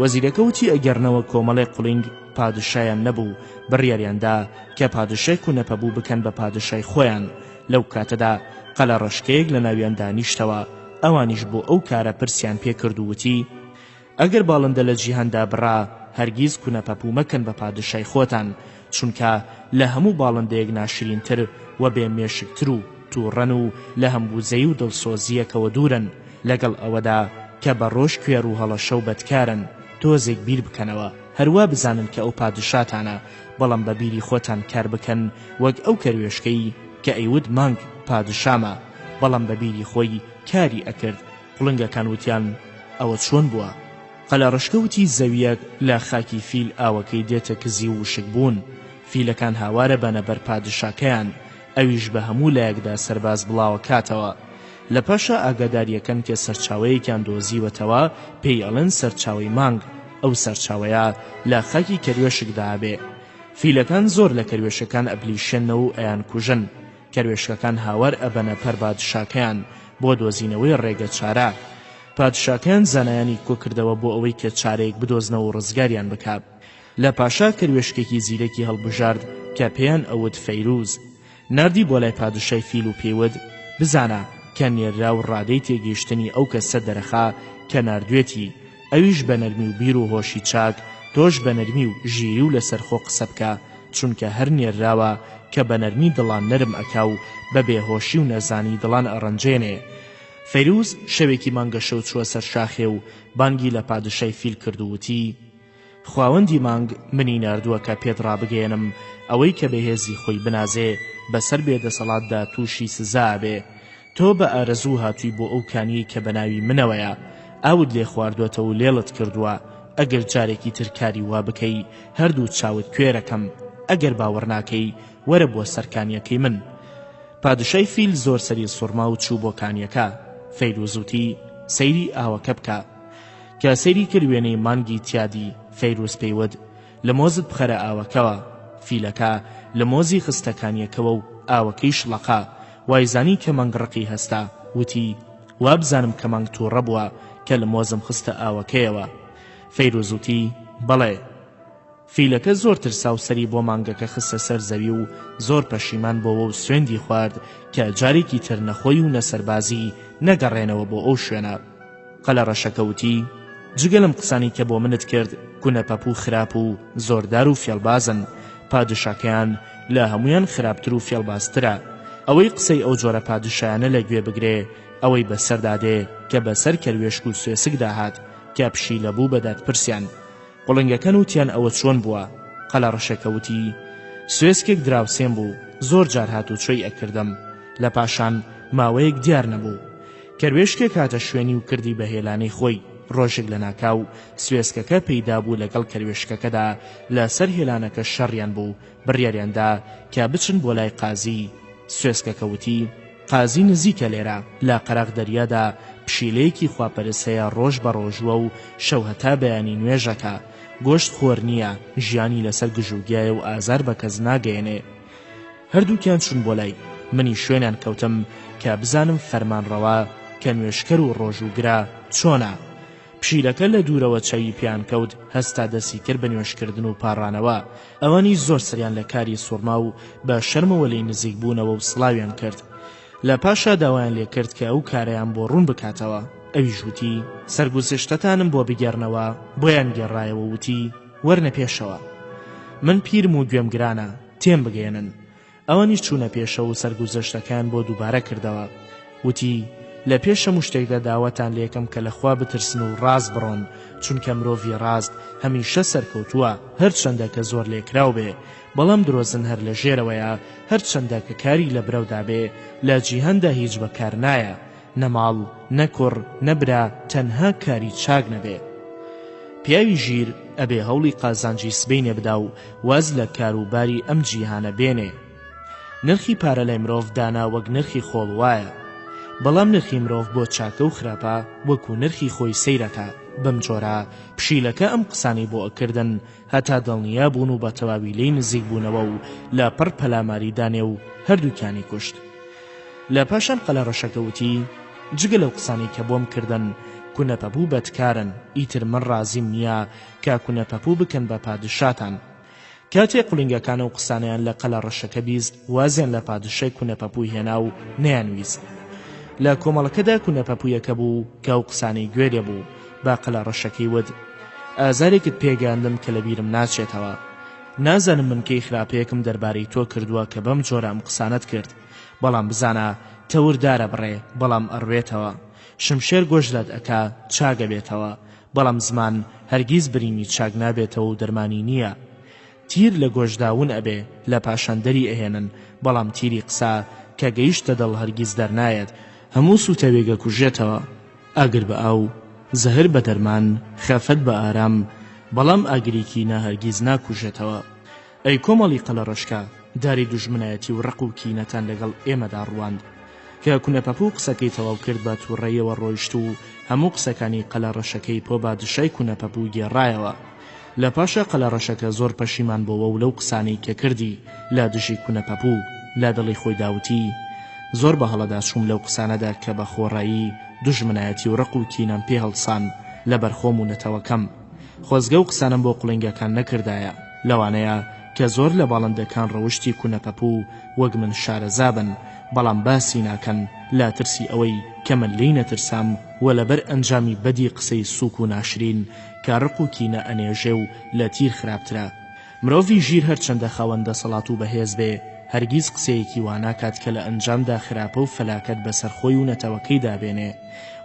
وەزیرەکەوتی ئەگەرنەوە کۆمەڵی قوڵنگ پادشایان نەبوو، بڕیاریاندا کە پادشای کونەپەبوو بکەن بە پادشای خۆیان. لەو کاتەدا قەلە ڕەشکەیەک لە ناویان دانیشتەوە. ئەوانیش بۆ ئەو کارە پرسیان پێکردووتی: ئەگەر باڵندە لە جیهاندا بڕا هەرگیز کونەپەپوو مەکەن بە پادشای خۆتان، چونکە لە هەموو باڵندەیەک ناشرینتر و بێ مێشکتر و تووڕەن و لە هەمبوزەی و دڵسۆزیەکەوە دوورن، لەگەڵ ئەوەدا کە بە ڕۆژ کوێر و هەڵەشە و بەدکارن. تۆزێک بیر بکەنەوە، هەروە بزانن کە ئەو پادشاتانە، بەڵام بە بیری خۆتان کار بکەن وەک ئەو کەروێشکەی کە ئەیود مانگ پادشامە، بەڵام بە بیری خۆی کاری ئەکرد. قوڵنگەکان وتیان: ئەوە چۆن بووە؟ قەلە ڕەشکەوتی: زەویەک لە خاکی فیل ئاوەکەی دێتە کزی و وشک بوون. فیلەکان هاوارە بەنە بەر پادشاکەیان، ئەویش بە هەموو لایەکدا سەرباز بڵاوە کاتەوە. لە پاشا ئاگاداریەکەن کە سەرچاوەیەکیان دۆزیوەتەوە پێی ئەڵێن سەرچاوەی مانگ. ئەو سەرچاوەیە لە خاکی کەروێشکدا بێ. فیلەکان زۆر لە کەروێشەکان ئەبلیشێنەوە و ئەیان کوژن. کەروێشکەکان هاوار ئەبەنە پەر پادشاکەیان بۆ دۆزینەوەی ڕێگە چارە. پادشاکەیان زانایانی کۆکردەوە بۆ ئەوەی کە چارەیەک بدۆزنەوە و ڕزگاریان بکات. لە پاشا کەروێشکێکی زیرەکی هەڵبژارد کە پێیان ئەوت فەیروز. نردی بۆ لای پادشای فیل و پێیوت: بزانە کە نێررا و ڕادەی تێگەیشتنی ئەو کەسە دەرەخا کە ناردوێتی، ئەویش بە نەرمی و بیر و هۆشی چاک، تۆش بە نەرمی و ژیری و لەسەرخۆ قسە بکە، چونکە هەر نێرراوە کە بە نەرمی دڵان نەرم ئەکا و بە بێهۆشی و نەزانی دڵان ئەڕەنجێنێ. فەیروز شەوێکی مانگە شەو چووە سەر شاخێ و بانگی لە پادشای فیل کردووتی: خواوەندی مانگ منی ناردووە کە پێت ڕابگەێنم ئەوەی کە بەهێزی خۆی بنازێ بەسەر بێدەسەڵاتدا تووشی سزا بێ. تۆ بە ئارەزوو هاتووی بۆ ئەو کانی کە بەناوی منەوەیە، ئاود لێ خواردوێتە و لێڵت کردووە. ئەگەر جارێکی ترکاری وا بکەی هەردوو چاوت کوێرەکەم، ئەگەر باوەڕ ناکەی وەرە بۆ سەرکانیەکەی من. پادشای فیل زۆر سەری سوڕما و چوو بۆ کانیەکە. فەیروزوتی: سەیری ئاوەکە بکە. کە سەیری کرد وێنەی مانگی تیادی، فەیروز پێیوت: لە مۆزت بخەرە ئاوەکەوە. فیلەکە لە مۆزی خستەکانیەکەوە و ئاوەکەی شڵەقا. وایزانی کە مانگ ڕقی هەستا، وتی: وابزانم کە مانگ تووڕە بووە کە لە مۆزم خستە ئاوەکەیەوە. فەیروزوتی: بەڵێ. فیلەکە زۆر ترسا و سەری بۆ مانگەکە خستە سەر زەوی و زۆر پەشیمان بۆەوە و سوێندی خوارد کە جارێکی تر نەخۆی و نەسەربازی نەگەڕێنەوە بۆ ئەو شوێنە. قەلە ڕەشەکەوتی: جگەلم قسانی کە بۆ منت کرد کونەپەپوو خراپ و زۆردار و فێڵبازن. پادشاکەیان لە هەمویان خراپتر و فێڵبازترە. ئەوەی قسەی ئەو جۆرە پادشایانە لەگوێ بگرێ ئەوەی بەسەردادێ کە بەسەر کەروێشک و سوێسکدا هات کە پشی لەبوو بەدات پرسیان. قوڵنگەکان وتیان: ئەوە چۆن بووە؟ قەلە ڕەشەکەوتی: سوێسکێک دراوسێن بوو، زۆر جار هات و چۆی ئەکردم، لە پاشان ماوەیەک دیار نەبوو. کەروێشکێک هاتە شوێنی و کردی بە هێلانەی خۆی. ڕۆژێک لە ناکاو سوێسکەکە پەیدا بوو لەگەڵ کەروێشکەکەدا لە سەر هێلانەکە شەڕیان بوو بڕیاریاندا کە بچن بۆ لای قازی. سوێسکەکە وتی قازی نزیکە لێرە لە قەرەغ دەریادا پشیلەیەکی خواپەرست هەیە ڕۆژ بە ڕۆژوە و شەو هەتا بەیانی نوێژەکە گۆشت خۆر نییە ژیانی لەسەر گژوگیایە و ئازار بە کەس ناگەێنێ. هەردووکیان چون بۆ لای منی شوێنیان کەوتم کە بزانم فەرمانڕەوا کە نوێشکەر و ڕۆژوگرا چۆنە. پشیلەکە لە دوورەوە چەوی پیان کەوت هەستا دەستی کرد بە نوێشکردن و پاڕانەوە. ئەوانی زۆر سریان لە کاری سوورما و بە شەرمەوە لێی نزیک بوونەوە و سڵاویان کرد. لە پاشا داوایان لێ کرد کە ئەو کارەیان بۆ ڕوون بکاتەوە. ئەویش وتی سەرگوزشتتانم بۆ بگێڕنەوە. بۆیان گێڕایەوە وتی وەرنە پێشەوە، من پیرم و گوێم گرانە تێم بگێنن. ئەوانیش چوونە پێشەوە و سەرگوزەشتەکان بۆ دووبارە کردەوە. وتی لە پێش هەموو شتێکدا داوەتان لێکم کە لەخوا بترسن و ڕاست بڕۆن، چونکە مرۆڤی ڕاست هەمیشە سەرکەوتووە هەرچەندە کە زۆر لێکراو بێ، بەڵام درۆزن هەر لە ژێرەوەیە. هەرچەندە کە کاری لە برەودا بێ لە جیهاندا هیچ بەکار نایە، نەماڵ نەکوڕ نەبرا تەنها کاری چاک نەبێ. پیاوی ژیر ئەبێ هەوڵی قازانجی سبەینێ بدا و واز لە کاروباری ئەم جیهانە بێنێ. نرخی پارە لای مرۆڤ دانا وەک نرخی خۆڵ وایە، بەڵام نرخی مرۆڤ بۆ چاکە و خراپە وەکو نرخی خۆی سەیرەکە. بەم جۆرە پشیلەکە ئەم قسانی بۆ ئەکردن هەتا دڵنیا بوون و بە تەواوی لێی نزیک بوونەوە و لە پڕ پەلاماری دانێ و هەردووکیانی کوشت. لە پاشان قەلەڕەشەکە وتی جگە لەو قسانی کە بۆم کردن کونەپەپوو بەدکارن، ئیتر من ڕازیم نییە کە کونەپەپوو بکەن بە پادشاتان. کاتێک قولینگەکان و قسانیان لە قەلەڕەشەکە بیست وازیان لە پادشای کونەپەپووی هێنا و نەیانویست. لە کۆمەڵەکەدا کونەپەپوویەکە بوو کە ئەو قسانەی گوێرێ بوو. با قەلەڕەشەکەی ود ئازارێکت پێگەاندم کە لەبیرم ناچێتەوە. نازانم من کەی خراپەیەکم دەربارەی تۆ کردووە کە بەم جۆرە ئەم قسانت کرد، بەڵام بزانە تەوردارە بڕێ بەڵام ئەڕوێتەوە. شمشێر گۆژلت ئەکا چاگە بێتەوە، بەڵام زمان هەرگیز بریمی چاک نابێتەوە و دەرمانی نییە. تیر لە گۆژداون ئەبێ لە پاشاندەری ئەهێنن، بەڵام تیری قسا کە گەیشتە دڵ هەرگیز دەرنایەت، هەموو سوتەوێگە کوژێتەوە. ئاگر بە ئاو زەهر بە دەرمان خەفەت بە ئارام، بەڵام ئاگریکی ناهەرگیز ناکوژێتەوە. ئەی کۆمەڵی قەلەڕەشکە داری دوژمنایەتی و ڕق و کینەتان لەگەڵ ئێمەدا ڕواند. کە کونەپەپوو قسەکەی تەواو کرد بە تووڕێیەوە ڕۆیشت و هەموو قسەکانی قەلەڕەشەکەی پۆ بادشای کونەپەپوو گێڕایەوە. لە پاشا قەلەڕەشەکە زۆر پەشیمان بۆەوە و لەو قسانەی کە کردی لا دژی کونەپەپوو لا دڵی خۆی داوتی زۆر بە هەڵەدا چووم لەو قسانەدا کە بە خۆڕایی دوژمنایەتی و ڕق و کینەم پێ هەڵسان لە بەرخۆم و نەتەوەکەم. خۆزگە و قسانم بۆ قوڵنگەکان نەکردایە، لەوانەیە کە زۆر لە باڵندەکان ڕەوشتی کونەپەپوو وەک من شارەزابن، بەڵام باسی ناکەن لا ترسی ئەوەی کە من لی نەترسام و لەبەر ئەنجامی بەدی قسەی سووک و ناشرین کە ڕق و کینە ئەنێژێ و لە تیر خراپترە. مرۆڤی ژیر هەرچەندە خاوەندە سەڵات و بەهێز بێ هەرگیز قسەیەکی واناکات کە لە ئەنجامدا خراپە و فەلاکەت بەسەر خۆی و نەتەوەکەی دابێنێ،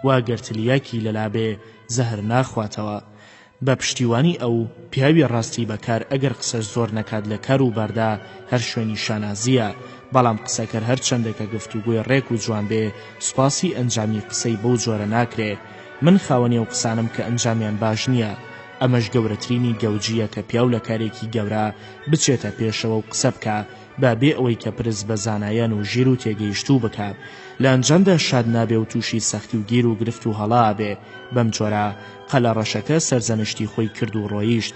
وا گەرتلیاکی لەلابێ زەهر ناخواتەوە. بە پشتیوانی ئەو پیاوی ڕاستی بەکار ئەگەر قسەش زۆر نەکات لە کار و باردا هەر شوێنی شانازیە، بەڵام قسەکەر هەر چەندێکە گفتوگوی ڕێک و جوان بێ سوپاسی ئەنجامی قسەی بەو جۆرە ناکرێ. من خاوەنی ئەو قسانم کە ئەنجامیان باش نییە. ئەمەش گەورەترینی گەوجیە کە پیاو لە کارێکی گەورە بچێتە پێشەوە و قسە بکە با بێ ئەوەی کە پرس بە زانایان و ژیر و تێگەیشتوو بکات، لە ئەنجامدا شاد نابێ و تووشی سەختی و گیر و گرفت و هەڵا بێ. بەم جۆرە قەلەڕەشەکە سەرزەنشتی خۆی کرد و ڕۆیشت.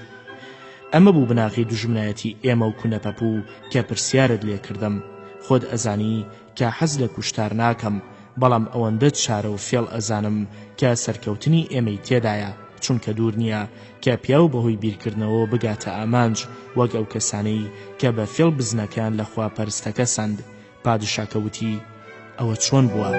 ئەمە بوو بناغی دوژمنایەتی ئێمە و کونەپەپوو کە پرسیارت لێ کردم. خۆت ئەزانی کە حەز لە کوشتار ناکەم، بەڵام ئەوەندە چارە و فێڵ ئەزانم کە سەرکەوتنی ئێمەی تێدایە، چونکە دوور نییە کە پیاو بەهۆی بیرکردنەوە بگاتە ئامانج وەک ئەو کەسانەی کە بە فێڵ بزنەکان لە خواپەرستەکە سەند. پادشاکە وتی ئەوە چۆن بووە؟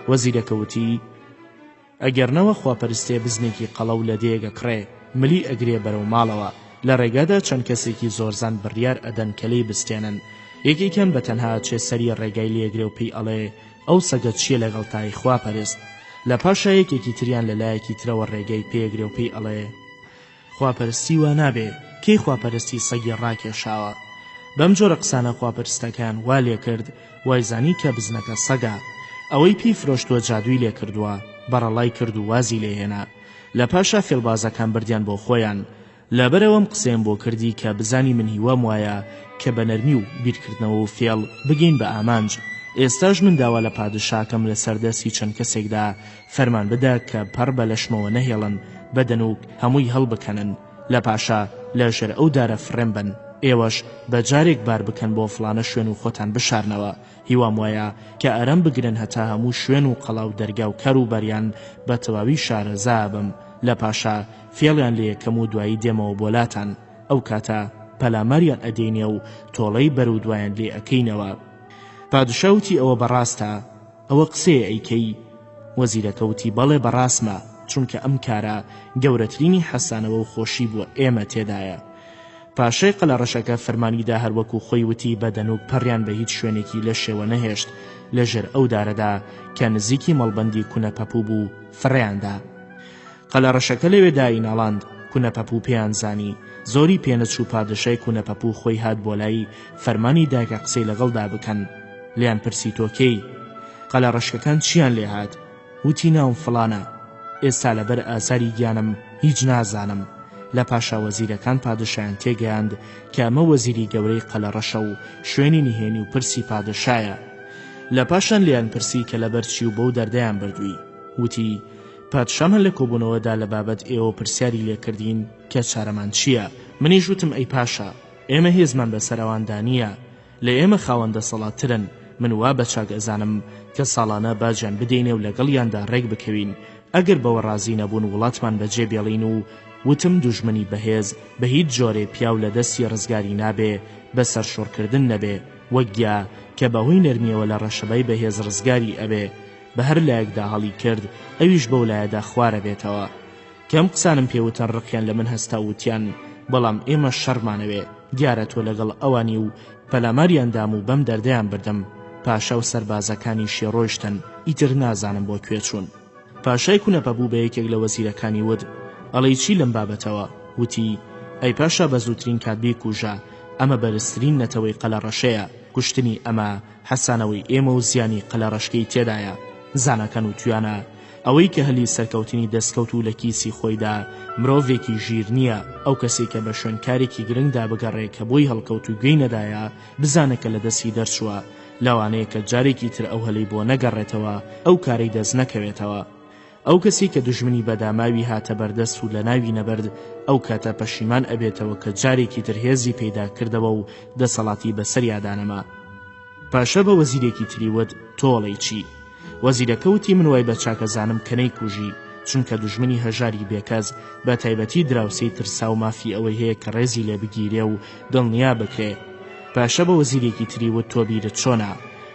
وەزیرەکەوتی ئەگەرنەوە خواپەرستێ بزنێکی قەڵەو لە دێگە کڕێ ملی ئەگرێ بەرەو ماڵەوە لە ڕێگادا چەند کەسێکی زۆرزان بڕیار ئەدەن کە لێی بستێنن یەکێکیان بەتەنها چێ سەری ڕێگای لێگرێ و پێی ئەڵێ ئەو سەگە چیە لەگەڵ تای خواپەرست لە پاشا یەکێکی تریان لەلایەکی ترەوە ڕێگەی پێگرێ و پێی ئەڵێ خواپەرستی وا نابێ کەی خواپەرستی سەگی ڕاکێشاوە بەم جۆرە قسانە خواپەرستەکان وا لێ کرد وایزانی کە بزنەکە سەگە ئەوەی پێی فرۆشتووە جادووی لێ کردووە بەڕەڵای کرد و وازی لێهێنا لە پاشا فێڵبازەکان بردیان بۆ خۆیان لەبەرەوەم قسەم بۆ کردی کە بزانی من هیوام وایە کە بە نەرمی و بیرکردنەوە و فێڵ بگەین بە ئامانج ئێستاش من داوا لە پادشاکەم لە سەردەستی چەند کەسێکدا فەرمان بدا کە پەڕ بە لەشمەوە نەهێڵن بەدەنوک هەمووی هەڵبکەنن لە پاشا لە ژێر ئەو دارە فڕێم بن ئێوەش بە جارێک بار بکەن بۆ فڵانە شوێن و خۆتان بشارنەوە هیوام وایە کە ئەرەم بگرن هەتا هەموو شوێن و قەڵاو دەرگا و کەر و بەریان بە تەواوی شارەزا بم لە پاشا فێڵیان لێ یەکەم و دوایی دێمەوە بۆلاتان ئەو کاتە پەلاماریان ئەدێنێ و تۆڵەی بەر و دوایان لێ ئەکەینەوە پادشاوتی ئەوە بەڕاستە ئەوە قسەیە ئەیکەی وەزیرەکەوتی بەڵێ بەڕاستمە چونکە ئەم کارە گەورەترینی حەسانەوە و خۆشی بووە ئێمە تێدایە پاشای قەلەڕەشەکە فەرمانیدا هەروەکو خۆی وتی بەدەنوک پەڕیان بە هیچ شوێنێکی لە شێوە نەهێشت لەژێر ئەو دارەدا کە نزیکی مەڵبەندی کونەپەپوو بوو فڕیاندا قەلەڕەشەکە لەوێدا ئیناڵاند کونەپەپوو پێیان زانی زۆری پێنەچوو پادشای کونەپەپوو خۆی هات بۆ لای فەرمانی دا کە قسەی لەگەڵدا بکەن لیان پرسی تۆکەی قەلەڕەشەکان چیان لێ هات وتی ناوم فڵانە ئێستا لەبەر ئازاری گیانم هیچ نازانم لە پاشا وەزیرەکان پادشایان تێگەیاند کە ئەمە وەزیری گەورەی قەلەڕەشە و شوێنی نهێنی و پرسی پادشایە لە پاشان لیان پرسی کە لەبەر چی و بەو دەردەیان بردووی وتی پادشامان لە کۆبوونەوەدا لە بابەت ئێوە پرسیاری لێکردین کە چارەمان چییە منیش وتم ئەی پاشا ئێمە هێزمان بەسەر ئەواندا نییە لە ئێمە خاوەندە سەڵاترن من وا بە چاک ئەزانم کە ساڵانە باجیان بدەینێ و لەگەڵیاندا ڕێک بکەوین ئەگەر بەوە ڕازی نەبوون وڵاتمان بەجێ بێڵین و وتم دوژمنی بەهێز بە هیچ جۆرێ پیاو لە دەستی ڕزگاری نابێ بە سەرشۆڕکردن نەبێ وەکگیا کە بەهۆی نەرمیەوە لە ڕەشەبای بەهێز ڕزگاری ئەبێ بە هەر لایەکدا هەڵی کرد ئەویش بەو لایەدا خوارە بێتەوە کەم قسانم پێوتەن ڕقیان لە من هەستا وتیان بەڵام ئێمە شەڕمانەوێ دیارە تۆ لەگەڵ ئەوانی و پەلاماریان دام و بەم دەردەیان بردم پاشا و سەربازەکانی شێڕۆیشتن ئیتر نازانم بۆ کوێ چوون پاشای کونەپەپوو بە یەکێک لە وەزیرەکانی وت ئەڵەی چی لەم بابەتەوە وتی ئەی پاشا بە زووترین کات بیکوژە ئەمە بەرزترین نەتەوەی قەلەڕەشەیە کوشتنی ئەمە حەسانەوەی ئێمە و زیانی قەلەڕەشکەی تێدایە زانەکەن و توانە ئەوەی کە هەلی سەرکەوتنی دەستکەوت و لە کیسی خۆیدا مرۆڤێکی ژیر نییە ئەو کەسێک کە بە شوێنکارێکی گرنگدا بگەڕێ کە بۆی هەڵکەوت و گوێی نەدایە بزانە کە لە دەستی دەرچووە لەوانەیە کە جارێکی تر ئەو هەلەی بۆ نەگەڕێتەوە ئەو کارەی دەست نەکەوێتەوە ئەو کەسی کە دوژمنی بەداماوی هاتە بەردەست و لە ناوی نەبرد ئەو کاتە پەشیمان ئەبێتەوە کە جارێکی تر هێزی پەیدا کردەوە و دەسەڵاتی بەسەریادانەما پاشا بە وەزیرێکی تریوت تۆڵەی چی وەزیرەکەوتی من وای بە چاکەزانم کە نەیکوژی چونکە دوژمنی هەژاری بێکەس بە تایبەتی دراوسەی ترسا و مافی ئەوەی هەیە کە ڕێزی لێ بگیرێ و دڵنیا بکرێ پاشا بە وەزیرێکی تریوت تۆ بیرت چۆنە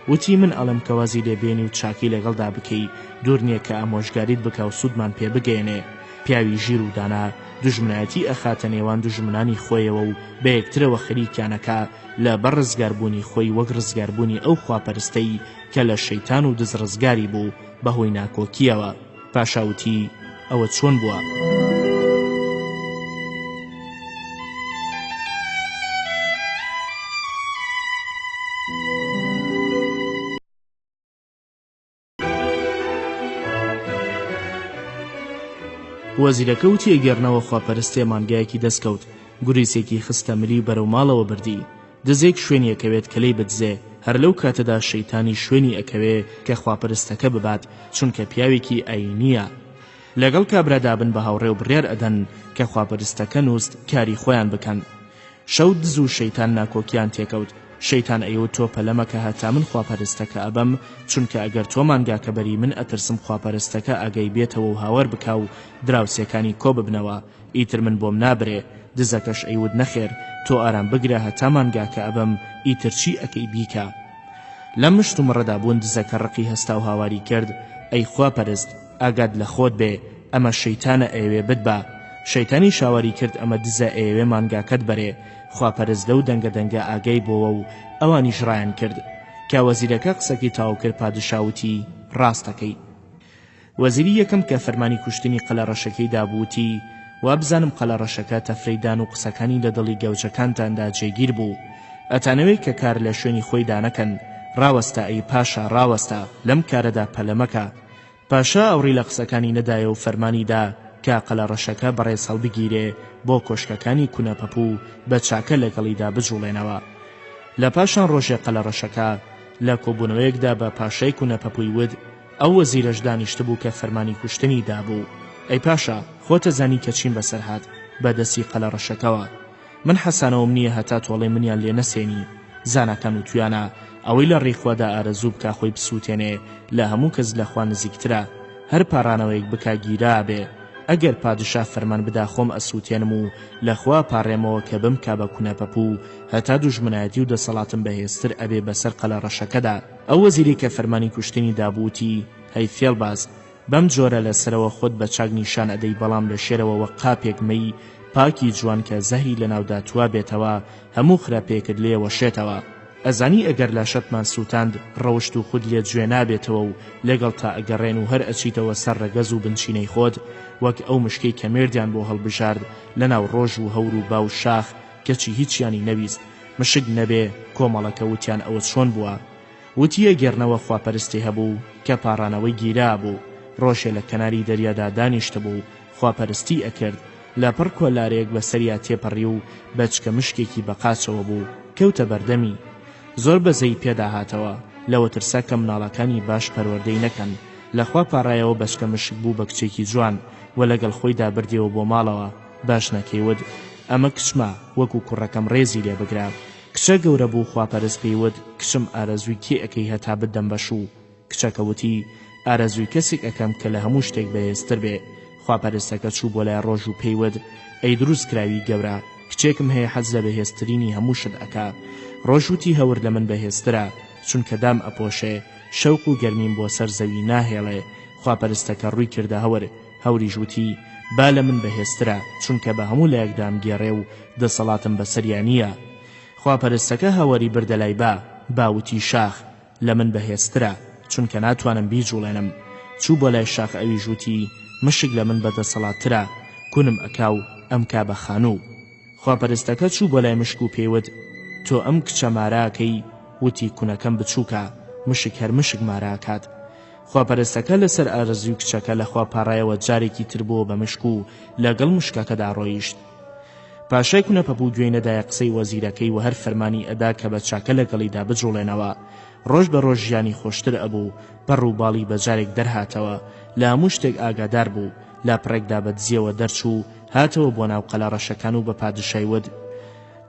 وتی من ئەڵم کە وازی لێبێنی و چاکی لەگەڵدا بکەی دوور نییە کە ئامۆژگاریت بکە و سوودمان پێ بگەێنێ پیاوی ژیر و دانا دوژمنایەتی ئەخاتە نێوان دوژمنانی خۆیەوە و بە یەکترەوە خەریکیانەکە لە بەر ڕزگاربوونی خۆی وەک ڕزگاربوونی ئەو خواپەرستەی کە لە شەیتان و دز ڕزگاری بوو بەهۆی ناکۆکیەوە پاشاوتی ئەوە چۆن بووە وەزیرەکە وتی ئەگەرنەوە خواپەرستێ مانگایەکی دەستکەوت گوریسێکی خستە مری بەرەو ماڵەوە بردی دزێک شوێنی ئەکەوێت کە لێی بدزێ هەر لەو کاتەدا شەیتانی شوێنی ئەکەوێ کە خواپەرستەکە ببات چونکە پیاوێکی ئاینیە لەگەڵ کابرادابن بە هاوڕێ و بڕیار ئەدەن کە خواپەرستەکە نووست کاری خۆیان بکەن شەو دز و شەیتان ناکۆکیان تێکەوت شەیتان ئەیوت تۆ پەلەمەکە هەتا من خواپەرستەکە ئەبەم چونکە ئەگەر تۆ مانگاکە بەری من ئەترسم خواپەرستەکە ئەگەی بێتەوە و هاوەر بکا و دراوسێکانی کۆ ببنەوە ئیتر من بۆم نابرێ دزەکەش ئەیوت نەخێر تۆ ئارام بگرە هەتا مانگاکە ئەبەم ئیتر چی ئەکەی بیکە لەم مشت و مڕەدا بوون دزەکە ڕقی هەستا و هاواری کرد ئەی خواپەرست ئاگاد لە خۆت بێ ئەمە شەیتانە ئەوێ بتبە شەیتانی شاواری کرد ئەمە دزە ئێوێ مانگاکەت بەرێ خواپەرست لەو دەنگە ئاگەی بۆوە و ئەوانی ژڕایان کرد کە وەزیرەکە قسەکی تاو کرد پادشاوتی ڕاستەکەی وەزیری یەکەم کە فەرمانی کوشتنی قەلە ڕەشەکەی دابووتی وابزانم قەلە ڕەشەکە تەفرەیدان و قسەکانی لە دڵی گەوجەکانتاندا جێگیر بوو ئەتانەوەی کە کار لە شوێنی خۆی دانەکەن ڕاوەستە ئەی پاشا ڕاوەستە لەم کارەدا پەلەمەکە پاشا ئەوڕی لە قسەکانی نەدایە و فەرمانیدا کە قەلە ڕەشەکە بەڕێز هەڵبگیرێ بۆ کۆشکەکانی کونەپەپوو بە چاکە لەگەڵیدا بجوڵێنەوە لە پاشان ڕۆژێ قەلە ڕەشەکە لە کۆبوونەوەیەکدا بە پاشای کونەپەپووی ود ئەو وەزیرەش دانیشتە بوو کە فەرمانی کوشتنی دابوو ئەی پاشا خۆتە زانی کە چین بەسەر هات بەدەستی قەلە ڕەشەکەوە من حەسانەوەم نییە هەتا تۆڵەی منیان لێ نەسێنی زانەکان و تویانە ئەوەی لە ڕێخوادا ئارەزوو بکە خۆی بسووتێنێ لە هەموو کەس لە خوا نزیکترە هەر پاڕانەوەیەک بکە گیرا بێ ئەگەر پادشا فەرمان بدا خۆم ئەسووتێنم و لەخوا پاڕێمەوە کە بم کا بە کونەپەپوو هەتا دوژمنایەتی و دەسەڵاتم بەهێزتر ئەبێ بەسەر قەلە ڕەشەکەدا ئەو وەزیری کە فەرمانی کوشتنی دابووتی هەی فێڵباز بەم جۆرە لەسەرەوە خۆت بە چاک نیشان ئەدەی بەڵام لە شێرەوە وەک قاپێک مەی پاکی جوان کە زەهری لە ناودا توا بێتەوە هەموو خراپێکت لێ وەشێتەوە ئەزانی ئەگەر لە شەتمان سووتاند ڕەوشت و خود لێ گوێ نابێتەوە و لەگەڵ تا ئەگەڕێن و هەر ئەچیتەوە سەر ڕەگەز و بنچینەی خۆت وەک ئەو مشکەی کە مێردیان بۆ هەڵبژارد لەناو ڕۆژ و هەور و باو شاخ کەچی هیچیانی نەویست مشک نەبێ کۆمەڵەکە وتیان ئەوە چۆن بووە وتیە گێرنەوە خواپەرستی هەبوو کە پاڕانەوەی گیرا بوو ڕۆژێ لە کەناری دەریادا دانیشتە بوو خواپەرستی ئەکرد لە پڕ کۆلارێک بەسەریا تێپەڕی و بەچکە مشکێکی بەقاچەوە بوو کەوتە بەردەمی زۆر بەزەی پێدا هاتەوە لەوە ترسا کە مناڵەکانی باش پەروەردەی نەکەن لەخوا پاڕایەوە بەچکە مشک بوو بە کچێکی جوان و لەگەڵ خۆیدا بردیەوە بۆ ماڵەوە باش نەکەیود ئەمە کچمە وەکو کوڕەکەم ڕێزی لێ بگرا کچە گەورە بوو خواپەرست پێیوت کچم ئارەزووی کێ ئەەکەی هەتا بدەم بەشوو کچەکەوتی ئارەزووی کەسێک ئەەکەم کە لە هەموو شتێک بەهێزتر بێ خواپەرستەکە چوو بۆ لای ڕۆژ و پێیوت ئەی دروست کراوی گەورە کچێکم هەیە حەز لە بەهێزترینی هەموو شت ئەکا ڕۆژوتی هەور لە من بەهێزترە چونکە دام ئەپۆشێ شەوق و گەرمیم بۆ سەر زەوی ناهێڵێ خواپەرستەکە ڕووی کردە هەوری ژووتی با لە من بەهێزترە چونکە بە هەموو لایەکدام گێڕێ و دەسەڵاتم بەسەریا نییە خواپەرستەکە هەوەری بردە لای باوتی شاخ لە من بەهێزترە چونکە ناتوانم بیجوڵێنم چوو بۆ لای شاخ ئەوی ژووتی مشک لە من بەدەسەڵاتترە کونم ئەکاو ئەم کا بە خانوو خواپەرستەکە چوو بۆ لای مشک و پێیوت تۆ ئەم کچە ماراکەی وتی کوونەکەم بچووکە مشک هەر مشک ماراکات خواپەرستەکە لەسەر ئارەزوی کچەکە لەخوا پاڕایەوە جارێکی تر بۆ بە مشک و لەگەڵ مشکەکەدا ڕۆیشت پاشای کونەپەپوو گوێی نەدایە قسەی وەزیرەکەی و هەر فەرمانی ئەدا کە بە چاکە لەگەڵیدا بجوڵێنەوە ڕۆژ بە ڕۆژ ژیانی خۆشتر ئەبوو پەڕ و باڵی بەجارێک دەرهاتەوە لە هەموو شتێک ئاگادار بوو لا پڕێکدا بەدزیەوە دەرچوو هاتەوە بۆ ناو قەلە ڕەشەکان و بە پادشای ود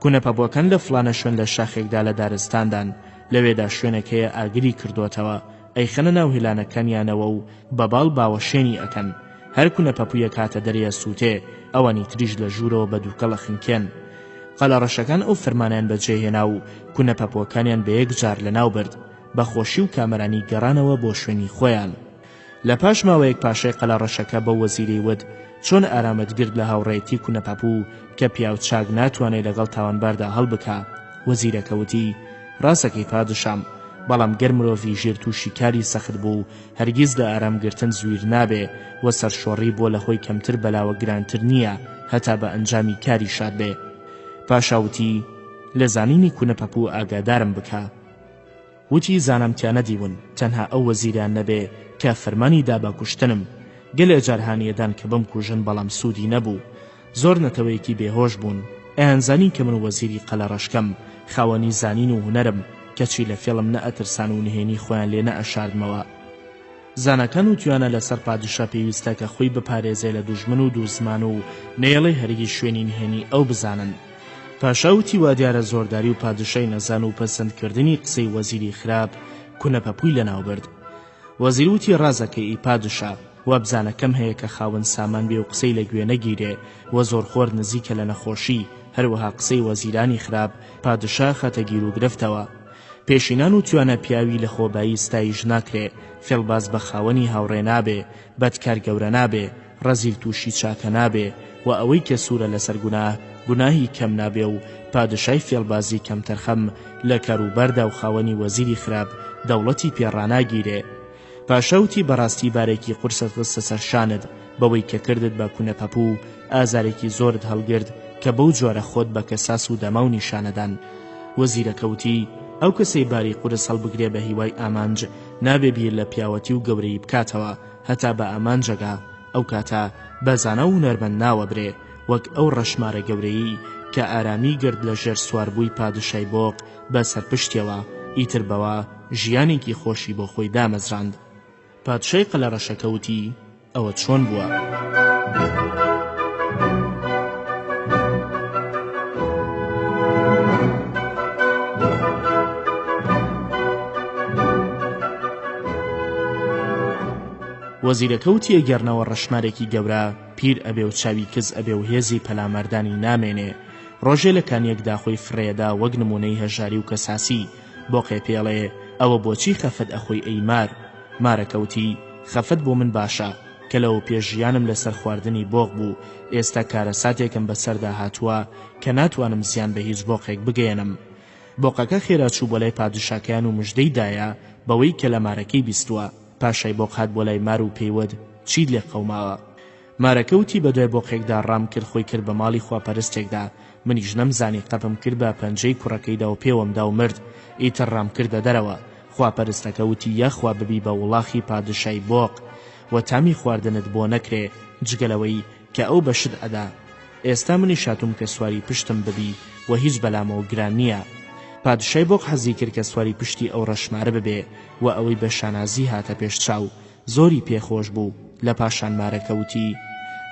کونەپەپووەکان لە فلانە شوێن لە شاخێکدا لە دارستاندان لەوێدا شوێنەکەیە ئاگری کردوتەوە ئەیخەنە ناو هیلانەکانیانەوە و بەباڵ باوەشێنی ئەکەن هەر کونەپەپوویە کاتە دەریە سووتێ ئەوانی تریش لە ژوورەوە بە دووکەڵە خنکێن قەلە ڕەشەکان ئەو فەرمانیان بەجێهێنا و کونەپەپووەکانیان بە یەک جار لەناو برد بە خۆشی و کامەرانی گەڕانەوە بۆ شوێنی خۆیان لە پاش ماوەیەک پاشای قەلە ڕەشەکە بە وەزیری ود چۆن ئارامەتگرت لە هاوڕێتی کونەپەپوو کە پیاو چاک ناتوانێت لەگەڵ تاوانباردا هەڵبکا وەزیرەکەوتی ڕاستەکەی پادشام بەڵام گەر مرۆڤی ژێر تووشی کاری سەخت بوو هەرگیز لە ئارامگرتن زویر نابێ و سەرشۆڕی بۆ لە خۆی کەمتر بەلاوە گرانتر نییە هەتا بە ئەنجامی کاری شاد بێ پاشاوتی لە زانینی کونەپەپوو ئاگادارم بکە وتی زانمتیانە دیون تەنها ئەو وەزیریان نەبێ کە فەرمانی دا بە کوشتنم گەلێ جارهانیەدان کە بم کوژن بەڵام سوودی نەبوو زۆر نەتەوەیەکی بێهۆش بوون ئەیانزانی کە من وەزیری قەلە ڕەشکەم خاوەنی زانین و هونەرم کەچی لە فێڵم نەئەترسان و نهێنی خۆیان لێ نەئەشاردمەوە زانەکان و توانە لەسەر پادشا پێویستە کە خۆی بپارێزێ لە دوژمن و دووزمان و نێڵەی هەرگی شوێنی نهێنی ئەو بزانن پاشاوتی وا دیارە زۆرداری و پادشای نەزان و پەسەندکردنی قسەی وەزیری خراپ کونەپەپووی لەناوبرد وەزیروتی ڕازەکەی ئی پادشا وابزانەکەم هەیە کە خاوەن سامان بێ و قسەی لە گوێ نەگیرێ و زۆرخۆر نزیکە لە نەخۆشی هەروەها قسەی وەزیرانی خراپ پادشا خەتە گیر و گرفتەوە پێشینان و توانە پیاوی لە خۆبایی ستایش ناکرێ، فێڵباز بە خاوەنی هاوڕێ نابێ، بەدکار گەورە نابێ، ڕەزیل تووشی چاکە نابێ و ئەوەی کە سوورە لەسەر گوناهی کەم نابێ و پادشای فێڵبازی کەم تەرخەم لە کەروبەردا و خاوەنی وەزیری خراپ دەوڵەتی پێڕاناگیرێ. پاشەوتی بەڕاستی بارێکی قورست خستە سەر شانت بەوەی کە کردت بە کونەپەپ و ئازارێکی زۆرت هەڵگرت کە بەو جۆرە خۆت بە کەساس و دەما و نیشانەدان. وەزیرەکەوتی ئەو کەسەی باری قورس هەڵبگرێ بە هیوای ئامانج نابێ بیر لە پیاوەتی و گەورەی بکاتەوە هەتا بە ئامانجەگا، ئەو کاتە بەزانە و هونەرمەند ناوە برێ وەک ئەو ڕەشمارە گەورەی کە ئارامی گرت لە ژێر سواربووی پادشای بۆق بە سەرپشتیەوە، ئیتر بەوە ژیانێکی خۆشی بۆ خۆی دامەزراند. پادشای قەلەڕەشەکەوتی ئەوە چۆن بووە؟ وەزیرەکەوتی ئەگەرنەوە ڕەشمارێکی گەورە پیر ئەبێ و چاوی کز ئەبێ و هێزی پەلامەردانی نامێنێ، ڕۆژێ لە کانیەکدا خۆی فڕێدا وەک نمونەی هەژاری و کەساسی بۆ قێپێڵێ ئەوە بۆچی خەفەت ئەخۆی ئەیمار؟ مارەکەوتی خەفەت بۆ من باشە کە لەوە پێش ژیانم لەسەر خواردنی بۆق بوو، ئێستا کارە ساتێکم بەسەردا هاتووە کە ناتوانم زیان بە هیچ بۆقێک بگەێنم. بۆقەکە خێرا چوو بۆ لای پادشاکەیان و مژدەی دایە بەوەی کە لە مارەکەی بیستووە. پاشای بۆق هات بۆ لای مار و پێیوت چیت لێ قەوماوە؟ مارەکەوتی بەدوای بۆقێکدا ڕام کرد خۆی کرد بە ماڵی خواپەرستێکدا، منیش نەمزانی قەپم کرد بە پەنجەی کوڕەکەیدا و پێوەمدا و مرد، ئیتر ڕام کردە دەرەوە. خواپەرستەکەوتی یەخوا ببی بە وڵاخی پادشای بۆق و تامی خواردنت بۆ نەکرێ جگەلەوەی کە ئەو بەشت ئەدا. ئێستا منی شاتوم کە سواری پشتم ببی و هیچ بەلامەوە گران نییە. پادشای بۆق حەزی کرد کە سواری پشتی ئەو ڕەشمارە ببێ و ئەوەی بە شانازی هاتە پێش چاو زۆری پێخۆش بوو. لە پاشان مارەکەوتی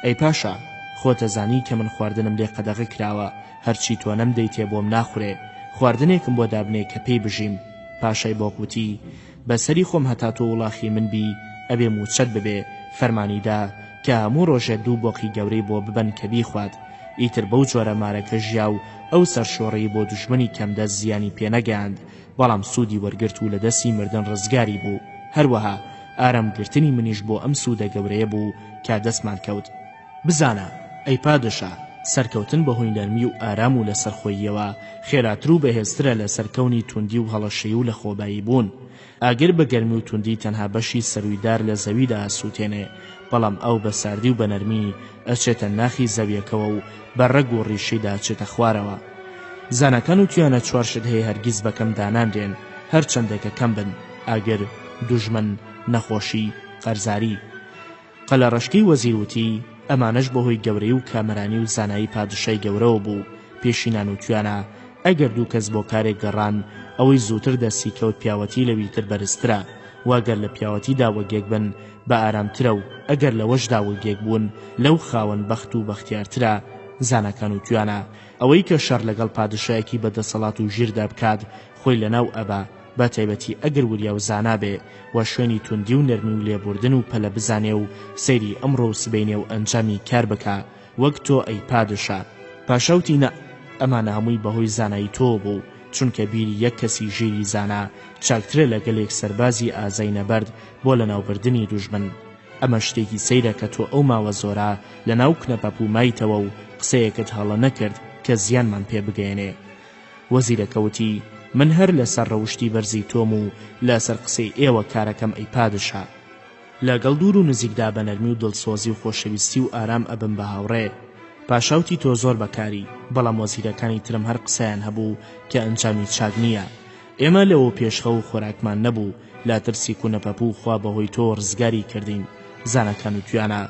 ئەی پاشا، خۆتە زانی کە من خواردنم لێ قەدەغە کراوە، هەرچی تۆ نەم دەیتێ بۆم ناخورێ، خواردنێکم بۆ دابنێ کە پێی بژیم. پاشای بۆقوتی بەسەری خۆم هەتا تۆ وڵاخی من بی ئەبێ موچەت ببێ، فەرمانیدا کە هەموو ڕۆژێ 2 بۆقی گەورەی بۆ ببەن کە بیخوات. ئیتر بەو جۆرە مارەکە ژیا و ئەو سەرشۆڕەی بۆ دوژمنی کەمدەست زیانی پێنەگەاند، بەڵام سوودی وەرگرت و لە دەستی مردن ڕزگاری بوو. هەروەها ئارامگرتنی منیش بۆ ئەم سوودە گەورەیە بوو کە دەستمان کەوت. بزانە ئەی پادشا، سەرکەوتن بەهۆی نەرمی و ئارام و لەسەرخۆییەوە خێراتر و بەهێزترە لە سەرکەونی توندی و هەڵەشەی و لە خۆبایی بوون. ئاگر بە گەرمی و توندی تەنها بەشی سەرویدار لە زەویدا ئەسووتێنێ، بەڵام ئەو بە ساردی و بە نەرمی ئەچێتە ناخی زەویەکەوە و بە ڕەگ و ڕیشەیدا ئەچێتە خوارەوە. زانەکان و توانە چوارشت هەیە هەرگیز بەکەم داناندێن، هەر چەندێکە کەم بن، ئاگر دوژمن، نەخۆشی، قەرزاری. قەلەڕەشکەی وەزیروتی ئەمانەش بەهۆی گەورەی و کامەرانی و زانایی پادشای گەورەوە بوو. پێشینان و توانە ئەگەر 2 کەس بۆ کارێک گەڕان ئەوەی زووتر دەستی کەوت پیاوەتی لەوی تر بەرزترە، واگەر لە پیاوەتیدا وەگێک بن بە ئارامترە و ئەگەر لەوەشدا وەگێک بوون لەو خاوەن بەخت و بەختیارترە. زانەکان و توانە ئەوەی کە شەڕ لەگەڵ پادشایەکی بەدەسەڵات و ژیردا بکات خۆی لەناو ئەبا، بە تایبەتی ئەگەر وریا و زانا بێ و شوێنی توندی و نەرمی و لێبوردن و پەلە بزانێ و سەیری ئەمڕۆ و سبەینێ و ئەنجامی کار بکە وەک تۆ ئەی پادشا. پاشەوتی نە، ئەمانە هەمووی بەهۆی زانایی تۆ بوو، چونکە بیری یەک کەسی ژێری زانا چاکترە لە گەلێک سەربازی ئازای نەبەرد بۆ لەناوبردنی دوژمن. ئەمە شتێکی سەیرە کە تۆ ئەو ماوە زۆرە لە ناو کنەپەپ و مایتەوە و قسەیەکت هەڵە نەکرد کە زیانمان پێ بگەێنێ. وەزیرەکەوتی من هەر لەسەر ڕەوشتی بەرزی تۆم و لەسەر قسەی ئێوە کارەکەم ئەی پادشا. لەگەڵ دوور و نزیکدا بە نەرمی و دڵسۆزی و خۆشەویستی و ئارام ئەبم بە هاوڕێ. پاشاوتی تۆ زۆر بەکاری، بەڵام وەزیرەکانی ترم هەر قسەیان هەبوو کە ئەنجامی چاک نییە. ئێمە لەوە پێشخە و خۆراکمان نەبوو، لا ترسی کوونەپەپ و خوا بەهۆی تۆ ڕزگاری کردین. زانەکان و توانە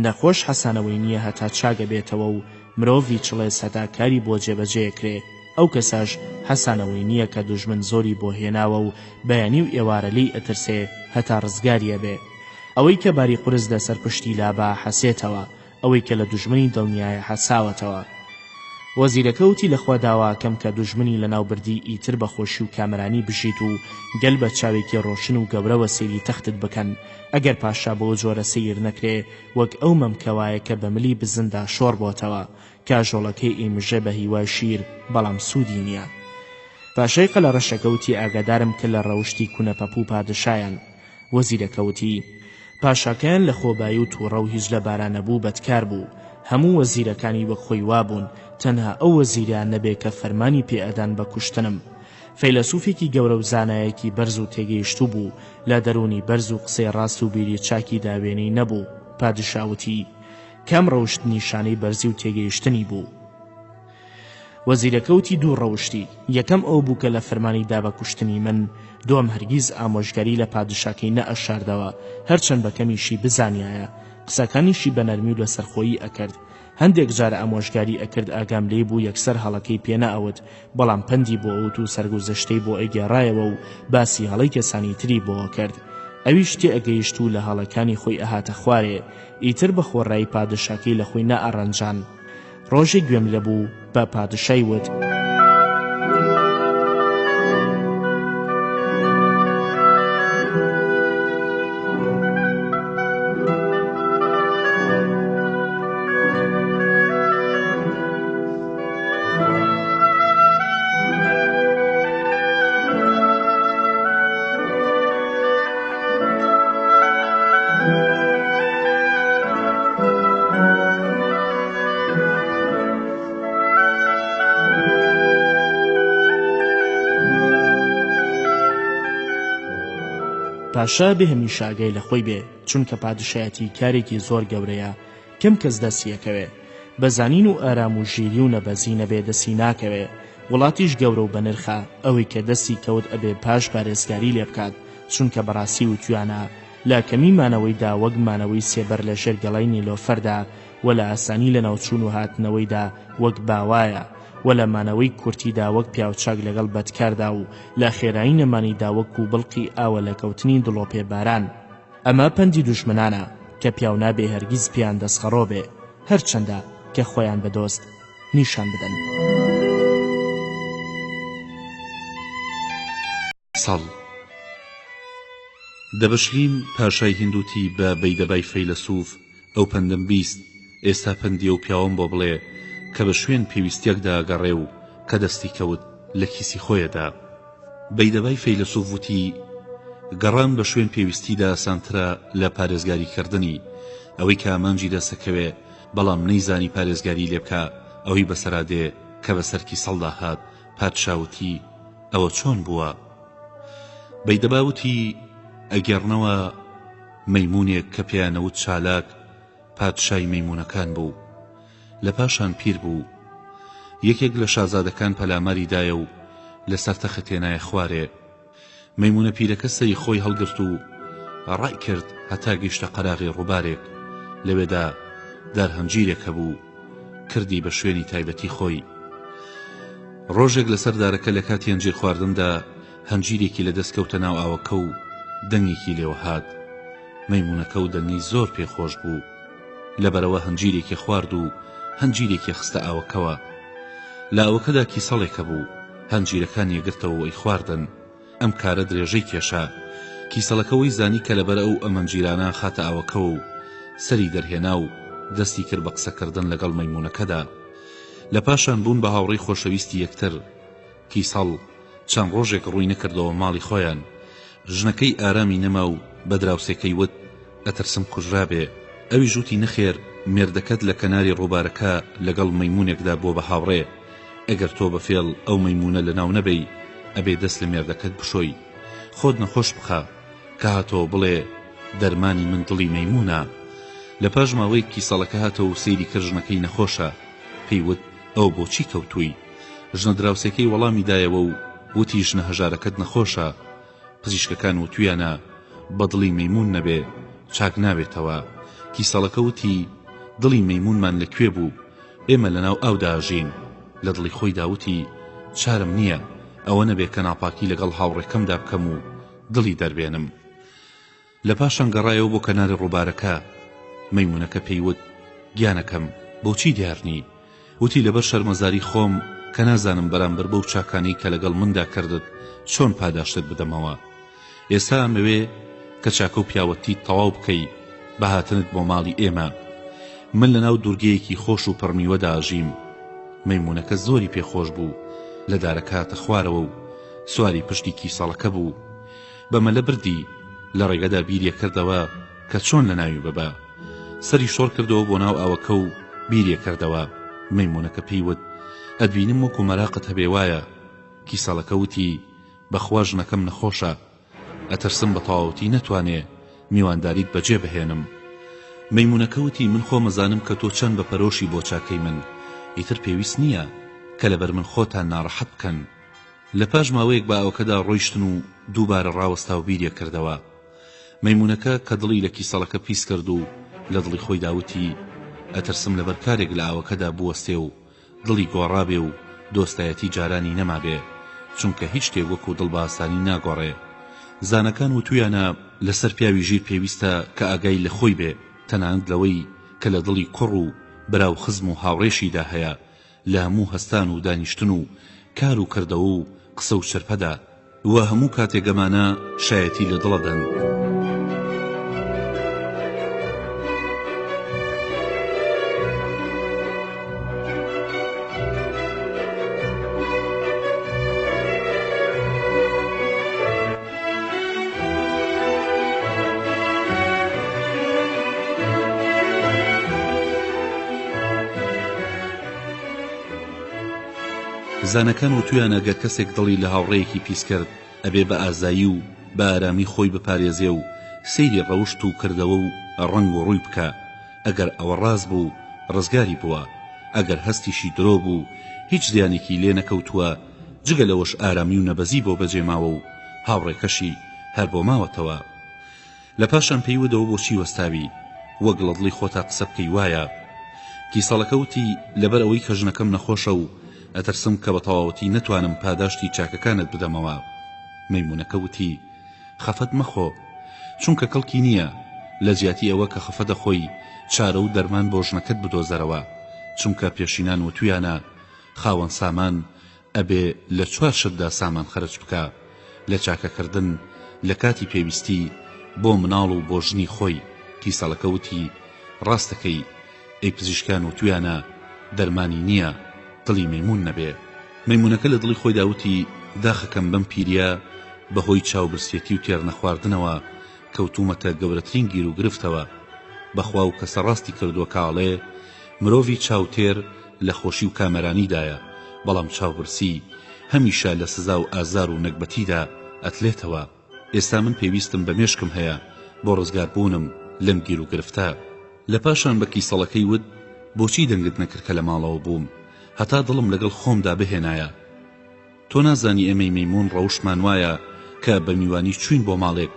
نەخۆش حەسانەوەی نییە هەتا چاگە بێتەوە و مرۆڤی چڵێس هەتا کاری بۆ جێبەجێکرێ، ئەو کەساش حەسانەوەی نییە کە دوژمن زۆری بۆ هێناوە و بەیانی و ئێوارە لی ئەترسێ هەتا ڕزگاریە بێ. ئەوەی کە باری قورس لەسەر پشتی لابا حەسێتەوە، ئەوەی کە لە دوژمنی دڵنیایە حەساوەتەوە. وەزیرەکەوتی لەخوا داواکەم کە دوژمنی لە ناوبردی ئیتر بەخۆشی و کامەرانی بژیت و گەل بە چاوێکی ڕۆشن و گەورەوە سەیری تەختت بکەن، ئەگەر پاشا بۆ جۆرە سەیر نەکرێ وەک ئەو مەمکەوایە کە بە ملی بزندا شۆڕ بۆتەوە، کاژۆڵەکەی ئیمژە بە هیوای شیر بەڵام سوودی نییە. پاشای قەلە ڕەشەکەوتی ئاگادارم کە لە ڕەوشتی کونەپەپوو پادشایان. وەزیرەکەوتی پاشاکەیان لە خۆبایی و تووڕە و هیچ لە بارانەبوو بەدکار بوو، هەموو وەزیرەکانی وەک خۆی وابوون، تەنها ئەو وەزیریان نەبێ کە فەرمانی پێئەدان بە کوشتنم. فەیلسوفێکی گەورە و زانایەکی بەرز و تێگەیشتوو بوو، لە دەرونی بەرز و قسەی ڕاست و بیری چاکی داوێنەی نەبوو. پادشاوتی کەم ڕەوشت نیشانەی بەرزی و تێگەیشتنی بوو. وەزیرەکەوتی دوو ڕەوشتی، یەکەم ئەو بوو کە لە فەرمانیدا بە کوشتنی من، دووەم هەرگیز ئامۆژگاری لە پادشاکەی نەئەشاردەوە، هەرچەند بەکەمیشی بزانیایە، قسەکانیشی بە نەرمی و لەسەرخۆیی ئەکرد. هەندێک جارە ئامۆژگاری ئەکرد ئاگام لێی بوو یەکسەر هەڵەکەی پێنەئەوت، بەڵام پەندی بۆ ئەوت و سەرگوزەشتەی بۆ ئەگێڕایەوە و باسی هەڵەی کەسانی تری بۆ کرد. ئەویش تێ ئەگەیشت و لە هەڵەکانی خۆی ئەهاتە خوارێ، ئیتر بە خۆڕایی پادشاکەی لە خۆی نەئەڕەنجان. ڕۆژێک گوێم لەبوو بە پادشای وت پاشا بێ هەمیشە ئاگای لە خۆی بێ، چونکە پادشایەتی کارێکی زۆر گەورەیە، کەم کەس دەستیەکەوێ، بەزانین و ئارام و ژیری و نەبەزی نەبێ دەستی ناکەوێ. وڵاتیش گەورە و بەنرخە، ئەوەی کە دەستی کەوت ئەبێ پاش پارێزگاری لێ بکات، چونکە بەڕاستی و توانە لە کەمی مانەوەیدا وەک مانەوەی سێبەر لە ژێر گەڵای نیلۆفەردا، و لە ئاسانی لە ناوچوون و هاتنەوەیدا وەک باوایە، و لە مانەوەی کورتیدا وەک پیاوچاک لەگەڵ بەدکاردا و لە خێرایی نەمانیدا وەکو بڵقی ئاوە لە کەوتنی دڵۆپێ باران. ئەمە پەندی دوژمنانە کە پیاو نابێ هەرگیز پیان دەستخەڕۆ بێ، هەرچەندە کە خۆیان بەدۆست نیشان بدەن. ساڵ دەبەشلیم پاشای هندوتی بە بەیدەبای فەیلسوف ئەو پەندم بیست، ئێستا پەندی و پیاوم بۆ بڵێ کە بە شوێن پێویستیەکدا گەڕێ و کە دەستی کەوت لە کیسی خۆیەدا. بەیدەبای فەیلسوف وتی گەڕان بە شوێن پێویستیدا ئاسانترە لە پارێزگاریکردنی، ئەوەی کە ئامانجی دەسەکەوێ بەڵام نەیزانی پارێزگاری لێ بکە ئەوەی بەسەرادێ کە بەسەرکی سەڵدا هات. پادشاوتی ئەوە چۆن بووە؟ بەیدەباوتی ئەگەڕنەوە مەیمونێک کە پێیانەوت چالاک پادشای مەیمونەکان بوو، لە پاشان پیر بوو. یەکێک لە شازادەکان پەلاماری دایە و لەسەر تەخت تێنایە خوارێ. مەیمونە پیرەکە سەری خۆی هەڵگرت و ڕای کرد هەتا گەیشتە قەراغی ڕووبارێک، لەوێدا دارهەنجیرێکە بوو، کردی بە شوێنی تایبەتی خۆی. ڕۆژێک لەسەر دارەکە لە کاتی هەنجیر خواردندا هەنجیرێکی لە دەستکەوتە ناو ئاوەکە و دەنگێکی لێوە هات. مەیمونەکە و دەنگی زۆر پێخۆش بوو، لەبەرەوە هەنجیرێکی خوارد و هەنجیرێکی خستە ئاوەکەوە. لە ئاوەکەدا کیسەڵێکە بوو، هەنجیرەکان یەگرتەوە ئەی خواردن. ئەم کارە درێژەی کێشا. کیسەڵەکەوەی زانی کە لەبەر ئەو ئەمەنجیرانە خاتە ئاوەکەوە و سەری دەرهێنا و دەستی کرد بە قسەکردن لەگەڵ مەیمونەکەدا. لە پاشان بوون بە هاوڕێی خۆشەویستی یەکتر. کیسەڵ چەند ڕۆژێک ڕووی نەکردەوە ماڵی خۆیان. ژنەکەی ئارامی نەما و بە دراوسێکەی وت ئەترسم کوژرابێ. ئەوی ژووتی نەخێر، مێردەکەت لە کەناری ڕووبارەکە لەگەڵ مەیمونێکدا بۆ بە هاوڕێ. ئەگەر تۆ بەفێڵ ئەو مەیمونە لە ناو نەبەی ئەبێ دەست لە مێردەکەت بشۆی، خۆت نەخۆش بخە کە هاتەوە بڵێ دەرمانی من دڵی مەیمونە. لە پاش ماوەی کیسەڵەکە هاتەوە و سەیری کرد ژنەکەی نەخۆشە. پێیوت ئەو بۆچی کەوتووی؟ ژنە دراوسێکەی وەڵامی دایەوە و وتی ژنە هەژارەکەت نەخۆشە. پزیشکەکان وتویانە بە دڵی مەیمون نەبێ چاک نابێتەوە. کیسەڵەکە وتی دڵی مەیمونمان لەکوێ بوو؟ ئێمە لەناو ئاودا ئاژین. لە دڵی خۆی داوتی چارم نییە ئەوە نەبێ کە ناپاکی لەگەڵ هاوڕێکەمدا بکەم و دڵی دەربێنم. لە پاشان گەڕایەوە بۆ کەناری ڕووبارەکە. مەیمونەکە پێیوت گیانەکەم بۆچی دیارنی؟ وتی لەبەر شەرمەزاری خۆم کە نازانم بەرامبەر بەو چاکانەی کە لەگەڵ مندا کردت چۆن پاداشتت بدەمەوە. ئێستا ئەمەوێ کە چاکە و پیاوەتی تەواو بکەی بە هاتنت بۆ ماڵی ئێمە. من لەناو دوورگەیەکی خۆش و پڕمیوەدا ئاژیم. مەیمونەکە زۆری پێخۆش بوو، لە دارەکە هاتە خوارەوە و سواری پشتی کیسەڵەکە بوو. بەمە لە بردی لە ڕێگەدا بیریە کردەوە کە چۆن لە ناوی ببە. سەری شۆڕ کردەوە بۆ ناو ئاوەکە و بیریە کردەوە. مەیمونەکە پێیوت ئەدبینم وەکو مەراقت هەبێ وایە. کیسەڵەکە وتی بەخوا ژنەکەم نەخۆشە، ئەترسم بە تەواوەتی نەتوانێ میوانداریت بەجێ بهێنم. مەیمونەکە وتی من خۆ مەزانم کە تۆ چەند بە پەرۆشی بۆ چاکەی من، ئیتر پێویست نییە کە لەبەر من خۆتان ناڕەحەت بکەن. لە پاش ماوەیەک بە ئەوەکەدا ڕۆیشتن و دووبارە ڕاوەستا و بیریە کردەوە. مەیمونەکە کە دڵی لە کیسەڵەکە پیس کرد و لە دڵی خۆی داوتی ئەترسم لەبەر کارێک لە ئاوەکەدا بوەستێ و دڵی گۆڕابێ و دۆستایەتی جارانی نەمابێ، چونکە هیچ شتێک وەکو دڵ بە ئاسانی ناگۆڕێ. زانەکان وتویانە لەسەر پیاوی ژیر پێویستە کە ئاگای لە خۆی بێ، تەنانەت لەوەی کە لە دڵی کوڕ و براو خزم و هاوڕێشیدا هەیە، لە هەموو هەستان و دانیشتن و کار و کردەوە و قسە و شەرپەدا، وە هەموو کاتێگەمانە شایەتی لە دڵەدەن. زانەکان وتویان ئەگەر کەسێک دڵی لە هاوڕێیەکی پیس کرد ئەبێ بە ئازایی و بە ئارامی خۆی بپارێزێ و سەیری ڕەوشت و کردەوە و ڕەنگ و ڕووی بکە. ئەگەر ئەوە ڕاست بوو ڕزگاری بووە، ئەگەر هەستیشی درۆ بوو هیچ زیانێکی لێ نەکەوتووە، جگە لەوەش ئارامی و نەبەزی بۆ بەجێماوە و هاوڕێکەشی هەر بۆ ماوەتەوە. لە پاشان پێیوەدەوە بۆچی وەستاوی، وەک لە دڵی خۆتا قسە بکەی وایە. کیسەڵەکە وتی لەبەر ئەوەی کە ژنەکەم نەخۆشە و ئەترسم کە بە تەواوەتی نەتوانم پاداشتی چاکەکانت بدەمەوە. مەیمونەکە وتی خەفەت مەخۆ، چونکە کەڵکی نییە لە جیاتی ئەوە کە خەفە دەخۆی چارە و دەرمان بۆ ژنەکەت بدۆزەرەوە، چونکە پێشینان وتویانە خاوەن سامان ئەبێ لە 4 شتدا سامان خەرج بکە، لە چاکەکردن، لە کاتی پێویستی، بۆ مناڵ و بۆ ژنی خۆی. کیسەڵەکە وتی ڕاستەکەی، ئەی پزیشکان وتویانە دەرمانی نییە دڵی مەیمون نەبێ. مەیمونەکە لە دڵی خۆی داوتی داخەکەم بەم پیریە بەهۆی چاوبرسێتی و تێر نەخواردنەوە کەوتومەتە گەورەترین گیر و گرفتەوە. بەخوا و کەسە ڕاستی کردووە کاڵێ مرۆڤی چاوتێر لە خۆشی و کامەرانیدایە، بەڵام چاوبرسی هەمیشە لە سزا و ئازار و نەکبەتیدا ئەتلێتەوە. ئێستا من پێویستم بە مێشکم هەیە بۆ ڕزگاربوونم لەم گیر و گرفتە. لە پاشان بە کیسەڵەکەی وت بۆچی دەنگت نەکرد کە لە ماڵەوە بووم، هەتا دڵم لەگەڵ خۆمدا بهێنایە. تۆ نازانی ئەمەی مەیمون ڕەوشمان وایە کە بە میوانی چوین بۆ ماڵێک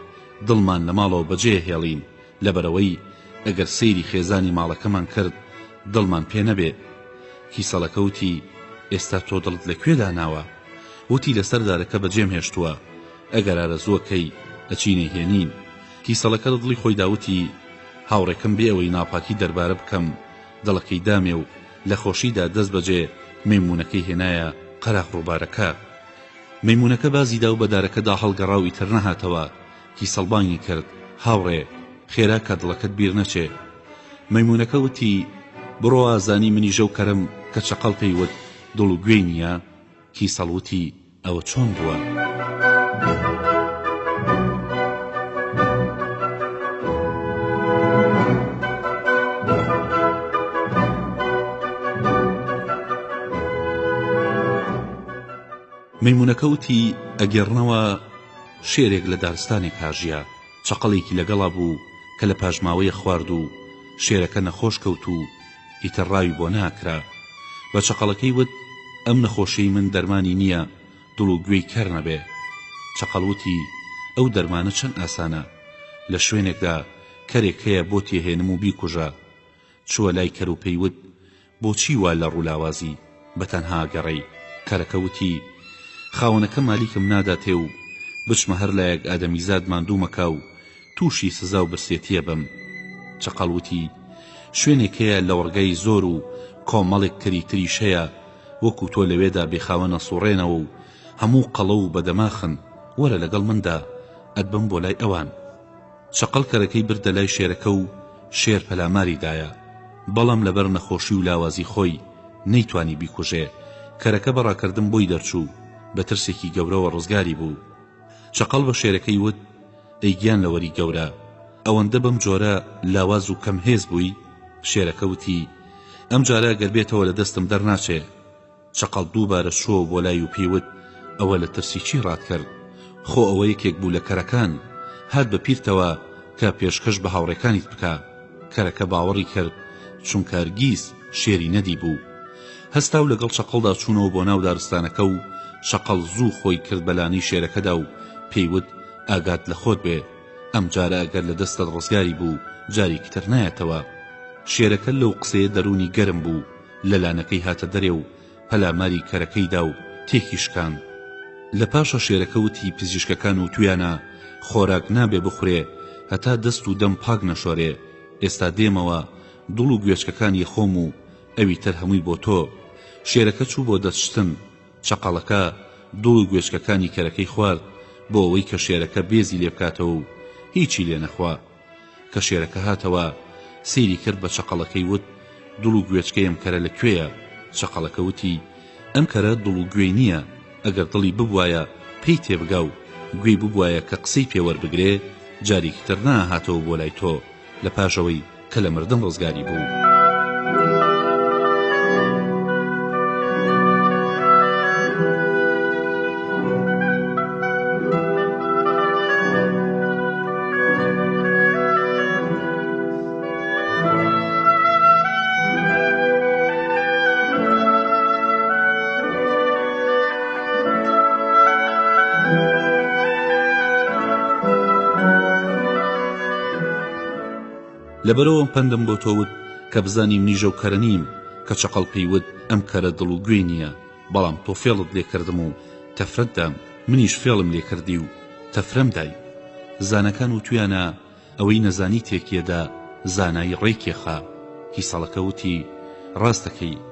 دڵمان لە ماڵەوە بەجێ هێڵین، لەبەرەوەی ئەگەر سەیری خێزانی ماڵەکەمان کرد دڵمان پێ نەبێ. کیسەڵەکە وتی ئێستا تۆ دڵت لەکوێدا ناوە؟ وتی لەسەر دارەکە بەجێم هێشتووە، ئەگەر ئارەزووەکەی ئەچینە هێنین. کیسەڵەکە دڵی خۆی داوتی هاوڕێکم بێ ئەوەی ناپاکی دەربارە بکەم، دڵەکەی دامێ و لە خۆشیدا دەست بەجێ مەیمونەکەی هێنایە قەراق ڕووبارەکە. مەیمونەکە بازیدا و بەدارەکەدا هەڵگەڕاوی تر نەهاتەوە. کیسەڵبانی کرد هاوڕێ خێرا کە دڵەکەت بیر نەچێ. مەیمونەکە وتی بڕۆ ئازانی منی ژەو کەرم کە چەقەڵ پێیوت دڵ و گوێی نییە. کیسەڵ وتی ئەوە چۆن بووە؟ مەیمونەکە وتی ئەگەڕنەوە شێرێک لە دارستانێک هاژیە، چەقەڵێکی لەگەڵا بوو کە لە پاژماوەیە خوارد و شێرەکە نەخۆش کەوت و ئیتر ڕاوی بۆ ناکرا. بە چەقەڵەکەی وت ئەم نەخۆشی من دەرمانی نییە، دڵ و گوێی کەر نەبێ. چەقەڵ وتی ئەو دەرمانە چەند ئاسانە، لە شوێنێکدا کەرێک هەیە بۆ تێهێنم و بیکوژە. چووە لای کەر و پێیوت بۆچی وا لە ڕوولاوازی بەتەنها گەڕەی؟ کەرەکە وتی خاوەنەکە مالیکم ناداتێ و بچمە هەر لایەک ئادەمیزاد ماندوومەکە و تووشی سزا و برسێتیە بم. چەقەڵ وتی شوێنێک هەیە لە وەرگەی زۆر و کۆمەڵێک کەریتریش هەیە، وەکو تۆ لەوێدا بێخاوەنە سوڕێنەوە و هەموو قەڵە و بەدەماخن، وەرە لەگەڵ مندا ئەدبم بۆ لای ئەوان. چەقەڵ کەرەکەی بردە لای شێرەکە و شێر پەلاماریدایە، بەڵام لەبەر نەخۆشی و لاوازی خۆی نەیتوانی بیکوژێ. کەرەکە بەڕاکردن بۆی دەرچوو، بە ترسێکی گەورەوە ڕزگاری بوو. شەقەڵ بە شێرەکەی وت: ئەی گیان لەوەری گەورە، ئەوەندە بەم جۆرە لاواز و کەم هێز بووی؟ شێرەکە وتی: ئەم جارە گەر بێتەوە لە دەستم دەرناچێ. شەقەڵ دووبارە شووە بۆ لای و پێیوت: ئەوە لە ترسی چی ڕاتکرد؟ خۆ ئەوە یەکێک بوو لە کەرەکان، هات بە پیرتەوە کە پێشکەش بە هاوڕێکانیت بکە. کەرەکە باوەڕی کرد، چونکە هەرگیز شێری نەدی بوو. هەستا و لەگەڵ شەقەڵدا چوونەوە بۆ ناو دارستانەکە و شەقەڵ زوو خۆی کرد بەلانی شێرەکەدا و پێیوت: ئاگات لە خۆت بێ، ئەم جارە ئەگەر لە دەستت ڕزگاری بوو جارێکی تر نایەتەوە. شێرەکە لەو قسەیە دەرونی گەرم بوو، لەلانەکەی هاتە دەرێ و پەلاماری کەرەکەیدا و تێکی شکاند. لە پاشە شێرەکە وتی پزیشکەکان و تویانە خۆراک نابێ بخورێ هەتا دەست و دەم پاک نەشۆرێ. ئێستا دێمەوە دڵ و گوێچکەکانی خۆم و ئەوی تر هەمووی بۆ تۆ. شێرەکە چوو بۆ دەستشتن. شەقەڵەکە دڵ و گوێچکەکانی کەرەکەی خوارد بۆ ئەوەی کە شێرەکە بێزی لێ بکاتەوە و هیچی لێ نەخوا. کە شێرەکە هاتەوە سەیری کرد بە شەقەڵەکەی وت: دڵ و گوێچکەی ئەم کەرە لەکوێیە؟ شەقەڵەکە وتی: ئەم کەرە دڵ و گوێی نییە، ئەگەر دڵی ببوایە پێی تێبگا و گوێی ببوایە کە قسەی پێوەربگرێ جارێکی تر ناهاتەوە بۆ لای تۆ لە پاشەوەی کە لە مردن ڕزگاری بوو. لەبەرەوە پەندم بۆ تۆوت کە بزانی منیژە و کەرە نیم. کە شەقەڵ پێیوت: ئەم کەرە دڵ و گوێی نییە، بەڵام تۆ فێڵت لێ کردم و تەفرەت دام، منیش فێڵم لێ کردی و تەفرەم دای. زانەکان و تویانە ئەوەی نەزانی تێکیەدا زانایی ڕێکێخا. کیسەڵەکە وتی: ڕاستەکەی،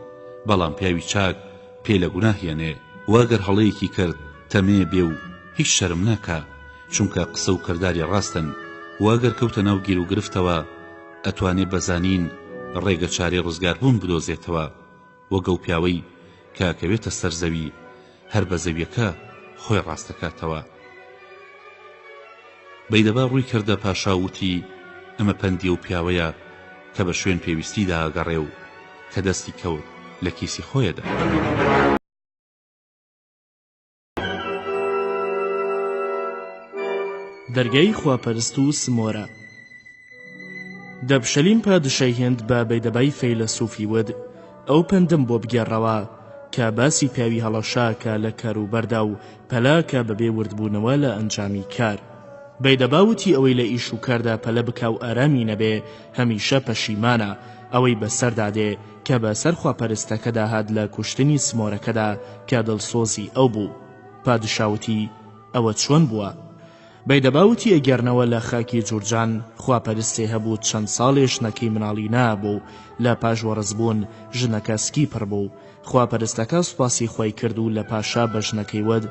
بەڵام پیاوی چاک پێ لە گوناهێنێ، واگەر هەڵەیەکی کرد تەمێ بێ و هیچ شەرم ناکا، چونکە قسە و کرداری ڕاستن. واگەر کەوتە ناو گیر و گرفتەوە ئەتوانێ بەزانین ڕێگە چارەی ڕزگاربوون بدۆزێتەوە. وەگە و پیاوەی کاکەوێتە سەر زەوی هەر بە زەویەکە خۆی ڕاستەکاتەوە. بەیدەبا ڕووی کردە پاشا وتی: ئەمە پەندی و پیاوەیە کە بە شوێن پێویستیدا ئەگەڕێ و کە دەستی کەوت لە کیسی خۆیەدا. دەرگای خواپەرست و سمۆرە. دەبشەلیم پادشای هێند بە بەیدەبای فەیلسوفی ود: ئەو پەندم بۆ بگێڕەوە کە باسی پیاوی هەڵەشاکە لە کەروبەردا و پەلاکە بەبێ وردبوونەوە لە ئەنجامی کار. بەیدەباوتی ئەوەی لە ئیش و کاردا پەلە بکا و ئارامی نەبێ هەمیشە پەشیمانە ئەوەی بەسەردادێ کە بەسەر خواپەرستەکەدا هات لە کوشتنی سمۆرەکەدا کە دڵسۆزی ئەو بوو. پادشاوتی: ئەوە چۆن بووە؟ بەیدەباوتی ئەگەرنەوە لە خاکی جورجان خواپەرستێ هەبوو چەند ساڵێ ژنەکەی مناڵی نابوو، لە پاش وەڕزبوون ژنەکە سکی پڕ بوو. خواپەرستەکە سوپاسی خۆی کرد و لە پاشا بە ژنەکەی ود: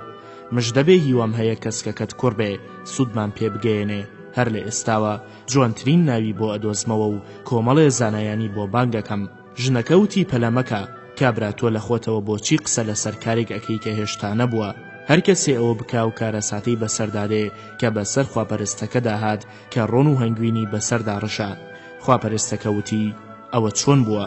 مژدەبێ هیوام هەیە کەسکەکەت کوڕ بێ، سوودمان پێ بگەێنێ، هەر لە ئێستاوە جوانترین ناوی بۆ ئەدۆزمەوە و کۆمەڵێ زانایانی بۆ بانگەکەم. ژنەکە وتی: پەلەمەکە، کابرا تۆ لە خۆتەوە بۆچی قسە لەسەر کارێک ئەکەی کە هێشتا نەبووە؟ هەر کەسێ ئەوە بکا و کارە ساتەی بەسەردادێ کە بەسەر خواپەرستەکەدا هات کە ڕۆن و هەنگوینی بەسەردا ڕشا. خواپەرستەکە وتی: ئەوە چۆن بووە؟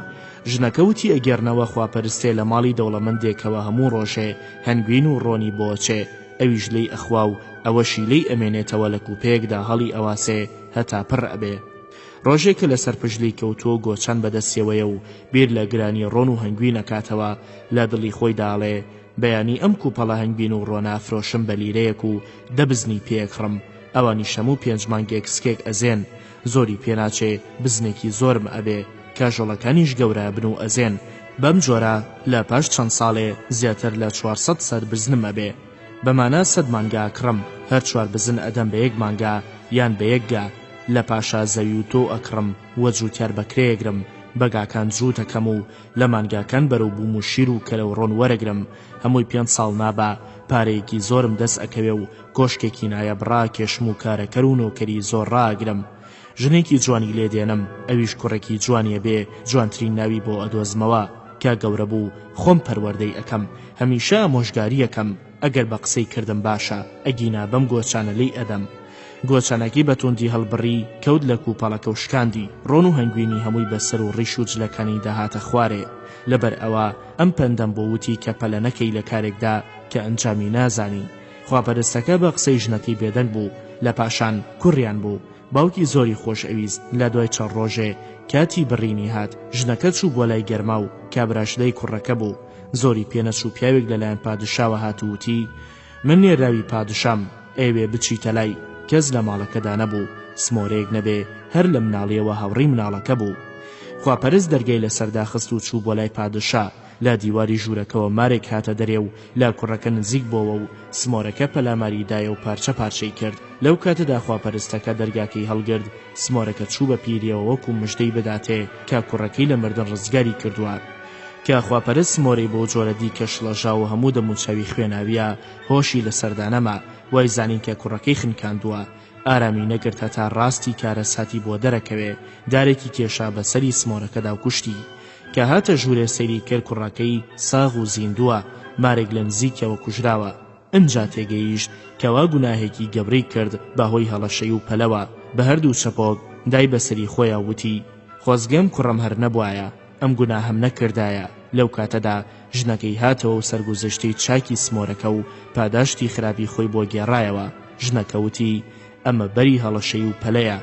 ژنەکە وتی: ئەگەرنەوە خواپەرستێ لە ماڵی دەوڵەمەندێکەوە هەموو ڕۆژێ هەنگوین و ڕۆنی بۆچێ، ئەویش لێی ئەخوا و ئەوەشی لێی ئەمێنێتەوە لە کوپەیەکدا هەڵی ئەواسێ هەتا پڕ ئەبێ. ڕۆژێکە لەسەر پژلی کەوتۆ گۆچان بەدەستێوەیە و بیر لە گرانی ڕۆن و هەنگوینە کاتەوە، لە دڵی خۆی داڵێ: بەیانی ئەم کوپەڵە هەنگوین و ڕۆنا فرۆشم بە لیرەیەک و دەبزنی پێکڕم، ئەوانی شەموو 5 مانگێک سکێک ئەزێن، زۆری پێناچێ، بزنێکی زۆرم ئەبێ، کاژۆڵەکانیش گەورە بن و ئەزێن. بەم جۆرە لە پاش چەند ساڵێ زیاتر لە 400 سەر بزنم ئەبێ، بەمانە 100 مانگا کڕم، هەر 4 بزن ئەدەم بە 1 مانگا یان بە 1 گا، لە پاشا زەوی و تۆ ئەکڕم، وە جووتیار بەکرێگرم، بەگاکان جوو دەکەم و لە مانگاکان بەرەو بووم و شیر و کەلە و ڕۆن وەرەگرم، هەمووی 5 ساڵ نابا پارەیەکی زۆرم دەست ئەکەوێ و کۆشکێکی نایە بڕا کێشم و کارەکەر و نۆکەری زۆر ڕاگرم. ژنێکی جوانی لێ دێنم، ئەویش کوڕێکی جوانیە بێ، جوانترین ناوی بۆ ئەدۆزمەوە، کە گەورە بوو خۆم پەروەردەی ئەەکەم، هەمیشە ئامۆژگاری ئەەکەم، ئەگەر بە قسەی کردم باشە ئەگینا بەم گۆچانە لی ئەدەم. گۆچانەکی بەتوندی هەڵبڕی کەوت لە کوپەڵەکە و شکاندی، ڕۆن و هەنگوینی هەمووی بەسەر و ڕیش و جلەکانی داهاتە خوارێ. لەبەر ئەوە ئەم پەندەم بۆ وتی کە پەلە نەکەی لە کارێکدا کە ئەنجامی نازانی. خواپەرستەکە بە قسەی ژنەکەی بێدەنگ بوو، لە پاشان کوڕیان بوو. باوکی زۆری خۆشەویست لە دوای چەند ڕۆژێ کاتی بڕینی هات، ژنەکە چوو بۆ لای گەرما و کابراشدەی کوڕەکە بوو. زۆری پێنەچوو پیاوێک لەلایەن پادشاوە هاتووتی: من نێراوی پادشام، ئێوێ بچیتە لای. کەس لە ماڵەکەدا نەبوو، سمۆرەیەک نەبێ، هەر لە مناڵیەوە هاوڕی مناڵەکە بوو. خواپەرست دەرگای لەسەردا خست و چوو بۆ لای پادشا. لا دیواری ژوورەکەەوە مارێک هاتە دەرێ و لا کوڕەکە نزیک بۆەوە و سمۆرەکە پەلاماریدایە و پارچە پارچەی کرد. لەو کاتەدا خواپەرستەکە دەرگاکەی هەڵگرت، سمۆرەکە چوو بە پیریەوە وەکو مژدەی بداتێ کە کوڕەکەی لە مردن ڕزگاری کردووە. کە خواپەرست سمۆرەی بۆ جۆرە دیکە شڵەژا و هەموو دەموچەوی خوێناویە، هۆشی لە سەردانەما، وای زانین کە کوڕەکەی خنکاندووە. ئارامی نەگرت هەتا ڕاستی کارە ساتی بۆ دەرەکەوێ، دارێکی کێشا بەسەری سمۆرەکەدا و کوشتی. کە هاتە ژوورێ سەیری کرد، کوڕەکەی ساغ و زیندووە، مارێک لە نزیکەوە کوژراوە. ئەنجا تێگەیشت کەوا گوناهێکی گەورەی کرد بەهۆی هەڵەشەی و پەلەوە. بە هەردوو چەپۆک دای بەسەری خۆیان وتی: خۆزگەم کوڕم هەر نەبوایە، ئەم گوناهەم نەکردایە. لەو کاتەدا ژنەکەی هاتەوە و سەرگوزەشتەی چاکی سمۆرەکە و پاداشتی خراپی خۆی بۆ گێڕایەوە. ژنەکە وتی: ئەمە بەری هەڵەشەی و پەلەیە،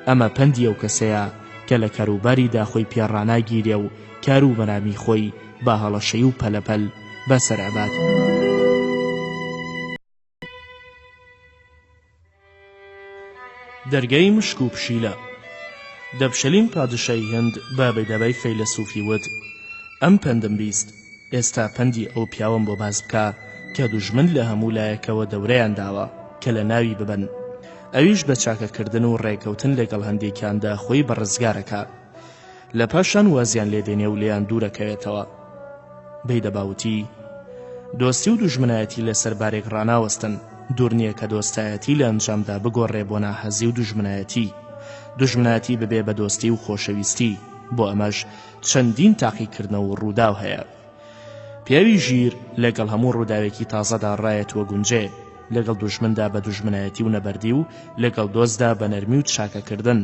ئەمە پەندی ئەو کەسەیە کە لە کەروباریدا خۆی پێڕاناگیرێ و کار و بەرامی خۆی با هەڵەشەی و پەلەپەل بەسەر ئەبات. دەرگای مشک و پشیلە. دەبشەلیم پادشای هەند بە بەیدەبەی فەیلسوفی وت: ئەم پەندم بیست، ئێستا پەندی ئەو پیاوم بۆ باز بکە کە دوژمن لە هەموو لایەکەوە دەورەیان داوە کە لە ناوی ببن. ئەویش بە چاکەکردن و ڕێکەوتن لەگەڵ هەندێکیاندا خۆی بەڕزگارەکە، لە پاشان وازیان لێدێنێ و لێیان دوورەکەوێتەوە. بەیدەباوتی: دۆستی و دوژمنایەتی لەسەر بارێک ڕاناوەستن، دوور نییە کە دۆستایەتی لە ئەنجامدا بگۆڕێ بۆ ناحەزی و دوژمنایەتی. دوژمنایەتی ببێ بە دۆستی و خۆشەویستی، بۆ ئەمەش چەندین تاقیکردنەوە و ڕووداو هەیە. پیاوی ژیر لەگەڵ هەموو ڕووداوێکی تازەدا ڕایەتوە گونجێ، لەگەڵ دوژمندا بە دوژمنایەتی و نەبەردی و لەگەڵ دۆستدا بە نەرمی و چاکەکردن.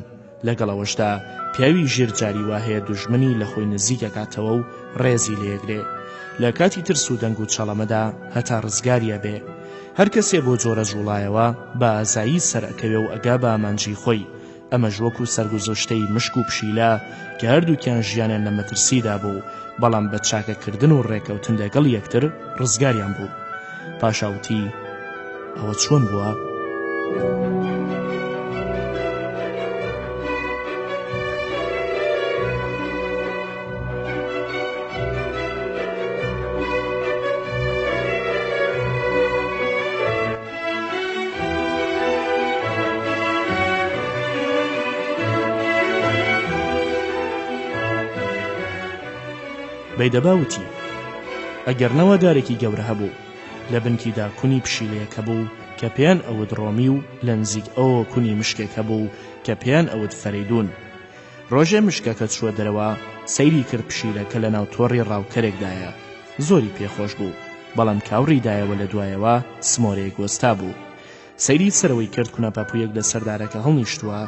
لەگەڵ ئەوەشدا پیاوی ژیر جاری وا هەیە دوژمنی لە خۆی نزیکەکاتەوە و ڕێزی لێگرێ. لە کاتی ترس و دەنگ و چەڵەمەدا هەتا ڕزگاریە بێ. هەر کەسێ بۆ جۆرە جوڵایەوە بە ئازایی سەرەکەوێ و ئەگا بە ئامانجی خۆی. ئەمەش وەکو سەرگوزەشتەی مشک و پشیلە کە هەردووکیان ژیانیان لە مەترسیدا بوو، بەڵام بە چاکەکردن و ڕێکەوتن لەگەڵ یەکتر ڕزگاریان بوو. پاشاوتی: ئەوە چۆن بووە؟ بەیدەباوتی: ئەگەر نەوەدارێکی گەورە هەبوو لە بنکیدا کونی پشیلەیەکە بوو کە پێیان ئەوت ڕۆمی و لە نزیک ئەوە کونی مشکێکە بوو کە پێیان ئەوت فەریدون. ڕۆژێ مشکەکە چووە دەرەوە، سەیری کرد پشیلەکە لە ناو تۆڕی ڕاوکەرێکدایە. زۆری پێخۆش بوو، بەڵام کاوڕیدایەوە لە دوایەوە سمۆرەیەک وەستا بوو. سەیری سەرەوەی کرد، کونە پاپوویەک لە سەردارەکە هەڵنیشتووە.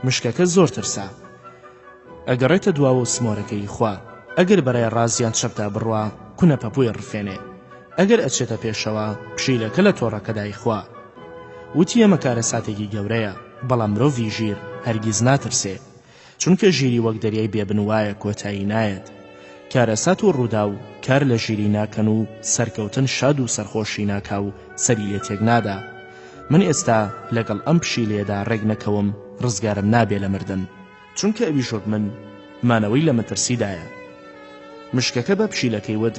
مشکەکە زۆر ترسا، ئەگەڕێتە دواوە و سمۆرەکەی خوا. ئەگەر بەرای ڕازیان چەپتا بڕوا، کونە پەپووی ڕفێنێ. ئەگەر ئەچێتە پێشەوە، پشیلەکە لە تۆڕەکەدای خوا. وتی: ئەمە کارە ساتێکی گەورەیە، بەڵام مرۆڤی ژیر هەرگیز ناترسێ، چونکە ژیری وەک دەریای بێبنوایە، کۆتایی نایەت. کارە سات و ڕوودا و کار لە ژیری ناکەن و سەرکەوتن شاد و سەرخۆشی ناکا و سەری لێ تێک نادا. من ئێستا لەگەڵ ئەم پشیلێدا ڕێک نەکەوم، ڕزگارم نابێ لە مردن، چونکە ئەوی شۆک من مانەوەی لە مەترسیدایە. مشکەکە بە پشیلەکەی ود: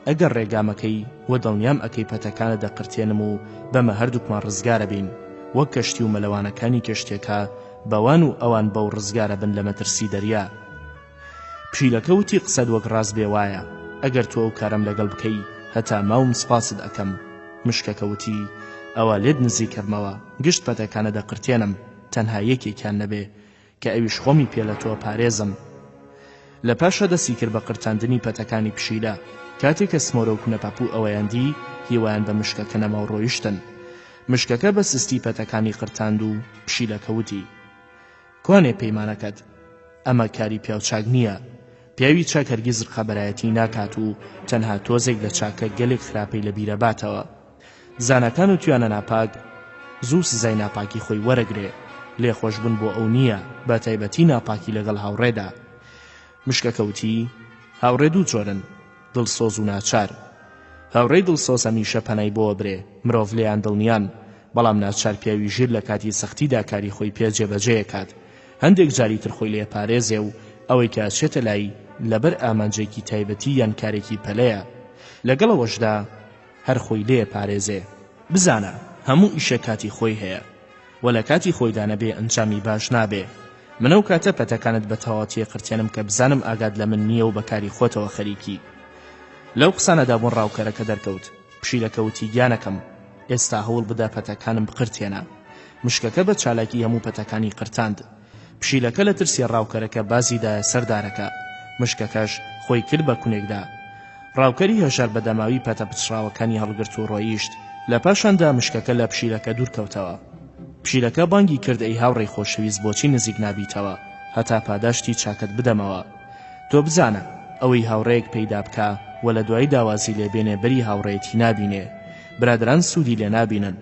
ئەگەر ڕێگامەکەی وە دڵنیام ئەکەی پەتەکانە دەقرتێنم و بەمە هەردووکمان ڕزگارە بین، وەک کەشتی و مەلەوانەکانی کەشتێکە بەوان و ئەوان بەو ڕزگارە بن لە مەترسی دەریا. پشیلەکە وتی: قسەد وەک ڕاست بێ وایە، ئەگەر تۆ ئەو کارم لەگەڵ بکەی هەتا ماوم سپاست ئەکەم. مشکەکە وتی: ئەوە لێت نزیکەمەوە، گشت پەتەکانە دەقرتێنم، تەنها یەکێکیان نەبێ کە ئەویش خۆمی پێ لە تۆ پارێزم. لە پاشە دەستی کرد بە قرتاندنی پەتەکانی پشیلە. کاتێک کە سمۆرە و کونەپاپوو ئەوەیان دی هیوایان بە مشکەکە نەما و ڕۆیشتن. مشکەکە بە سستی پەتەکانی قرتاند و پشیلەکە وتی: کوانێ پەیمانەکەت؟ ئەمە کاری پیاو چاک نییە. پیاوی چاک هەرگیز ڕخەبەرایەتی ناکات و تەنها تۆزێک لە چاکە گەلێک خراپەی لە بیرە باتەوە. زانەکان و توانە ناپاک زوو سزای ناپاکی خۆی وەرەگرێ. لێخۆشبوون بۆ ئەو نییە، بە تایبەتی ناپاکی لەگەڵ هاوڕێدا. مشکەکە وتی: هاوڕێ دوو جۆرن، دڵسۆز و ناچار. هاوڕێی دڵسۆز هەمیشە پەنای بۆ برێ، مرۆڤ لێیان دڵنیان، بەڵام ناچار پیاوی ژیر لە کاتی سەختیدا کاری خۆی پێ جێبەجێیەکات. هەندێک جاری تر خۆی لێ پارێزێ و ئەوەی کە ئەچێتە لای لەبەر ئامانجێکی تایبەتی یان کارێکی پەلەیە، لەگەڵەوەشدا هەر خۆی لێ پارێزێ. بزانە هەموو ئیشە کاتی خۆی هەیە، و لە کاتی خۆیدا نەبێ ئەنجامی باش نابێ. منەو کاتە پەتەکانت بە تەواوەتی قرتێنم کە بزانم ئاگاد لە من نییە و بەکاری خۆتەوە خەریکی. لەو قسانەدا بوون ڕاوکەرەکە دەرکەوت. پشیلەکە وتی: گیانەکەم، ئێستا هەوڵ بدە پەتەکانم بقرتێنە. مشکەکە بە چالاکی هەموو پەتەکانی قرتاند. پشیلەکە لە ترسی ڕاوکەرەکە بازیدایە سەردارەکە. مشکەکەش خۆی کرد بە کونێکدا. ڕاوکەری هەژار بە دەماوی پەتە پچراوەکانی هەڵگرت و ڕۆیشت. لە پاشاندا مشکەکە لە پشیلەکە دوورکەوتەوە. پشیلەکە بانگی کرد: ئەی هاوڕێی خۆشەویست، بۆچی نزیک نابیتەوە هەتا پاداشتی چاکت بدەمەوە؟ تۆ بزانە ئەوەی هاوڕێیەک پەیدا بکە و لە دوای داوازی لێبێنێ بەری هاوڕێیەتی نابینێ. برادران سوودی لێ نابینن.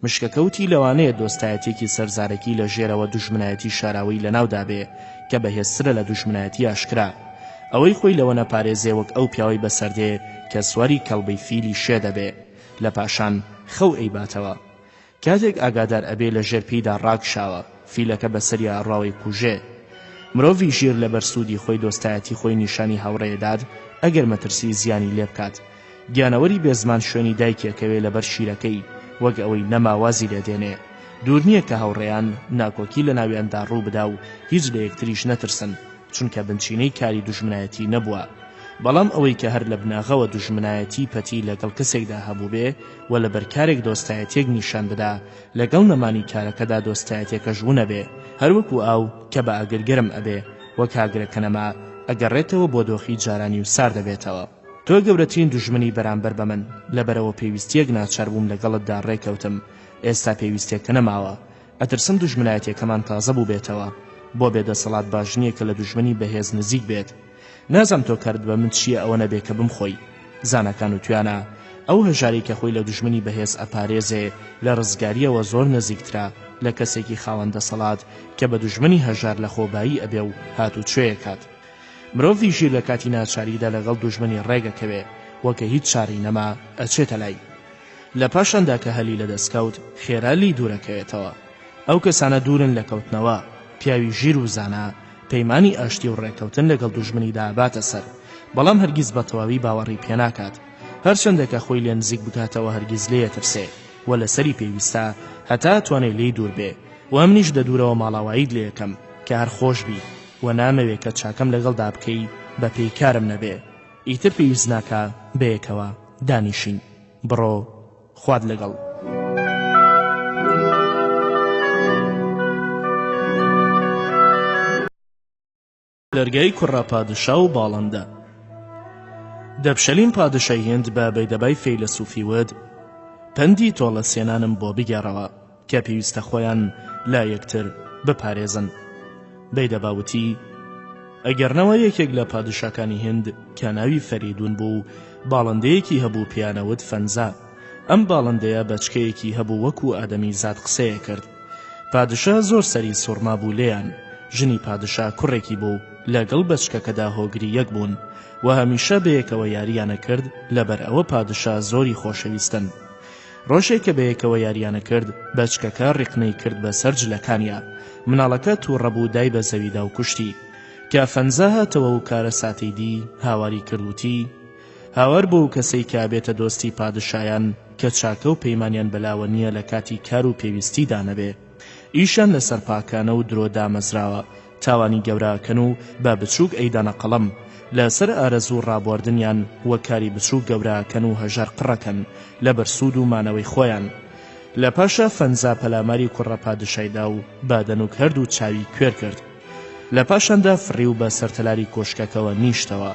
مشکەکەوتی لەوانەیە دۆستایەتێکی سەرزارێکی لە ژێرەوە دوژمنایەتی شاراوی لەناودا بێ کە بەهێزترە لە دوژمنایەتی ئاشکرا. ئەوەی خۆی لەوە نەپارێزێ وەک ئەو پیاوەی بەسەردێ کە سواری کەڵبەی فیلی شێ دەبێ، لە پاشان خەو ئەیباتەوە. کاتێک ئاگادار ئەبێ لە ژێرپیدا ڕاکشاوە، فیلەکە بەسەری ئاڕاوی کوژێ. مرۆڤی ژیر لە بەرسوودی خۆی دۆستایەتی خۆی نیشانی هاوڕێداد ئەگەر مەترسی زیانی لێ بکات. گیانەوەری بێزمان شوێنی دایکێکەوێ لەبەر شیرەکەی، وەک ئەوەی نەماوازی لێدێنێ. دوور نییە کە هاوڕێیان ناکۆکی لە ناویاندا ڕوو بدا و هیچ لە یەکتریش نەترسن، چونکە بنچینەی کاری دوژمنایەتی نەبووە. بەڵام ئەوەی کە هەر لە بناغەوە دوژمنایەتی پەتی لەگەڵ کەسێکدا هەبوو بێ و لە بەرکارێک دۆستایەتێک نیشان بدا، لەگەڵ نەمانی کارەکەدا دۆستایەتێکەش وونە بێ، هەروەکو ئاو کە بە ئاگرگەرم ئەبێ، وەک ئاگرەکە نەما ئەگەڕێتەوە بۆ دۆخی جارانی و سار دەبێتەوە. تۆ گەورەترین دوژمنی بەرامبەر بە من، لەبەرەوە پێویستیەک ناچار بووم لەگەڵتدا ڕێکەوتم. ئێستا پێویستێکە نەماوە، ئەترسم دوژمنایەتێکەمان تازە بوو بێتەوە. بۆ بێدەسەڵات باش نییە کە لە دوژمنی بەهێز نزیک بێت. نازم تۆ کارت بە من چییە ئەوە نەبێ کە بمخۆی. زانەکان و توانە ئەو هەژاری کە خۆی لە دوژمنی بەهێز ئەپارێزێ لە ڕزگاریەوە زۆر نزیکترا لە کەسێکی خاوەندە سەڵات کە بە دوژمنی هەژار لە خۆبایی ئەبێ و هاتوو کوێیەکات. مرۆڤی ژیر لە کاتی ناچاریدا لەگەڵ دوژمنی ڕێگەکەوێ، وەکە هیچ چاری نەما ئەچێتە لای. لە پاشاندا کە هەلی لە دەستکەوت، خێرا لی دوورەکەوێتەوە. ئەو کەسانە دوورن لە کەوتنەوە. پیاوی ژیر و زانا پەیمانی ئاشتی و ڕێکەوتن لەگەڵ دوژمنیدا باتە سەر، بەڵام هەرگیز بە تەواوی باوەڕی پێناکات. هەرچەندێکە خۆی لێ نزیک بکاتەوە هەرگیز لێیەترسێ و لەسەری پێویستە هەتا توانێ لێی دوور بێ. و ئەمنیش دەدوورەوە ماڵاواییت لێ یەکەم کە هەر خۆش بی و نامەوێت کە چاکەم لەگەڵدا بکەی بە پێیکارم نەبێ. ئیتر پێویست ناکا بەیەکەوە دانیشین. بڕۆ خواد لەگەڵ. لەرگەی کوڕە پادشا و باڵندە. دەبشەلین پادشای هێند بە بەیدەبای فەیلسوفی ود: پەندی تۆڵە سێنانم بۆ بگێڕەوە کە پێویستە خۆیان لا یەکتر بپارێزن. بەیدەباوتی: ئەگەرنەوە یەکێک لە پادشاکانی هێند کە ناوی فەریدون بوو، باڵندەیەکی هەبوو پیانەوت فەنزا. ئەم باڵندەیە بەچکەیەکی هەبوو وەکو ئادەمی زاد قسەیە کرد. پادشا زۆر سەری سوڕما بوو لێیان. ژنی پادشا کوڕێکی بوو، لەگەڵ بەچکەکەدا هۆگری یەک بوون و هەمیشە بەیەکەوە یاریانە کرد، لەبەر ئەوە پادشا زۆری خۆشەویستن. ڕۆژێک کە بەیەکەوە یاریانە کرد، بەچکەکە ڕێقنەی کرد بە سەر جلەکانیا. مناڵەکە تووڕەبوو دای بە زەویدا و کوشتی. کە فەنزا هاتەوە و کارە ساتەی دی، هاواری کردوتی: هاوار بۆ کەسەی کا بێتە دۆستی پادشایان کە چاکە و پەیمانیان بەلاوە نییە لە کاتی کار و پێویستیدا نەبێ. ئیشان لەسەر پاکانە و درۆ دامەزراوە، تاوانی گەوراکەن و بە بچووک ئەیدانە قەڵەم، لەسەر ئارەزوو ڕابواردنیان وە کاری بچووک گەوراکەن و هەژار قڕەکەن لە بەرسوود و مانەوەی خۆیان. لە پاشا فەنزا پەلاماری کوڕە پادشایدا و بادەنوک هەردوو چاوی کوێر کرد. لە پاشاندا فڕی و بە سەرتەلاری کۆشکەکەوە نیشتەوە.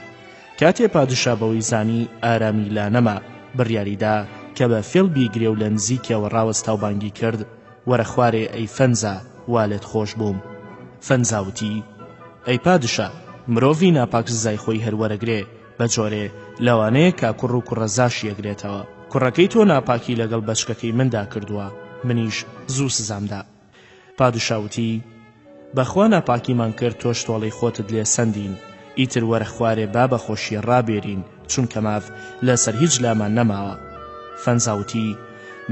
کاتێ پادشا بەوەی زانی ئارامی لا نەما بڕیاریدا کە بە فێڵ بیگرێ و لە نزیکەوە ڕاوەستا و بانگی کرد وەرە خوارێ ئەی فەنزا والێت خۆش بووم. فەنزاوتی ئەی پادشا مرۆڤی ناپاک سزای خۆی هەروەرەگرێ بە جۆرێ لەوانەیە کا کوڕ و کوڕەزاش یەگرێتەوە. کوڕەکەی تۆ ناپاکی لەگەڵ بەچکەکەی مندا کردووە منیش زوو سزامدا. پادشاوتی بەخوا ناپاکیمان کرد تۆش تۆڵەی خۆتت لێ سەندین ئیتر وەرە خوارێ با بە خۆشی ڕابێرین چونکە ماف لەسەر هیچ لامان نەماوە. فەنزاوتی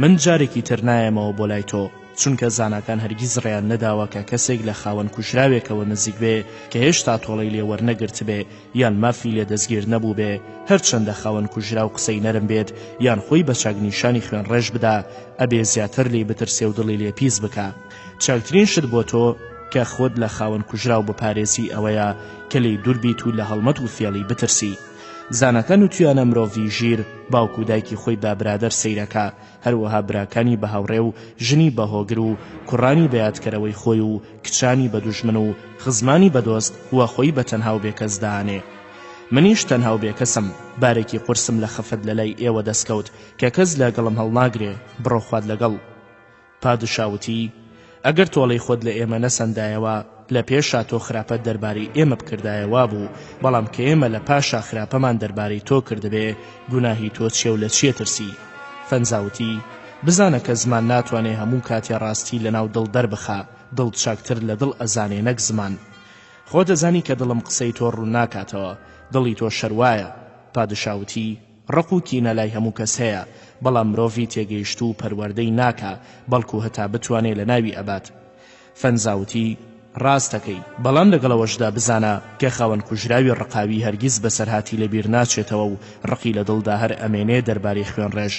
من جارێکی تر نایەمەوە بۆ لای تۆ چونکە زاناکان هەرگیز ڕێیان نەداوە کە کەسێک لە خاوەن کوژراوێکەوە نزیک بێ کە هێشتا تۆڵەی لێ وەرنەگرت بێ یان مافی لێ دەستگیر نەبوو بێ هەرچەندە خاوەن کوژرا و قسەی نەرم بێت یان خۆی بە چاکنیشانی خوێن ڕێژ بدا ئەبێ زیاتر لی بترسێ و دڵی لێ پیس بکە. چاکترین شت بۆ تۆ کە خۆت لە خاوەن کوژرا و بپارێزی ئەوەیە کە لی دووربیت و لە هەڵمەت و فێڵی بترسی. زانەکان و تویانە مرۆڤی ژیر باوکو دایکی خۆی با برادەر سەیرەکە هەروەها براکانی بە هاوڕێ و ژنی بە هۆگر و کوڕانی بەیادکەرەوەی خۆی و کچانی بە دوژمن و خزمانی بەدۆست وە خۆی بە تەنها و بێکەس دانێ. منیش تەنها و بێکەسم بارێکی قورسم لە خەفەت لە لای ئێوە دەستکەوت کە کەس لەگەڵم هەڵناگرێ بڕۆ خواد لەگەڵ. پادشاوتی ئەگەر تۆڵەی خۆت لە ئێمە نەسەندایەوە لە پێشا تۆ خراپەت دەربارەی ئێمە بکردایەوە بوو بەڵام کە ئێمە لە پاشا خراپەمان دەربارەی تۆ کردبێ گوناهی تۆ چێ و لە چیە ترسی. فەنزاوتی بزانە کە زمان ناتوانێ هەموو کاتێ ڕاستی لەناو دڵ دەربخا دڵ چاکتر لە دڵ ئەزانێ نەک زمان. خۆ دەزانی کە دڵم قسەی تۆ ڕوو ناکاتەوە دڵی تۆ شەروایە. پادشاوتی ڕق و کینە لای هەموو کەس هەیە بەڵام مرۆڤی تێگەیشت و پەروەردەی ناکا بەڵکو هەتا بتوانێ لە ناوی ئەبات. فەنزاوتی ڕاستەکەی بەڵام لەگەڵەوەشدا بزانە کە خاوەن کوژراوی ڕقاوی هەرگیز بەسەرهاتی لەبیر ناچێتەوە و ڕقی لە دڵدا هەر ئەمێنێ دەربارەی خوێن ڕێژ.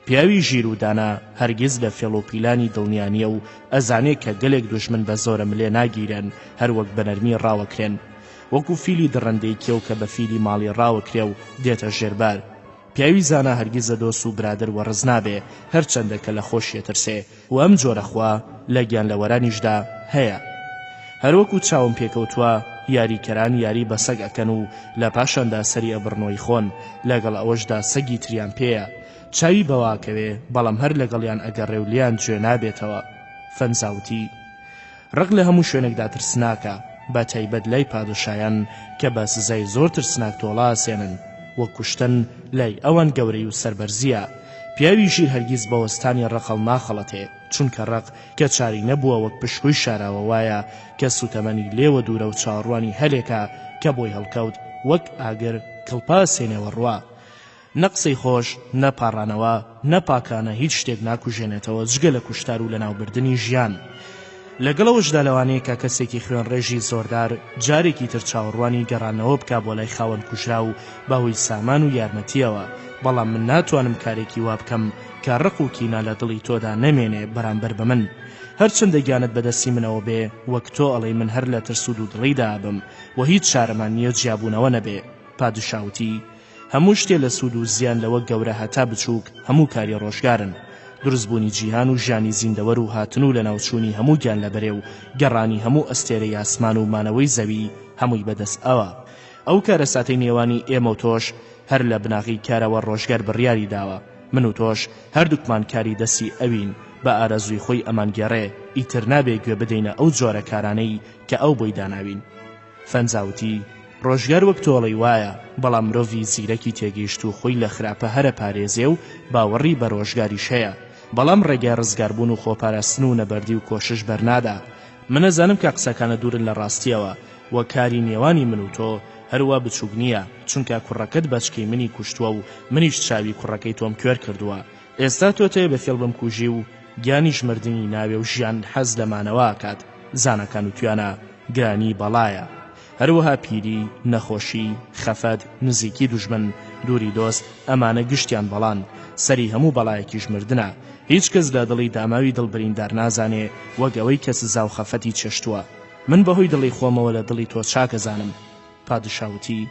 پیاوی ژیر و دانا هەرگیز لە فێڵ و پیلانی دڵنیانیە و ئەزانێ کە گەلێک دوژمن بە زۆرە ملێ ناگیرن هەروەک بە نەرمی ڕاوەکرێن وەکو فیلی دڕندەی کێو کە بە فیلی ماڵی ڕاوەکرێ و دێتە ژێربار. پیاوی زانا هەرگیزە دۆست و برادر وەڕز نابێ هەرچەندە کە لە خۆشیە ترسێ و ئەم جۆرە خوا لە گیان لە وەرانیشدا هەیە. هەروەکو چاوم پێکەوتووە یاریکەران یاری بە سەگ ئەکەن و لە پاشاندا سەری ئەبڕنەوەی خۆن لەگەڵ ئەوەشدا سەگی تریان پێیە چاوی بەواکەوێ بەڵام هەر لەگەڵیان ئەگەڕێ و لیان گوێ نابێتەوە. فەنزاوتی ڕق لە هەموو شوێنێکدا ترسناکە بە تایبەت لای پادشایان کە بە سزای زۆر ترسناک تۆڵا ئەسێنن وە کوشتن لای ئەوان گەورەی و سەربەرزیە. پیاوی ژیر هەرگیز بە وەستانی ڕقەڵ ناخەڵەتێ چونکە ڕق کە چاری نەبووە وەک پشکوی شاراوە وایە کە سوتەمەنی لێوە دوورە و چاڕوانی هەلێکە کە بۆی هەڵکەوت وەک ئاگر کڵپا سێنێوە ڕوا. نەقسەی خۆش نەپاڕانەوە نەپاکانە هیچ شتێک ناکوژێنێتەوە جگە لە کوشتار و لە ناوبردنی ژیان. لەگەڵەوەشدا لەوانەیە کە کەسێکی خوێن ڕێژی زۆردار جارێکی تر چاوەڕوانی گەڕانەوە بکا بۆ لای خاوەن کوژرا و بەهۆی سامان و یارمەتیەوە بەڵام من ناتوانم کارێکی وا بکەم کە ڕق و کینە لە دڵی تۆدا نەمێنێ بەرامبەر بە من هەرچەندە گیانت بەدەستی منەوە بێ وەک تۆ ئەڵێ من هەر لە ترس و دوودڵیدا بم و هیچ شارەمان نییە جیابوونەوە نەبێ. پادشاوتی هەموو شتێ لە سوود و زیان لەوە گەورە هەتا بچووک هەموو کاری ڕۆژگارن. دروستبوونی جیهان و ژیانی زیندەوەر و هاتن و لە ناوچوونی هەموو گیان لەبەرێ و گەڕانی هەموو ئەستێرەی ئاسمان و مانەوەی زەوی هەمووی بەدەست ئەوە. ئەو کارە ساتەی نێوانی ئێمە و تۆش هەر لە بناغی کارەوە ڕۆژگار بڕیاری داوە. من و تۆش هەردووکمان کاری دەستی ئەوین بە ئارەزووی خۆی ئەمان گێڕێ ئیتر نابێ گوێ بدەینە ئەو جۆرە کارانەی کە ئەو بۆی داناوین. فەنزاوتی ڕۆژگار وەک تۆڵەی وایە بەڵام مرۆڤی زیرەکی تێگەیشت و خۆی لە خراپە هەرە پارێزێ و باوەڕی بە ڕۆژگاریش هەیە بەڵام ڕێگای ڕزگاربوون و خۆپاراستن و نەبەردی و کۆشش بەرنادا. من ئەزانم کە قسەکانە دوورن لە ڕاستیەوە وە کاری نێوانی من و تۆ هەروە بچووک نییە چونکە کوڕەکەت بەچکەی منی کوشتووە و منیش چاوی کوڕەکەی تۆم کوێر کردووە. ئێستا تۆ تێ بە فێڵ بم کوژی و گیانیش مردنی ناوێ و ژیان حەز لەمانەوە کات زانەکان و توانە گرانی بەڵایە. هەروەها پیری نەخۆشی خەفەت نزیکی دوژمن دووری دۆست ئەمانە گشتیان بەڵان سەری هەموو بەڵایەکیش مردنە. هیچ کەس لە دڵی داماوی دڵبریندار نازانێ وەک ئەوەی کە سزا و خەفەتی چێشتووە. من بەهۆی دڵی خۆمەوە لە دڵی تۆ چاکەزانم. پادشاوتی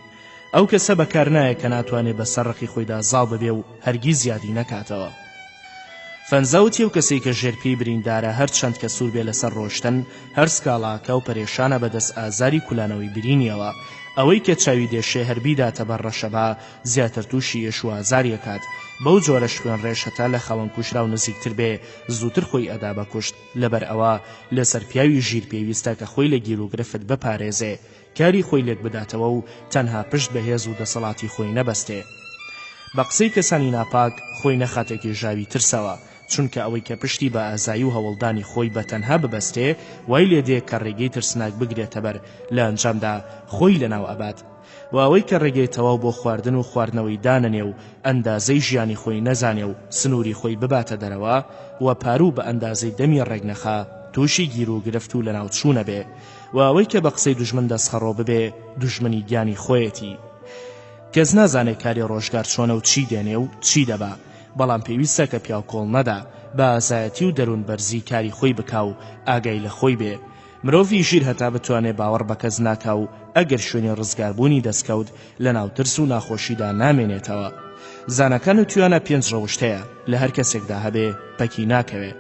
ئەو کەسە بەکار نایە کە ناتوانێت بە سەرڕقی خۆیدا زاڵ ببێ و هەرگیز یادی نەکاتەوە. فەنزەوتی و کەسێک کە ژێرپی بریندارە هەر چەند کە سوور بێ لەسەر ڕۆشتن هەر سکاڵاکە و پەرێشانە بەدەست ئازاری کولانەوەی برینیەوە ئەوەی کە چاوی دێشێ هەربیداتە بەر ڕەشەبا زیاتر تووشی ئێش و ئازاریەکات بەو جۆرە شوێن ڕێشەتا لە خەوەن کوشرا و نزیکتر بێ زووتر خۆی ئەدا بە کوشت لەبەر ئەوە لەسەر پیاوی ژیر پێویستە کە خۆی لە گیر و گرفت بپارێزێ کاری خۆی لێک بداتەوە و تەنها پشت بەهێز و دەسەڵاتی خۆی نەبەستێ بە قسەی کەسانی ناپاک خۆی نەخاتێکی ژاوی ترسەوە چونکە ئەوەی کە پشتی بە ئازایی و هەوڵدانی خۆی بە تەنها ببەستێ وای لێ دێ کە ڕێگەی ترسناک بگرێتە بەر لە ئەنجامدا خۆی لەناو ئەبات و ئەوەی کە ڕێگەی تەواو بۆ خواردن و خواردنەوەی دانەنێ و ئەندازەی ژیانی خۆی نەزانێ و سنووری خۆی بباتە دەرەوە و پاروو بە ئەندازەی دەمی ڕێک نەخا تووشی گیر و گرفت و لەناو چوونە بێ و ئەوەی کە بە قسەی دوژمن دەستخەڕۆ ببێ دوژمنی گیانی خۆیەتی کەس نازانێت کاری ڕۆژگار چۆنە و چی دێنێ و چی دەبا بەڵام پێویستە کە پیاوکۆڵ نەدا بە ئازایەتی و دەروون بەرزی کاری خۆی بکا و ئاگای لە خۆی بێ مرۆڤی ژیر هەتا بتوانێت باوەڕ بە کەس ناکا و ئەگەر شوێنی ڕزگاربوونی دەستکەوت لە ناو ترس و ناخۆشیدا نامێنێتەوە زانەکان و توانە 5 ڕەوشتەیە لە هەر کەسێکدا هەبێ پەکی ناکەوێ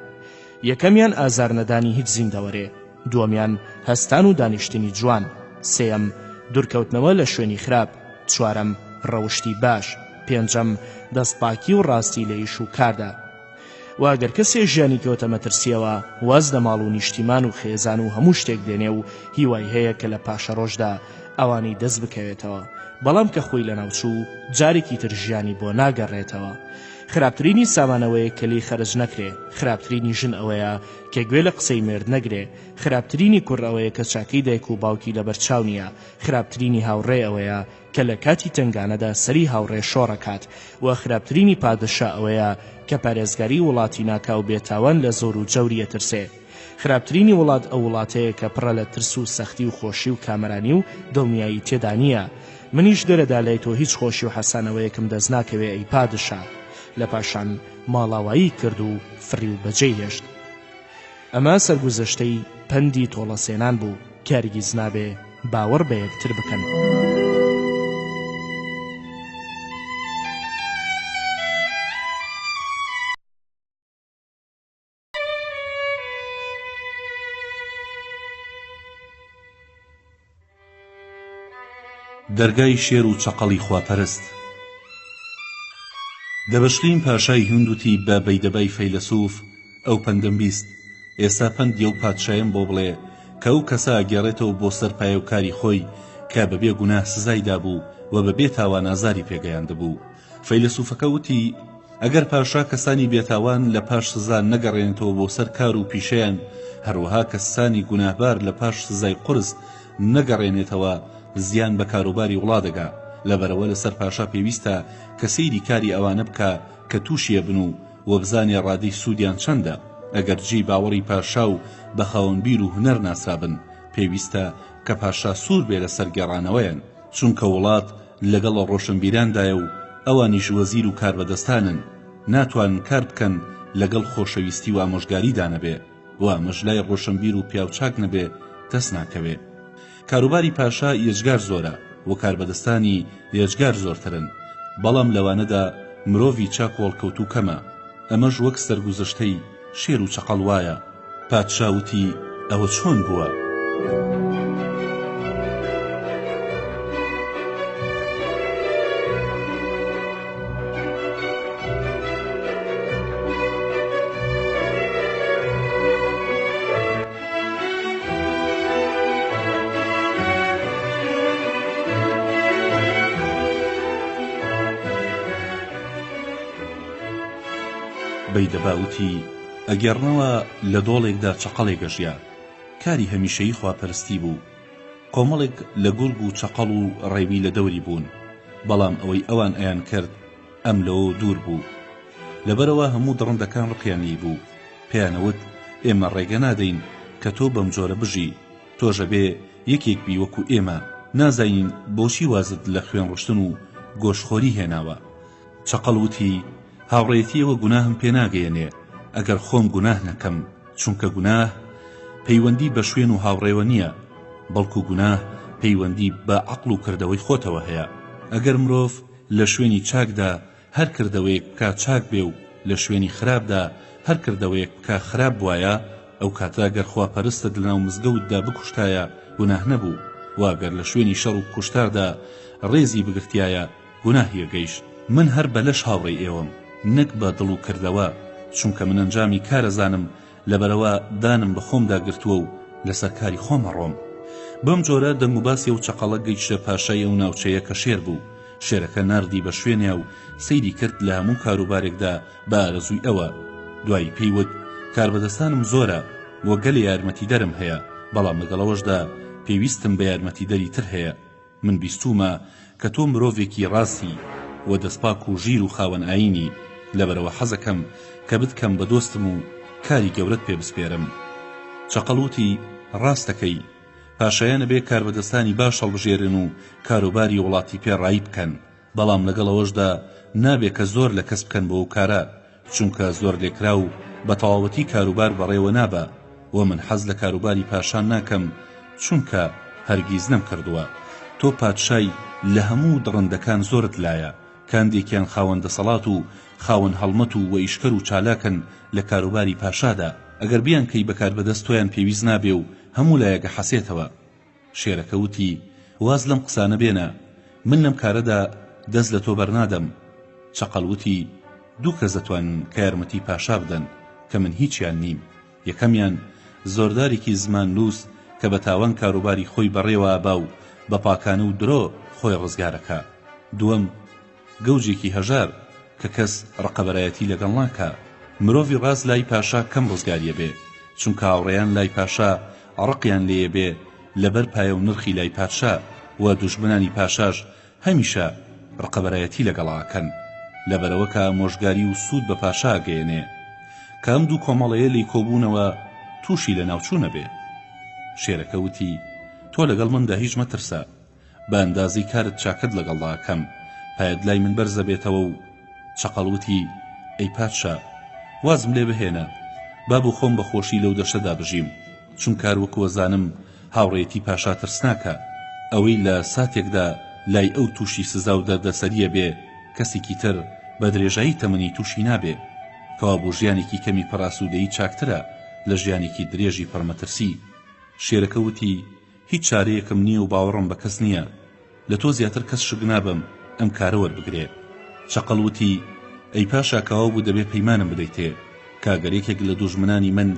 یەکەمیان ئازار نەدانی هیچ زیندەوەرێ دووەمیان هەستان و دانیشتنی جوان سێەم دوورکەوتنەوە لە شوێنی خراپ چوارەم ڕەوشتی باش پێنجەم دەستپاکی و ڕاستی لە ئیش و کاردا و ئەگەر کەسێ ژیانی کەوتە مەترسیەوە واز لە ماڵ و نیشتیمان و خێزان و هەموو شتێک دێنێ و هیوای هەیە کە لە پاشە ڕۆژدا ئەوانی دەست بکەوێتەوە بەڵام کە خۆی لە ناوچوو جارێکی تر ژیانی بۆ ناگەڕێتەوە خراپترینی سامانەوەیە کە لی خەرج نەکرێ خراپترینی ژن ئەوەیە کە گوێ لە قسەی مرد نەگرێ خراپترینی کوڕ ئەوەیە کە چاکەی دایک و باوکی لە بەرچاو نییە خراپترینی هاوڕێ ئەوەیە کە لە کاتی تنگانەدا سەری هاوڕێ شۆڕەکات و خراپترینی پادشا ئەوەیە کە پارێزگاری وڵاتی ناکا و بێتاوان لە زۆر و جەوریە ترسێ خراپترینی وڵات ئەو وڵاتەیە کە پڕە لە ترس و سەختی و خۆشی و کامەرانی و دڵنیایی تێدا نییە منیش دەرەدا لای تۆ هیچ خۆشی و حەسانەوەیەکم دەست ناکەوێ ئەی پادشا لە پاشان ماڵاوایی کرد و فڕی و بەجێی هێشت ئەمە سەرگوزەشتەی پەندی تۆڵەسێنان بوو کارگیز نابێ باوەڕ بە یەکتر بکەن دەرگای شێر و چەقەڵی خواپەرست دەبەشقین پاشای هندوتی بە بەیدەبای فەیلسوف ئەو پەندەم بیست ئێستا پەندیە و پادشایم بۆ بڵێ کە ئەو کەسە ئەگەڕێتەوە بۆ سەر پایەوکاری خۆی کە بەبێ گوناه سزایدا بوو و بەبێ تاوان ئازاری پێگەیاند بوو فەیلسوفەکە وتی ئەگەر پاشا کەسانی بێتاوان لە پاش سزا نەگەڕێنێتەوە بۆ سەر کار و پیشەیان هەروەها کەسانی گوناهبار لە پاش سزای قورس نەگەڕێنێتەوە زیان بە کاروباری وڵاتەکە لەبەرەوە لەسەر پاشا پێویستە کە سەیری کاری ئەوانە بکە کە تووشیە بن و وەبزانێ ڕادەی سوودیان چەندە ئەگەر جێی باوەڕی پاشا و بە خاوەنبیر و هونەر ناسابن پێویستە کە پاشا سوور بێ لەسەر گێڕانەوەیان چونکە وڵات لەگەڵ ڕۆشنبیراندایە و ئەوانیش وەزیر و کاربەدەستانن ناتوانن کار بکەن لەگەڵ خۆشەویستی و ئامۆژگاریدا نەبێ و ئامۆژلای ڕۆشنبیر و پیاوچاک نەبێ دەست ناکەوێ کاروباری پاشا یەجگار زۆرە و کاربەدەستانی یەجگار زۆرترن بەڵام لەوانەدا مرۆڤی چاک وەڵکەوتو کەمە ئەمەش وەک سەرگوزەشتەی شێر و چەقەڵ وایە پادشا وتی ئەوە چۆن بووە بەیدەباوتی ئەگەڕنەوە لە دۆڵێکدا چەقەڵێک گەژیا کاری هەمیشەیی خواپەرستی بوو کۆمەڵێک لە گورگ و چەقەڵ و ڕێوی لە دەوری بوون بەڵام ئەوەی ئەوان ئەیان کرد ئەم لەوە دوور بوو لەبەرەوە هەموو دڕندەکان ڕقیانی بوو پێیانەوت ئێمە ڕێگە نادەین کە تۆ بەم جۆرە بژی تۆژە بێ یەکێک بی وەکو ئێمە نازانین بۆچی وازت لە خوێن ڕشتن و گۆشخۆری هێناوە چەقەڵ وتی هاوڕێتیەوە گوناهم پێناگەیەنێ ئەگەر خۆم گوناه نەکەم چونکە گوناه پەیوەندی بە شوێن و هاوڕێوە نییە بەڵکو گوناه پەیوەندی بە عەقڵ و کردەوەی خۆتەوە هەیە ئەگەر مرۆڤ لە شوێنی چاکدا هەر کردەوەیەک بکات چاک بێ و لە شوێنی خراپدا هەر کردەوەیەک بکە خراپ بوایە ئەو کاتە گەر خواپەرستت لەناو مزگەوتدا بکوشتایە گوناه نەبوو، واگەر لە شوێنی شەڕ و کوشتاردا ڕێزی بگرتیایە گوناهیە گەیشت. من هەر بەلەش هاوڕێی ئێوەم، نەک بە دڵ و کردەوە، چونکە من ئەنجامی کارەزانم، لەبەرەوە دانم بە خۆمدا گرتووە و لەسەر کاری خۆمە ڕۆم. بەم جۆرە دەنگ و باسی و چەقەڵە گەیشتە پاشای ئەو ناوچەیە کە شێر بوو. شێرەکە ناردی بە شوێنێ و سەیری کرد لە هەموو کاروبارێکدا بە ئارەزووی ئەوە. دوایی پێیوت کاربەدەستانم زۆرە، وە گەلێ یارمەتیدەرم هەیە، بەڵام لەگەڵەوەشدا پێویستم بە یارمەتیدەری تر هەیە. من بیستومە کە تۆ مرۆڤێکی ڕاستی و دەستپاک و ژیر و خاوەن ئاینی، لەبەرەوە حەزەکەم کە بتکەم بە دۆستم و کاری گەورەت پێ بسپێرم. چەقەڵوتی ڕاستەکەی، پاشایانە بێ کاربەدەستانی باش هەڵبژێرن و کاروباری وڵاتی پێڕایی بکەن، بەڵام لەگەڵەوەشدا نابێ کە زۆر لە کەس بکەن بۆ ئەو کارە، چونکە زۆر لێکرا و بە تەواوەتی کاروبار بەڕێوە نابە. و من حەز لە کاروباری پاشان ناکەم، چونکە هەرگیز نەم کردووە. تۆ پادشای لە هەموو دڕندەکان زۆرت لایە، کاندێکیان خاوەن دەسەڵات و خاوەن هەڵمەت و ئیشکەر و چالاکن لە کاروباری پاشادا. ئەگەر بیان کەی بەکار بەدەست تۆیان پێویست نابێ و هەموو لایەکە حەسێتەوە. شێرەکە وتی واز لەم قسانە بێنە، من لەم کارەدا دەست لە تۆ بەرنادەم. چەقەڵ وتی دوو کەس دەتوانن کە یارمەتی پاشا بدەن کە من هیچیان نیم. یەکەمیان زۆردارێکی زمان نووس کە بە تاوان کاروباری خۆی بەڕێوە با و بە پاکانە و درۆ خۆی ڕزگارەکە. دووەم گەوجێکی هەژار کە کەس ڕقەبەرایەتی لەگەڵ ناکە. مرۆڤی ڕاست لای پاشا کەم ڕزگاریە بێ، چونکە هاوڕێیان لای پاشا ڕقیان لێیە بێ لەبەر پایە و نرخی لای پادشا، و دوژمنانی پاشاش هەمیشە ڕقەبەرایەتی لەگەڵاکەن، لەبەرەوە کە مۆژگاری و سوود بە پاشا گەیەنێ، کە ئەم دوو کۆمەڵەیە لی کۆبوونەوە تووشی لە ناوچوونە بێ. شێرەکە وتی تۆ لەگەڵ مندا هیچ مەترسە، بە ئەندازەی کارت چاکت لەگەڵداکەم، پایەت لای من بەرزە بێتەوە. و چەقەڵ وتی ئەی پادشا، وازم لێ بهێنە، با بۆ خۆم بە خۆشی لەو دەشەدا بژیم، چون کار وەکوە زانم هاوڕێتی پاشا ترسناکە، ئەوەی لە ساتێکدا لای ئەو تووشی سزا و دەردەسەریە بێ، کەسێکی تر بە درێژایی تەمەنی تووشی نابێ، کەوا بۆ ژیانێکی کەمی پەراسوودەیی چاکترە لە ژیانێکی درێژی پەرمەترسی. شێرەکە وتی هیچ چارەیەکم نییە و باوەڕم بە کەس نییە، لە تۆ زیاتر کەس شک نابم ئەم کارە وەربگرێ. چەقەڵ وتی ئەی پاشا کەوا بوو دەبێ پەیمانم بدەیتێ، کاگەرێکێک لە دوژمنانی من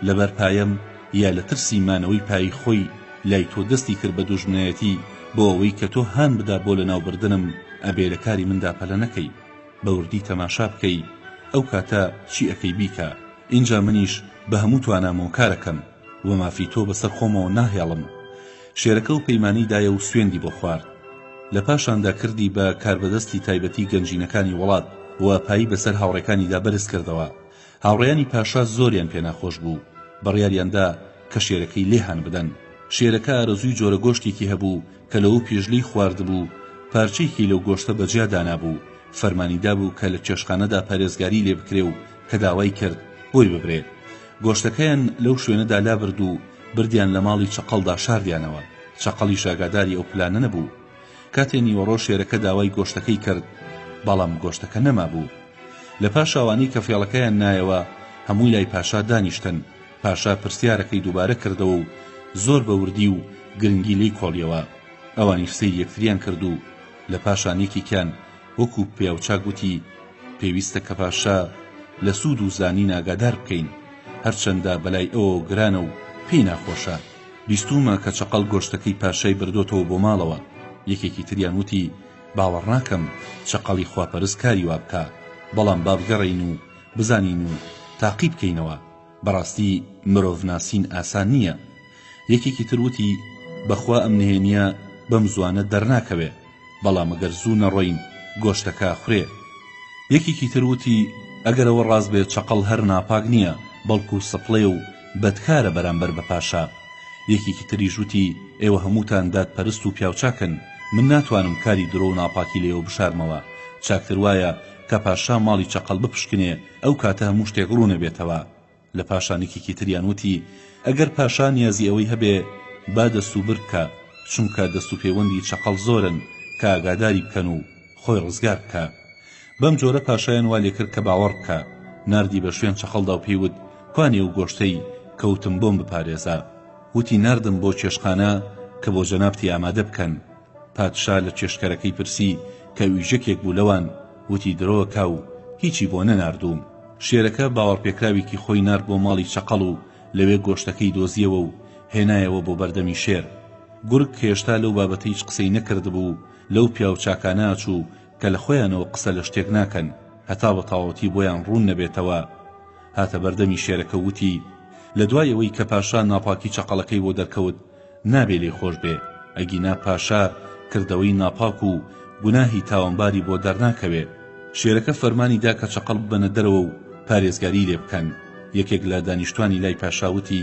لەبەر پایم یا لە ترسی مانەوەی پایی خۆی لای تۆ دەستی کرد بە دوژمنایەتی بۆ ئەوەی کە تۆ هان بدا بۆ لە ناوبردنم، ئەبێ لە کاری مندا پەلە نەکەی، بە وردی تەماشا بکەی، ئەو کاتە چی ئەەکەی بیکە، اینجا منیش بە هەموو توانامەوە کارەکەم و مافی تۆ بەسەر خۆمەوە ناهێڵم. شێرەکە و پەیمانی دایە و سوێندی بۆ خوارد. لە پاشاندا کردی بە کاربەدەستی تایبەتی گەنجینەکانی وڵات و پایی بەسەر هاوڕێکانیدا بەرز کردەوە. هاوڕێیانی پاشا زۆریان پێ ناخۆش بوو، بڕیاریاندا کە شێرەکەی لێهان بدەن. شێرەکە ئارەزووی جۆرە گۆشتێکی هەبوو کە لەوە پێشلی خواردبوو، پارچەیەکی لەو گۆشتە بەجیا دانابوو، فەرمانیدا بوو کە لە چێشخانەدا پارێزگاری لێ بکرێ و کە داوای کرد بۆی ببرێ. گۆشتەکەیان لەو شوێنەدا لا برد و بردیان لە ماڵی چەقەڵدا شاردیانەوە. چەقەڵی شاگاداری ئەو پلانە نەبوو. کاتێ نیوەڕۆ شێرەکە داوای گۆشتەکەی کرد، بەڵام گۆشتەکە نەما بوو. لە پاش ئەوانەی کە فێڵەکەیان نایەوە هەمووی لای پاشا دانیشتن. پاشا پرسیارەکەی دووبارە کردەوە و زۆر بە وردی و گرنگی لی کۆڵیەوە. ئەوانیش سەیری یەکتریان کرد و لە پاشانێکیان وەکو پیاوچاک گوتی پێویستە کە پاشا لە سوود و زانی ئاگادار بکەین، هەرچەندە بەلای ئەوە گرانە و پێی ناخۆشە. بیستومە کە چەقەڵ گۆشتەکەی پاشای بردۆتەوە بۆ ماڵەوە. یەکێکی تریان وتی باوەڕ ناکەم چەقەڵی خواپەرست کاری وا بکە، بەڵام با بگەڕین و بزانین و تاقی بکەینەوە، بەڕاستی مرۆڤ ناسین ئاسان نییە. یەکێکی تر وتی بەخوا ئەم نهێنیە بەم زوانە دەرناکەوێ، بەڵام ئەگەر زوو نەڕۆین گۆشتەکە خوڕێ. یەکێکی تر وتی ئەگەرەوە ڕاست بێت چەقەڵ هەر ناپاک نییە، بەڵکو سەپڵێ و بەدکارە بەرامبەر بە پاشا. یەکێکی تریش وتی ئێوە هەمووتان دادپەرست و پیاوچاکن، من ناتوانم کاری درۆ و ناپاکی لێەوە بشارمەوە، چاکتر وایە کە پاشا ماڵی چەقەڵ بپشکنێ، ئەو کاتە هەموو شتێک ڕوونە بێتەوە. لە پاشانێکێکی تریان وتی ئەگەر پاشا نیازی ئەوەی هەبێ با دەست و برد بکە، چونکە دەست و پەیوەندی چەقەڵ زۆرن کە ئاگاداری بکەن و خۆی ڕزگار بکە. بەم جۆرە پاشایان وا لێ کرد کە باوەڕ بکە، ناردی بە شوێن چەقەڵدا و پێیوت کوانێ و گۆشتەی کەوتم بۆم بپارێزە. وتی ناردم بۆ چێشخانە کە بۆ جەنابتی ئامادە بکەن. پادشا لە چێشکەرەکەی پرسی کە ویژەکێک بوو لەوان. وتی درۆوە کاو هیچی بۆ نەناردووم. شێرەکە باوەڕپێکراوێکی خۆی نارد بۆ ماڵی چەقەڵ و لەوێ گۆشتەکەی دۆزیەوە و هێنایەوە بۆ بەردەمی شێر. گورگ هێشتا لەو بابەتە هیچ قسەی نەکرد بوو لەو پیا و چاکانە ئاچوو کە لە خۆیانەوە قسە لە شتێک ناکەن هەتا بە تاوەتی بۆیان ڕوون نەبێتەوە. هاتە بەردەمی شێرەکە وتی لە دوای ئەوەی کە پاشا ناپاکی چەقەڵەکەی بۆ دەرکەوت نابێ لێ خۆش بێ. ئەگینا پاشا کردەوەی ناپاک و گوناهی تاوانباری بۆ دەرناکەوێ. شێرەکە فەرمانی دا کە چەقەڵ ببەنە دەرەوە و پارێزگاری لێ بکەن. یەکێک لە دانیشتوانی لای پاشا وتی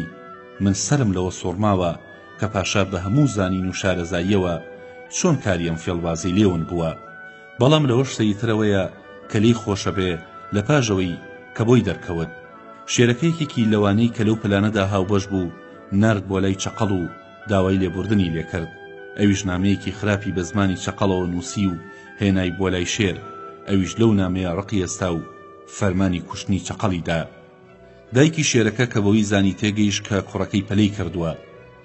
من سرم لەوە سوڕماوە کە پاشا بە هەموو زانین و شارەزاییەوە چۆن کاری ئەم فێڵبازی لێون بووە. بەڵام لەوەش سەیترەوەیە کە لی خۆشە بێ لە پاژەوەی کە بۆی دەرکەوت. شێرەکەیەکی لەوانەی کە لەو پلانەدا هاوبەش بوو نارد بۆ لای چەقەڵ و داوای لێبوردنی لێکرد. ئەویش نامەیەکی خراپی بە زمانی چەقەڵەوە نووسی و هێنای بۆ لای شێر. ئەویش لەو نامەیە ڕقی ئێستا و فەرمانی کوشتنی چەقەڵیدا. دایکی شێرەکە کە بەوەی زانی تێگەیش کە کوڕەکەی پەلەی کردووە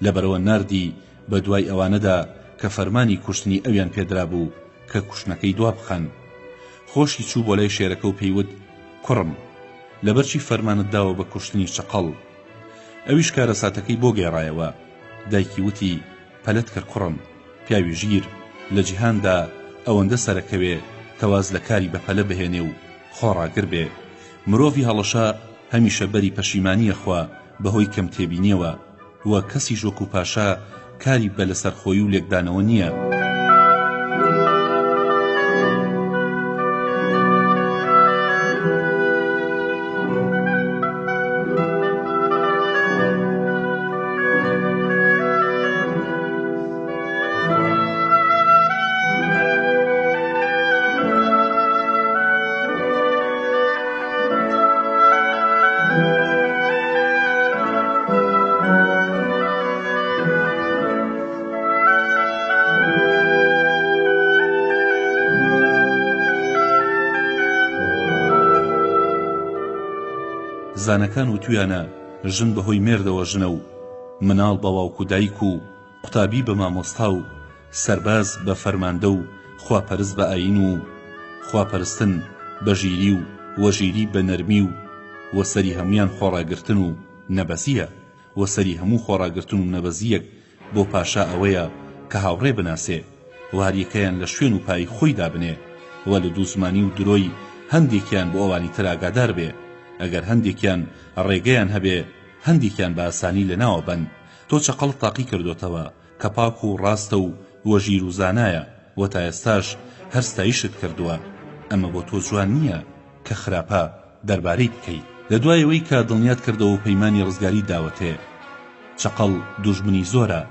لەبەرەوە ناردی بە دوای ئەوانەدا کە فەرمانی کوشتنی ئەویان پێدرا بوو کە کوشتنەکەی دوا بخەن. خۆشی چوو بۆ لای شێرەکە و پێیوت کوڕم لەبەرچی فەرمانت داوە بە کوشتنی چەقەڵ؟ ئەویش کارەساتەکەی بۆ گێڕایەوە. دایکی وتی پەلەت کرد کوڕم، پیاوی ژیر لە جیهاندا ئەوەندە سەرەکەوێ کەواز لە کاری بەپەلە بهێنێ و خۆڕاگر بێ. مرۆڤی هەڵەشا هەمیشە بەری پەشیمانیە خوا بەهۆی کەم تێبینیەوە وە کەسی ژۆک و پاشا کاری بە لەسەرخۆیی و لێکدانەوە نییە. زانەکان و تویانە ژن بەهۆی مێردەوە ژنە و مناڵ بە باوک و دایک و قوتابی بە مامۆستا و سەرباز بە فەرماندە و خواپەرست بە ئاین و خواپەرستن بە ژیری و وەژیری بە نەرمی و وەسەری هەمویان خۆڕاگرتن و نەبەزیە. وەسەری هەموو خۆڕاگرتن و نەبەزیەک بۆ پاشا ئەوەیە کە هاوڕێ بناسێ واریەکەیان لە شوێن و پای خۆی دابنێ وە لە دوو زمانی و درۆی هەندێکیان بۆ ئەوانی تر ئاگادار بێ. ئەگەر هەندێکیان ڕێگەیان هەبێ هەندێکیان بە ئاسانی لەناوە بن. تۆ چەقەڵ تاقی کردوتەوە کە پاک و ڕاستە و وەژیر و زانایە وە تا ئێستاش هەر ستایشت کردووە. ئەمە بۆ تۆ جوان نییە کە خراپە دەربارەی بکەیت. لە دوایەوەی کە دڵنیات کردەوە و پەیمانی ڕزگاری داوەتێ. چەقەڵ دوژمنی زۆرە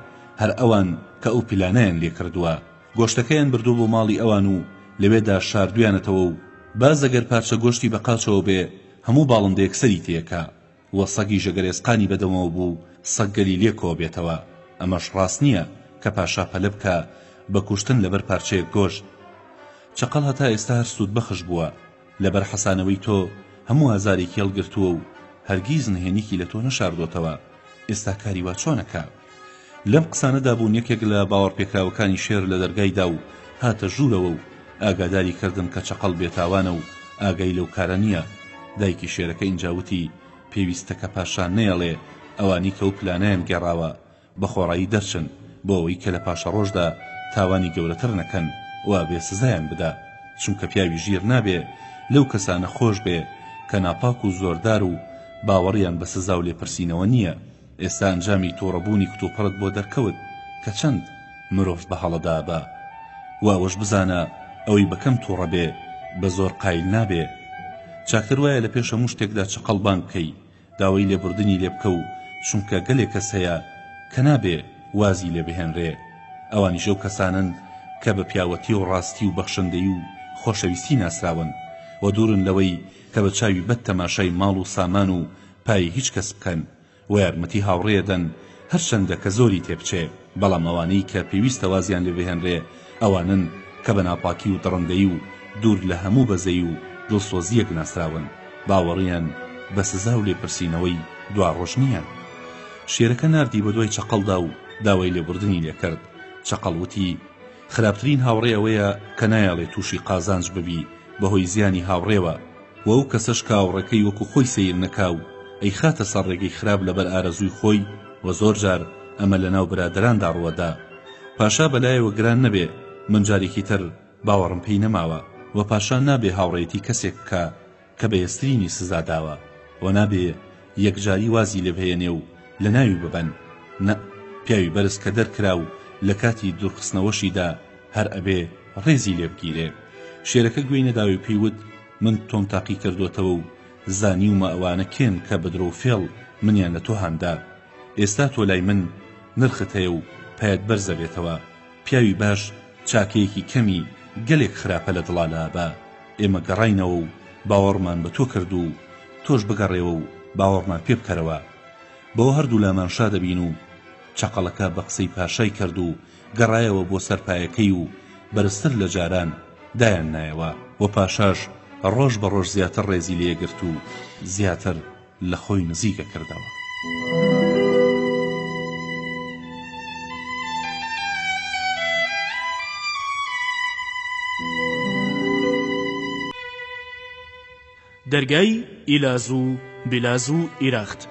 هەر ئەوان کە ئەو پیلانەیان لێ کردووە. گۆشتەکەیان بردوو بۆ ماڵی ئەوان و لەوێدا شاردویانەتەوە و باز ئەگەر پارچە گۆشتی بە قاچەوە بێ هەموو باڵندەیەک سەری تێکە وە سەگی ژەگەرێسقانی بەدەمەوە بوو سەگگەلی لێکەوە بێتەوە. ئەمەش ڕاست نییە کە پاشا پەلە بکە بە کوشتن لەبەر پارچەیەک گۆشت. چەقەڵ هەتا ئێستا هەر سوود بەخش بووە لەبەر حەسانەوەی تۆ هەموو هەزارێکی هەڵگرتووە و هەرگیز نهێنیکی لە تۆ نەشاردۆتەوە. ئێستا کاری وا چۆنەکە؟ لەم قسانەدا بوون یەکێک لە باوەڕپێکراوەکانی شێر لە دەرگایدا و هاتە ژوورەوە و ئاگاداری کردن کە چەقەڵ بێتاوانە و ئاگای لەو کارە نییە. دایکی شێرەکە اینجاوتی پێویستە کە پاشان نەیەڵێ ئەوانی کە و پلانەیان گێڕاوە بە خۆڕایی دەرچن بۆ ئەوەی کە لە پاشە ڕۆژدا تاوانی گەورەتر نەکەن وا بێ سزایان بدا. چونکە پیاوی ژیر نابێ لەو کەسانە خۆش بێ کە ناپاک و زۆردار و باوەڕیان بە سزا و لێپرسینەوە نییە. ئێستا ئەنجامی تووڕەبوونی کتوپڕت بۆ دەرکەوت کە چەند مرۆڤ بە هەڵەدا بە واوەش بزانە ئەوەی بەکەم تووڕە بێ بە زۆر قایل نابێ. چاکتر وایە لە پێش هەموو شتێکدا چەقەڵ بان بکەی داوای لێبوردنی لێ بکە و چونکە گەلێک کەس هەیە کە نابێ وازی لێ بهێنرێ. ئەوانیش ئەو کەسانن کە بە پیاوەتی و ڕاستی و بەخشندەی و خۆشەویستی ناسراون و دوورن لەوەی کە بە چاوی بەد تەماشای ماڵ و سامان و پای هیچ کەس بکەن و یارمەتی هاوڕێدەن هەرچەندە کە زۆری تێبچێ. بەڵام ئەوانەی کە پێویستە وازیان لێ بهێنرێ ئەوانن کە بە ناپاکی و دڕندەی و دوور لە هەموو بەزەی و دڵسۆزیەک ناسراون باوەڕیان بە سزا و لێپرسینەوەی دوا ڕۆژ نییە. شێرەکە ناردی بە دوای چەقەڵدا و داوای لێبوردنی لێکرد. چەقەڵ وتی خراپترین هاوڕێ ئەوەیە کە نایەڵێ تووشی قازانج ببی بەهۆی زیانی هاوڕێوە و ئەو کەسەش کاوڕەکەی وەکو خۆی سیر نەکاو ئەی خاتە سەر ڕێگەی خراپ لەبەر ئارەزووی خۆی و زۆر جار ئەمە لەناو برادەراندا ڕوەدا. پاشا بەلایەوە گران نەبێ من جارێکی تر باوەڕم پێی نەماوە و پاشا نابێ هاوڕێتی کەسێک بکە کە بەهێزترینی سزا داوە و نابێ یەکجاری وازی لێبهێنێ و لە ناوی ببەن. نە پیاوی بەرز کە دەرکرا و لە کاتی دوورخستنەوەشیدا هەر ئەبێ ڕێزی لێبگیرێ. شێرەکە گوێی نەداوی پێیوت من تۆم تاقی کردوتەوە و زانیومە ئەوانە کێن کە بدرۆ و فێڵ منیان لە تۆ هەندا. ئێستا تۆ لای من نرخت هەیە و پایت بەرزە بێتەوە. پیاوی باش چاکەیەکی کەمی گەلێک خراپە لە دڵا لابە. ئێمە گەڕاینەوە و باوەڕمان بە تۆ کرد و تۆش بگەڕێەوە و باوەڕمان پێ بکەرەوە. بەوە هەردوو لامان شا دەبین و چەقەڵەکە بە قسەی پاشای کرد و گەڕایەوە بۆ سەرپایەکەی و بەرزتر لە جاران دایان نایەوە و پاشاش ڕۆژ بە ڕۆژ زیاتر ڕێزی لێگرت و زیاتر لە خۆی نزیکە کردەوە. دەرگای ئیلاز و بیلاز و ئیراخت.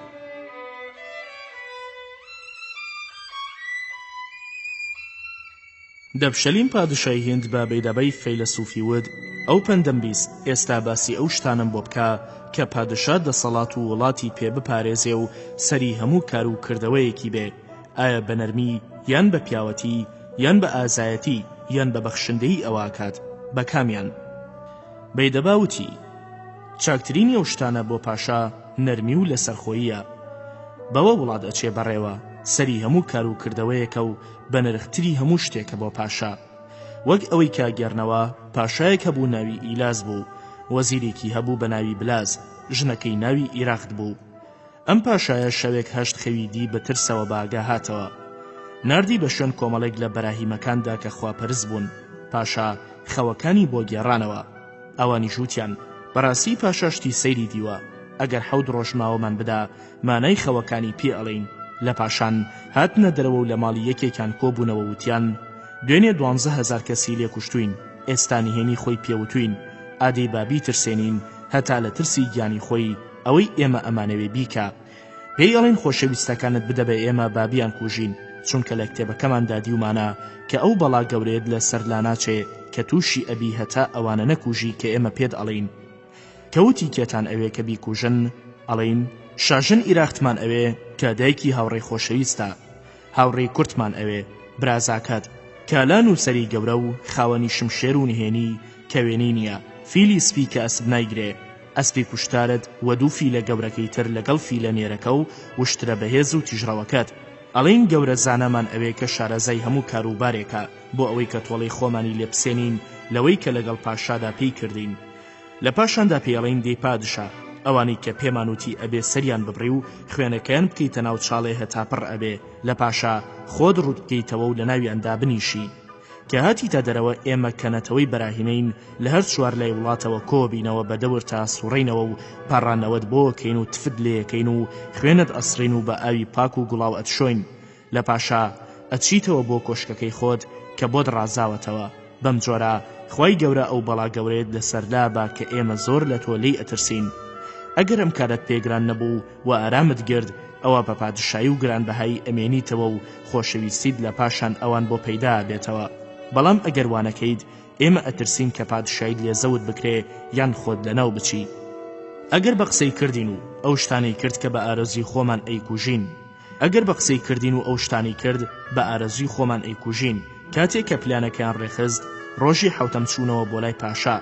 دەبشەلیم پادشای هیند بە بەیدەبەی فەیلسوفی ود ئەو پەندەم بیست ئێستا باسی ئەو شتانم بۆ بکە کە پادشا دەسەڵات و وڵاتی پێ بپارێزێ و سەری هەموو کار و کردەوەیەکی بێ، ئایا بە نەرمی یان بە پیاوەتی یان بە ئازایەتی یان بە بەخشندەی ئەواکات بە کامیان؟ بەیدەباوتی چاکترینی ئەو شتانە بۆ پاشا نەرمی و لەسەرخۆییە، بەوە وڵات ئەچێ بەڕێوە سەری هەموو کار و کردەوەیەکە و بە نرختری هەموو شتێکە بۆ پاشا. وەک ئەوەی کاگەرنەوە پاشایەک هەبوو ناوی ئیلاز بوو، وەزیرێکی هەبوو بە ناوی بلاز، ژنەکەی ناوی ئیراخت بوو. ئەم پاشایە شەوێک هەشت خەوی دی بە ترسەوە باگا هاتەوە، ناردی بە شوێن کۆمەڵێک لە بەراهیمەکاندا کە خواپەرست بوون. پاشا خەوەکانی بۆ گێڕانەوە، ئەوانی ژووتیان بەڕاستی پاشاشتی سەیری دیوە، ئەگەر 7 ڕۆژ ماوەمان بدا مانای خەوەکانی پێ ئەڵین. لە پاشان هاتنە دەرەوە و لە ماڵی یەکێکان کۆبوونەوە وتیان دوێنێ 12,000 کەسی لێ کوشتوین، ئێستانی هێنی خۆی پێوتوین ئادەی بابی ترسێنین هەتا لە ترسی گیانی خۆی ئەوەی ئێمە ئەمانەوێ بیکە. پێی ئەڵین خۆشەویستەکانت بدە بە ئێمە بابیان کوژین، چونکە لە کتێبەکەماندا دیومانە کە ئەو بەڵا گەورەیەت لە سەر لاناچێ کە تووشی ئەبی هەتا ئەوانە نەکوژی کە ئێمە پێت ئەڵین. کەوتی کێتان ئەوێ کە بیکوژن؟ ئەڵین شاژن ئیراختمان ئەوێ کە دایکی هاوڕێی خۆشەویستە، هاوڕێی کورتمان ئەوێ برازاکات، کالان و سەری گەورە و خاوەنی شمشێر و نهێنی کە وێنەی نییە، فیلی سپی کە ئەسب نایگرێ، ئەسپی کوشتارت و 2 فیلە گەورەکەی تر لەگەڵ فیلە نێرەکە و وشترە بەهێز و تیژڕەوەکەت. ئەڵین گەورە زانەمان ئەوێ کە شارەزای هەموو کاروبارێکە بۆ ئەوەی کە تۆڵەی خۆمانی لێپسێنین لەوەی کە لەگەڵ پاشادا پێی کردین. لە پاشاندا پێڵین دەی پادشا، ئەوانی کە پێمانوتی ئەبێ سەریان ببڕی و خوێنەکەیان بکەیتە ناو چاڵێ هەتا پڕ ئەبێ، لە پاشا خۆت ڕوود بکەیتەوە و لە ناویاندا بنیشی. کە هاتی تا دەرەوە ئێمە کەنەتەوەی بەراهینەین لە هەر چوار لای وڵاتەوە کۆبینەوە بە دەور تا سوڕینەوە و پاڕانەوەت بۆکەین و تفت لێەکەین و خوێنت ئەسڕین و بە ئاوی پاک و گوڵاو ئەتشۆین. لە پاشا ئەچیتەوە بۆ کۆشکەکەی خۆت کە بۆت ڕازاوەتەوە. بەم جۆرە خوای گەورە ئەو بەڵا گەورەیەت لەسەرلا با کە ئێمە زۆر لە تۆ لی ئەترسین. ئەگەر ئەم کارت پێگران نەبوو و ئارامت گرد، ئەوە بە پادشایی و گرانبەهایی ئەمێنیتەوە و خۆشەویستیت لە پاشان ئەوان بۆ پەیدا بێتەوە. بەڵام ئەگەر وانەکەیت ئێمە ئەترسین کە پادشایت لێزەوت بکرێ یان خۆت لەناو بچی. ئەگەر بە قسەی کردین و ئەو شتانەی کرد کە بە ئارەزوی خۆمان ئەیکوژین، ئەگەر بە قسەی کردین و ئەو شتانی کرد بە ئارەزوی خۆمان ئەیکوژین، کاتێک کە پلانەکەیان ڕێخست ڕۆژی حوتەم چوونەوە بۆ لای پاشا.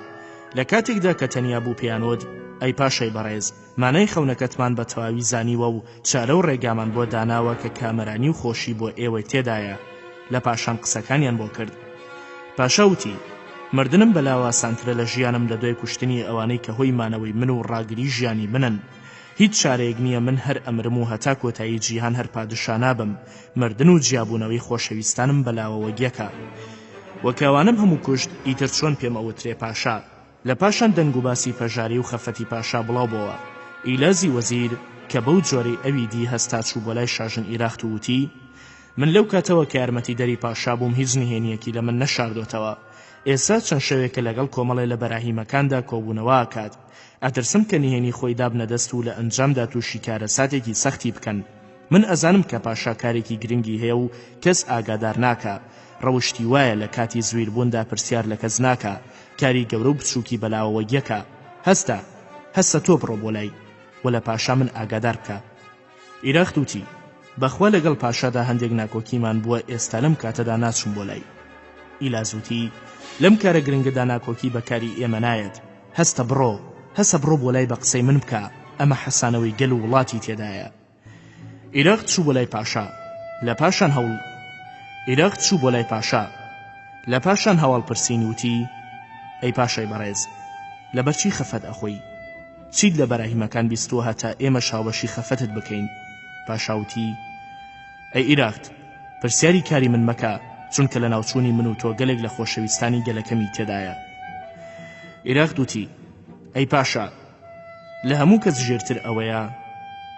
لە کاتێکدا کە تەنیا بوو پێیانوت ئەی پاشای بەڕێز، مانای خەونەکەتمان بە تەواوی زانیوە و چارە و ڕێگامان بۆ داناوە کە کامەرانی و خۆشی بۆ ئێوە تێدایە. لە پاشان قسەکانیان بۆ کرد. پاشا وتی مردنم بەلاوە سانترە لە ژیانم لە دوای کوشتنی ئەوانەی کە هۆی مانەوەی من و ڕاگری ژیانی منن. هیچ چارەیەک نییە من هەر ئەمرم و هەتا کۆتایی جیهان هەر پادشا نابم. مردن و جیابوونەوەی خۆشەویستانم بەلاوە وەگیەکە. وەکەوانم هەموو کوشت ئیتر چۆن پێم ئەوترێ پاشا. لە پاشان دەنگ و باسی فەژاری و خەفەتی پاشا بڵاو بۆەوە. ئیلازی وەزیر کە بەو جۆرەی ئەوی دی هەستا چوو بۆ لای شاژن ئیراخت و وتی: من لەو کاتەوە کە یارمەتی دەری پاشا بووم هیچ نهێنیەکی لە من نەشاردۆتەوە. ئێستا چەند شەوێکە لەگەڵ کۆمەڵێ لە بەراهیمەکاندا کۆبوونەوە ئاکات. ئەترسم کە نهێنی خۆی دابنە دەست و لە ئەنجامدا تووشی کارەساتێکی سەختی بکەن. من ئەزانم کە پاشا کارێکی گرنگی هەیە و کەس ئاگادار ناکە. ڕەوشتی وایە لە کاتی زویربووندا پرسیار لە کەس ناکە. کاری گەورە و بچووکی بەلاوەوە یەکە. هەستە تۆ بڕۆ بۆ لای و لە پاشا من ئاگادار بکە. ئیراخت وتی: بەخوا لەگەڵ پاشادا هەندێک ناکۆکیمان بووە، ئێستا لەم کاتەدا ناچوم بۆ لای. ئیلاز وتی: لەم کارە گرنگەدا ناکۆکی بەکاری ئێمە نایەت. هەستە بڕۆ بۆ لای بە قسەی من بکە. ئەمە حەسانەوەی گەل و وڵاتی تێدایە. ئیراخت چوو بۆ لای پاشا. لە پاشان هەواڵ پرسین وتی: ئەی پاشای بەڕێز، لەبەرچی خەفەت ئەخۆی؟ چیت لە بەراهیمەکان بیستووە هەتا ئێمە شاوبەشی خەفەتت بکەین؟ پاشا وتی: ئەی ئیراخت، پرسیاری کاری من مەکە، چونکە لە ناوچوونی من و تۆ گەلێک لە خۆشەویستانی گەلەکەمی تێدایە. ئیراخت وتی: ئەی پاشا، لە هەموو کەس ژێرتر ئەوەیە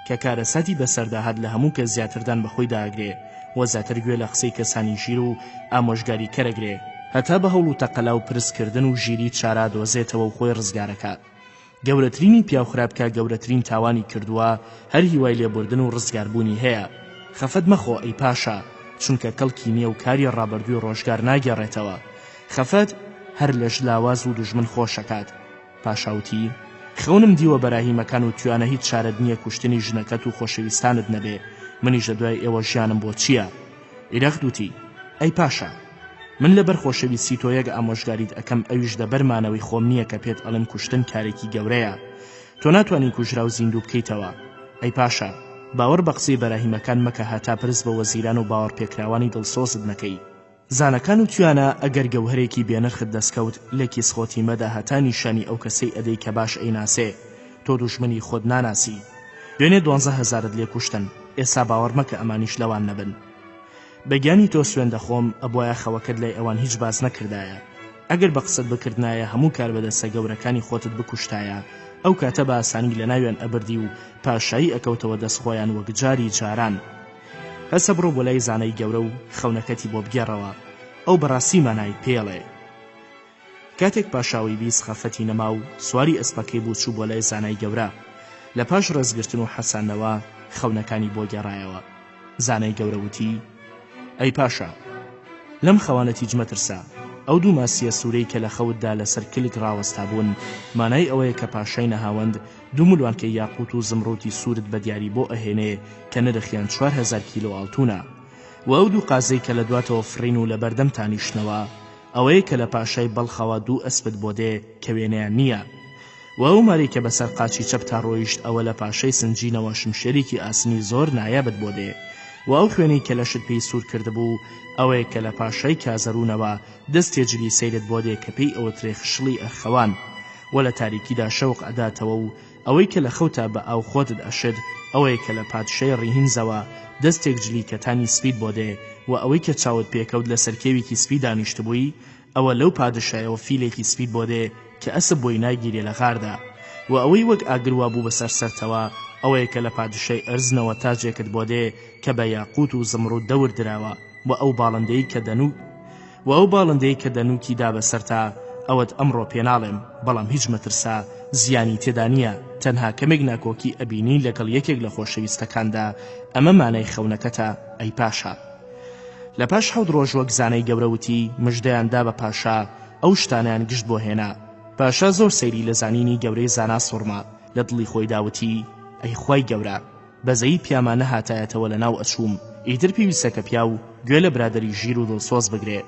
کە کارەساتی بەسەرداهات لە هەموو کەس زیاتردان بەخۆی داگرێ و زیاتر گوێ لە قسەی کەسانی ژیر و ئامۆژگاری کەرەگرێ، هەتا بە هەوڵ و تەقەلا و پرسکردن و ژیری چارا دۆزێتەوە و خۆی ڕزگارەکە. گەورەترینی پیاوخراپکە گەورەترین تاوانی کردووە، هەر هیوای لێبوردن و ڕزگاربوونی هەیە. خەفەت مەخۆ ئەی پاشا، چونکە کەڵکی نییە و کاری ڕابردووی ڕۆژگار ناگێڕێتەوە. خەفەت هەر لە ژلاواز و دوژمن خۆشەکات. پاشاوتی: خەونم دیوە بەراهیمەکان و توانە هیچ چارەت نییە کوشتنی ژنەکەت و خۆشەویستانت نەبێ. منیش لە دوای ئێوە ژیانم بۆ چییە؟ ئیراخت وتی: ئەی پاشا، من لەبەر خۆشەویستی تۆ یەک ئامۆژگاریت ئەەکەم، ئەویش دەبەرمانەوەی خۆم نییە کە پێت ئەڵێم کوشتن کارێکی گەورەیە. تۆ ناتوانین کوژرا و زیندوو بکەیتەوە. ئەی پاشا، باوەڕ بە قسەی بەراهیمەکان مەکە هەتا پرس بە وەزیران و باوەڕ پێکراوانی دڵسۆزت نەکەی. زانەکان و توانە ئەگەر گەوهرێکی بێنرخت دەستکەوت لێکی سخۆتی مەدا هەتا نیشانی ئەو کەسەی ئەدەی کە باش ئەیناسێ. تۆ دوژمنی خۆت ناناسی. دوێنێ 12,000 لێ کوشتن. ئێستا باوەڕ مەکە ئەمانیش لەوان نەبن. بەگیانی تۆ سوێن دەخۆم، ئەبوایە خەوەکەت لای ئەوان هیچ باز نەکردایە. ئەگەر بە قسەت بکردنایە هەموو کار بەدەستە گەورەکانی خۆتت بکوشتایە، ئەو کاتە بە ئاسانی لە ناویان ئەبردی و پاشایی ئەکەوتەوە دەستخۆیان وەک جاری جاران. هەسە بڕۆ بۆ لای زانەی گەورە و خەونەکەتی بۆ بگێڕەوە. ئەو بەڕاستی مانای پێڵێ. کاتێک پاشاوی بیست خەفەتی نەما و سواری ئەسپەکەی بوو چوو بۆ لای زانای گەورە. لە پاش ڕێزگرتن و حەسانەوە خەونەکانی بۆ گێڕایەوە. زانای گەورە وتی: ئەی پاشا، لەم خەوانەتی جمەترسا. ئەو دوو ماسیە سوورەی کە لە خەوتدا لەسەر کلک ڕاوەستا بوون، مانای ئەوەیە کە پاشای نەهاوەند 2 ملیۆنکە یاقوت و زمڕوتی سوورت بە دیاری بۆ ئەهێنێ کە نرخیان 4000 کیلۆ ئاڵتونە. و ئەو دوو قازەی کە لە دواتەوە فرین و لە بەردەم تانیشتنەوە، ئەوەیە کە لە پاشای بەڵخەوە 2 ئەسپت بۆ دێ کە وێنەیان نییە. و ئەو ماری کە بەسەر قاچی چەپ تا ڕۆیشت، ئەوە لە پاشای سنجینەوە شمشێرێکی ئاسنی زۆر نایابت بۆ دێ. و ئەو خوێنەی کە لە شت پێی سوور کردبوو، ئەوەیە کە لە پاشای کازەڕوونەوە دەستێجلی سەیرت بۆ دێ کە پێی ئەوە ترێخشڵی ئەرخەوان و لە تاریکیدا شەوق ئەداتەوە، و ئەوەی کە لە خەوتا بە ئاو خۆتت ئەشد، ئەوەیە کە لە پادشای ڕیهینزەوە دەستێک جلی کەتانی سپید بۆ دێ، و ئەوەی کە چاوت پێکەوت لە سەرکێوێکی سپی دانیشتبووی، ئەوە لەو پادشایەوە فیلێکی سپید بۆ دێ کە ئەسب بۆی ناگیرێ لە غاردا، و ئەوەی وەک ئاگروا بوو بەسەر سەرتەوە، ئەوەیە کە لە پادشای ئەرزنەوە تاجێکت بۆ دێ کە بە یاقوت و زمڕوت دەور دراوە، و ئەو باڵندەی کە دەنووکی دا بەسەرتا، ئەوەت ئەمڕۆ پێناڵێم، بەڵام هیچ مەترسا زیانی تێدا نییە، تەنها کەمێک ناکۆکی ئەبینی لەگەڵ یەکێک لە خۆشەویستەکاندا. ئەمە مانای خەونەکەتە ئەی پاشا. لە پاش 7 ڕۆژ وەک زانەی گەورەوتی مژدەیاندا بە پاشا، ئەو شتانیان گشت بۆ هێنا. پاشا زۆر سەیری لە زانینی گەورەی زانا سوڕما، لە دڵی خۆی داوتی: ئەی خوای گەورە، بەزەی پیامان نەهاتایەتەوە لە ناو ئەچووم، ئیتر پێویستە کە پیا و گوێ لە برادری ژیر و دڵسۆز بگرێ.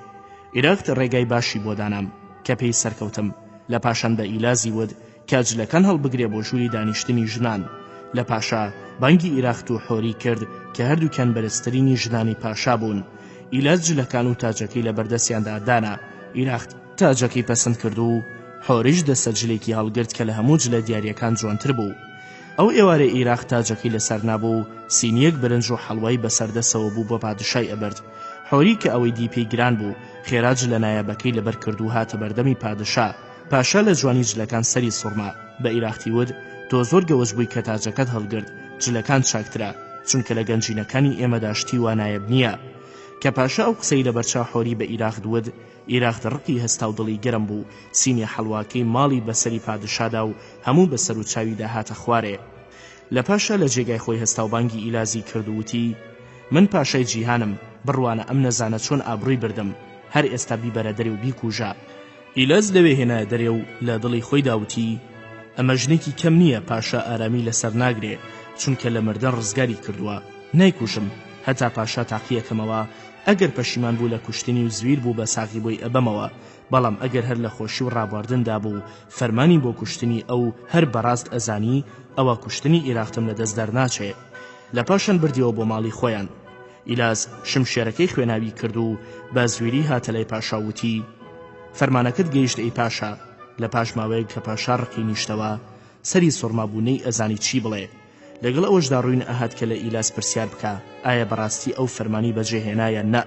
ئیراخت ڕێگای باشی بۆ دانام کە پێی سەرکەوتم. لە پاشان بە ئیلازی ود کاجلەکان هەڵبگرێ بۆ ژووری دانیشتنی ژنان. لە پاشا بانگی ئیراخت و حۆری کرد کە هەردووکیان بەرزترینی ژنانی پاشا بوون. ئیلاز جلەکان و تاجەکەی لە بەردەستیاندا دانا. ئیراخت تاجەکەی پەسەند کرد و حۆریش دەستە جلێکی هەڵگرت کە لە هەموو جلە دیاریەکان جوانتر بوو. ئەو ئێوارە ئیراخت تاجەکەی لەسەر نابوو، سینیەک برنج و حەڵوای بەسەردەسەوە بوو بە پادشای ئەبرد. حۆری کە ئەوەی دی پێی گران بوو، خێراج لە نایابەکەی لەبەر کرد و هاتە بەردەمی پادشا. پاشا لە جوانی جلەکان سەری سوڕما بە ئیراختی ود تۆ زۆر گەوەش بووی کە تاجەکەت هەڵگرت، جلەکان چاکترە چونکە لە گەنجینەکانی ئێمەدا شتی وانایەب نییە. کە پاشا ئەو قسەی لە بەرچاو حۆری بە ئیراخت ود، ئیراخت ڕقی هەستا و دڵی گەرم بوو، سینی حەڵواکەی ماڵی بەسەری پادشادا و هەموو بەسەر و چاویدا هاتە خوارێ. لە پاشا لە جێگای خۆی هەستا و بانگی ئیلازی کردووتی: من پاشای جیهانم، بڕوانە ئەم نەزانە چۆن ئابڕووی بردم، هەر ئێستا بیبەرە دەرێ و بیکوژە. ئیلاز لەوێ هێنایە دەرێ و لە دڵی خۆی داوتی: ئەمە ژنێکی کەم نییە پاشا ئارامی لەسەر ناگرێ، چونکە لە مردن ڕزگاری کردووە، نایکوشم هەتا پاشا تاقیەکەمەوە، ئەگەر پەشیمان بوو لە کوشتنی و زویر بوو بە ساغی بۆی ئەبەمەوە، بەڵام ئەگەر هەر لە خۆشی و ڕابواردندا بوو فەرمانی بۆ کوشتنی ئەو هەر بەڕاست ئەزانی، ئەوە کوشتنی ئیراختم لە دەست دەرناچێ. لە پاشان بردیەوە بۆ ماڵی خۆیان. ئیلاز شمشێرەکەی خوێناوی کرد و بە زوێری هاتە لای پاشا وتی: فەرمانەکەت گەیشت ئەی پاشا. لە پاش ماوەیەک کە پاشا ڕقی نیشتەوە، سەری سوڕمابوونەی ئەزانی چی بڵێ. لەگەڵ ئەوەشدا ڕووین ئەهات کە لە ئیلاز پرسیار بکە ئایا بەڕاستی ئەو فەرمانی بەجێهێنایە نە.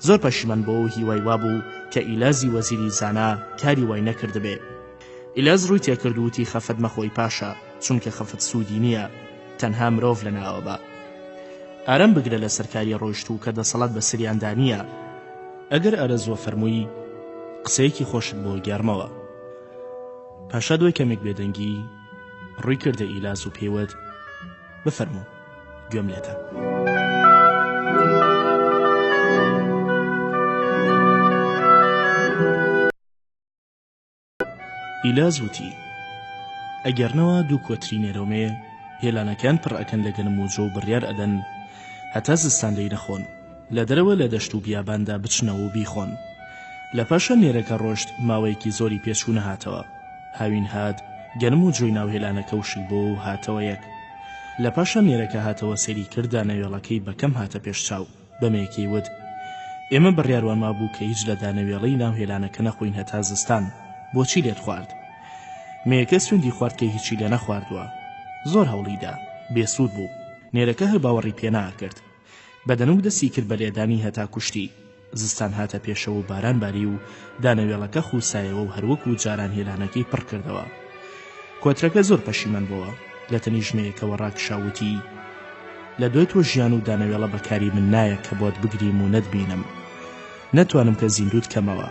زۆر پەشیمان بۆ هیوای وابوو کە ئیلازی وەزیری زانا کاری وای نەکردبێ. ئیلاز ڕووی تێکرد و وتی: خەفەت مەخۆی پاشا، چونکە خەفەت سوودی نییە، تەنها مرۆڤ لەناوە بە. ئارام بگرە لە سەرکاری ڕۆیشت و کە دەسەڵات بە سریاندا نییە. ئەگەر ئەرەزوە فەرمووی قسەیەکی خۆشت بۆ گێڕمەوە. پاشا دوای کەمێک بێدەنگی ڕووی کردە ئیلاز و پێوت: بفەرموو، گوێم لێتە. ئیلاز وتی: ئەگەرنەوە دوو کۆتری نێرۆمێ هێلانەکان پڕ ئەکەن لە گەنم و جۆ و بڕیار ئەدەن هەتا زستان لێی نەخۆن، لە دەرەوە لە دەشت و بیاباندا بچنەوە و بیخۆن. لە پاشە نێرەکە ڕۆشت ماوەیەکی زۆری پێچوو نەهاتەوە. هاوین هات، گەنم و جۆی ناو هێلانەکە وشک بۆ و هاتەوە یەک. لە پاشە نێرەکە هاتەوە سەری کرد، دانەوێڵەکەی بەکەم هاتە پێش چاو، بەمەیەکەی ود: ئێمە بڕیارمان مابوو کە هیچ لە دانەوێڵەی ناو هێلانەکە نەخۆین هەتا زستان، بۆچی لێت خوارد؟ مێیەکە سوێندی خوارد کە هیچی لێ نەخواردووە، زۆر هەوڵیدا، بێسوود بوو. نێرەکە هەر باوەڕی پێ ناکرد، بەدەنوک دەستی کرد بە لێدانی هەتا کوشتی. زستان هاتە پێشەوە و باران باری و دانەوێڵەکە خوسایەوە و هەروەکو جاران هێلانەکەی پڕ کردەوە. کۆترەکە زۆر پەشیمان بووە، لە تەنیژمەیەکەوە ڕاکشاوتی: لە دوای تۆ ژیان و دانەوێڵە بەکاری من نایە کە بۆت بگریم و نەتبینم، نەتوانم کە زیندوت کەمەوە،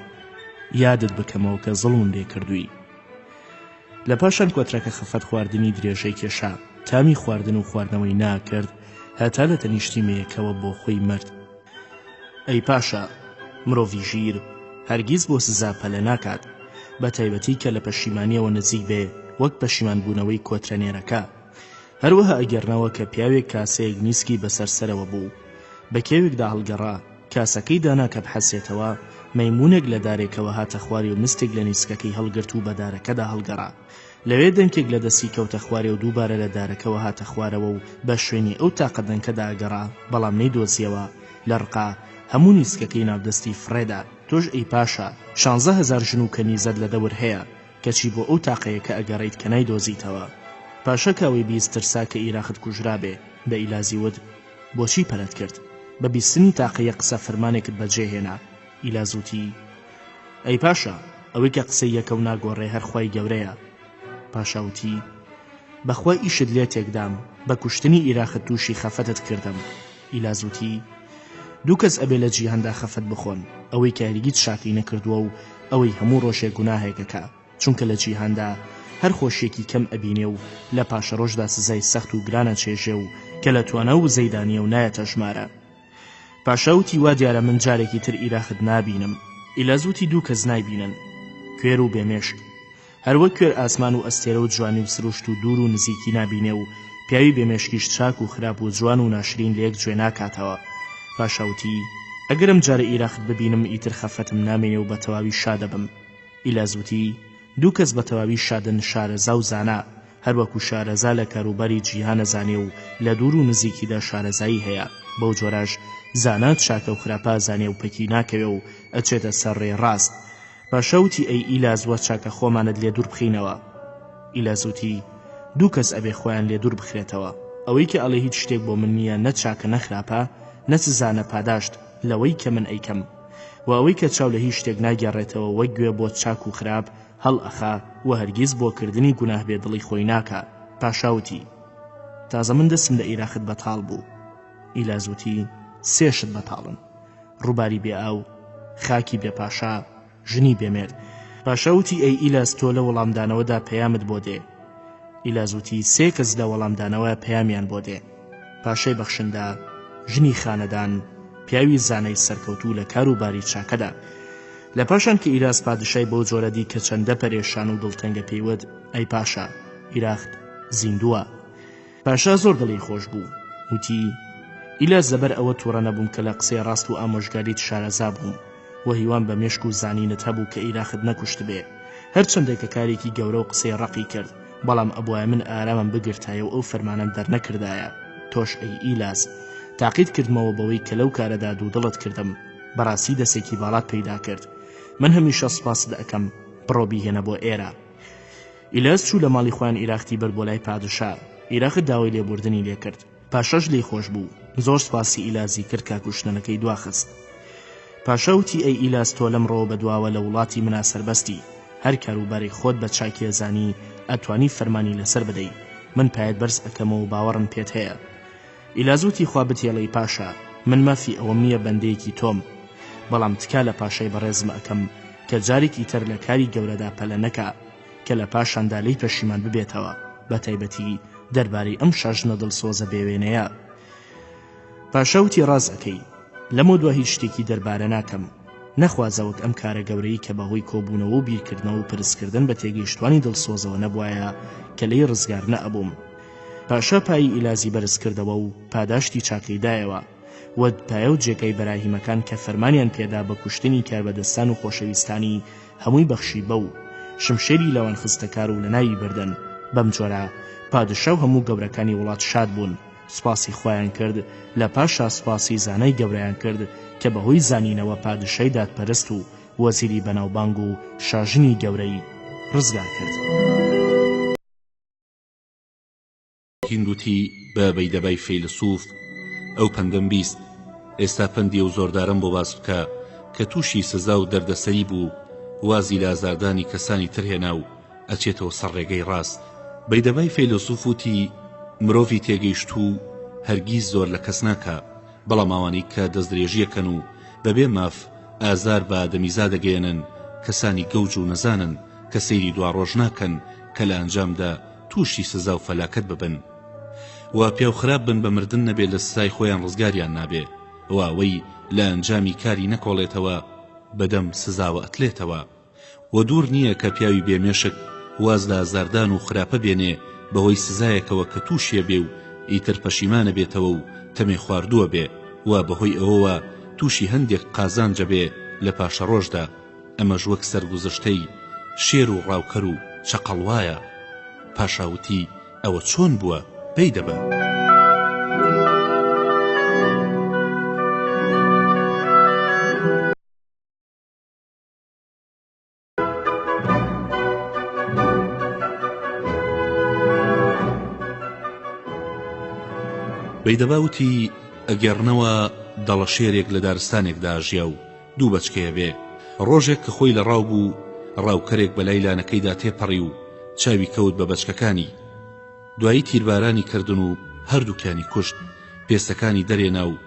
یادت بکەمەوە کە زڵم لێ کردووی. لە پاشان کۆترەکە خەفەت خواردنی درێژەی کێشا، تامی خواردن و خواردنەوەی ناکرد هەتا لە تەنیشتی مەیەکەوە بۆ خۆی مرد. ئەی پاشا، مرۆڤی ژیر هەرگیز بۆ سزا پەلە ناکات، بە تایبەتی کە لە پەشیمانیەوە نزیک بێ وەک پەشیمان بوونەوەی کۆترەنێرەکە. هەروەها ئەگەرنەوە کە پیاوێک کاسەیەک نیسکی بەسەرسەرەوە بوو، بە کێوێکدا هەڵگەڕا، کاسەکەی دانا کە بحەسێتەوە، مەیمونێک لە دارێکەوە هاتە خواری و مستێک لە نیسکەکەی هەڵگرت و بە دارەکەدا هەڵگەڕا. لەوێ دەنگێک لە دەستی کەوتە خوارێ و دووبارە لە دارەکەەوە هاتە خوارەوە و بە شوێنی ئەو تاقە دەنگەدا ئەگەڕا، بەڵام نەیدۆزیەوە. لە ڕقا هەموو نیسکەکەی ناودەستی فڕێدا. تۆش ئەی پاشا 16,000 ژن و کەنیزەت لە دەور هەیە، کەچی بۆ ئەو تاقەیە کە ئەگەڕیت کە نایدۆزیتەوە. پاشا کاوی بیست ترسا کە ئیراخت کوژرا بێ، بە ئیلازی ود: بۆچی پەلەت کرد؟ بە بیستنی تاقەیە قسە فەرمانێکت بەجێهێنا. ئیلازوتی: ئەی پاشا، ئەوەی کە قسەی یەکە و ناگۆڕێ هەر خوای گەورەیە. پاشاوتی: بەخوای ئیشت لێ تێکدام، بە کوشتنی ئیراخت تووشی خەفەتت کردم. ئیلازوتی: دوو کەس ئەبێ لە جیهاندا خەفەت بخۆن، ئەوەی کە هەرگیز شاکی نەکردووە و ئەوەی هەموو ڕۆژێک گوناهێکەکە، چونکە لە جیهاندا هەر خۆشیێکی کەم ئەبینێ و لە پاشە ڕۆژدا سزای سەخت و گرانە چێژێ و کە لە توانە و زەیدانیە و نایەتە ژمارە. پاشاوتی: وا دیارە من جارێکی تر ئیراخت نابینم. ئیلازوتی: دوو کەس نایبینن، کوێر و بێمێشک. هەروەک کوێر ئاسمان و ئەستێرە و جوانی و سروشت و دوور و نزیکی نابینێ و پیاوی بێمێشکیش چاک و خراپ و جوان و ناشرین لە یەک گوێ ناکاتەوە. پاشاوتی: ئەگەرم جارە ئیراخت ببینم ئیتر خەفەتم نامێنێ و بە تەواوی شادەبم. ئیلازوتی: دوو کەس بە تەواوی شادن، شارەزا و زانا، هەروەکو شارەزا لە کاروباری جیهانە زانێ و لە دوور و نزیکیدا شارەزایی هەیە. بەو جۆرەش زانات چاکە و خراپە زانێ و پەکی ناکەوێ و ئەچێتە سەر ڕێ ڕاست. پاشاوتی: ئەی ئیلاز، وە چاکە خۆمانت لێ دوور بخینەوە. ئیلازوتی: دوو کەس ئەبێ خۆیان لێ دوور بخرێتەوە، ئەوەی کە ئەڵێ هیچ شتێک بۆ من نییە، نە چاکە نەخراپە، نەسزانە پاداشت لەوەی کە من ئەیکەم، و ئەوەی کە چاو لە هیچ شتێک ناگەڕێتەوە وەک گوێ بۆ چاک و خراپ، هەڵ ئەخا و هەرگیز بۆ کردنی گوناه بێدڵی خۆی ناکە. پاشاوتی تازە من دەستم لە ئیراخت بەتاڵ بوو. ئیلازوتی سێشت بەتاڵن، ڕووباری بێ ئاو، خاکی بێ پاشا، ژنی بێمێرد. پاشاوتی ئەی ئیلاز تۆ لە وەڵامدانەوەدا پەیامت بۆ دێ. ئیلازوتی سێ کەس لە وەڵامدانەوە پەیامیان بۆ دێ. پاشای بەخشندا، ژنی خانەدان، پیاوی زانەی سەرکەوتوو لە کاروباری چاکەدا. لە پاشان کە ئیلاز پادشای بەو جۆرەدی کە چەندە پەرێشان و دڵتەنگە پێیوت ئەی پاشا ئیراخت زیندووە. پاشا زۆر دڵی خۆش بوو، وتی ئیلاز لەبەر ئەوە تووڕە نەبووم کە لە قسەی ڕاست و ئامۆژگاریت شارەزا بووم و هیوان بە مێشک و زانینت هەبوو کە ئیراخت نەکوشت بێ. هەرچەندێک کە کارێکی گەورە و قسەی ڕقی کرد، بەڵام ئەبوایە من ئارامم بگرتایە و ئەو فەرمانم دەرنەکردایە. تۆش ئەی ئیلاز تاقید کردمەوە بەوەی کە لەو کارەدا دوودڵت کردم، بەڕاستی دەسێکی باڵات پەیدا کرد. من هەمیشە سوپاست دەکەم، بڕۆ بیهێنە بۆ ئێرە. ئیلاز چوو لە ماڵی خۆیان ئیراختی برد بۆ لای پادشا. ئیراخت داوای لێبوردنی لێ کرد. پاشاش لێی خۆش بوو، زۆر سوپاسی ئیلازی کرد کاکوشتنەکەی دواخست. پاشاوتی ئەی ئیلاز تۆ لەمڕۆ بەدواوە لە وڵاتی منە سەربەستی، هەر کاروباری خۆت بە چاکیەزانی ئەتوانی فەرمانی لەسەر بدەی. من پایت بەرز ئەکەمەوە و باوەڕم پێت هەیە. ئیلازوتی خوا بتێڵەی پاشا، من مافی ئەوەم نییە بەندەیەکی تۆم، بەڵام تکا لە پاشای بەڕێزم ئەەکەم کە جارێکی تر لە کاری گەورەدا پەلە نەکا کە لە پاشاندا لی پەشیمان ببێتەوە، بە تایبەتی دەربارەی ئەم شاژنە دڵسۆزە بێوێنەیە. پاشاوتی ڕاز ئەەکەی، لەمە دوا هیچ شتێکی دەربارە ناکەم، نەخوازەوەک ئەم کارە گەورەی کە بەهۆی کۆبوونەوە و بیرکردنەوە و پرسکردن بە تێگەیشتوانی دڵسۆزەوە نەبوایە کە لێی ڕزگار نەئەبووم. پاشا پایی ئیلازی بەرز کردەوە و پاداشتی چاکەیدایەوە و پایە و جێگەی بەراهیمەکان کە فەرمانیان پێدا بە کوشتنی کاربەدەستان و خۆشەویستانی هەمووی بەخشی بە و شمشێری لەوان خستەکار و لە ناوی بردن. بەم جۆرە پادشا و هەموو گەورەکانی وڵات شاد بوون، سوپاسی خۆیان کرد، لە پاشا سوپاسی زانای گەورەیان کرد کە بەهۆی زانینەوە پادشای دادپەرست و وەزیری بەناوبانگ و شاژنی گەورەی ڕزگار کرد. هیندوتی بە بەیدەبای فەیلسوف ئەو پەندەم بیست، ئێستا پەندی و زۆردارم بۆ باس بکە کە تووشی سزا و دەردەسەری بوو، وازی لە ئازاردانی کەسانی ترهێنا و ئەچێتەوە سەر ڕێگەی ڕاست. بەیدەبای فەیلسوف وتی مرۆڤی تێگەیشت و هەرگیز زۆر لە کەس ناکە، بەڵام ئەوانەی کە دەستدرێژیەکەن و بەبێ ماف ئازار بە ئادەمیزا دەگەێنن، کەسانی گەوج و نەزانن کە سەیری دواڕۆژ ناکەن کە لە ئەنجامدا تووشی سزا و فەلاکەت ببن، و پیا و خراپ بن بە مردن نەبێت لە سزای خۆیان ڕزگاریان نابێ، و ئەوەی لە ئەنجامی کاری نەکۆڵێتەوە بەدەم سزاوە ئەتلێتەوە. و دوور نییە کە پیاوی بێمێشک واز لە ئازاردان و خراپە بێنێ بەهۆی سزایەکەوە کە تووشیە بێ و ئیتر پەشیمانە بێتەوە و تەمێ خواردووە بێ، و بەهۆی ئەوەوە تووشی هەندێک قازانجە بێ لە پاشە ڕۆژدا. ئەمەش وەک سەرگوزشتەی شێر و ڕاوکەر و چەقەڵوایە. پاشاوتی ئەوە چۆن بووە پێی دەبە. بەیدەباوتی ئەگەڕنەوە دەڵە شێرێک لە دارستانێکدا ژیا و دوو بەچکەیە بێ. ڕۆژێک کە خۆی لە ڕاو بوو، ڕاوکەرێک بەلای لانەکەیدا تێپەڕی و چاوی کەوت بە بەچکەکانی. دوایی تیربارانی کردن و هەردووکیانی کوشت، پێستەکانی دەرێنا و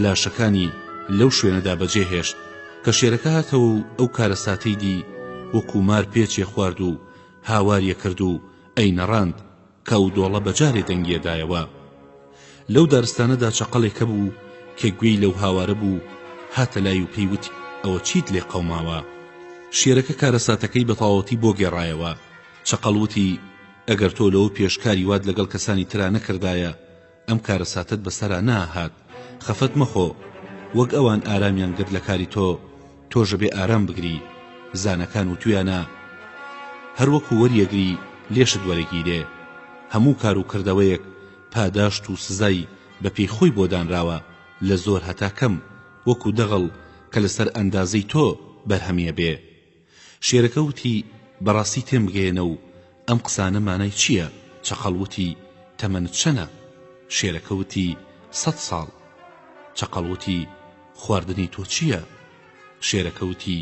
لاشەکانی لەو شوێنەدا بەجێهێشت کە شێرەکە هاتەوە و ئەو کارە ساتەی دی وەکو مار پێچێ خوارد و هاواریە کرد و ئەی نەڕاند کە ئەو دۆڵە بەجارێ دەنگێدایەوە. لەو دارستانەدا چەقەڵێکە بوو کە گوێی لەو هاوارە بوو، هاتە لای و پێیوتی ئەوە چیت لێ قەوماوە؟ شێرەکە کارەساتەکەی بە تەواوەتی بۆ گێڕایەوە. چەقەڵوتی ئەگەر تۆ لەوە پێشکاری وات لەگەڵ کەسانی ترا نەکردایە، ئەم کارەساتت بەسەرا ناهات. خەفەت مەخۆ، وەک ئەوان ئارامیان گرت لە کاری تۆژە بێ ئارام بگری. زانەکان و تویانە هەروەکو وەریەگری لێشت وەرەگیرێ. هەموو کار و کردەوەیەک پاداشت و سزای بە پێی خۆی بۆ دانراوە، لە زۆر هەتا کەم، وەکو دەغڵ کە لەسەر ئەندازەی تۆ بەرهەمیە بێ. شێرەکە وتی بەڕاستی تێم بگەێنە و ئەم قسانە مانای چییە؟ چەقەڵوتی تەمەنت چەنە؟ شێرەکە وتی 100 ساڵ. چەقەڵوتی خواردنی تۆ چییە؟ شێرەکە وتی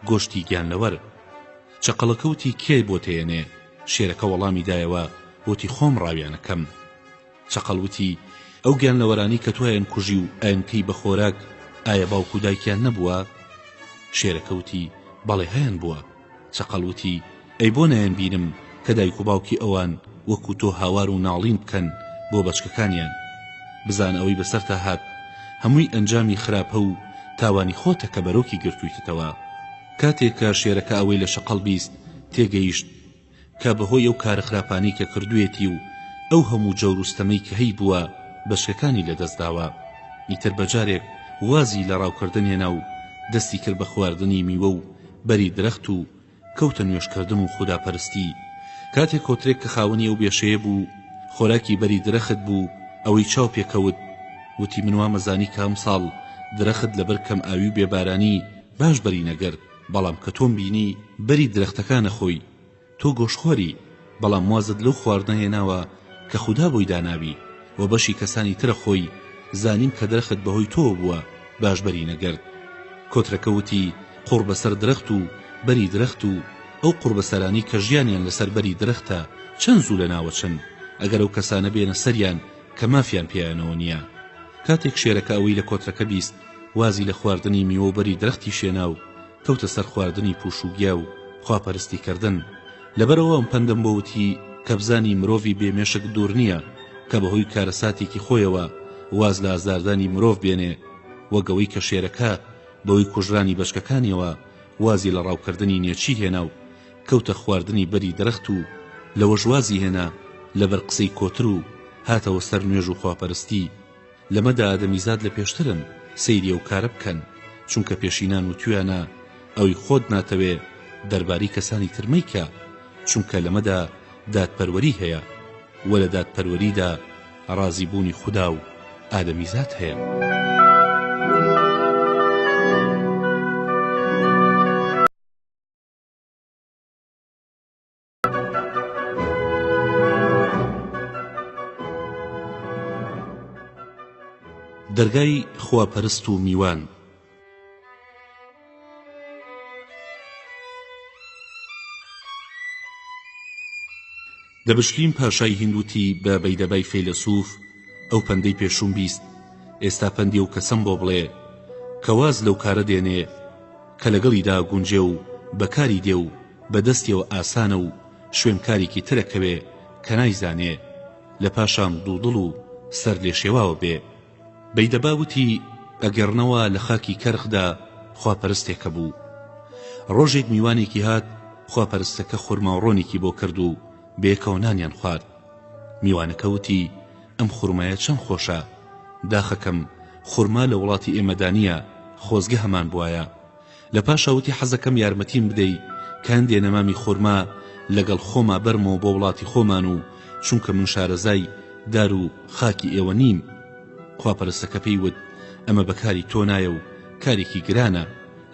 گۆشتی گیانلەوەر. چقەڵەکەوتی کێ بۆ تێنێ؟ شێرەکە وەڵامی دایەوە وتی خۆم ڕاویانەکەم. چقەڵوتی ئەو گیان لەوەرانی کە توایان کوژی و ئاینکەی بە خۆراک ئایا باوکو دایکیان نەبووە؟ شێرەکەوتی بەڵێ هەیان بووە. چقەڵوتی ئەی بۆ نایان بینم کە دایک و باوکی ئەوان وەکو تۆ هاوار و ناڵین بکەن بۆ بەچکەکانیان. بزان ئەوەی بەسەرتا هات هەمووی ئەنجامی خراپە و تاوانی خۆتە کە بەرۆکی گرتوویتەوە. کاتێک کە شێرەکە ئەوەی لە شەقەڵ بیست تێگەیشت کە بەهۆی ئەو کارە خراپانی کە کردوێتی و ئەو هەموو جەوروستەمەی کە هەی بووە بەشکەکانی لەدەستداوە. ئیتر بەجارێک وازی لە ڕاوکردن هێنا و دەستی کرد بە خواردنی میوە و بەری درەخت و کەوتە نوێشکردن و خوداپەرستی. کاتێک کۆترێک کە خاوەنی ئەو بێشەیە بوو خۆراکی بەری درەخت بوو ئەوەی چاو پێکەوت وتی من وا مەزانی کە ئەم ساڵ درەخت لەبەر کەم ئاوی و بێبارانی باش بەری نەگرت، بەڵام کە تۆم بینی بەری درەختەکانە خۆی تۆ گۆشخۆری، بەڵام وازت لەو خواردنە هێناوە کە خودا بۆی داناوی و بەشی کەسانی ترە خۆی زانیم کە درەخت بەهۆی تۆ بووە باش بەری نەگرت. کۆترەکە وتی قوڕ بەسەر درەخت و بەری درەخت و ئەو قوربەسەرانی کە ژیانیان لەسەر بەری درەختە چەند زوو لە ناوەچن ئەگەر ئەو کەسانە بێنە سەریان کە مافیان پێیانەوە نییە. کاتێک شێرەکە ئەوەی لە کۆترەکە بیست وازی لە خواردنی میوە و بەری درەختی شێنا و کەوتە سەر خواردنی پوشوگیا و خواپەرستیکردن. لەبەرەوە ئەم پەندەم بۆ وتی کە بزانی مرۆڤی بێمێشک دوور نییە کە بەهۆی کارەساتێکی خۆیەوە واز لە ئازاردانی مرۆڤ بێنێ، وەگەوەی کە شێرەکە بەوەی کوژرانی بەشکەکانیەوە وازی لە ڕاوکردنی نێچی هێنا و کەوتە خواردنی بەری درەخت و لەوەش وازی هێنا لەبەر قسەی کۆتر و هاتەوە سەر نوێژ و خواپەرستی. لەمەدا ئادەمیزاد لە پێشترن سەیری ئەو کارە بکەن، چونکە پێشینان و تویانە ئەوی خۆت ناتەوێ دەرباری کەسانی ترمەیکە، چونکە لەمەدا دادپەروەری هەیە و لە دادپەروەریدا ڕازیبوونی خودا و ئادەمیزاد هەیە. دەرگای خواپەرست و میوان. دەبشلیم پاشای هیندوتی بە بەیدەبای فەیلسوف ئەو پەندەی پێشوم بیست ئێستا پەندی و کەسم بۆ بڵێ کە واز لەو کارە دێنێ کە لەگەڵیدا گونجێ و بەکاری دێ و بەدەستیەوە ئاسانە و شوێنکارێکی ترەکەوێ کە نایزانێ لە پاشام دوودڵ و سەر لێ شێواوە بێ. بەیدەباوتی ئەگەڕنەوە لە خاکی کەرخدا خواپەرستێکە بوو. ڕۆژێک میوانێکی هات خواپەرستەکە خورما و ڕۆنێکی بۆ کرد و بێکەوە نانیان خوارد. میوانەکە وتی ئەم خورمایە چەند خۆشە، داخەکەم خورما لە وڵاتی ئێمەدانیە خۆزگە هەمان بوایە. لە پاشاوتی حەزەکەم یارمەتیم بدەی کاندێ نەمامی خورما لەگەڵ خۆما بەرمەوە بۆ وڵاتی خۆمان و چونکە من شارەزای دار و خاکی ئێوە نیم. خواپەرستەکە پێی وت ئەمە بەکاری تۆ نایە و کارێکی گرانە،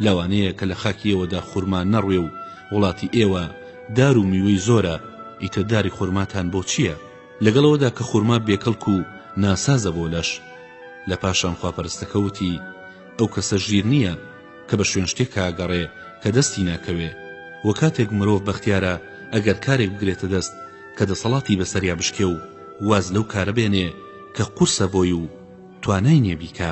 لەوانەیە کە لە خاکی ئێوەدا خورما نەڕوێ و وڵاتی ئێوە دار و میوەی زۆرە، ئیتر داری خورماتان بۆ چییە؟ لەگەڵەوەدا کە خورما بێکەڵک و ناسازە بۆ لەش. لە پاشان خواپەرستەکە وتی ئەو کەسە ژیر نییە کە بە شوێن شتێک کاگەڕێ کە دەستی ناکەوێ، و کاتێک مرۆڤ بەختیارە ئەگەر کارێک بگرێتە دەست کە دەسەڵاتی بەسەریا بشکێ و واز لەو کارە بێنێ کە قورسە بۆی و توانای نێبیکە.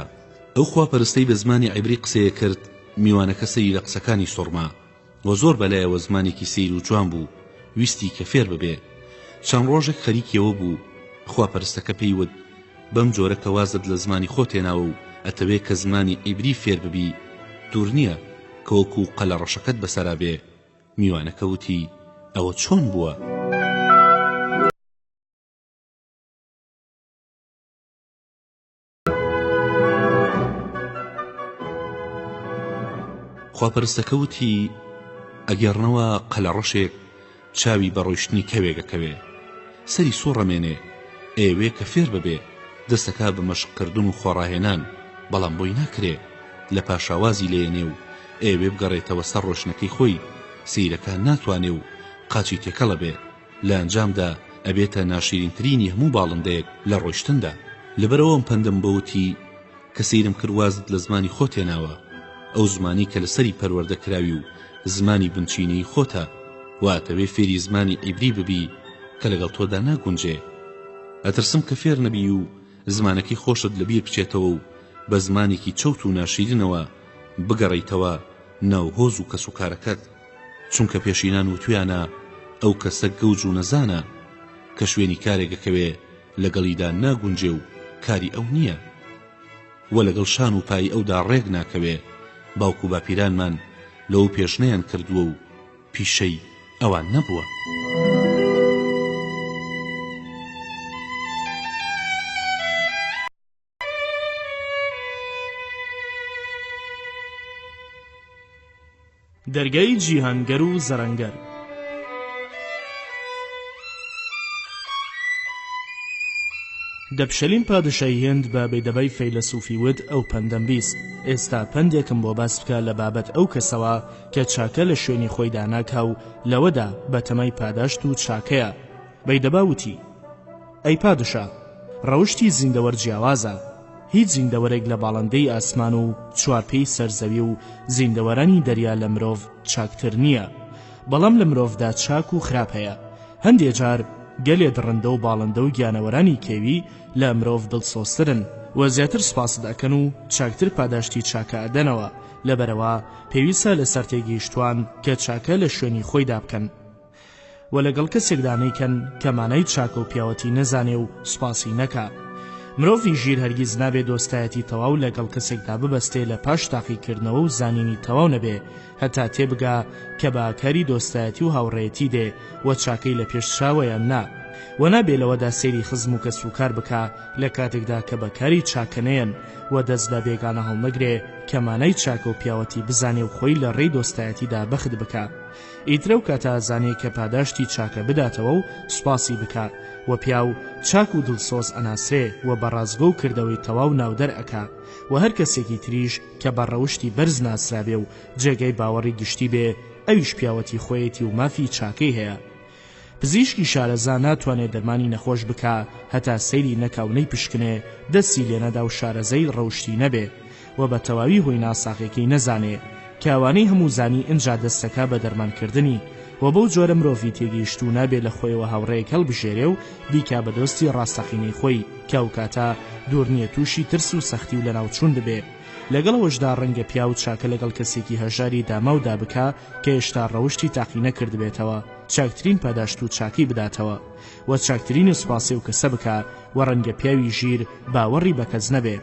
ئەو خواپەرستەی بە زمانی عیبری قسەیە کرد میوانەکە سەیری لە قسەکانی سوڕما و زۆر بەلایەوە زمانێکی سیر و جوان بوو، ویستی کە فێر ببێ. چەند ڕۆژێک خەریکیەوە بوو. خواپەرستەکە پێی وت بەم جۆرە کە وازت لە زمانی خۆت هێناوە و ئەتەوێ کە زمانی عیبری فێر ببی دوور نییە کە وەکو قەلە ڕەشەکەت بەسەرا بێ. میوانەکە وتی ئەوە چۆن بووە؟ خواپەرستەکە وتی ئەگەڕنەوە قەلە ڕەشێک چاوی بە ڕۆیشتنی کەوێگەکەوێ، سەری سوڕەمێنێ، ئێوێ کە فێر ببێ دەستەکە بە مەشقکردن و خۆڕاهێنان، بەڵام بۆی ناکرێ لە پاشاوازی لێنێ و ئێوێ بگەڕێتەوە سەر ڕۆشنەکەی خۆی، سیرەکە ناتوانێ و قاچی تێکەڵە بێ، لە ئەنجامدا ئەبێتە ناشیرینترینی هەموو باڵندەیەک لە ڕۆیشتندا. لەبەرەوەم پەندم بەوتی کە سیرم کرد وازت لە زمانی خۆت هێناوە، ئەو زمانی کە لەسەری پەروەردەکراوی و زمانی بنچینەی خۆتە، واتەوێ فێری زمانی عیبری ببی کە لەگەڵ تۆدا ناگونجێ. ئەترسم کە فێر نەبی و زمانەکەی خۆشت لەبیر بچێتەوە و بە زمانێکی چەوت و ناشیرنەوە بگەڕیتەوە ناو هۆز و کەس و کارەکەت، چونکە پێشینان و تویانە ئەو کەسە گەوج و نەزانە کە شوێنی کارێکەکەوێ لەگەڵیدا ناگونجێ و کاری ئەو نییە، وە لەگەڵ شان و پای ئەودا ڕێک ناکەوێ. باوکو باپیرانمان لەو پێشنەیان کردووە و پیشەی ئەوان نەبووە. دەرگای جیهانگەر و زەڕەنگەر. دەپشەلین پادشای هێند بە بێدەبەی فەیلسوفی ود ئەو پەندەم بیست. ئێستا پەندێکم بۆ باس بکە لە بابەت ئەو کەسەوە کە چاکە لە شوێنی خۆیدا ناکا و لەوەدا بە تەمەی پاداشت و چاکەیە. بەیدەبا وتی: ئەی پادشا، ڕەوشتی زیندەوەر جیاوازە. هیچ زیندەوەرێک لە باڵندەی ئاسمان و چوارپێی سەرزەوی و زیندەوەرانی دەریا لە مرۆڤ چاکتر نییە، بەڵام لە مرۆڤدا چاک و خراپ هەیە. هەندێک جار گەلێ دڕندە و باڵندە و گیانەوەرانی کێوی لە مرۆڤ دڵسۆزترن و زیاتر سپاس دەکەن و چاکتر پاداشتی چاکە ئەدەنەوە. لەبەرەوە پێویستە لەسەر تێگەیشتوان کە چاکە لە شوێنی خۆیدا بکەن و لەگەڵ کەسێکدا نەیکەن کە مانای چاکە و پیاوەتی نەزانێ و سوپاسی نەکا. مرۆڤی ژیر هەرگیز نابێت دۆستایەتی تەواو لەگەڵ کەسێکدا ببەستێ لە پاش تاقیکردنەوە و زانینی تەواو نەبێ هەتا تێبگا کە باکاری دۆستایەتی و هاوڕێتی دێ و چاکەی لە پێش چاوەیان نا، و نابێ لەوەدا سەیری خزم و کەسوکار بکا لە کاتێکدا کە بەکاری چاکەنەیەن و دەست بە بێگانە هەڵنەگرێ کە مانای چاکە و پیاوەتی بزانێ و خۆی لە ڕێی دۆستایەتیدا بەخت بکا. ئیترە و کاتە ئازانێ کە پاداشتی چاکە بداتەوە و سوپاسی بکات و پیاو چاک و دڵسۆز ئەناسرێ و بەڕازگۆ و کردەوەی تەواو ناودەر ئەکا و هەر کەسێکی تریش کە بەڕەوشتی بەرز ناسرابێ و جێگەی باوەڕی گشتی بێ ئەویش پیاوەتی خۆیەتی و مافی چاکەی هەیە. پزیشکی شارەزا ناتوانێت دەرمانی نەخۆش بکا هەتا سەیری نەکاونەی پشکنێ دەستی لێنەدا و شارەزەی ڕەوشتی نەبێ و بە تەواوی هۆی ناساخێکی نەزانێ کەوانەی هەموو زانی ئنجا دەستەکە بە دەرمانکردنی و بەو جۆرە مرۆڤی تێگەیشت و نابێت لە خۆیەوە هاوڕێیەک هەڵبژێرێ و بیکا بە دۆستی ڕاستەقینەی خۆی کە ئەو کاتە دوور نییە تووشی ترس و سەختی و لەناوچوون ببێ. لەگەڵەوەشدا ڕەنگە پیا و چاکە لەگەڵ کەسێکی هەژاری داماودا بکا کە هێشتا ڕەوشتی تاقی نەکرد بێتەوە، چاکترین پاداشت و چاکی بداتەوە و چاکترین سوپاسی و کەسە بکە و ڕەنگە پیاوی ژیر باوەڕی بە کەس نەبێ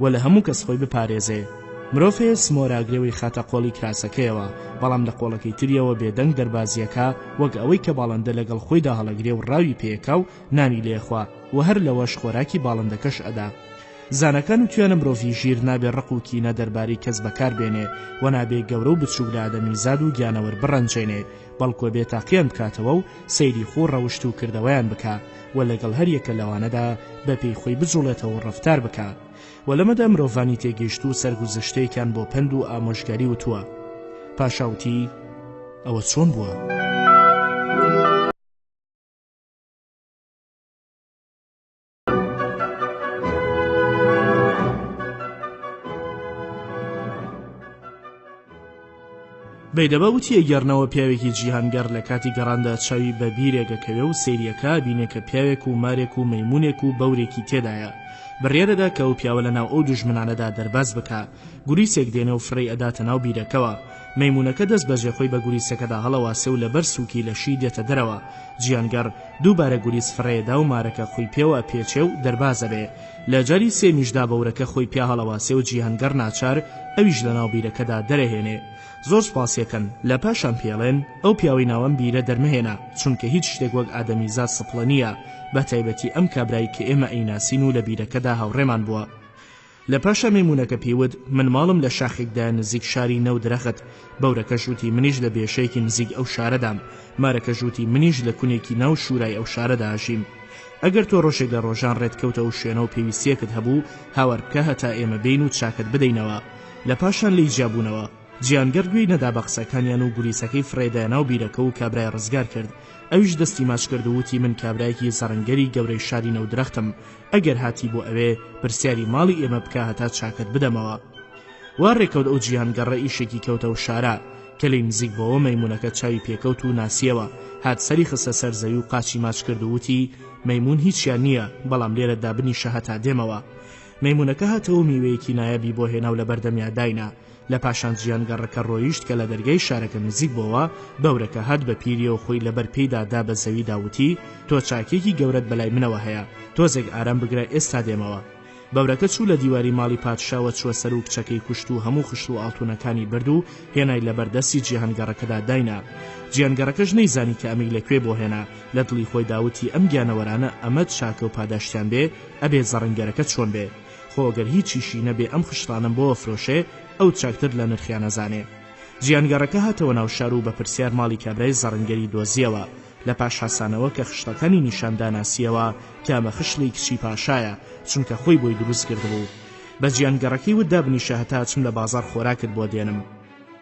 و لە هەموو کەس خۆی بپارێزێ. مرۆڤ سمۆراگرێوەی خاتە قۆڵی کراسەکەیەوە، بەڵام لە قۆڵەکەی تریەوە بێدەنگ دەربازیەکە وەک ئەوەی کە باڵندە لەگەڵ خۆیدا هەڵەگرێ و ڕاوی پێکا و نانی لێخوا و هەر لەوەش خۆراکی باڵندەکەش ئەدا. زانەکان و توانە مرۆڤی ژیر نابێ ڕق و کینە دەرباری کەس بەکار بێنێ و نابێ گەورە و بچووک لە ئادەمیزاد و گیانەوەر بڕەنجێنێ، بەڵکو بێتاقییان بکاتەوە و سەیری خۆ ڕەوشت و کردەوەیان بکە و لەگەڵ هەر یەکە لەوانەدا بە پێی خۆی بجوڵێتەوە و ڕەفتار بکە. و لەمەدا مرۆڤانی تێگەیشت و سەرگوزشتەیەکیان بۆ پند و ئامۆژگاری وتووە. پاشاوتی: ئەوە چۆن بووە؟ بەیدەبا وتی ئەگەرنەوە پیاوێکی جیهانگەر لە کاتی گەڕاندا چاوی بە بیرێگەکەوێ و سەیریەکە بینێ کە پیاوێک و مارێک و مەیمونێک و بەورێکی تێدایە، بڕیارەدا کە ئەو پیاوە لە ناو ئەو دوژمنانەدا دەرباز بکە. گوریسێک دێنێ و فڕی ئەداتە ناو بیرەکەوە. مەیمونەکە دەست بەجێ خۆی بە گوریسەکەدا هەڵەواسێ و لەبەر سووکی لەشی دێتە دەرەوە. جیهانگەر دووبارە گوریس فڕێدا و مارەکە خۆی پێوە پێچێ و دەربازە بێ. لە جاری سێمیشدا بەورەکە خۆی پیا هەڵەواسێ و جیهانگەر ناچار ئەویش لە ناو بیرەکەدا دەرەهێنێ. زۆر سپاسیەکەن لە پاشان پێڵێن ئەو پیاوەی ناوەم بیرە دەرمەهێنا، چونکە هیچ شتێک وەک ئادەمیزاد سپڵە نییە، بە تایبەتی ئەم کابرایی کە ئێمە ئەیناسین و لە بیرەکەدا هاوڕێمان بووە. لە پاشە مەیمونەکە پێیوت: من ماڵم لە شاخێکدا نزیک شاری نەو درەخت. بەورەکە ژووتی: منیش لە بێشەیەکی نزیک ئەو شارەدام. مارەکە ژووتی: منیش لە کونێکی ناو شوورای ئەو شارەدا ئاژیم. ئەگەر تۆ ڕۆژێک لە ڕۆژان ڕێتکەوتە و شوێنە و پێویستیەکت هەبوو هاوار بکە هەتا ئێمە بین و چاکت بدەینەوە. لە پاشان لی جیابوونەوە. جیهانگەر گوێی نەدا بە قسەکانیان و گولیسەکەی فڕێدا ناو بیرەکە و کابرای ڕزگار کرد. ئەویش دەستی ماچ کرد و وتی: من کابرایەکی زەڕەنگەری گەورەی شاری نەو درەختم، ئەگەر هاتی بۆ ئەوێ پرسیاری ماڵی ئێمە بکە هەتا چاکت بدەمەوە. وا ڕێکەوت ئەو جیهانگەڕە ئیشێکی کەوتە و شارە کە لی نزیک بەوە مەیمونەکە چاوی پێکەوت و ناسیەوە هات سەری خستە سەر زەوی و قاچی ماچ کرد و وتی مەیمون هیچیان نییە بەڵام لێرە دابنیشە هەتا دێمەوە. مەیمونەکە هاتەوە میوەیەکی نایەبی بۆ هێنا و لە بەردەمیا داینا. لە پاشان جیهانگەڕەکە ڕۆیشت کە لە دەرگای شارەکە نزیک بۆەوە بەورەکە هات بە پیریەوە خۆی لەبەر پێیدا دا بە زەوی داوتی تۆ چاکێکی گەورەت بەلای منەوە هەیە تۆزێک ئارام بگرە ئێستا دێمەوە. بەورەکە چوو لە دیواری ماڵی پادشاوە چوە سەر و کچەکەی کوشت و هەموو خشت و ئاڵتونەکانی برد و هێنای لەبەردەستی جیهانگەڕەکەدا داینا. جیهانگەڕەکەش نەیزانی کە ئەمەی لەکوێ بۆ هێنا لە دڵی خۆی داوتی ئەم گیانەوەرانە ئەمە چاکە و پاداشتیان بێ ئەبێ زەڕەنگەرەکە چۆن بێ خۆگەر هیچیشی نەبێ ئەم خشتانم بۆ فرۆشێ ئەو چاکتر لە نرخیان نەزانێ. جیهانگەڕەکە هاتەوە ناو شار و بە پرسیار ماڵی کابرای زەڕەنگەری دۆزیەوە. لە پاش حەسانەوە کە خشتەکانی نیشاندا ناسیەوە کە ئەمە خشتڵی کچی پاشایە چونکە خۆی بۆی دروست کردبوو. بە جیهانگەڕەکەی وتدا بنیشە هەتا چم لە بازار خۆراکت بۆ دێنم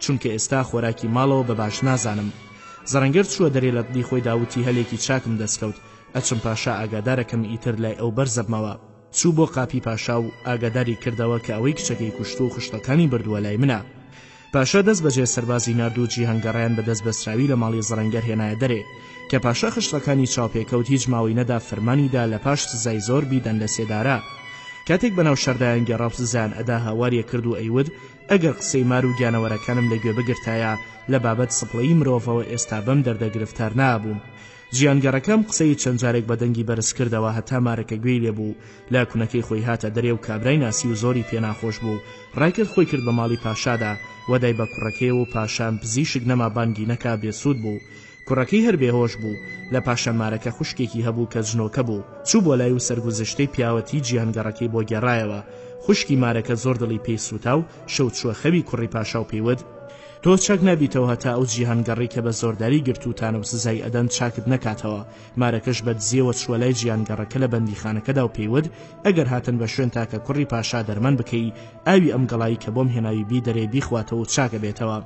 چونکە ئێستا خۆراکی ماڵەوە بە باش نازانم. زەڕەنگەر چووە دەرێ لە دڵی خۆی داوتی هەلێکی چاکم دەستکەوت ئەچم پاشا ئاگادارەکەم ئیتر لای ئەو بەرزەبمەوە. چوو بۆ قاپی پاشا و ئاگاداری کردەوە کە ئەوەی کچەکەی کوشت و خشتەکانی بردووە لای منە. پاشا دەست بەجێ سەربازی نرد و جیهانگەڕیان بەدەست بەسراوی لە ماڵی زەڕەنگەر هێنایە دەرێ کە پاشا خشتەکانی چاوپێکەوت هیچ ماوەی نەدا فەرمانیدا لە پاش سزای زۆر بیدەن لە سێدارا. کاتێک بەناو شەردایان گەڕاو سزایان ئەدا هاواریە کرد و ئەیود ئەگەر قسەی مار و گیانەوەرەکانم لەگوێ بگرتایە لە بابەت سپڵەی مرۆڤەوە ئێستا بەم دەردە گرفتار نابووم. جیهانگەڕەکەم قسەی چەند جارێک بە دەنگی بەرز کردەوە هەتا مارەکە گوێی لێبوو لە کوونەکەی خۆی هاتە دەرێ و کابرای ناسی و زۆری پێناخۆش بوو ڕایکرد خۆی کرد بە ماڵی پاشادا وەدای بە کوڕەکەی و پاشان پزیشک نەما بانگی نەکا بێسوود بوو. کوڕەکەی هەر بێهۆش بوو لە پاشان مارەکە خوشکێکی هەبوو کە جنۆکە بوو چوو بۆ لای و سەرگوزشتەی پیاوەتی جیهانگەڕەکەی بۆ گێڕایەوە. خوشکی مارەکە زۆر دڵی پێی سووتا و شەو چووە خەوی کوڕی پاشا و پێیوت تۆ چاک نابیتەوە هەتا ئەو جیهانگەڕی کە بە زۆرداری گرتوتانە و سزای ئەدەن چاکت نەکاتەوە. مارەکەش بە دزیەوە چووە لای جیهانگەڕەکە لە بەندیخانەکەدا و پێیوت ئەگەر هاتن بە شوێن تاکە کوڕی پاشا دەرمان بکەی ئاوی ئەم گەڵایی کە بۆم هێناوی بی دەرێ بیخواتەوە و چاکە بێتەوە.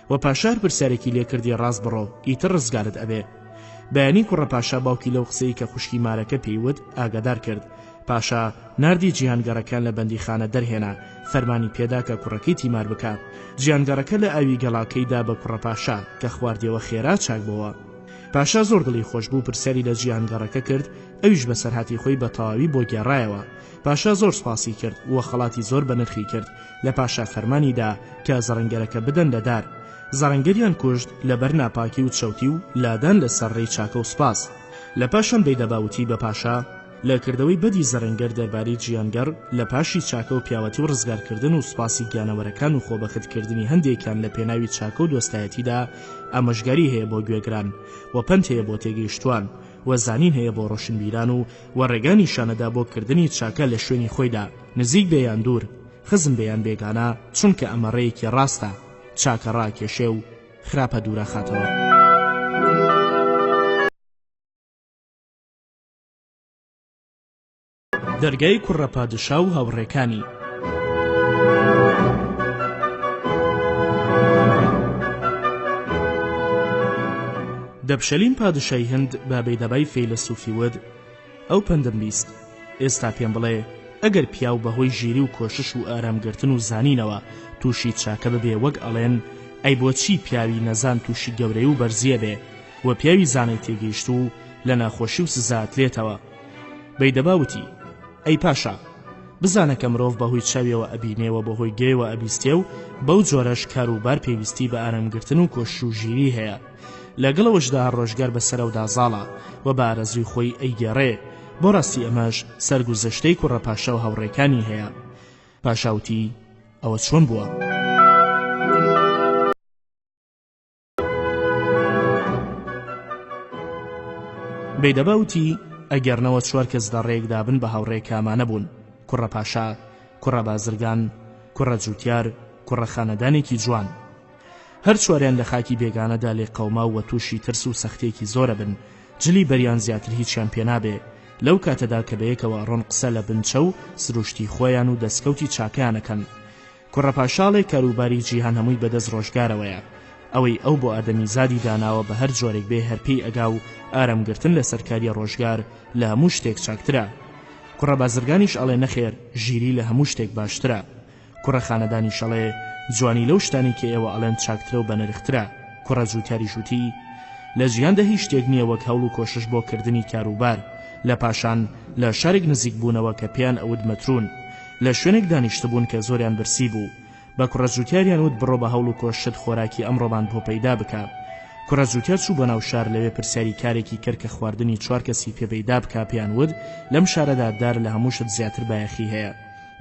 و پاشار پرسیارێکی لێکردی ڕاست بڕۆ ئیتر ڕزگارت ئەبێ. بەیانی کوڕە پاشا باوکی لەو قسەی کە خوشکی مارەکە پێیوت ئاگادار کرد. پاشا ناردی جیهانگەڕەکان لە بەندیخانە دەرهێنا فەرمانی پێدا کە کوڕەکەی تیمار بکات. جیهانگەڕەکە لە ئاوی گەڵاکەیدا بە کوڕە پاشا کە خواردیەوە خێرا چاک بووە. پاشا زۆر دڵی خۆش بوو پرسیاری لە جیهانگەڕەکە کرد ئەویش بە سەرهاتی خۆی بە تەواوی بۆ گێڕایەوە. پاشا زۆر سپاسی کرد و خەڵاتی زۆر بە نرخی کرد. لە پاشا فەرمانیدا کە زەڕەنگەرەکە بدەن لە دار. زەڕەنگەریان کوشت لەبەر ناپاکی و چەوتی و لادان لە سەرڕێی چاکە و سپاس. لە پاشان بەیدەباوتی بە پاشا لە کردەوەی بەدی زەڕەنگەر دەربارەی جیهانگەڕ لە پاشی چاکە و پیاوەتی و ڕزگارکردن و سوپاسی گیانەوەرەکان و خۆبەختکردنی هەندێکیان لە پێناوی چاکە و دۆستایەتیدا ئامۆژگاری هەیە بۆ گوێگران و پەند هەیە بۆ تێگەیشتوان و زانین هەیە بۆ ڕۆشنبیران و ڕێگانی شانەدا بۆ کردنی چاکە لە شوێنی خۆیدا نزیک بێیان دوور خزم بێیان بێگانە چونکە ئەمە ڕێیەکی ڕاستە چاکە ڕاکێشێ و خراپە دوورە خاتەوە. دەرگای کوڕە پادشا و هاوڕێکانی. دەبشەلیم پادشای هەند بە بەیدەبای فەیلسوفی ود ئەو پەندم بیست ئێستا پێم بڵێ ئەگەر پیاو بەهۆی ژیری و کۆشش و ئارامگرتن و زانینەوە تووشی چاکە ببێ وەک ئەڵێن ئەی بۆچی پیاوی نەزان تووشی گەورەی و بەرزیە بێ و پیاوی زانەی تێگەیشت و لە ناخۆشی و سزات لێتەوە. بەیدەباوتی ئەی پاشا بزانە کە مرۆڤ بەهۆی چاویەوە ئەبینێەوە بەهۆی گێوە ئەبیستێ و بەو جۆرەش کاروبار پێویستی بە ئارامگرتن و کۆشش و ژیری هەیە. لەگەڵەوەشدا ڕۆژگار بەسەرە و دازاڵە و بە ئارەزوی خۆی ئەیگەڕێ بۆ ڕاستی ئەمەش سەرگوزەشتەی کوڕە پاشا و هاوڕێکانی هەیە. پاشاوتی ئەوە چۆن بووە؟ بەیدەباوتی ئەگەرنەوە 4 کەس دەڕێک دابن بە هاوڕێک ئامانە بوون کوڕە پاشا کوڕە بازرگان کوڕە جووتیار کوڕە خانەدانێکی جوان. هەر چوارێن لە خاکی بێگانەدا لێ قەوما و تووشی ترس و سەختێکی زۆرە بن جلی بەریان زیاتر هیچیان پێنابێ. لەو کاتەدا کە بەیەکەوە ڕۆن قسە لە بنچە و سروشتی خۆیان و دەستکەوتی چاکیانەکەن. کوڕە پاشاڵێ کاروباری جیهان هەمووی بەدەست ڕۆژگارەوەیە ئەوەی ئەو بۆ ئادەمی زادی داناوە بە هەر جۆرێک بێ هەرپەی ئەگا و ئارامگرتن لە سەرکاریە ڕۆژگار لە هەموو شتێک چاکترە. کوڕە بازرگانیش ئەڵێ نەخێر ژیری لە هەموو شتێک باشترە. کوڕە خانەدانیش ئەڵێ جوانی لەو شتانی کە ئێوە ئەڵێن چاکترە و بەنرخترە. کوڕە جووتیاری ژووتی لە ژیاندا هیچ شتێک نییە وەک هەوڵ و کۆشش بۆ کردنی کاروبار. لە پاشان لە شارێک نزیک بوونەوە کە پێیان ئەود مەترون لە شوێنێک دانیشتبوون کە زۆریان برسی بوو. بە کوڕە جووتیاریان وت بڕۆ بە هەوڵ و کۆشت خۆراکی ئەمڕۆمان بۆ پەیدا بکە. کوڕە جووتیار چوو بە ناو شار لەوێ پرسیاری کارێکی کرد کە خواردنی 4 کەسی پێ پەیدا بکە. پێیان وت لەم شارەدا دار لە هەمووشت زیاتر بایەخی هەیە.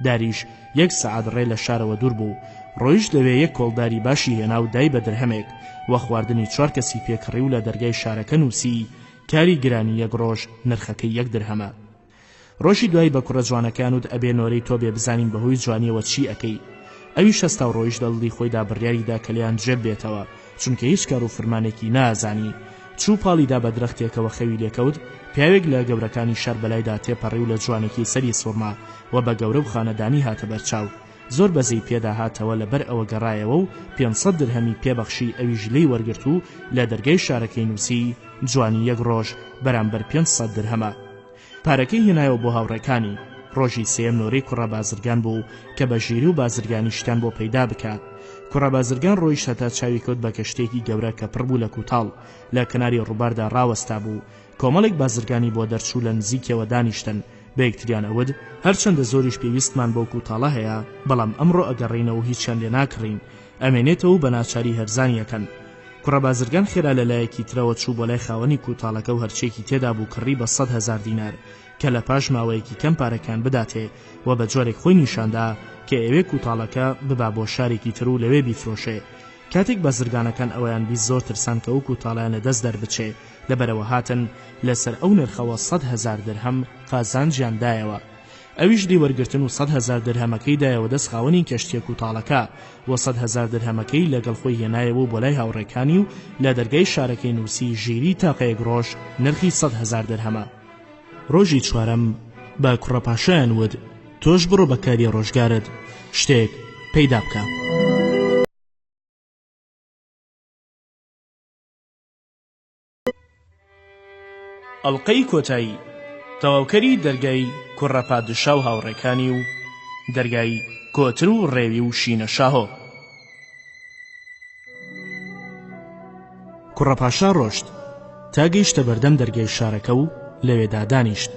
داریش 1 سەعات ڕێ لە شارەوە دوور بوو. ڕۆیشت لەوێ 1 کۆڵداری باشی هێنا و دای بە دەرهەمێک وە خواردنی 4 کەسی پێکڕی و لە دەرگای شارەکە نووسی کاری گرانی 1 ڕۆژ نرخەکەی 1 درهەمە. ڕۆژی دوای بە کوڕە جوانەکان وت ئەبێ نۆرەی تۆ بێ بزانین بەهۆی جوانیەوە چی ئەەکەی. ئەوی شەستا و ڕۆیش دڵی خۆیدا بڕیاریدا کە لێیان جێب بێتەوە چونکە هیچ کار و فرمانێکی نازانی. چوو پاڵیدا بە درەختێکەوە خەوی لێکەوت. پیاوێک لە گەورەکانی شار بەلایدا تێپەڕی و لە جوانێکی سەری سوورما و بە گەورە و خانەدانی هاتە بەرچاو. زۆر بەزەی پێدا هاتەوە لەبەر ئەوە گەڕایەوە و 500 درهەمی پێبەخشی. ئەویش لێی وەرگرت و لە دەرگای شارەکەی نووسی جوانی 1 ڕۆژ بەرامبەر 500 درهەمە. پارەکەی هێنایەوە بۆ هاوڕێکانی. ڕۆژی سێم نۆرەی کوڕە بازرگان بوو کە بە ژیری و بازرگانی شتان بۆ پەیدا بکات. کوڕە بازرگان ڕۆیشت هەتا چاوی کەوت بە کەشتێکی گەورە کە پڕ بوو لە کووتاڵ لە کەناری ڕووباردا ڕاوەستا بوو. کۆمەڵێک بازرگانی بۆ دەرچوو لە نزیکەوە دانیشتن. بە یەکتریان ئەود هەرچەندە زۆریش پێویستمان بۆ کووتاڵە هەیە بەڵام ئەمڕۆ ئەگەڕێینەوە هیچیان لێ ناکڕین ئەمێنێتەوە بە ناچاری هەرزانیەکەن. کوڕە بازرگان خێرا لەلایەکی ترەوە چوو بۆ لای خاوەنی کووتاڵەکە و هەرچێکی تێدا بوو کڕی بە 100,000 دینار کە لە پاش ماوەیەکی کەم پارەکان بداتێ و بە جۆرێک خۆی نیشاندا کە ئەوێ کووتاڵەکە ببا بۆ شارێکی تر و لەوێ بیفرۆشێ. کاتێک بازرگانەکان ئەویان بیست زۆر ترسان کە ئەو کووتاڵیانە دەست دەربچێ لەبەرەوە هاتن لەسەر ئەو نرخەوە 100,000 درهەم قازانجیاندایەوە. ئەویش دی وەرگرتن و 100,000 درهەمەکەی دایەوە دەست خاوەنی کەشتیە کووتاڵەکە و 100,000 درهەمەکەی لەگەڵ خۆی هێنایەوە بۆ لای هاوڕێکانی و لە دەرگای شارەکەی نووسی ژیری تاقەیەک ڕۆژ نرخی 100,000 درهەمە. ڕۆژی چوارەم بە کوڕە پاشایان وت تۆش بڕۆ بەکاری ڕۆژگارت شتێک پەیدا بکە. ئەڵلقەی کۆتایی تەواوکەری دەرگای کوڕە پادشا و هاوڕێکانی و دەرگای کۆتر و ڕێوی و شینە شاهۆ. کوڕە پاشا ڕۆشت تا گەیشتە بەردەم دەرگای شارەکە و لەوێدا دانیشت.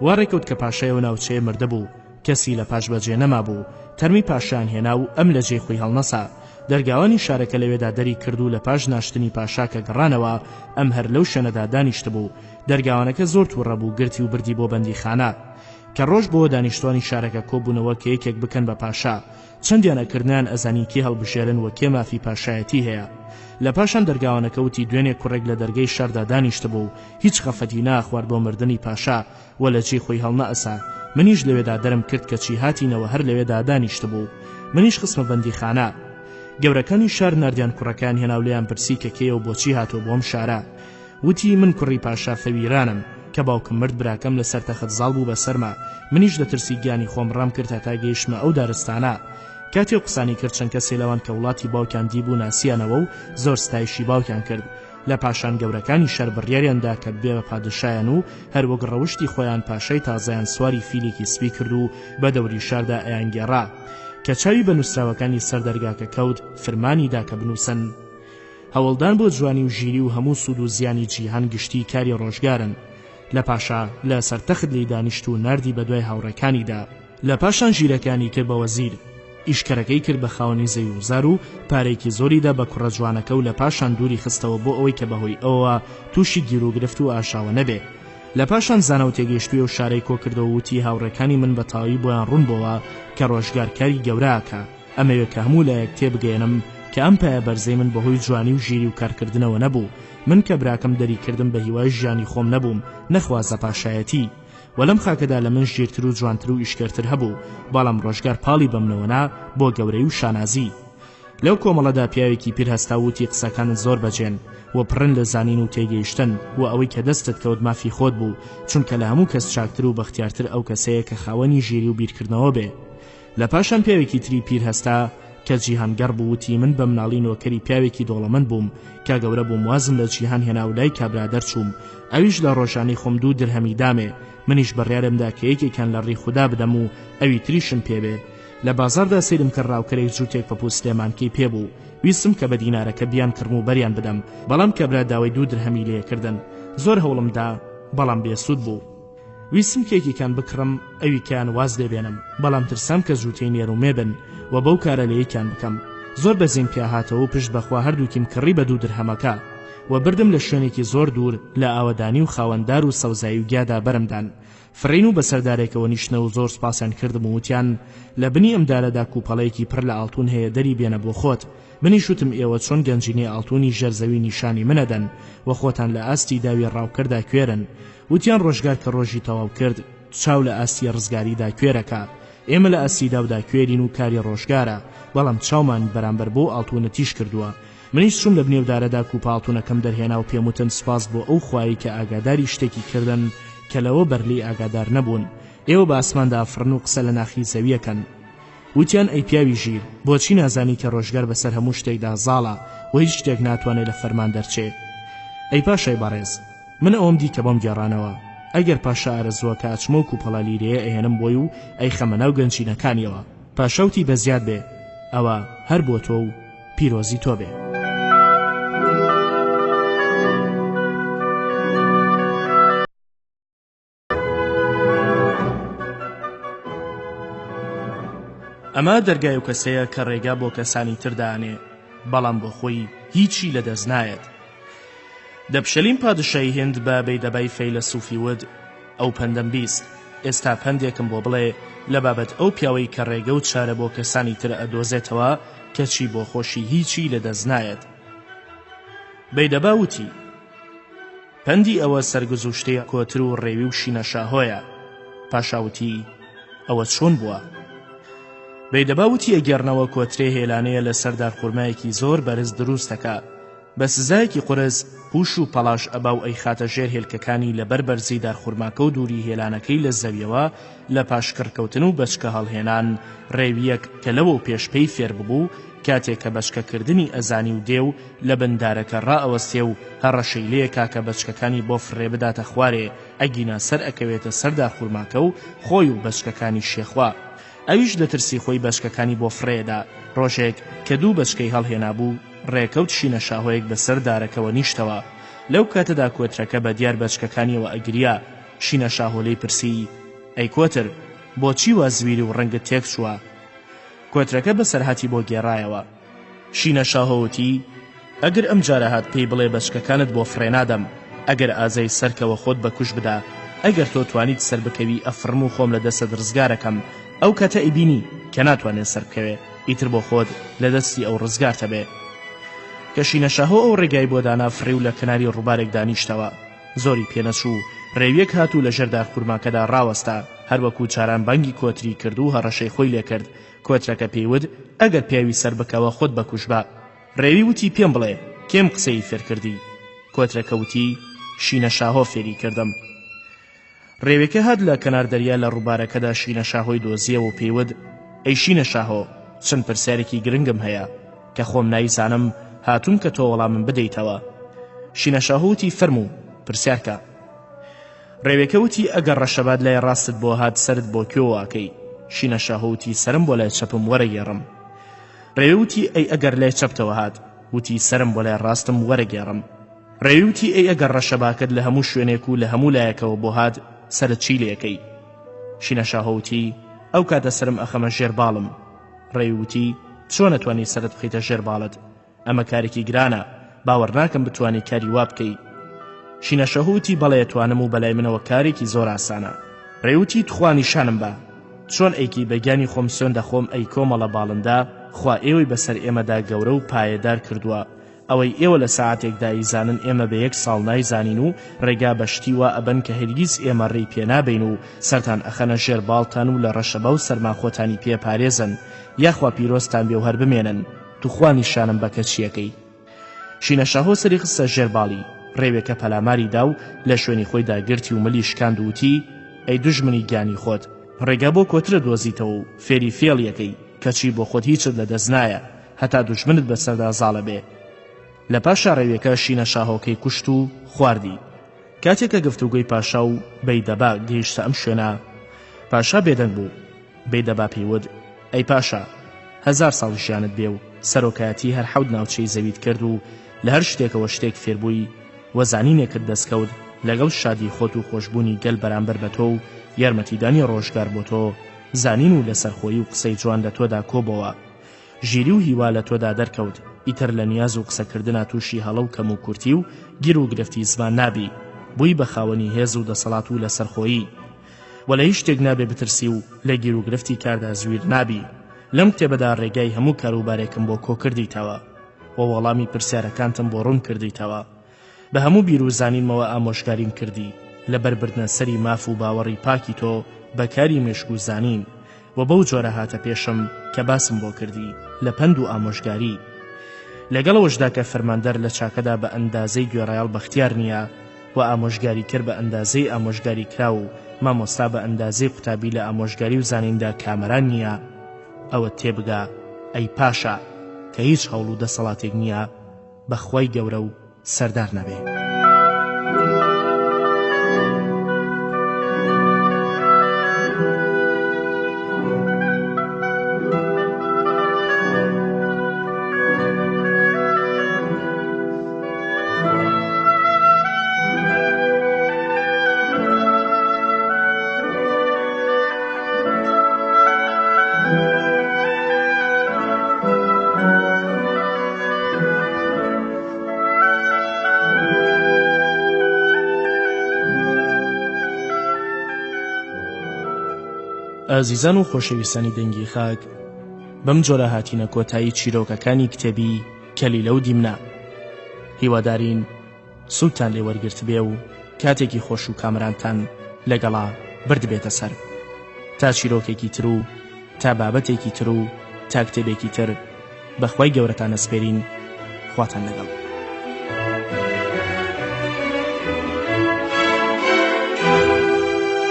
وا ڕێکەوت کە پاشایەوە ناوچەیە مردە بوو کەسی لە پاش بەجێ نەما بوو. تەرمی پاشایان هێنا و ئەم لە جێی خۆی هەڵنەسا. دەرگاوانی شارەکە لەوێدا دەری کرد و لە پاش ناشتنی پاشا کە گەڕانەوە ئەم هەر لەو شوێنەدا دانیشت بوو. دەرگاوانەکە زۆر تووڕە بوو گرتی و بردی بۆ بەندیخانە کە ڕۆژ بۆ دانیشتوانی شارەکە کۆبوونەوە کە یەکێک بکەن بە پاشا. چەندیان ئەکردیان ئەزانی کێ هەڵبژێرن و کێ مافی پاشایەتی هەیە. لە پاشان دەرگاوانەکە وتی دوێنێ کوڕێک لە دەرگای شاردا دانیشت بوو هیچ خەفەتی ناخوارد بۆ مردنی پاشا و لە جێی خۆی هەڵنەئەسا. منیش لەوێدا دەرم کرد کە چی هاتینەوە هەر لەوێدا دانیشت بوو. منیش خستمە بەندیخانە. گەورەکانی شار نردیان کوڕەکان هێنا و لێیان پرسی کە کێیە و بۆچی هاتۆ بۆم شارە. وتی من کوڕی پاشا فەویرانم کە باوکم مرد براکەم لەسەر تەخت زاڵ بوو بەسەرما. منیش لە ترسی گیانی خۆم ڕام کرد تا گەیشتمە ئەو دارستانە. کاتێ قسانی کرد چەند کەسێ لەوان کە وڵاتی باوکیان دیبوو ناسیانەوە و زۆر ستایشی باوکیان کرد. لە پاشان گەورەکانی شەر بڕیاریاندا کە بێ بە پادشایان و هەروەک ڕەوشتی خۆیان پاشای تازایان سواری فیلێکی سپی کرد و بە دەوری شاردا ئەیانگێڕا کە چاوی بە نووسراوەکانی سەر دەرگاکە کەوت فەرمانیدا کە بنووسن. هەوڵدان بۆ جوانی و ژیری و هەموو سوود و زیانی جیهان گشتی کاری ڕۆژگارن. لە پاشا لە سەرتەخت لی دانیشت و نردی بە دوای هاوڕێکانیدا. لە پاشان ژیرەکانی کرد بە وەزیر. ئیشکەرەکەی کرد بە خاوەنی زەوی وزار و پارێکی زۆریدا بە کوڕە جوانەکە و لە پاشان دووری خستەوە بۆ ئەوەی کە بەهۆی ئەوە تووشی گیر و گرفت و ئاشاوە نەبێ. لە پاشان زانە و تێگەیشتووی و شارەی کۆ کردەوە وتی هاوڕێکانی من بە تاوی بۆیان ڕوون بۆەوە کە ڕۆژگارکاری گەوراکە ئەمەوێ کە هەموو لایەک تێبگەێنم کە ئەم پایە بەرزەی من بەهۆی جوانی و ژیری و کارکردنەوە نەبوو. من کە براکەم دەریکردم بە هیوای ژیانی خۆم نەبووم نەخوازە پاشایەتی و لەم خاکەدا لە من ژیرتر و جوانتر و ئیشکەرتر هەبوو بەڵام ڕۆژگار پاڵی بەمنەوەنا بۆ گەورەی و شانازی. لەو کۆمەڵەدا پیاوێکی پیر هەستاوتی قسەکانت زۆر بەجێن و پڕن لە زانین و تێگەیشتن و ئەوەی کە دەستت کەوت مافی خۆت بوو چونکە لە هەموو کەس چاکتر و بەختیارتر ئەو کەسەیە کە خاوەنی ژیری و بیرکردنەوە بێ. لە پاشان پیاوێکی تری پیر هەستا کە جیهانگەڕ بووتی من بە مناڵی نۆکەری پیاوێکی دۆڵەمەند بووم کە گەورە بووم وازم لە جیهان هێنا و لای کابرا دەرچووم. ئەویش لە ڕۆژانی خۆم 2 درهەمی دامێ. منیش بڕیارمدا کە یەکێکیان لە ڕێی خوددا بدەم و ئەوی تریشم پێبێ. لە بازاردا سیرم کرد ڕاوکەرێک جووتێک پەپوو سلێمانکەی پێبوو ویستم کە بە دینارەکە بیان کڕم و بەریان بدەم بەڵام کەبرا داوای 2 درهەمی لێکردن زۆر هەوڵمدا بەڵام بێسوود بوو ویستم کێکێکان بکڕم ئەویکیان واز لێبێنم بەڵام ترسام کە جووتەی نێرومێ بن و بەو کارە لە یەکیان بکەم زۆر بەزین پیاهاتەوە و پشت بەخوا هەردووکیم کڕی بە 2 درهەمەکە و بردم لە شوێنێکی زۆر دوور لە ئاوەدانی و خاوەندار و سەوزایی و گیادا بەرمدان فرین و بەسەردارێکەوە نیشتنە و زۆر سپاسیان کردم و وتیان لە بنی ئەمدارەدا کوپەڵەیەکی پڕ لە ئاڵتون هەیە دەری بێنە بۆ خۆت منیشوتم ئێوە چۆن گەنجینەی ئاڵتونی ژەرزەوی نیشانی منەدەن و خۆتان لە ئاستی داوی ڕاوکەردا کوێرن وتیان ڕۆژگار کە ڕۆژی تەواو کرد چاو لە ئاستی ڕزگاریدا کوێرەکە ئێمە لە ئاستی داودا کوێرین و کاری ڕۆژگارە بەڵام چاومان بەرامبەر بۆ ئاڵتونە تیش کردووە منیش چوم لە بنێودارەدا کوپاڵتونەکەم دەرهێنا و پێم سپاس بۆ ئەو خوایی کە ئاگاداری شتێکی کردن کە لەوە بەرلی ئاگادار نەبوون ئێوە بە ئاسماندا فڕن و قسە لە ناخی زەویەکەن وتیان ئەی پیاوی ژیر بۆچی نازانی کە ڕۆژگار بەسەر هەموو شتێکدا زاڵە و هیچ شتێک ناتوانێت لە فەرمان دەرچێت ئەی پاشای بەڕێز من ئەوم دی کە بۆم گێڕانەوە ئەگەر پاشا ئارەزووە کە ئاچمە و کوپەڵە لیرەیە ئەهێنم بۆی و ئەی خەمە ناو گەنجینەکانیەوە پاشەوتی بەزیاد بێ ئەوە هەر بۆ تۆ و پیرۆزی تۆ بێ ئەمە دەرگای و کەسەیە کە ڕێگا بۆ کەسانی تردانێ بەڵام بۆ خۆی هیچی لەدەست نایەت دەپشەلیم پادشای هند بە بەیدەبای فەیلسوفی ود ئەو پەندەم بیست ئێستا پەندێکم بۆ بڵێ لە بابەت ئەو پیاوەی کە ڕێگە و چارە بۆ کەسانی تر ئەدۆزێتەوە کەچی بۆ خۆشی هیچی لەدەست نایەت بەیدەبا وتی پەندی ئەوە سەرگزوشتەی کۆتر و ڕێوی و شینە شاهۆیە پاشاوتی ئەوە چۆن بووە بەیدەباوتی ئەگەرنەوە کۆترێ هێلانەیە لە سەردار خورمایەکی زۆر بەرز دروستەکە بە سزایەکی قورس پوش و پەلاش ئەبا و ئەی خاتە ژێر هێلکەکانی لەبەر بەرزی دارخورماکە و دووری هێلانەکەی لە زەویەوە لە پاشکردکەوتن و بەچکە هەڵهێنان ڕێویەک کە لەوە و پێشپەی فێر ببوو کاتێک کە بەچکەکردنی ئەزانی و دێ و لە بندارەکە ڕائەوەستێ و هەڕەشەی لێکا کە بەچکەکانی بۆ فڕێ بداتە خوارێ ئەگینا سەر ئەکەوێتە سەر دارخورماکە و خۆی و بەچکەکانی شێخوا ئەویش دەترسی خۆی بەشکەکانی بۆ فڕێدا ڕۆژێک کە 2 بەشکەی هەڵهێنا بوو ڕێکەوت شینە شاهۆیەک بەسەر دارەکەوە نیشتەوە لەو کاتەدا کۆترەکە بە دیار بەشکەکانیەوە ئەگریا شینە شاهۆلەی پرسی ئەی کۆتر بۆچی وا زویری و ڕەنگت تێک چووە کۆترەکە بەسەرهاتی بۆ گێڕایەوە شینە شاهۆوتی ئەگەر ئەم جارە هات پێی بڵێ بەشکەکانت بۆ فڕێنادەم ئەگەر ئازای سەرکەوە خۆت بەکوش بدا ئەگەر تۆ توانیت سەر بکەوی ئەفرم و خۆم لە دەستت ڕزگارەکەم ئەو کاتە ئیبینی کە ناتوانێت سەر بکەوێ ئیتر بۆ خۆت لە دەستی ئەو ڕزگارتە بێ کە شینە شاهۆ ئەو ڕێگای بۆ دانا فڕی و لە کناری ڕووبارێک دانیشتەوە زۆری پێنەچوو ڕێویەک هاتوو لە ژێر دارخورماکەدا ڕاوەستا هەروەکو چاران بانگی کۆتری کرد و هەڕەشەی خۆی لێ کرد کۆترەکە پێیود ئەگەر پیاوی سەر بکەوە خۆت بەکوش بە ڕێوی وتی پێم بڵێ کێم قسەی فێر کردی کۆترەکە وتی شینە شاهۆ فێری کردم ڕێوێکە هات لە کەنار دەریا لە ڕووبارەکەدا شینە شاهۆی دۆزیەوە و پێیود ئەی شینە شاهۆ چەند پرسیارێکی گرنگم هەیە کە خۆم نایزانم هاتووم کە تۆ وەڵامم بدەیتەوە شینە شاهۆوتی فەرموو پرسیارکە ڕێوێکە وتی ئەگەر ڕەشەبات لای ڕاستت بۆ هات سرت بۆ کوێواکەی شینە شاهۆوتی سرم بۆ لای چەپم وەرەگێڕم ڕێوێوتی ئەی ئەگەر لای چەپتەوە هات وتی سرم بۆ لای ڕاستم وەرەگێڕم ڕێوێوتی ئەی ئەگەر ڕەشەباکەت لە هەموو شوێنێک و لە هەموو لایەکەوە بۆ هات سرت چی لێکەی شینە شاهۆوتی ئەو کاتە سرم ئەخەمە ژێر باڵم ڕێووتی چۆن نەتوانی سرت بخیتە ژێر باڵت ئەمە کارێکی گرانە باوەڕ ناکەم بتوانی کاری وا بکەی شینە شاهۆوتی بەڵێ توانم و بەلای منەوە کارێکی زۆر ئاسانە ڕێووتی توخوانی شانم بە چۆن ئەیکی بەگیانی خۆم سوێن دەخۆم ئەی کۆمەڵە باڵندا خوا ئێوەی بەسەر ئێمەدا گەورە و پایەدار کردووە ئەوەی ئێوە لە ساعتێکدا ئیزانن ئێمە بە 1 ساڵ نایزانین و ڕێگا بەشتیوە ئەبەن کە هەرگیز ئێمە ڕێی پێنابین و سەرتان ئەخەنە ژێر باڵتان و لە ڕەشەبە و سەرماخۆتانی پێپارێزن یاخوا پیرۆستان بێ و هەر بمێنن توخوانی شانم بە کەچیەکەی شینە شاهۆ سەری خستە ژێر باڵی ڕێوێکە پەلاماری دا و لە شوێنی خۆی داگرتی و ملی شکاند وتی ئەی دوژمنی گیانی خۆت ڕێگا بۆ کۆترە دۆزیتەوە و فێری فێڵیەکەی کەچی بۆ خۆت هیچت لەدەست نایە هەتا دوژمنت بەسەردا زاڵە بێ لە پاشا ڕێوێکە شینە شاهۆکەی کوشت و خواردی کاتێکە گفتوگوی پاشا و بەیدەبا گەیشتە ئەم شوێنە پاشا بێدەنگ بوو بەیدەبا پێیود ئەی پاشا 1000 ساڵ ژیانت بێ و سەرۆکایەتی هەر 7 ناوچەی زەویت کرد و لە هەر شتێکەوە شتێک فێربووی وەزانینێکت دەستکەوت لەگەڵ شادی خۆت و خۆشببوونی گەل بەرامبەر بە تۆ و یارمەتیدانی ڕۆژگار بۆ تۆ زانین و لەسەرخۆیی و قسەی جوان لە تۆدا کۆبەوە ژیری و هیوا لە تۆدا دەرکەوت ئیتر لە نیاز و قسەکردنا تووشی هەڵە و کەم و کورتی و گیر و گرفتی زمان نابی بووی بە خاوەنی هێز و دەسەڵات و لەسەرخۆیی و لە هیچ شتێک نابێ بترسی و لە گیر و گرفتی کاردا زویر نابی لەم کتێبەدا ڕێگای هەموو کاروبارێکم بۆ کۆ کردیتەوە و وەڵامی پرسیارەکانتم بۆ ڕوون کردیتەوە بە هەموو بیر و زانینمەوە ئامۆژگاریم کردی لە بەربردنە سەری ماف و باوەڕی پاکی تۆ بەکاری مێشک و زانین و بەو جۆرە هاتە پێشم کە باسم بۆ کردی لە پند و ئامۆژگاری لەگەڵەوەشدا کە فەرماندەر لە چاکەدا بە ئەندازەی گوێڕایاڵ بەختیار نییە و ئامۆژگاری کرد بە ئەندازەی ئامۆژگاری کرا و مامۆستا بە ئەندازەی قوتابی لە ئامۆژگاری و زانیندا کامەران نییە ئەوە تێبگا ئەی پاشا کە هیچ هەوڵ و دەسەڵاتێک نییە بەخوای گەورە و سەردار نەبێ. ئازیزان و خۆشەویستانی دەنگی خاک بەم جۆرە هاتینە کۆتایی چیرۆکەکانی کتێبی کەلیلە و دیمنە هیوادارین سوودتان لێ وەرگرت بێ و کاتێکی خۆش و کامرانتان لەگەڵا بردبێتە سەر تا چیرۆکێکی تر و تا بابەتێکی تر و تا کتێبێکی تر بەخوای گەورەتان ئەسپێرین خواتان لەگەڵ